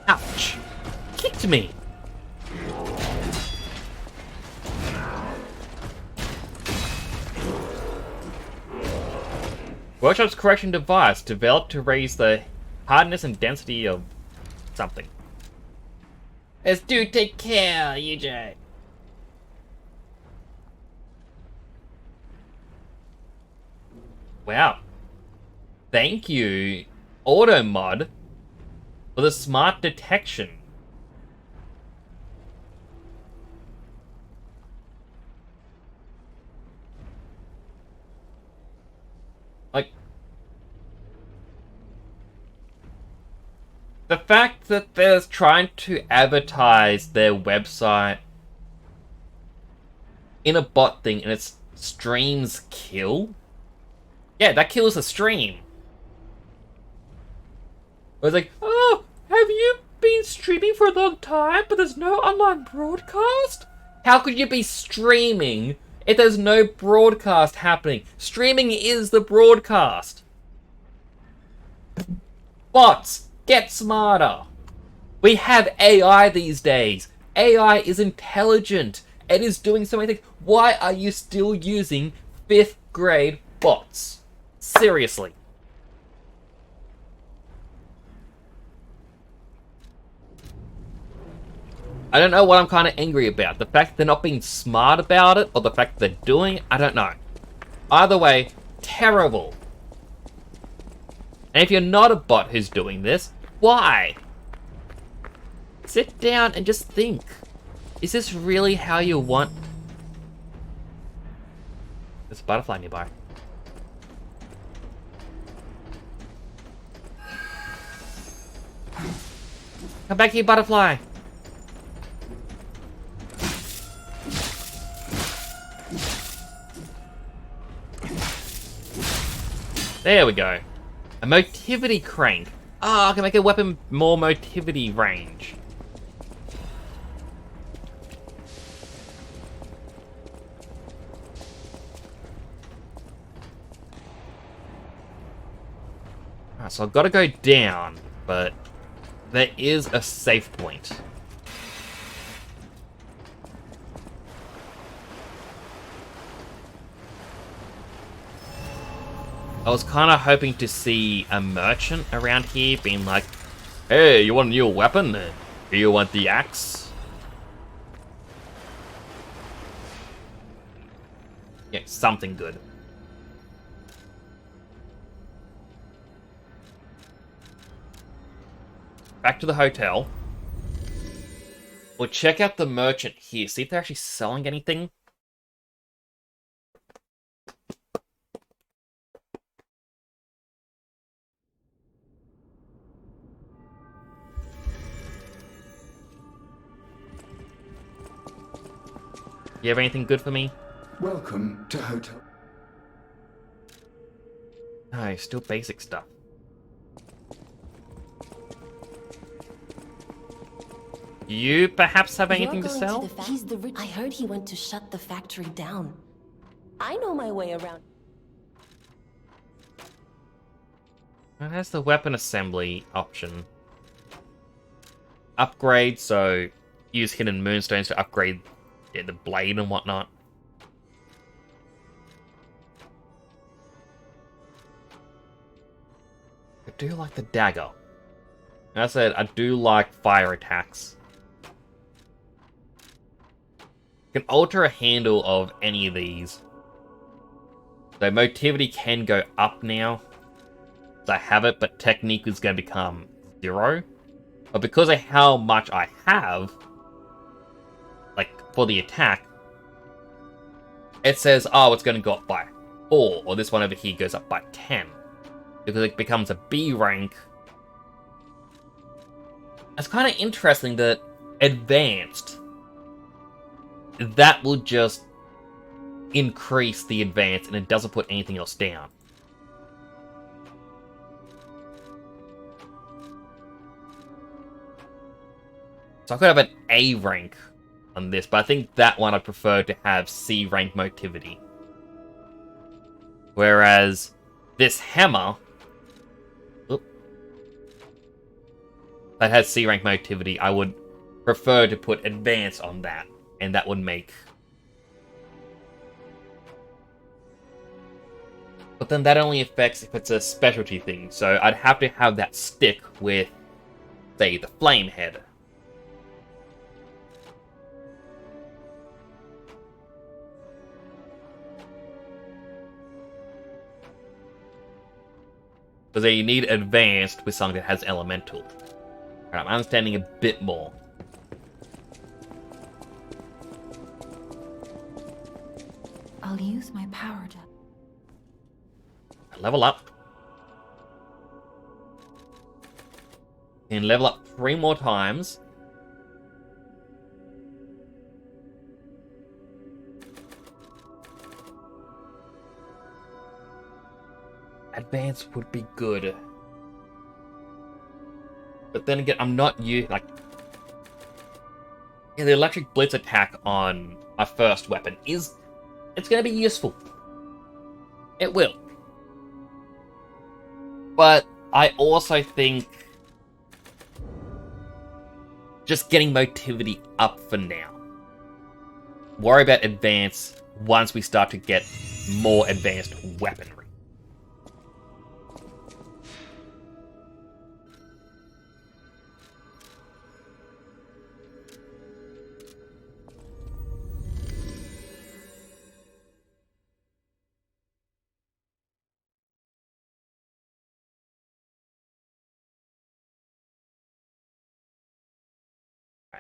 Ouch! Kicked me! Workshop's correction device developed to raise the hardness and density of something. Let's do take care, UJ. Wow. Thank you, Automod, for the smart detection. Like, the fact that they're trying to advertise their website in a bot thing and it's streams kill? Yeah, that kills a stream. It was like, oh, have you been streaming for a long time but there's no online broadcast? How could you be streaming if there's no broadcast happening? Streaming is the broadcast. Bots! Get smarter. We have AI these days. AI is intelligent. It is doing so many things. Why are you still using 5th grade bots? Seriously. I don't know what I'm kind of angry about. The fact they're not being smart about it, or the fact they're doing it, I don't know. Either way, terrible. And if you're not a bot who's doing this, why? Sit down and just think. Is this really how you want... There's a butterfly nearby. Come back here, butterfly. There we go. A motivity crank. Ah, I can make a weapon more motivity range. Alright, so I've got to go down, but there is a safe point. I was kind of hoping to see a merchant around here being like, hey, you want a new weapon? Do you want the axe? Yeah, something good. back to the hotel. We'll check out the merchant here, see if they're actually selling anything. You have anything good for me? Welcome to Hotel. No, still basic stuff. You perhaps have anything to You're going sell? He's the rich. I heard he went to shut the factory down. I know my way around. There's the weapon assembly option. Upgrade, so use hidden moonstones to upgrade the blade and whatnot. I do like the dagger. As I said, I do like fire attacks. You can alter a handle of any of these. So motivity can go up now. So I have it, but technique is going to become 0. But because of how much I have, like for the attack, it says, oh, it's going to go up by 4, or this one over here goes up by 10. Because it becomes a B rank. It's kind of interesting that advanced, that will just increase the advance and it doesn't put anything else down. So I could have an A rank on this, but I think that one I prefer to have C rank motivity. Whereas this hammer, that has C rank motivity, I would prefer to put advance on that, and that would make... But then that only affects if it's a specialty thing, so I'd have to have that stick with, say, the flame head. Because you need advanced with something that has elemental. I'm understanding a bit more. I'll use my power to... Level up. And level up 3 more times. Advance would be good. But then again, I'm not like... Yeah, the electric blitz attack on my first weapon is... It's going to be useful. It will. But I also think... Just getting motivity up for now. Worry about advance once we start to get more advanced weaponry.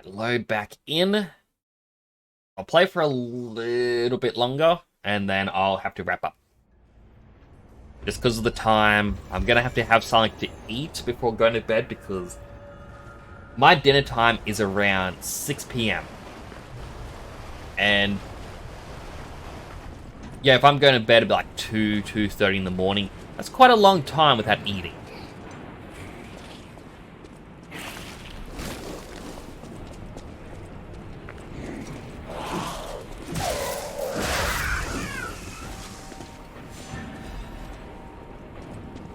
Load back in. I'll play for a little bit longer, and then I'll have to wrap up. Just because of the time, I'm going to have something to eat before going to bed, because my dinner time is around 6 PM. And yeah, if I'm going to bed at like 2:30 in the morning, that's quite a long time without eating.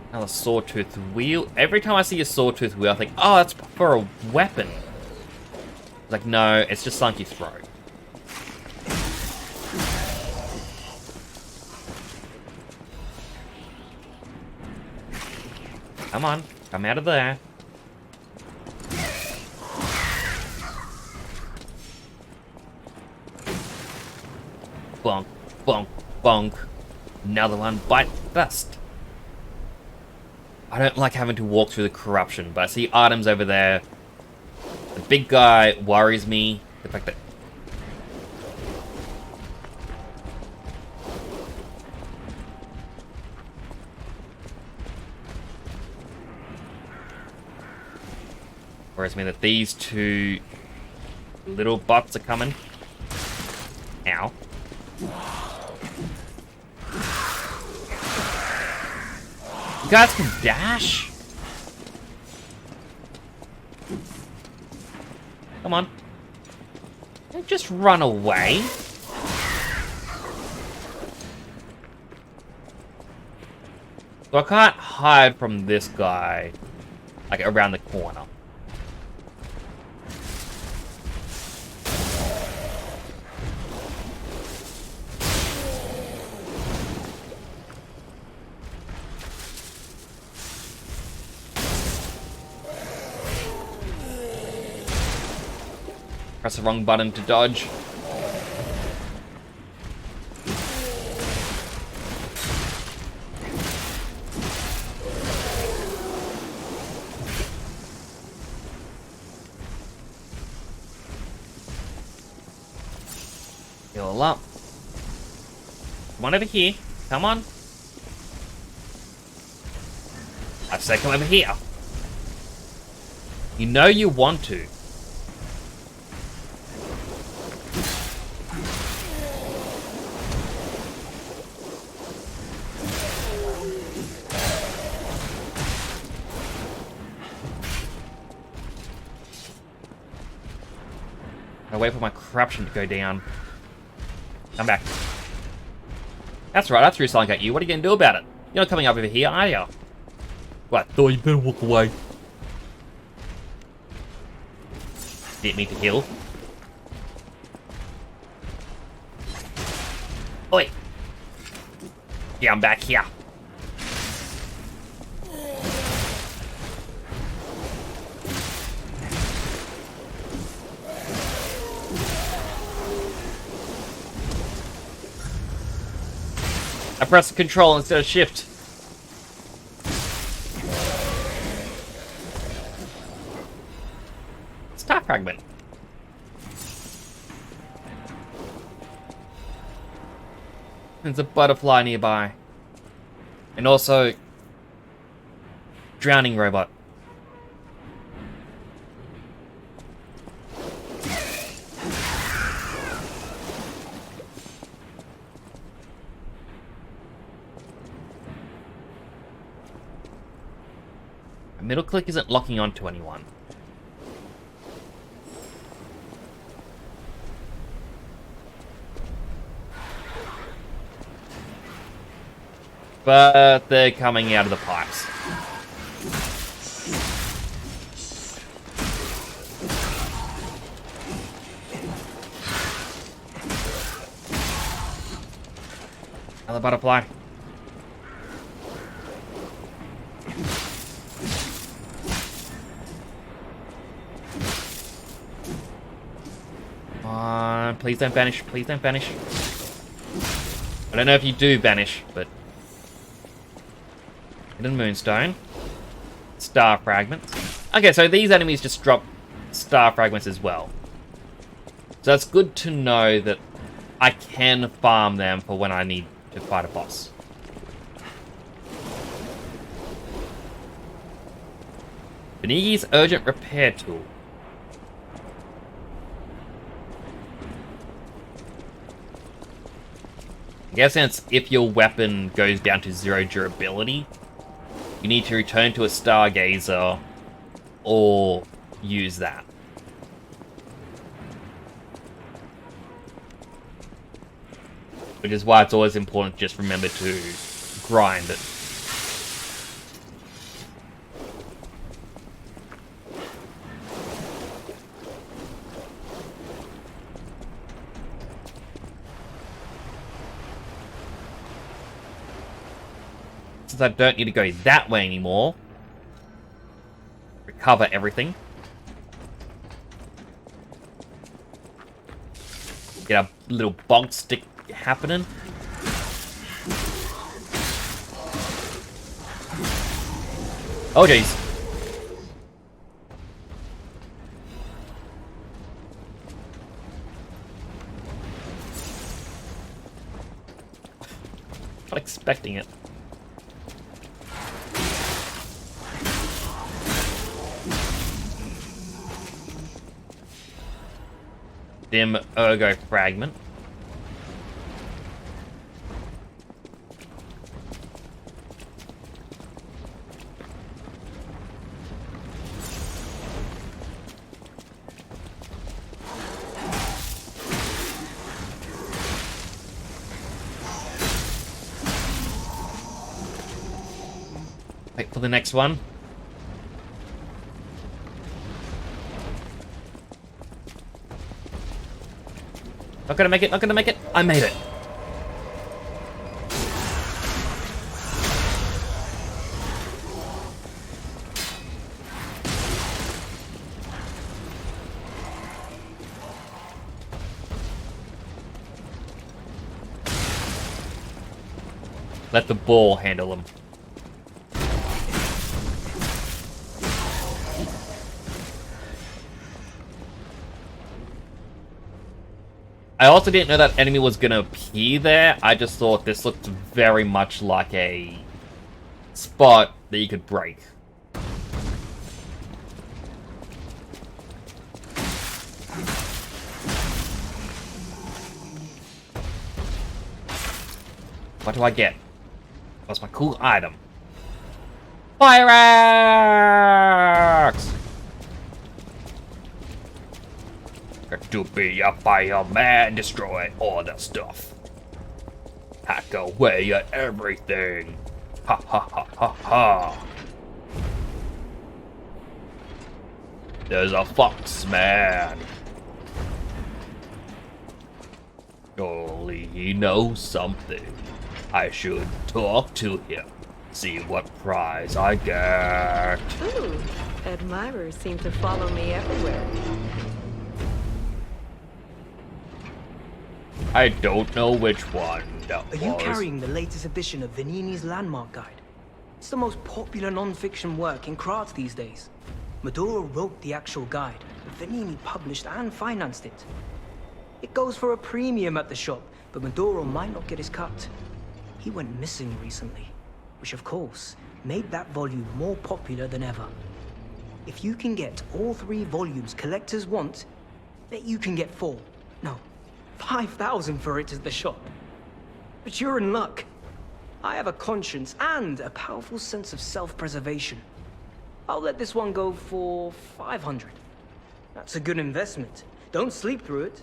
Another sawtooth wheel. Every time I see a sawtooth wheel, I think, oh, that's for a weapon. It's like, no, it's just something you throw. Come on, come out of there. Bonk, bonk, bonk. Another one, bite dust. I don't like having to walk through the corruption, but I see items over there. The big guy worries me. The fact that... worries me that these two little bots are coming. Ow. You guys can dash? Come on. Don't just run away. So I can't hide from this guy, like, around the corner. Press the wrong button to dodge. Heal up. Come on over here. Come on. I say come over here. You know you want to. I wait for my corruption to go down. Come back. That's right, I threw something at you. What are you going to do about it? You're not coming over here, are you? What? Thought you better walk away. Didn't mean to heal. Oi! Yeah, I'm back here. I pressed control instead of shift. Star fragment. There's a butterfly nearby. And also... drowning robot. Middle click isn't locking onto anyone. But they're coming out of the pipes. Another butterfly. Please don't vanish. Please don't vanish. I don't know if you do vanish, but... Hidden Moonstone. Star Fragments. Okay, so these enemies just drop Star Fragments as well. So that's good to know that I can farm them for when I need to fight a boss. Benigi's Urgent Repair Tool. I guess since if your weapon goes down to 0 durability, you need to return to a Stargazer or use that. Which is why it's always important to just remember to grind it. Since I don't need to go that way anymore, recover everything. Get a little bonk stick happening. Oh, jeez. Not expecting it. Dim Ergo Fragment. Wait for the next one. Not gonna make it, not gonna make it. I made it. Let the ball handle him. I also didn't know that enemy was gonna appear there. I just thought this looked very much like a spot that you could break. What do I get? What's my cool item? Fire axe! Got to be a fireman, destroy all the stuff. Hack away at everything. Ha ha ha ha ha. There's a fox man. Surely he knows something. I should talk to him. See what prize I get. Ooh, admirers seem to follow me everywhere. I don't know which one that Are you was. carrying the latest edition of Venini's Landmark Guide? It's the most popular non-fiction work in Krat these days. Maduro wrote the actual guide, but Venini published and financed it. It goes for a premium at the shop, but Maduro might not get his cut. He went missing recently, which of course made that volume more popular than ever. If you can get all 3 volumes collectors want, bet you can get 4. No, 5,000 for it at the shop. But you're in luck. I have a conscience and a powerful sense of self-preservation. I'll let this one go for 500. That's a good investment. Don't sleep through it.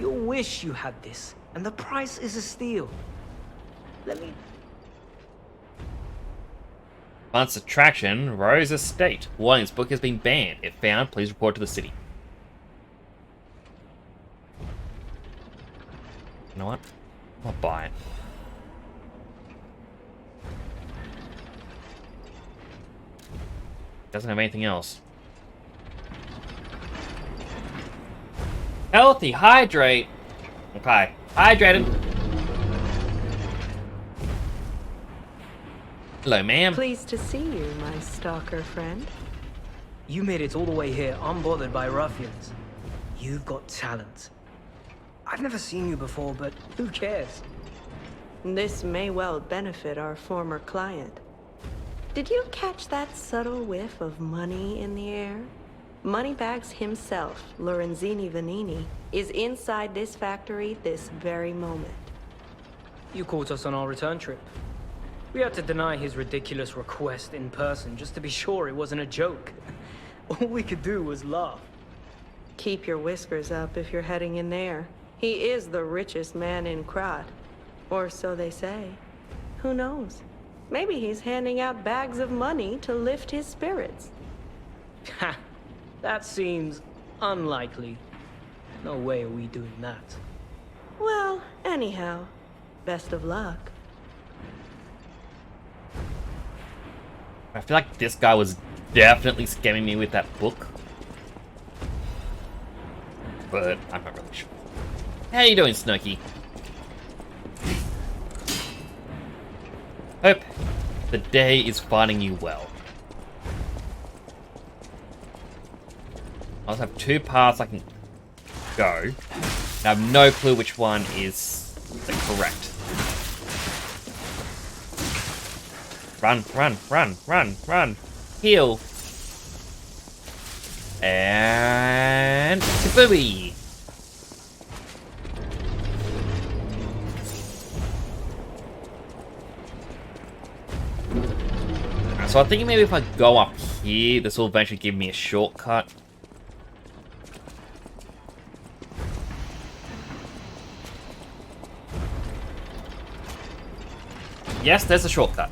You'll wish you had this, and the price is a steal. Let me... Month's attraction, Rose Estate. Warning's book has been banned. If found, please report to the city. You know what? I'll buy it. Doesn't have anything else. Healthy, hydrate. Okay, hydrated. Hello, ma'am. Pleased to see you, my stalker friend. You made it all the way here unbothered by ruffians. You've got talent. I've never seen you before, but who cares? This may well benefit our former client. Did you catch that subtle whiff of money in the air? Moneybags himself, Lorenzini Venini, is inside this factory this very moment. You caught us on our return trip. We had to deny his ridiculous request in person just to be sure it wasn't a joke. All we could do was laugh. Keep your whiskers up if you're heading in there. He is the richest man in Krat. Or so they say. Who knows? Maybe he's handing out bags of money to lift his spirits. Ha! That seems unlikely. No way are we doing that. Well, anyhow, best of luck. I feel like this guy was definitely scamming me with that book. But I'm not really sure. How you doing, Snooky? Hope the day is finding you well. I also have 2 paths I can go. I have no clue which one is the correct. Run, run, run, run, run. Heal. And kabooey. So I'm thinking maybe if I go up here, this will eventually give me a shortcut. Yes, there's a shortcut.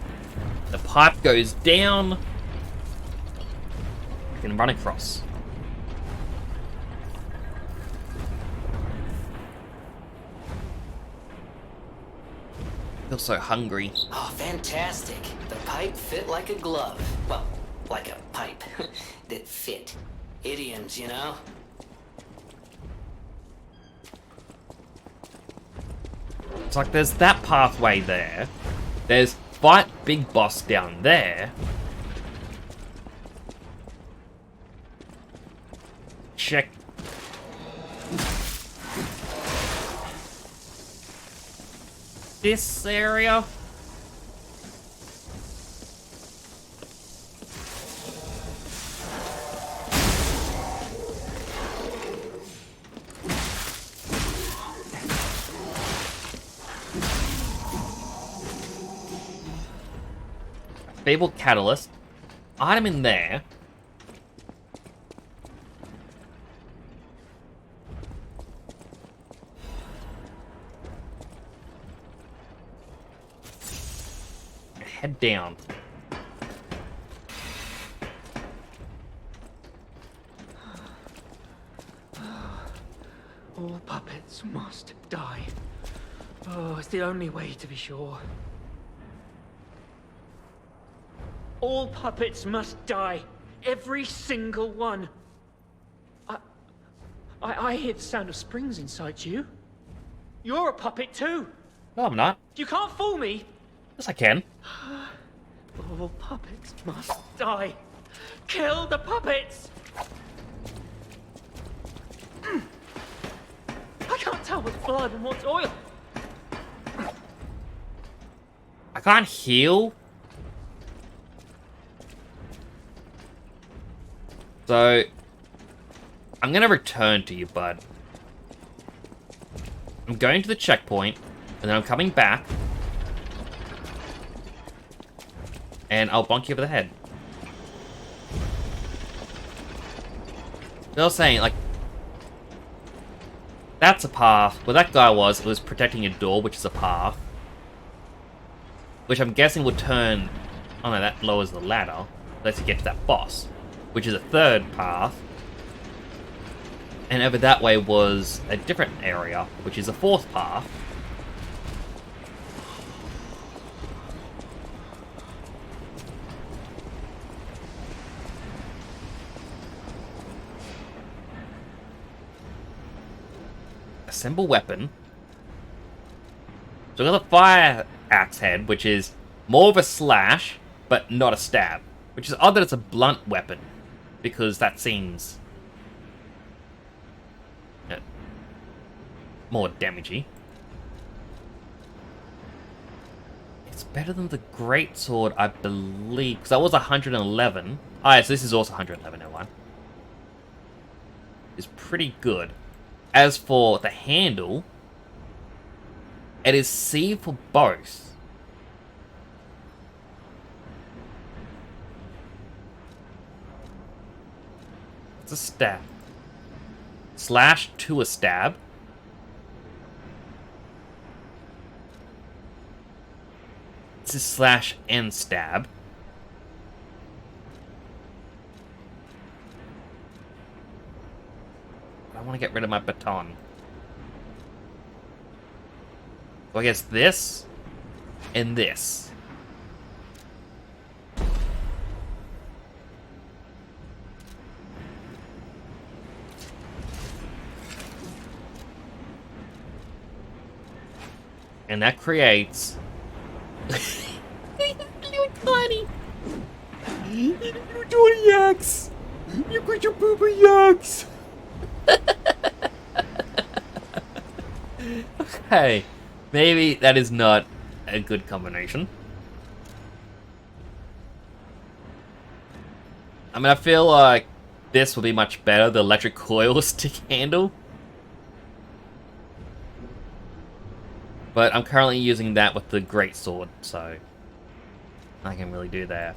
The pipe goes down. You can run across. I feel so hungry. Oh, fantastic. The pipe fit like a glove. Well, like a pipe that fit. Idioms, you know? It's like there's that pathway there. There's fight big boss down there. Check. This area. Fabled Catalyst. Item in there. Head down. All puppets must die. Oh, it's the only way to be sure. All puppets must die. Every single one. I hear the sound of springs inside you. You're a puppet too. No, I'm not. You can't fool me. Yes, I can. All puppets must die. Kill the puppets! I can't tell what's blood and what's oil. I can't heal. So, I'm gonna return to you, bud. I'm going to the checkpoint, and then I'm coming back. And I'll bonk you over the head. They were saying, like, that's a path. Where that guy was, it was protecting a door, which is a path. Which I'm guessing would turn... Oh no, that lowers the ladder. Lets you get to that boss. Which is a third path. And over that way was a different area, which is a fourth path. Assemble weapon. So we got the fire axe head, which is more of a slash, but not a stab. Which is odd that it's a blunt weapon, because that seems more damagey. It's better than the greatsword, I believe, because that was 111. Alright, so this is also 111, no one. It's pretty good. As for the handle, it is C for both. It's a stab. Slash to a stab. It's a slash and stab. I want to get rid of my baton. So I guess this and this. And that creates little tiny axe. You got your booba yucks! Okay, maybe that is not a good combination. I mean, I feel like this will be much better, the electric coil stick handle. But I'm currently using that with the greatsword, so I can really do that.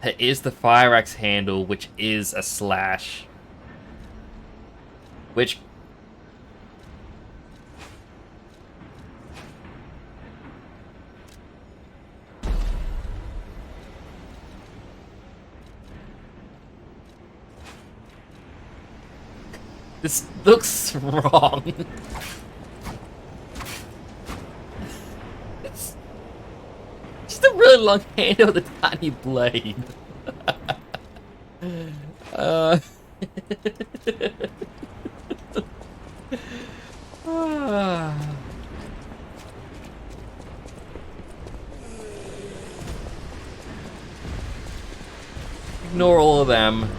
There is the fire axe handle, which is a slash. Which... This looks wrong. It's just a really long handle with a tiny blade. Ignore all of them.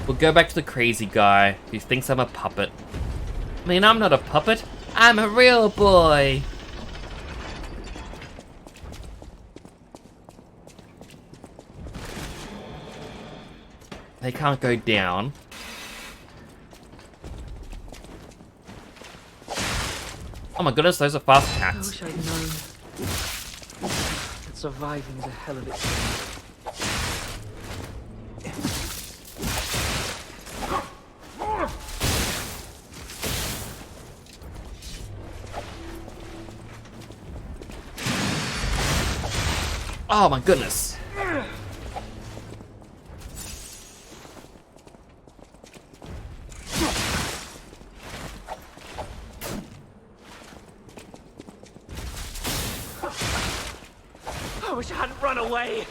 We'll go back to the crazy guy who thinks I'm a puppet. I mean, I'm not a puppet. I'm a real boy. They can't go down. Oh my goodness, those are fast I attacks. wish I'd known that surviving is a hell of a thing. Oh my goodness. I wish I hadn't run away.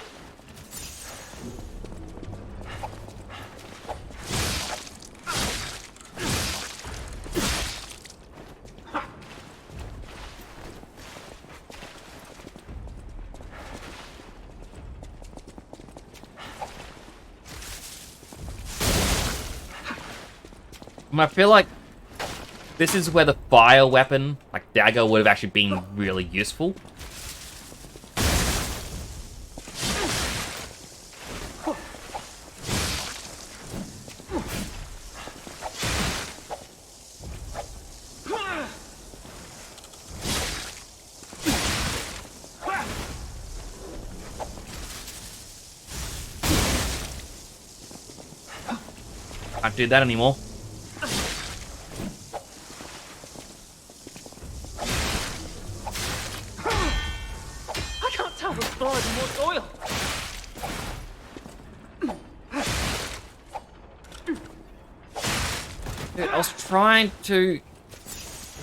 I feel like this is where the fire weapon, like dagger, would have actually been really useful. Can't do that anymore. I can't tell what's blood and what's oil. Dude, I was trying to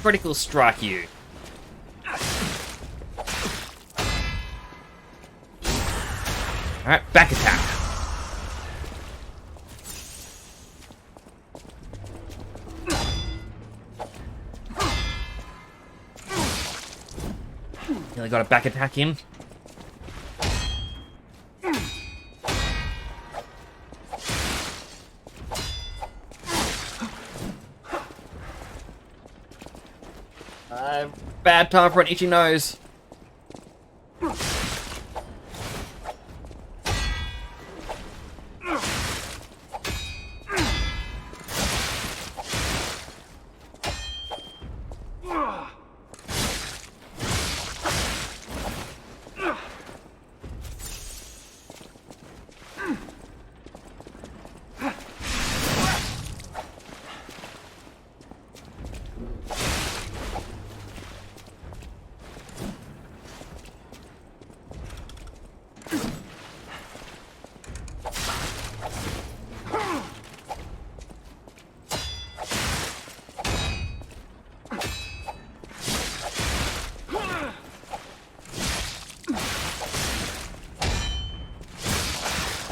critical strike you. Alright, back attack. Nearly got a back attack in. Bad time for an itchy nose.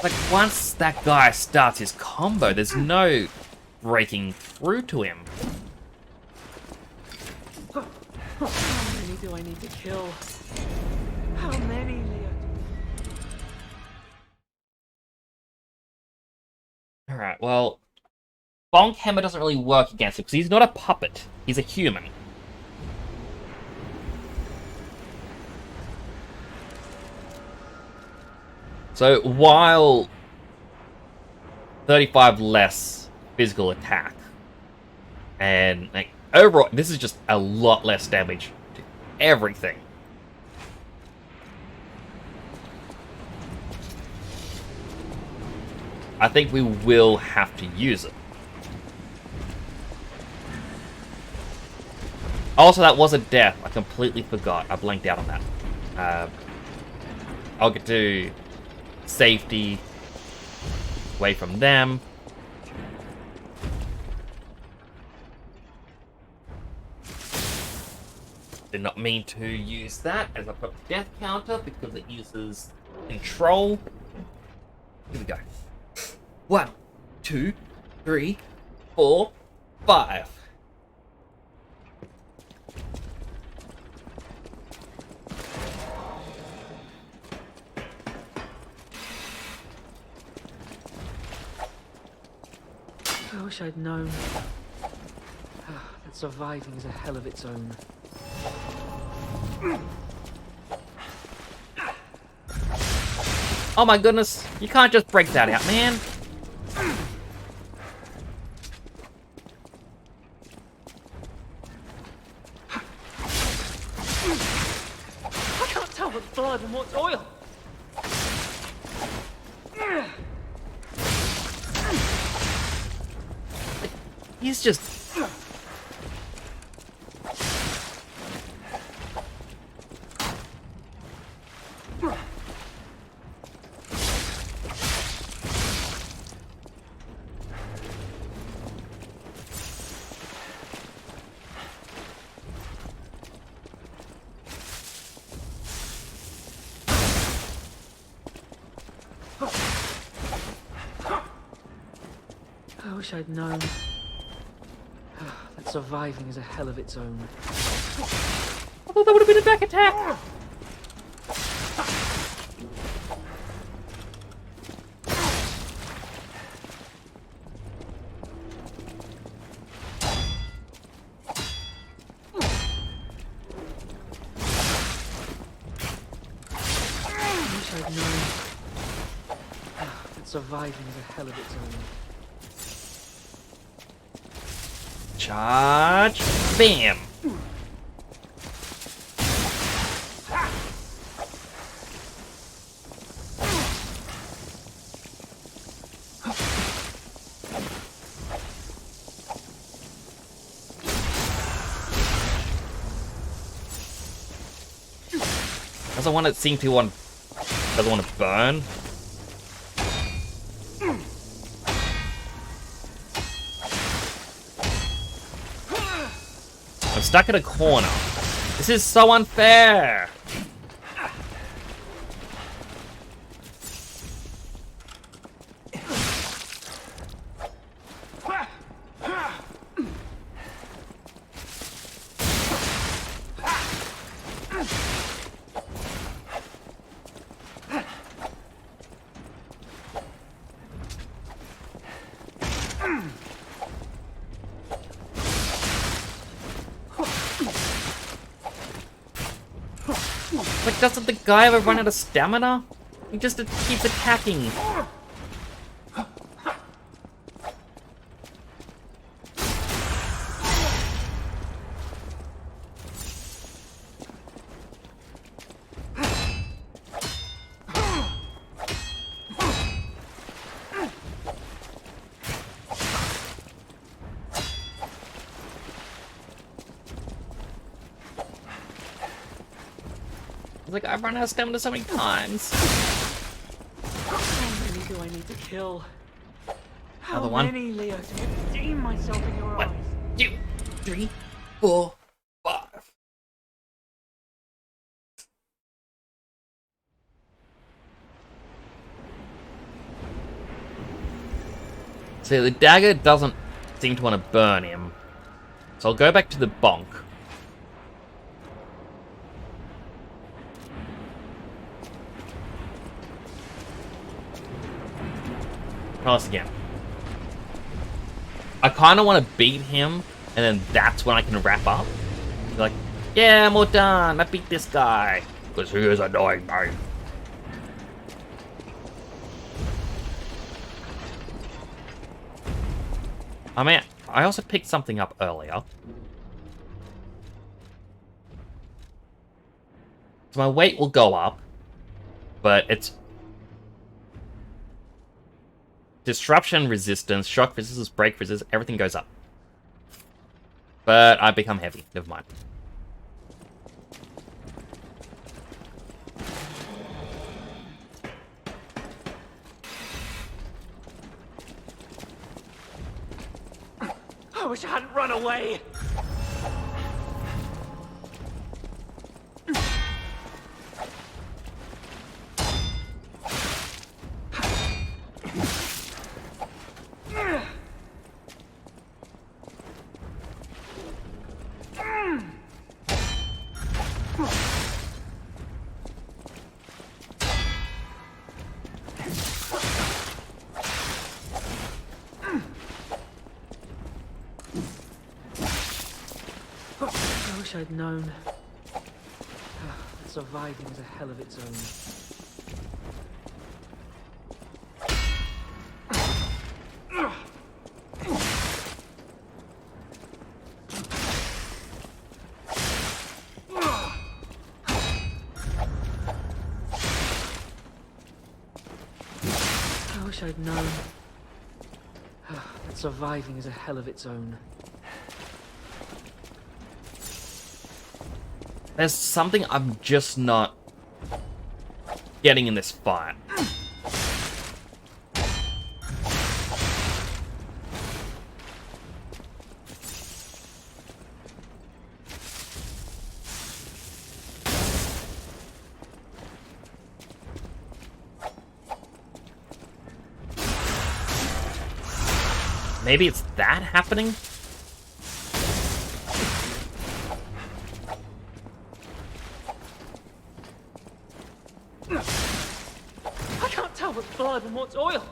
Like, once that guy starts his combo, there's no breaking through to him. How many do I need to kill? How many, Leah? Alright, well... Bonk Hammer doesn't really work against him, because he's not a puppet. He's a human. So, while 35 less physical attack, and like overall, this is just a lot less damage to everything. I think we will have to use it. Also, that was a death. I completely forgot. I blanked out on that. I'll get to safety, away from them. Did not mean to use that as a death counter because it uses control. Here we go. 1, 2, 3, 4, 5. I wish I'd known that surviving is a hell of its own. Oh my goodness, you can't just break that out, man. I can't tell what's blood and what's oil. He's just... I wish I'd known that surviving is a hell of its own. I thought that would have been a back attack. I wish I'd known that surviving is a hell of its own. Charge. Bam. That's the one that seemed to doesn't want to burn. I'm stuck in a corner. This is so unfair. Like, doesn't the guy ever run out of stamina? He just keeps attacking. It's like, I've run out of stamina so many times. How many do I need to kill? How Another one. many, Leo, to redeem myself in your eyes? 2, 3, 4, 5. So the dagger doesn't seem to want to burn him. So I'll go back to the bonk. Try this again. I kind of want to beat him, and then that's when I can wrap up. Like, yeah, I'm all done. I beat this guy. Because he is a dying man. I mean, I also picked something up earlier. So my weight will go up, but it's disruption resistance, shock resistance, break resistance, everything goes up. But I become heavy. Never mind. I wish I hadn't run away. I wish I'd known. Surviving is a hell of its own. I wish I'd known. That surviving is a hell of its own. There's something I'm just not getting in this fight. Maybe it's that happening? I can't tell what's blood and what's oil.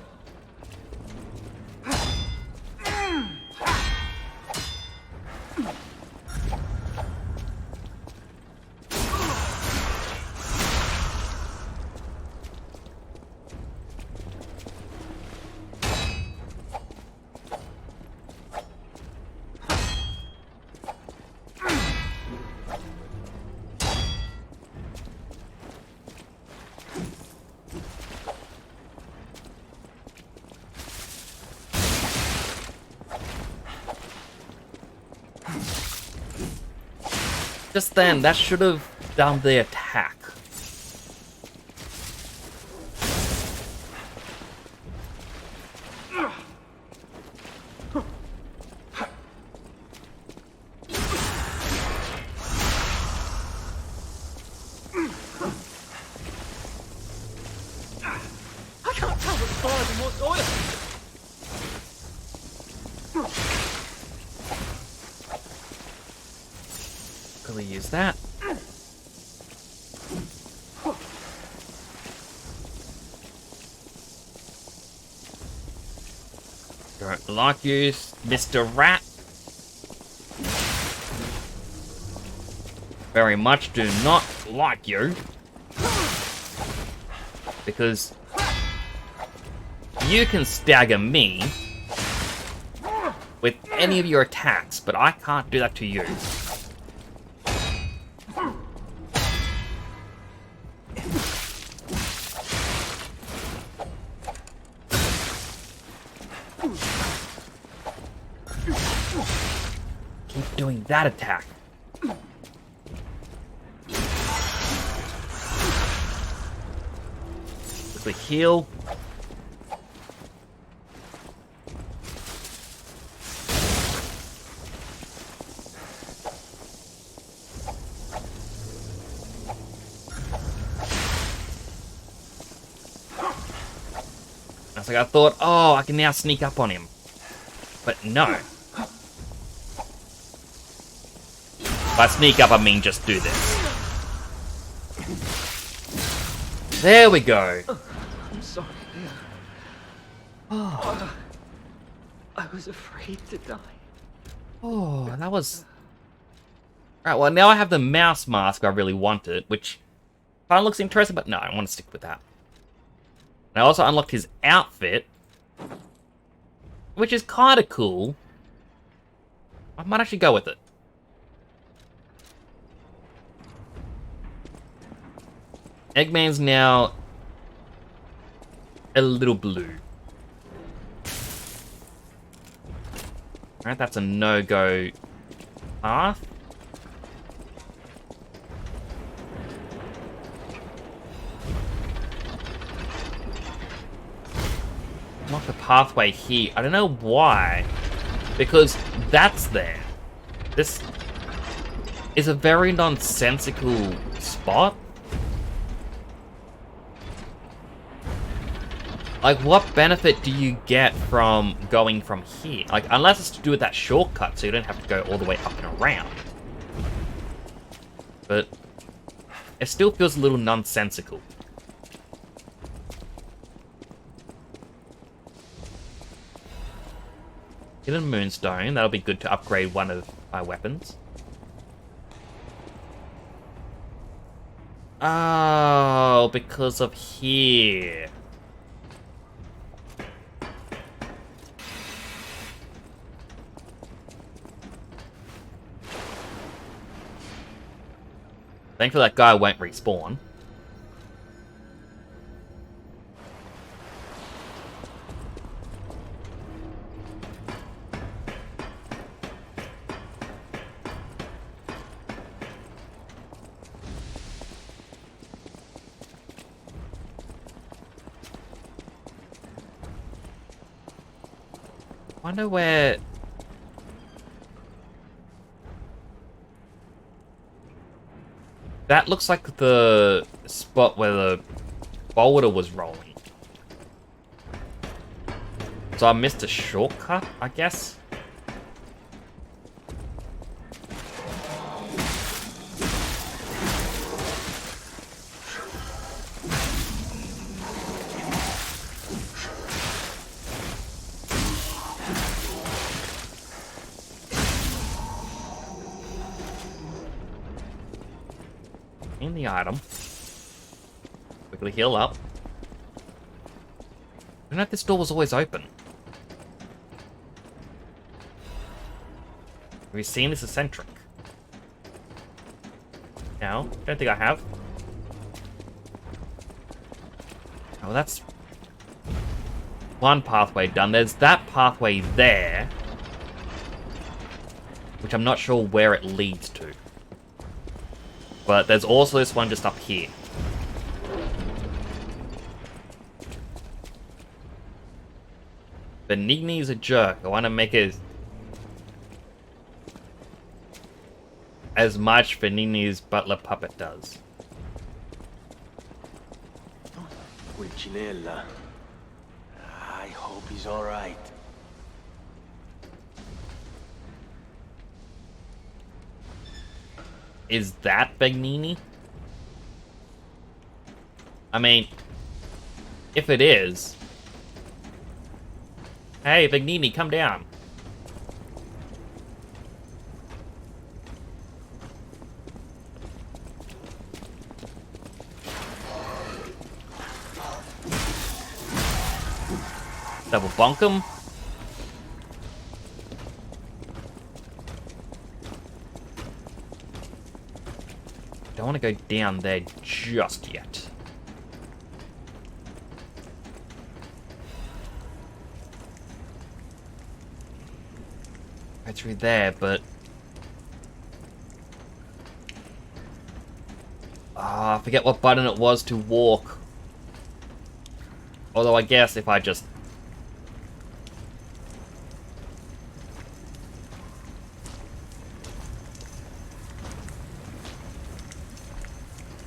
Just then, that should have done the attack. I can't tell what's blood and what's oil. Quickly use that. Don't like you, Mr. Rat. Very much do not like you. Because you can stagger me with any of your attacks, but I can't do that to you. Keep doing that attack. Quickly heal. It's like I thought, oh, I can now sneak up on him. But no. By sneak up, I mean just do this. There we go. I'm sorry. I was afraid to die. Oh, that was... Alright, well, now I have the mouse mask I really wanted, which kind of looks interesting, but no, I want to stick with that. And I also unlocked his outfit, which is kind of cool. I might actually go with it. Eggman's now a little blue. Alright, that's a no-go path. Not the pathway here. I don't know why. Because that's there. This is a very nonsensical spot. Like, what benefit do you get from going from here? Like, unless it's to do with that shortcut, so you don't have to go all the way up and around. But it still feels a little nonsensical. Hidden Moonstone, that'll be good to upgrade one of my weapons. Oh, because of here. Thankfully that guy won't respawn. Wonder where... That looks like the spot where the boulder was rolling. So I missed a shortcut, I guess? In the item. Quickly heal up. I don't know if this door was always open. Have you seen this eccentric? No, don't think I have. Oh, that's one pathway done. There's that pathway there, which I'm not sure where it leads to. But there's also this one just up here. Benigni's a jerk. I want to make it as much Benigni's butler puppet does. Pulcinella. I hope he's alright. Is that Benigni? I mean, if it is... Hey, Benigni, come down. Double bonk him. Don't want to go down there just yet. Go through there, but... I forget what button it was to walk. Although I guess if I just...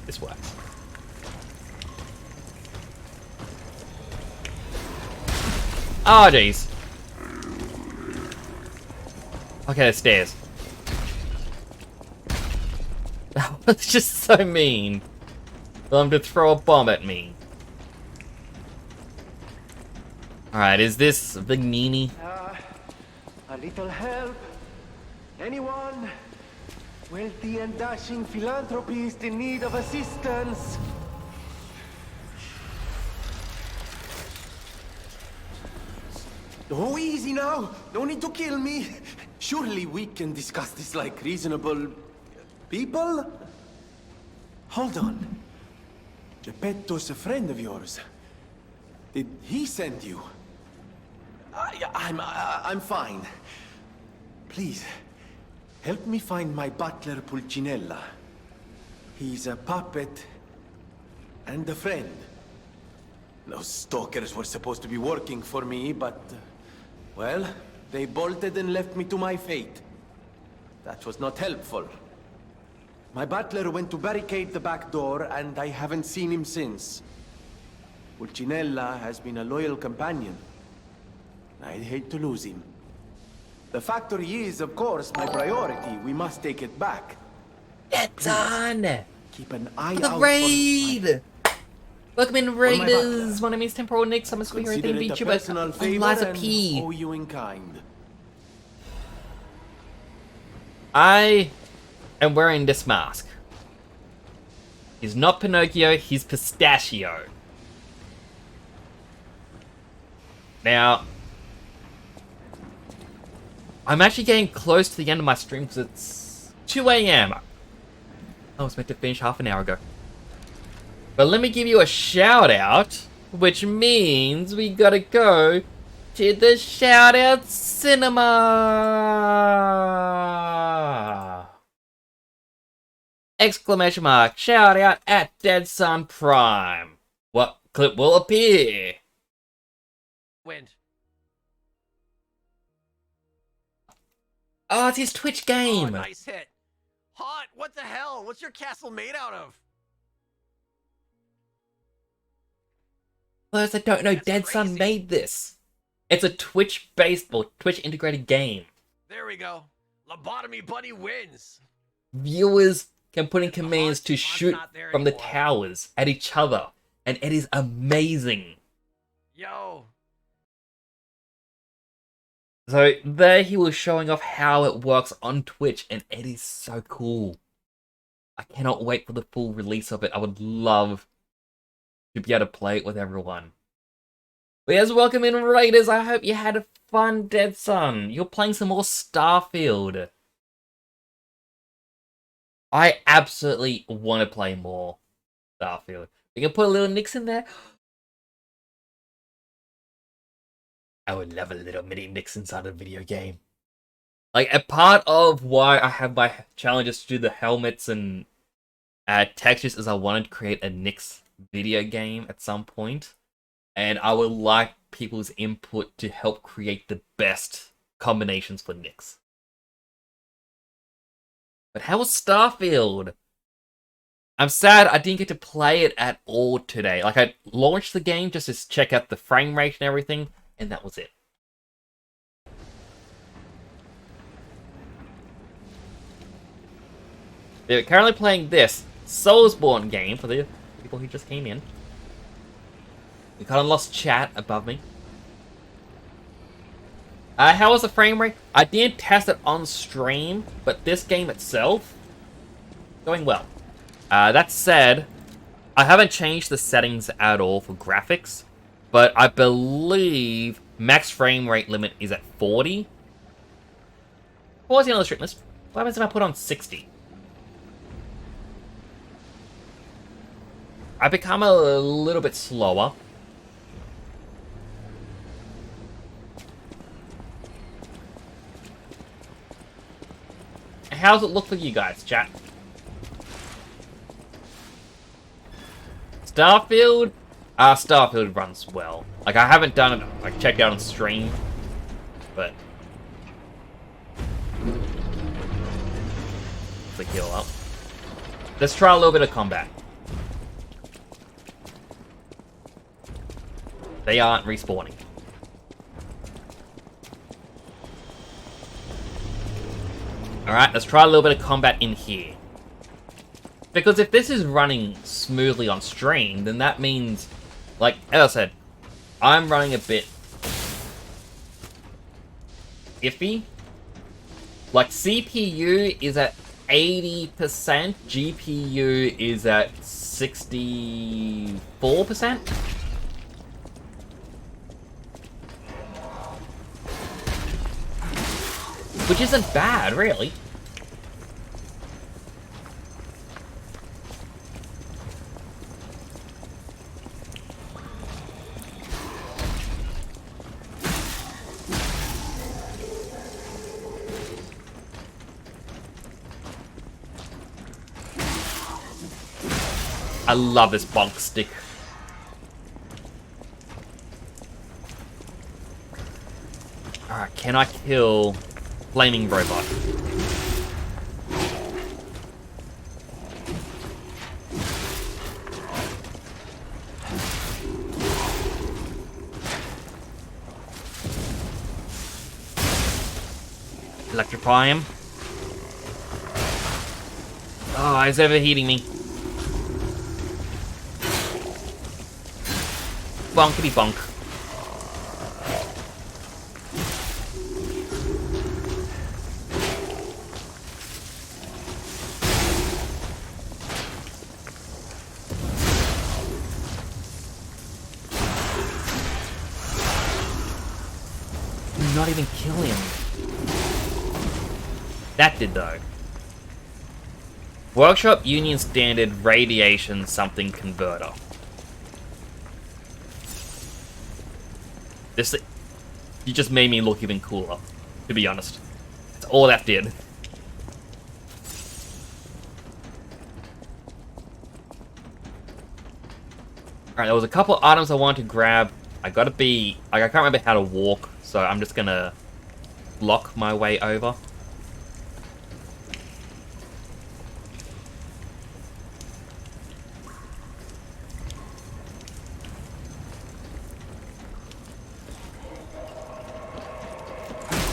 This works. Oh, jeez. Okay, there's stairs. That was just so mean. For them to throw a bomb at me. Alright, is this Benigni? A little help? Anyone? Wealthy and dashing philanthropist in need of assistance? Oh, easy now. No need to kill me. Surely we can discuss this like reasonable people? Hold on. Geppetto's a friend of yours. Did he send you? I'm fine. Please, help me find my butler Pulcinella. He's a puppet and a friend. Those stalkers were supposed to be working for me, but... well, they bolted and left me to my fate. That was not helpful. My butler went to barricade the back door, and I haven't seen him since. Pulcinella has been a loyal companion. I'd hate to lose him. The factory is, of course, my priority. We must take it back. It's on! Keep an eye The out raid! Welcome in, my Raiders! My name is Temporal Nix. I'm a superhero Consider thing it a VTuber. personal I'm favor Liza and P. owe you in kind. I am wearing this mask. He's not Pinocchio, he's Pistachio. Now, I'm actually getting close to the end of my stream because it's 2 AM. I was meant to finish half an hour ago. But let me give you a shout out, which means we gotta go to the shout out cinema! Exclamation mark, shout out at Dead Sun Prime. What clip will appear? Wind. Oh, it's his Twitch game! Oh, nice hit. Hot, what the hell? What's your castle made out of? For those that don't know, Dead Sun made this. It's a Twitch-based or Twitch-integrated game. There we go. Lobotomy Buddy wins. Viewers can put in commands to shoot from the towers at each other, and it is amazing. Yo. So there he was showing off how it works on Twitch, and it is so cool. I cannot wait for the full release of it. I would love to be able to play it with everyone. But yes, welcome in, Raiders. I hope you had a fun, Dead Sun. You're playing some more Starfield. I absolutely want to play more Starfield. You can put a little Nix in there. I would love a little mini Nix inside a video game. Like, a part of why I have my challenges to do the helmets and textures is I wanted to create a Nix video game at some point. And I would like people's input to help create the best combinations for Nix. But how was Starfield? I'm sad I didn't get to play it at all today. Like, I launched the game just to check out the frame rate and everything, and that was it. They're currently playing this Soulsborne game for the people who just came in. We kind of lost chat above me. How was the frame rate? I didn't test it on stream, but this game itself, going well. That said, I haven't changed the settings at all for graphics, but I believe max frame rate limit is at 40. What was the other strict list? What happens if I put on 60? I become a little bit slower. How's it look for you guys, chat? Starfield? Starfield runs well. Like, I haven't done it, like, checked out on stream, but... Let's heal up. Let's try a little bit of combat. They aren't respawning. Alright, let's try a little bit of combat in here. Because if this is running smoothly on stream, then that means, like, as I said, I'm running a bit iffy. Like, CPU is at 80%, GPU is at 64%. Which isn't bad, really. I love this bonk stick. Alright, can I kill Flaming Robot? Electrify him. Oh, he's overheating me. Bonkity bonk. Not even kill him. That did though. Workshop Union Standard Radiation something converter. This, you just made me look even cooler, to be honest. That's all that did. Alright, there was a couple items I wanted to grab. I can't remember how to walk, so I'm just gonna block my way over.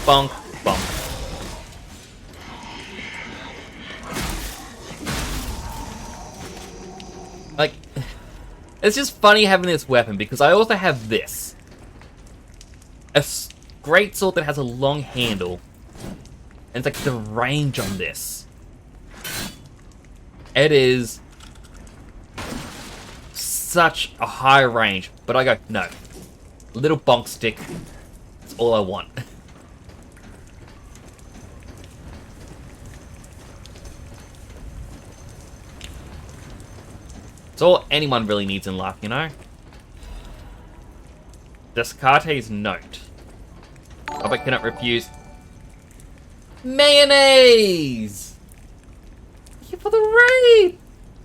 Bonk, bonk. Like, it's just funny having this weapon because I also have this. A greatsword that has a long handle. And it's like the range on this. It is such a high range. But I go, no. Little bonk stick. That's all I want. It's all anyone really needs in life, you know? Descartes' note. I cannot refuse. Mayonnaise! Thank you for the raid!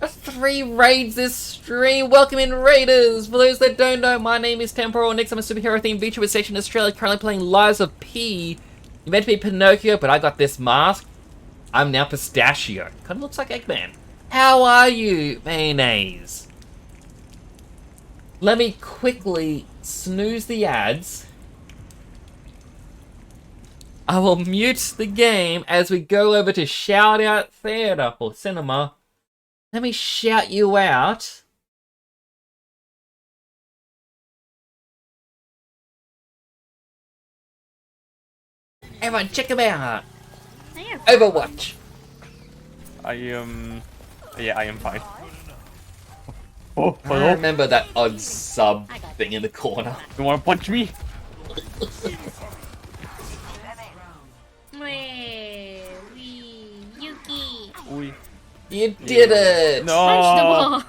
3 raids this stream. Welcome in, raiders! For those that don't know, my name is Temporal Nix. I'm a superhero-themed VTuber station in Australia, currently playing Lies of P. You meant to be Pinocchio, but I got this mask. I'm now Pistachio. Kinda looks like Eggman. How are you, Mayonnaise? Let me quickly snooze the ads. I will mute the game as we go over to Shout Out Theatre or Cinema. Let me shout you out. Everyone, check him out. Overwatch. Yeah, I am fine. I remember that odd sub thing in the corner. You wanna punch me? Yuki. You did it! No!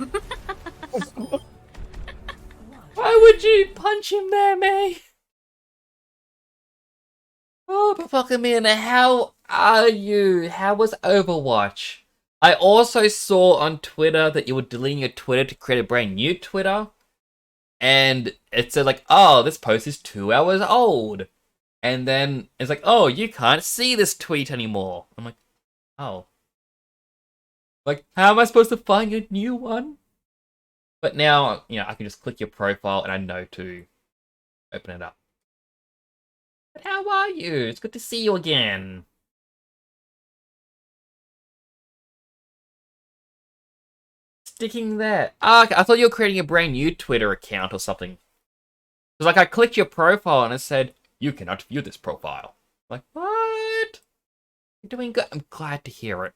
Punch the ball. Why would you punch him there, May? Oh, Papokamina, how are you? How was Overwatch? I also saw on Twitter that you were deleting your Twitter to create a brand new Twitter. And it said like, oh, this post is 2 hours old. And then it's like, oh, you can't see this tweet anymore. I'm like, oh. Like, how am I supposed to find a new one? But now, you know, I can just click your profile and I know to open it up. But how are you? It's good to see you again. Sticking there. Ah, okay. I thought you were creating a brand new Twitter account or something. Because, like, I clicked your profile and it said, you cannot view this profile. Like, what? You're doing good. I'm glad to hear it.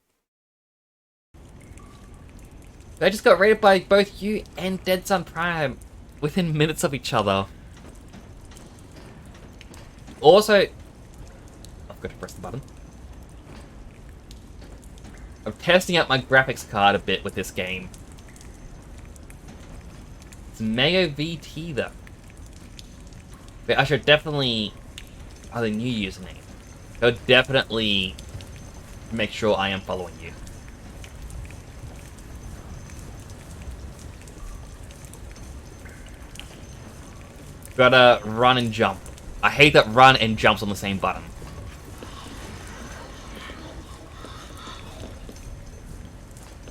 I just got raided by both you and Dead Sun Prime within minutes of each other. Also, I've got to press the button. I'm testing out my graphics card a bit with this game. It's Mayo VT though. But I should definitely... Oh, the new username. I'll definitely make sure I am following you. Gotta run and jump. I hate that run and jump's on the same button.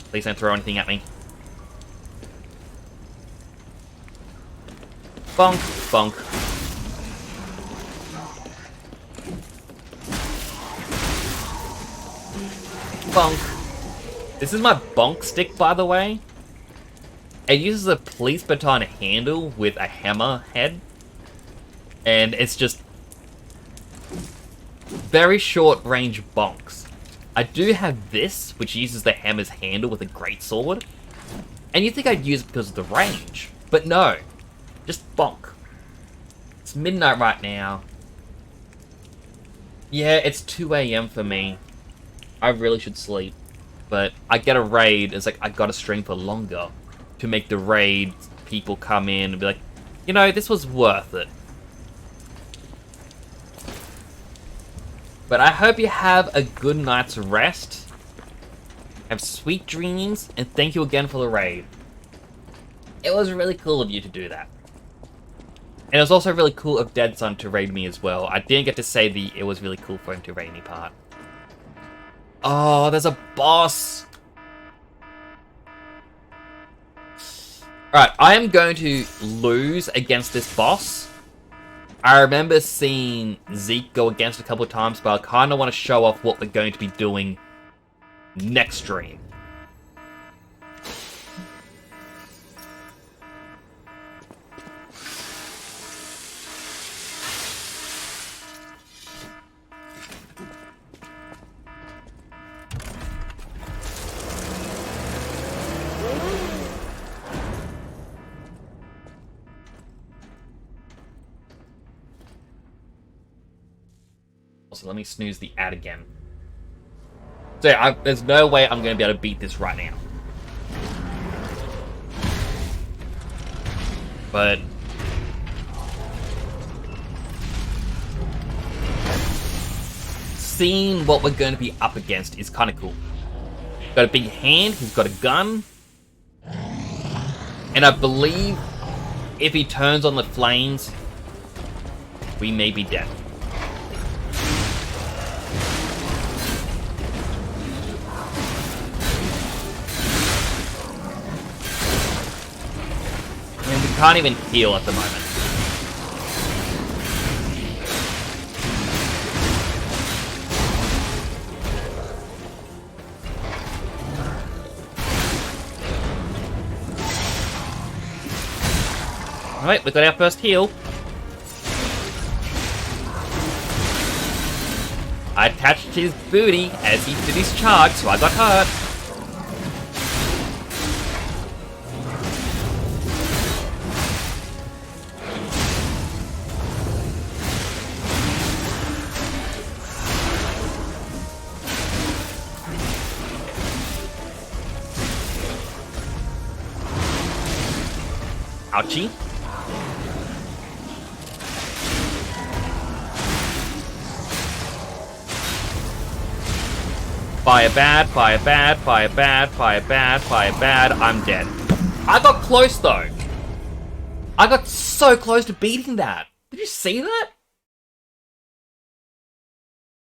Please don't throw anything at me. Bonk, bonk. Bonk. This is my bonk stick, by the way. It uses a police baton handle with a hammer head. And it's just very short range bonks. I do have this, which uses the hammer's handle with a greatsword. And you'd think I'd use it because of the range. But no. Just bonk. It's midnight right now. Yeah, it's 2 AM for me. I really should sleep. But I get a raid, it's like I gotta stream for longer to make the raid people come in and be like, you know, this was worth it. But I hope you have a good night's rest. Have sweet dreams, and thank you again for the raid. It was really cool of you to do that. And it was also really cool of Dead Sun to raid me as well. I didn't get to say the it was really cool for him to raid me part. Oh, there's a boss! Alright, I am going to lose against this boss. I remember seeing Zeke go against a couple of times, but I kind of want to show off what we're going to be doing next stream. So let me snooze the ad again. So there's no way I'm going to be able to beat this right now. But seeing what we're going to be up against is kind of cool. Got a big hand, he's got a gun. And I believe if he turns on the flames, we may be dead. Can't even heal at the moment. Alright, we got our first heal. I attached his booty as he did his charge, so I got hurt. Ouchie. Fire bad, fire bad, fire bad, fire bad, fire bad. I'm dead. I got close though. I got so close to beating that. Did you see that?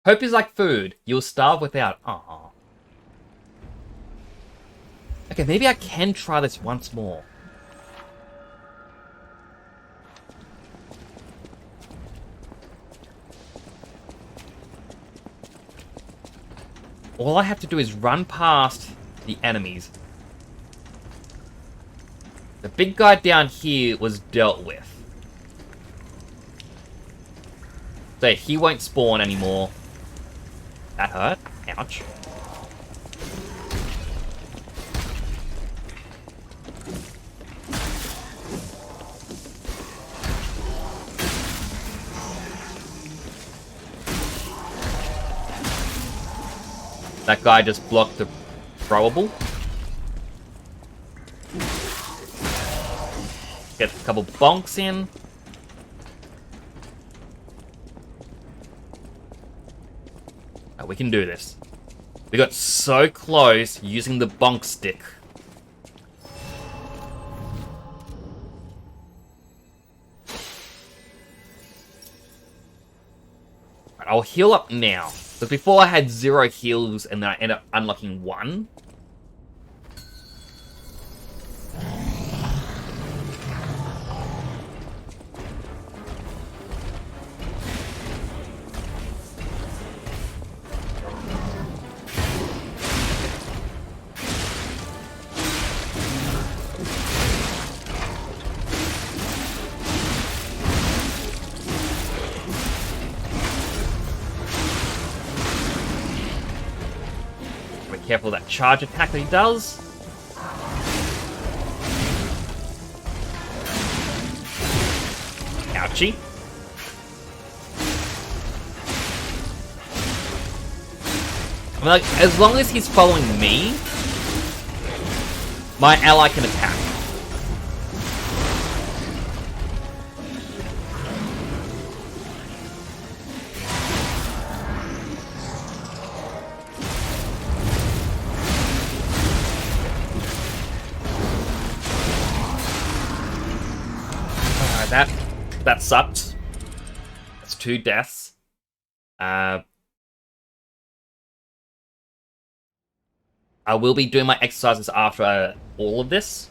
Hope is like food. You'll starve without. Aww. Okay, maybe I can try this once more. All I have to do is run past the enemies. The big guy down here was dealt with. So he won't spawn anymore. That hurt. Ouch. That guy just blocked the throwable. Get a couple bonks in. Oh, we can do this. We got so close using the bonk stick. Right, I'll heal up now. Because before I had 0 heals and then I ended up unlocking 1. Careful of that charge attack that he does. Ouchie. I mean, like, as long as he's following me, my ally can attack. That sucked. That's 2 deaths. I will be doing my exercises after all of this.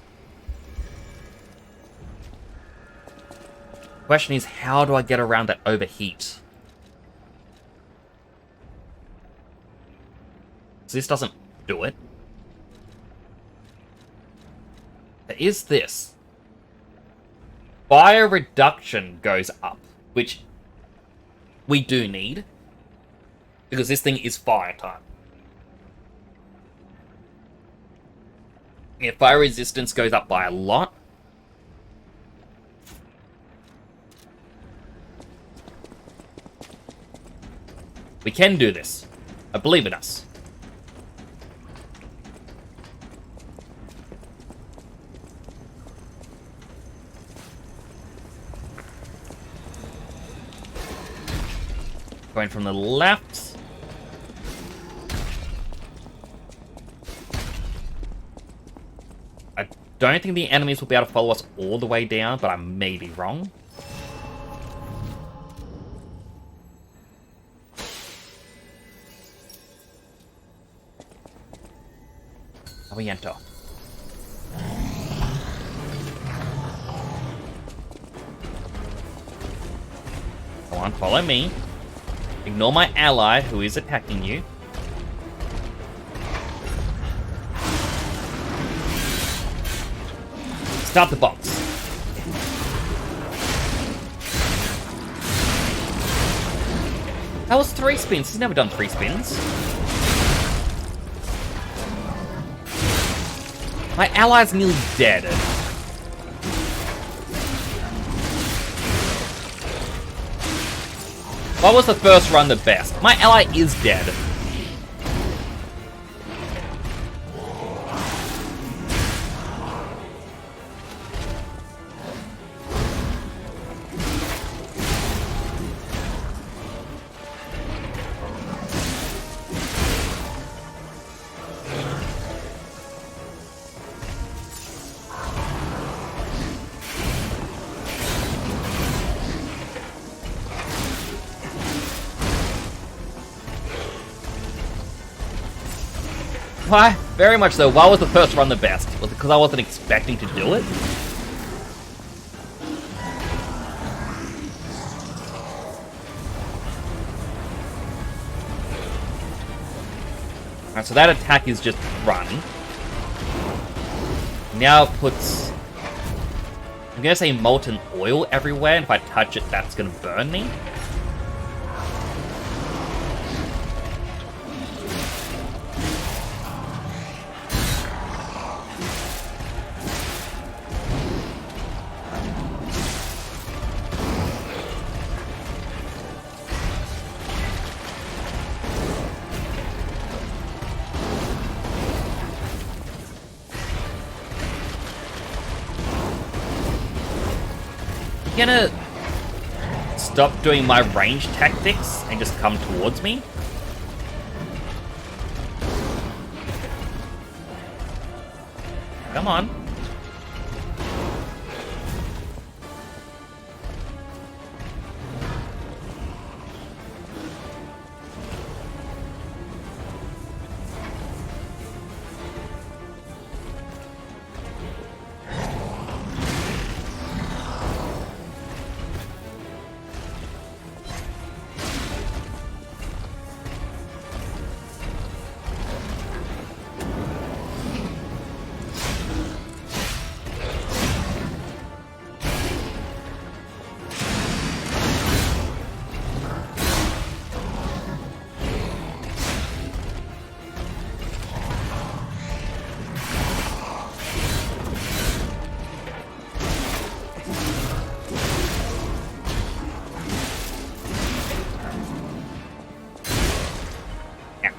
Question is, how do I get around that overheat? So this doesn't do it. There is this. Fire reduction goes up, which we do need, because this thing is fire type. Yeah, fire resistance goes up by a lot. We can do this. I believe in us. Going from the left. I don't think the enemies will be able to follow us all the way down, but I may be wrong. How we enter? Come on, follow me. Ignore my ally, who is attacking you. Start the box. That was 3 spins. He's never done 3 spins. My ally's nearly dead. Why was the first run the best? My ally is dead. Why? Very much so. Why was the first run the best? Was it because I wasn't expecting to do it? Alright, so that attack is just run. Now it puts... I'm gonna say molten oil everywhere, and if I touch it, that's gonna burn me. gonna stop doing my range tactics and just come towards me? Come on.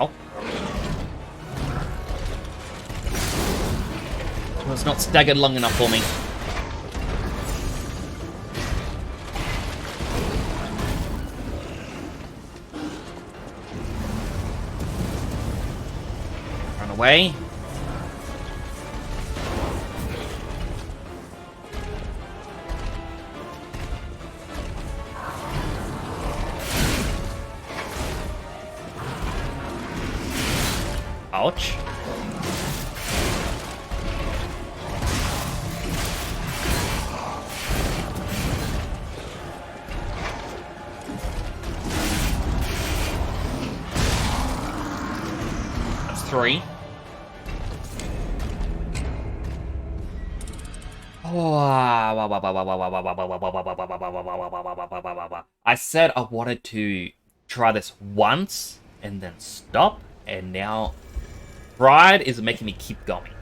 Ow. Well, it's not staggered long enough for me. Run away. Ouch. That's 3. I said I wanted to try this once and then stop, and now pride is making me keep going.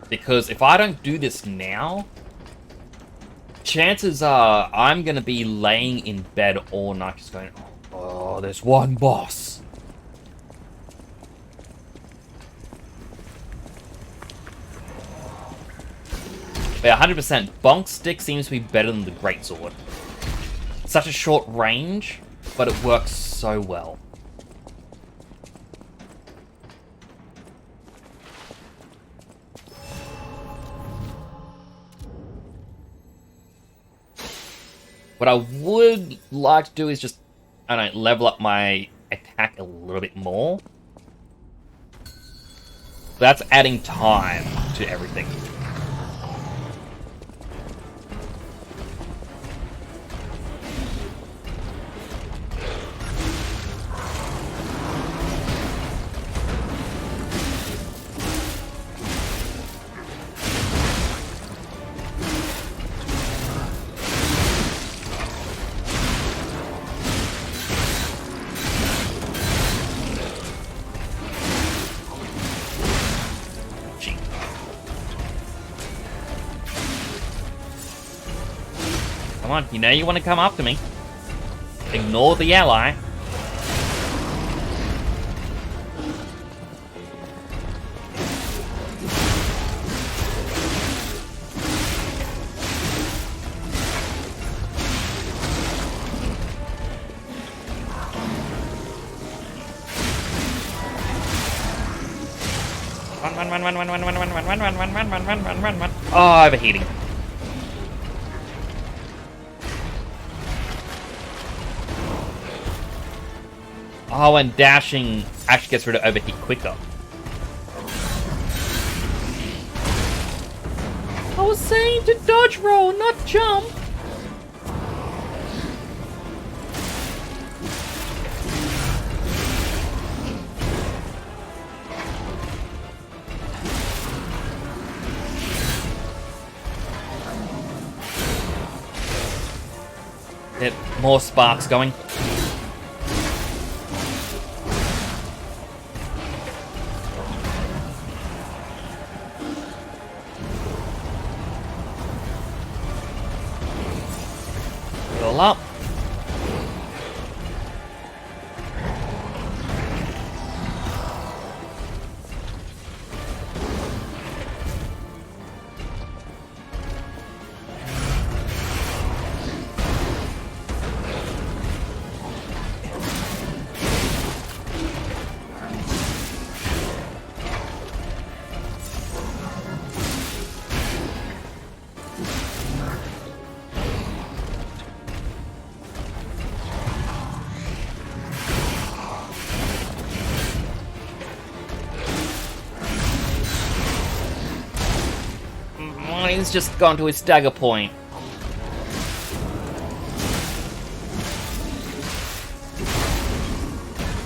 Because if I don't do this now, chances are I'm gonna be laying in bed all night just going, oh, there's one boss. But yeah, 100%, Bonk Stick seems to be better than the Greatsword. Such a short range, but it works so well. What I would like to do is just, I don't know, level up my attack a little bit more. That's adding time to everything. Come on, you know you want to come after me. Ignore the ally. Run. Oh, overheating. Oh, and dashing actually gets rid of overheat quicker. I was saying to dodge roll, not jump. Get more sparks going. Fill up. he's just gone to his stagger point.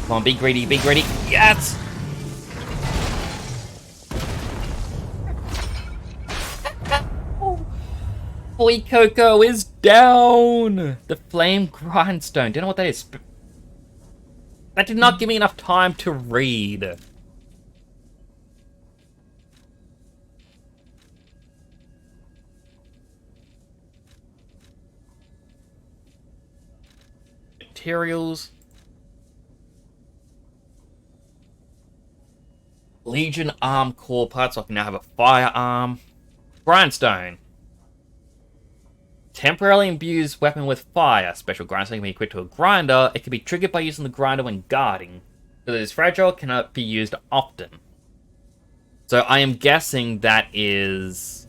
Come on, be greedy, be greedy. Yes! Boy Coco is down! The flame grindstone. Don't know what that is. That did not give me enough time to read. Materials. Legion arm core parts, so I can now have a firearm. Grindstone. Temporarily imbues weapon with fire. Special grindstone can be equipped to a grinder. It can be triggered by using the grinder when guarding. Because it is fragile, cannot be used often. So I am guessing that is...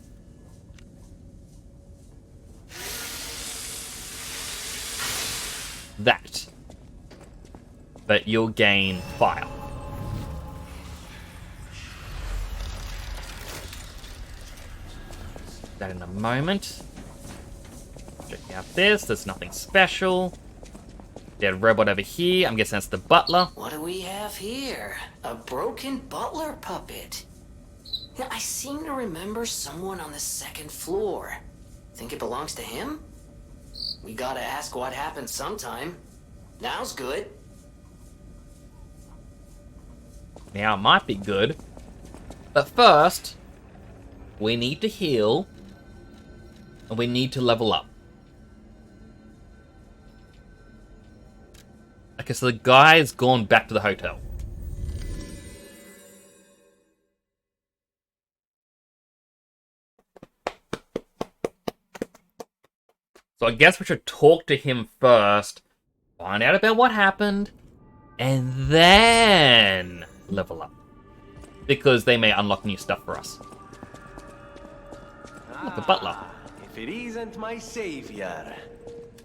that. But you'll gain fire. That in a moment. Checking out this, there's nothing special. Dead robot over here, I'm guessing that's the butler. What do we have here? A broken butler puppet. Yeah, I seem to remember someone on the second floor. Think it belongs to him? We gotta ask what happened sometime. Now's good. Now it might be good. But first, we need to heal. And we need to level up. Okay, so the guy's gone back to the hotel. So I guess we should talk to him first, find out about what happened, and then level up. Because they may unlock new stuff for us. Look, a butler. If it isn't my savior.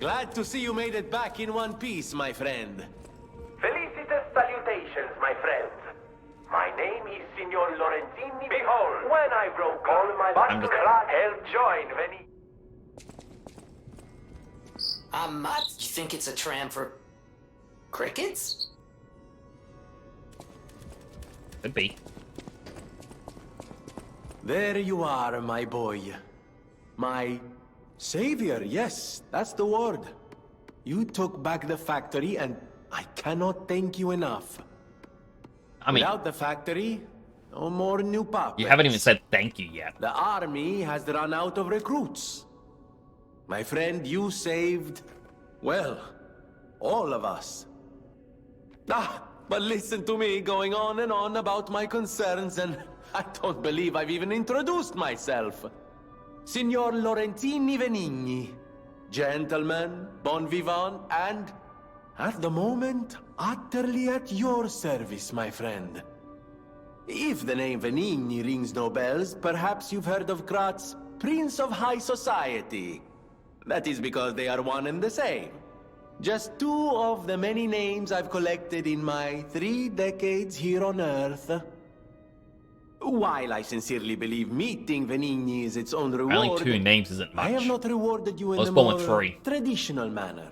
Glad to see you made it back in one piece, my friend. Felicitous salutations, my friends. My name is Signor Lorenzini. Behold, when I broke all my butler helped join Veni. Matt, you think it's a tram for crickets? Could be. There you are, my boy. My savior, yes, that's the word. You took back the factory, and I cannot thank you enough. I mean, without the factory, no more new puppets. You haven't even said thank you yet. The army has run out of recruits. My friend, you saved, well, all of us. But listen to me going on and on about my concerns, and I don't believe I've even introduced myself. Signor Lorenzini Venigni. Gentleman, bon vivant, and, at the moment, utterly at your service, my friend. If the name Venigni rings no bells, perhaps you've heard of Krat's Prince of High Society. That is because they are one and the same. Just two of the many names I've collected in my 3 decades here on Earth. While I sincerely believe meeting Venigni is its own reward, Only 2 names isn't much. I have not rewarded you in Let's the born more with 3. traditional manner.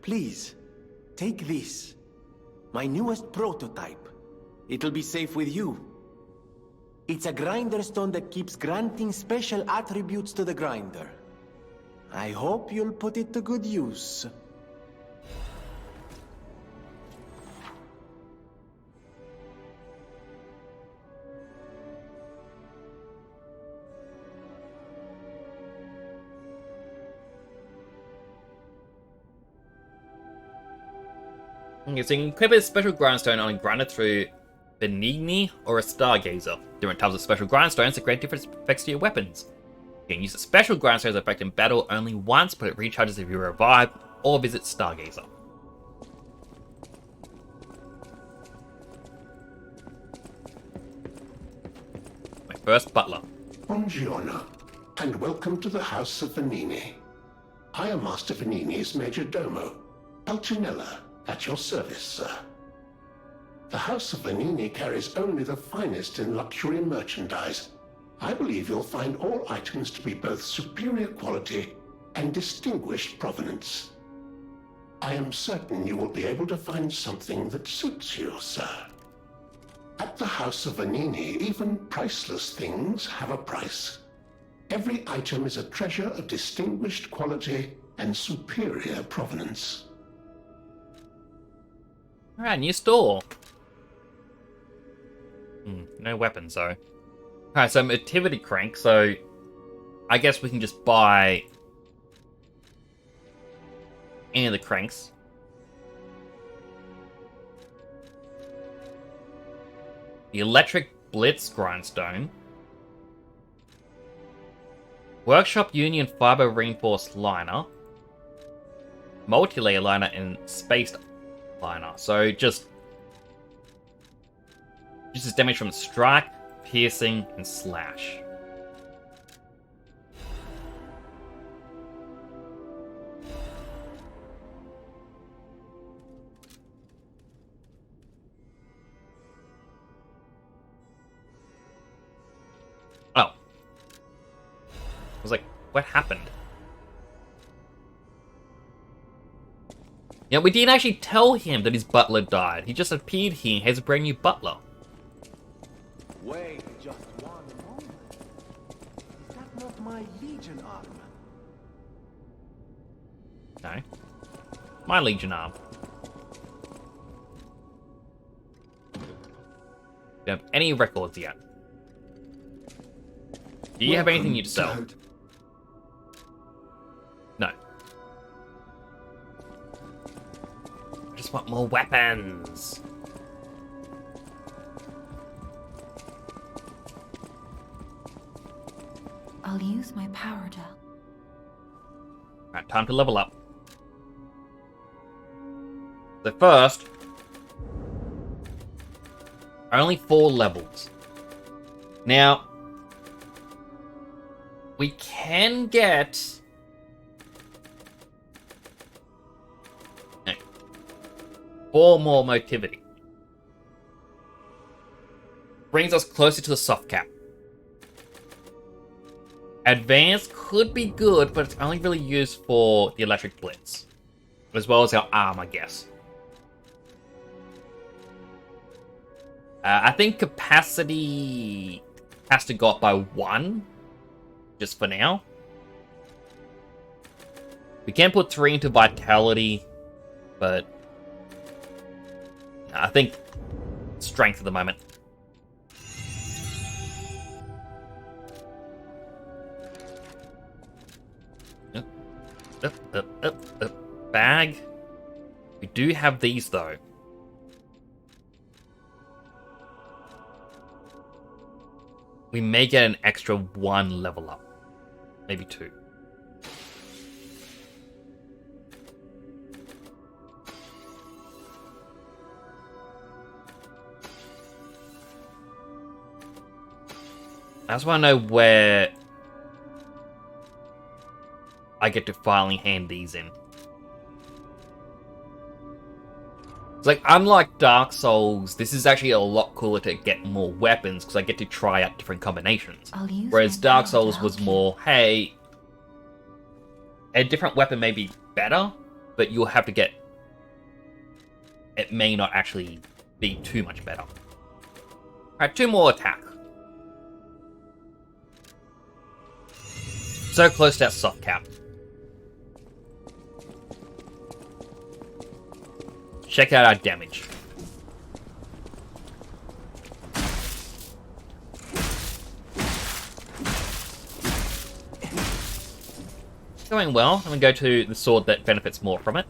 Please, take this. My newest prototype. It'll be safe with you. It's a grinder stone that keeps granting special attributes to the grinder. I hope you'll put it to good use. Okay, so you can equip a special grindstone on a grinder through Venigni or a Stargazer. Different types of special grindstones that create different effects to your weapons. You can use a special grindstone's effect in battle only once, but it recharges if you revive or visit Stargazer. My first butler. Buongiorno, and welcome to the House of Venigni. I am Master Venigni's Major Domo, Pulcinella, at your service, sir. The House of Venigni carries only the finest in luxury merchandise, I believe you'll find all items to be both superior quality and distinguished provenance. I am certain you will be able to find something that suits you, sir. At the House of Vanini, even priceless things have a price. Every item is a treasure of distinguished quality and superior provenance. Alright, new store. No weapons, though. Alright, so Motivity Crank, so I guess we can just buy any of the cranks. The Electric Blitz Grindstone. Workshop Union Fiber Reinforced Liner. Multi-layer liner and spaced liner. So just uses damage from strike, piercing, and slash. Oh. I was like, what happened? Yeah, we didn't actually tell him that his butler died. He just appeared here and has a brand new butler. Wait just one moment. Is that not my Legion arm? No. My Legion arm. Don't have any records yet. Do you have anything you to sell? No. I just want more weapons. I'll use my power gel. Alright, time to level up. So first, only 4 levels. Now, we can get 4 more motivity. Brings us closer to the soft cap. Advanced could be good, but it's only really used for the Electric Blitz. As well as our arm, I guess. I think capacity has to go up by 1. Just for now. We can put 3 into vitality, but I think strength at the moment. Up. Bag. We do have these though. We may get an extra 1 level up. Maybe 2. I just want to know where I get to finally hand these in. It's like, unlike Dark Souls, this is actually a lot cooler to get more weapons because I get to try out different combinations. Whereas Dark Souls was more, hey, a different weapon may be better, but you'll have to get... It may not actually be too much better. Alright, 2 more attack. So close to that soft cap. Check out our damage. Going well. I'm gonna go to the sword that benefits more from it.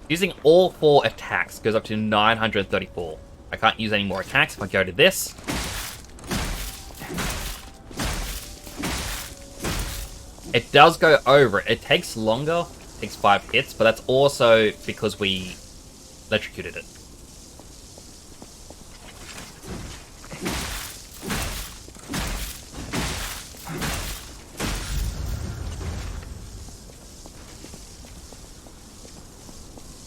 Using all 4 attacks goes up to 934. I can't use any more attacks if I go to this. It does go over. It takes longer. It takes 5 hits, but that's also because we electrocuted it.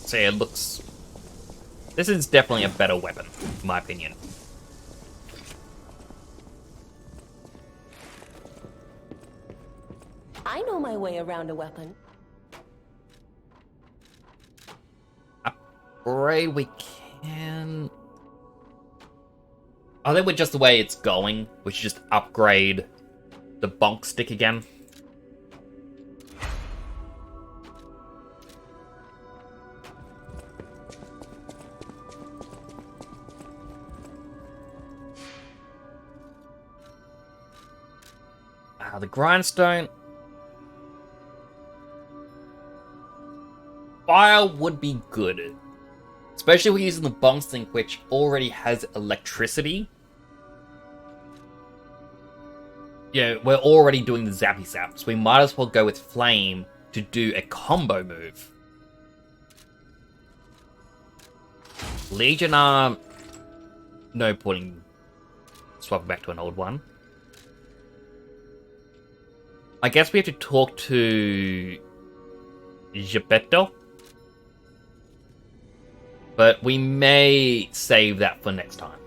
So yeah, it looks This is definitely a better weapon, in my opinion. I know my way around a weapon. Upgrade we can... I think with just the way it's going, we should just upgrade the bonk stick again. The grindstone. Fire would be good. Especially if we're using the bonk stick, which already has electricity. Yeah, we're already doing the zappy zap, so we might as well go with flame to do a combo move. Legion arm. No point in swapping back to an old one. I guess we have to talk to Geppetto. But we may save that for next time.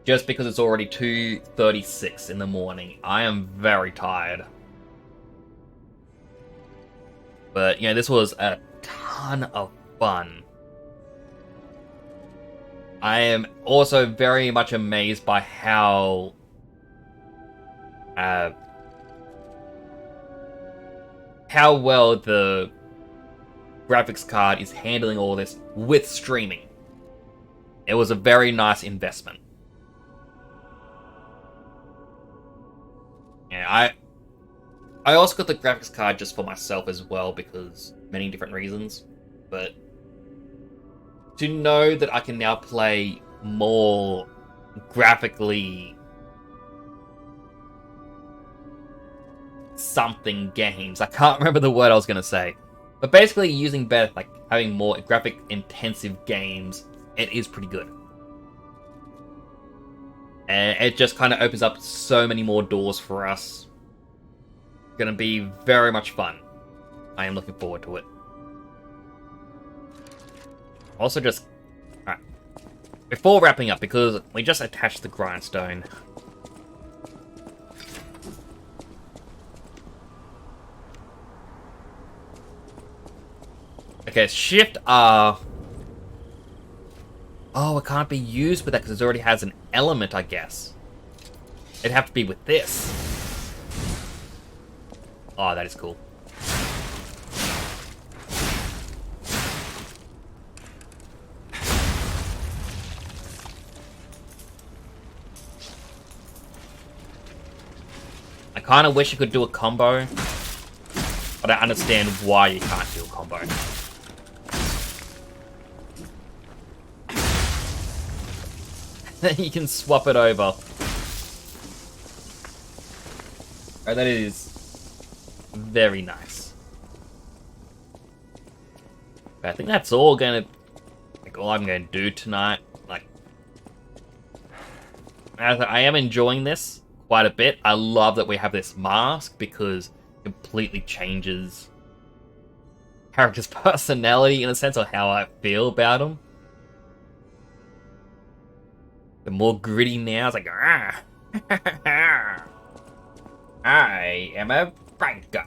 Just because it's already 2:36 in the morning. I am very tired. But, you know, this was a ton of fun. I am also very much amazed by how... how well the graphics card is handling all this with streaming. It was a very nice investment. Yeah, I also got the graphics card just for myself as well because many different reasons, but to know that I can now play more graphically something games. I can't remember the word I was going to say. But basically using better, like having more graphic intensive games, it is pretty good. And it just kind of opens up so many more doors for us. Gonna be very much fun. I am looking forward to it. Also just... Alright. Before wrapping up, because we just attached the grindstone. Okay, Shift R. Oh, it can't be used with that because it already has an element, I guess. It'd have to be with this. Oh, that is cool. I kind of wish you could do a combo, but I understand why you can't do a combo. You can swap it over. Oh, that is very nice. But I think that's all I'm gonna do tonight. Like, I am enjoying this quite a bit. I love that we have this mask because it completely changes character's personality in a sense of how I feel about him. The more gritty now, it's like, ah, I am a banker.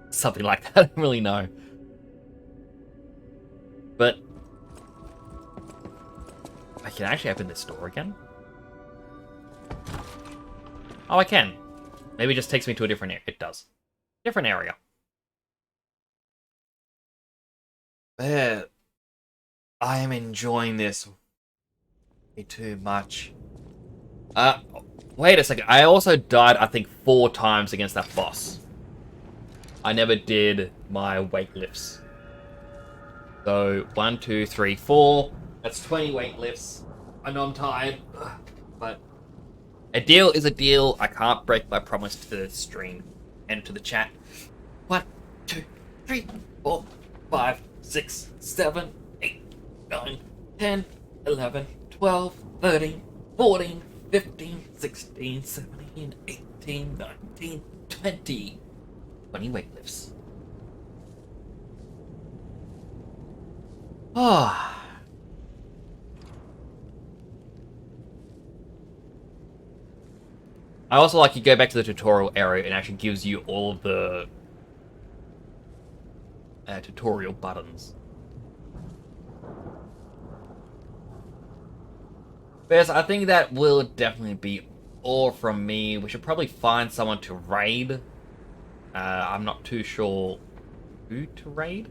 Something like that, I don't really know. But I can actually open this door again. Oh, I can. Maybe it just takes me to a different area. It does. Different area. But I am enjoying this way too much. Wait a second. I also died, I think, 4 times against that boss. I never did my weight lifts. So, 1, 2, 3, 4. That's 20 weight lifts. I know I'm tired, but a deal is a deal. I can't break my promise to the stream and to the chat. 1, 2, 3, 4, 5, 6, 7, 8, 9, 10, 11, 12, 13, 14, 15, 16, 17, 18, 19, 20. 20 weight lifts. Oh. I also like you go back to the tutorial area and it actually gives you all of the tutorial buttons. But yes, I think that will definitely be all from me. We should probably find someone to raid. I'm not too sure who to raid.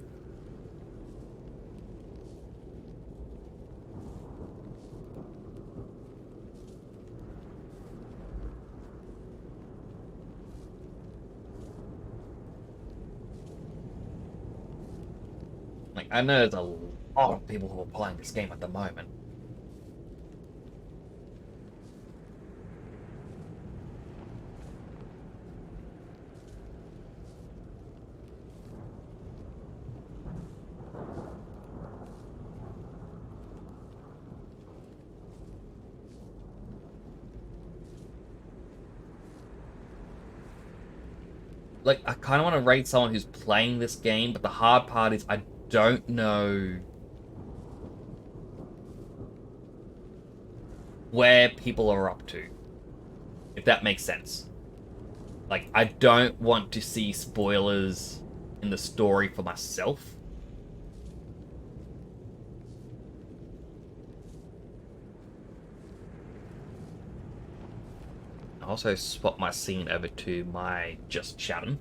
Like, I know there's a lot of people who are playing this game at the moment. Like, I kind of want to rate someone who's playing this game, but the hard part is I don't know where people are up to, if that makes sense. Like, I don't want to see spoilers in the story for myself. I also swap my scene over to my just chatting.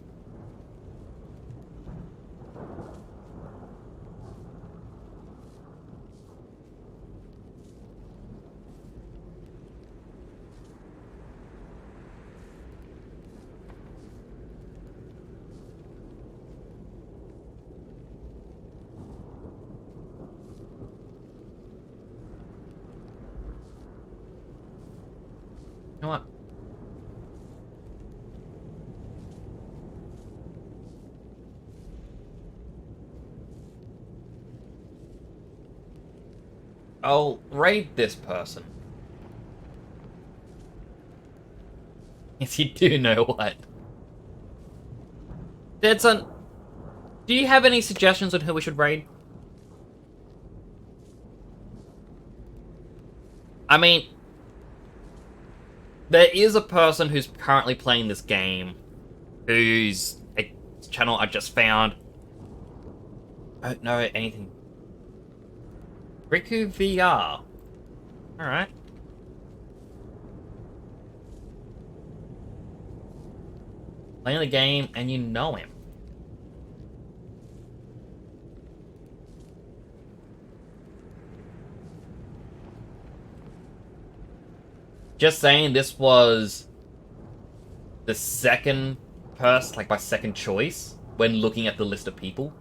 You know what? I'll raid this person. Yes, you do know what. Deadson, do you have any suggestions on who we should raid? I mean, there is a person who's currently playing this game, whose channel I just found. I don't know anything. Riku VR. Alright. Playing the game and you know him. Just saying, this was the second person, like my second choice, when looking at the list of people.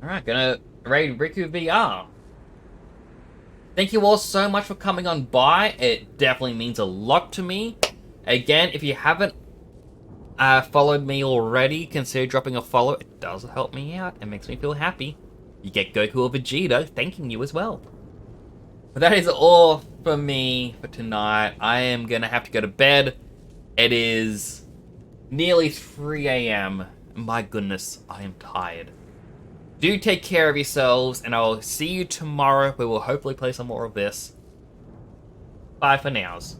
Alright, gonna raid Riku VR. Thank you all so much for coming on by. It definitely means a lot to me. Again, if you haven't followed me already, consider dropping a follow. It does help me out. It makes me feel happy. You get Goku or Vegeta thanking you as well. But that is all for me for tonight. I am gonna have to go to bed. It is nearly 3 a.m. My goodness, I am tired. Do take care of yourselves, and I'll see you tomorrow where we'll hopefully play some more of this. Bye for nows.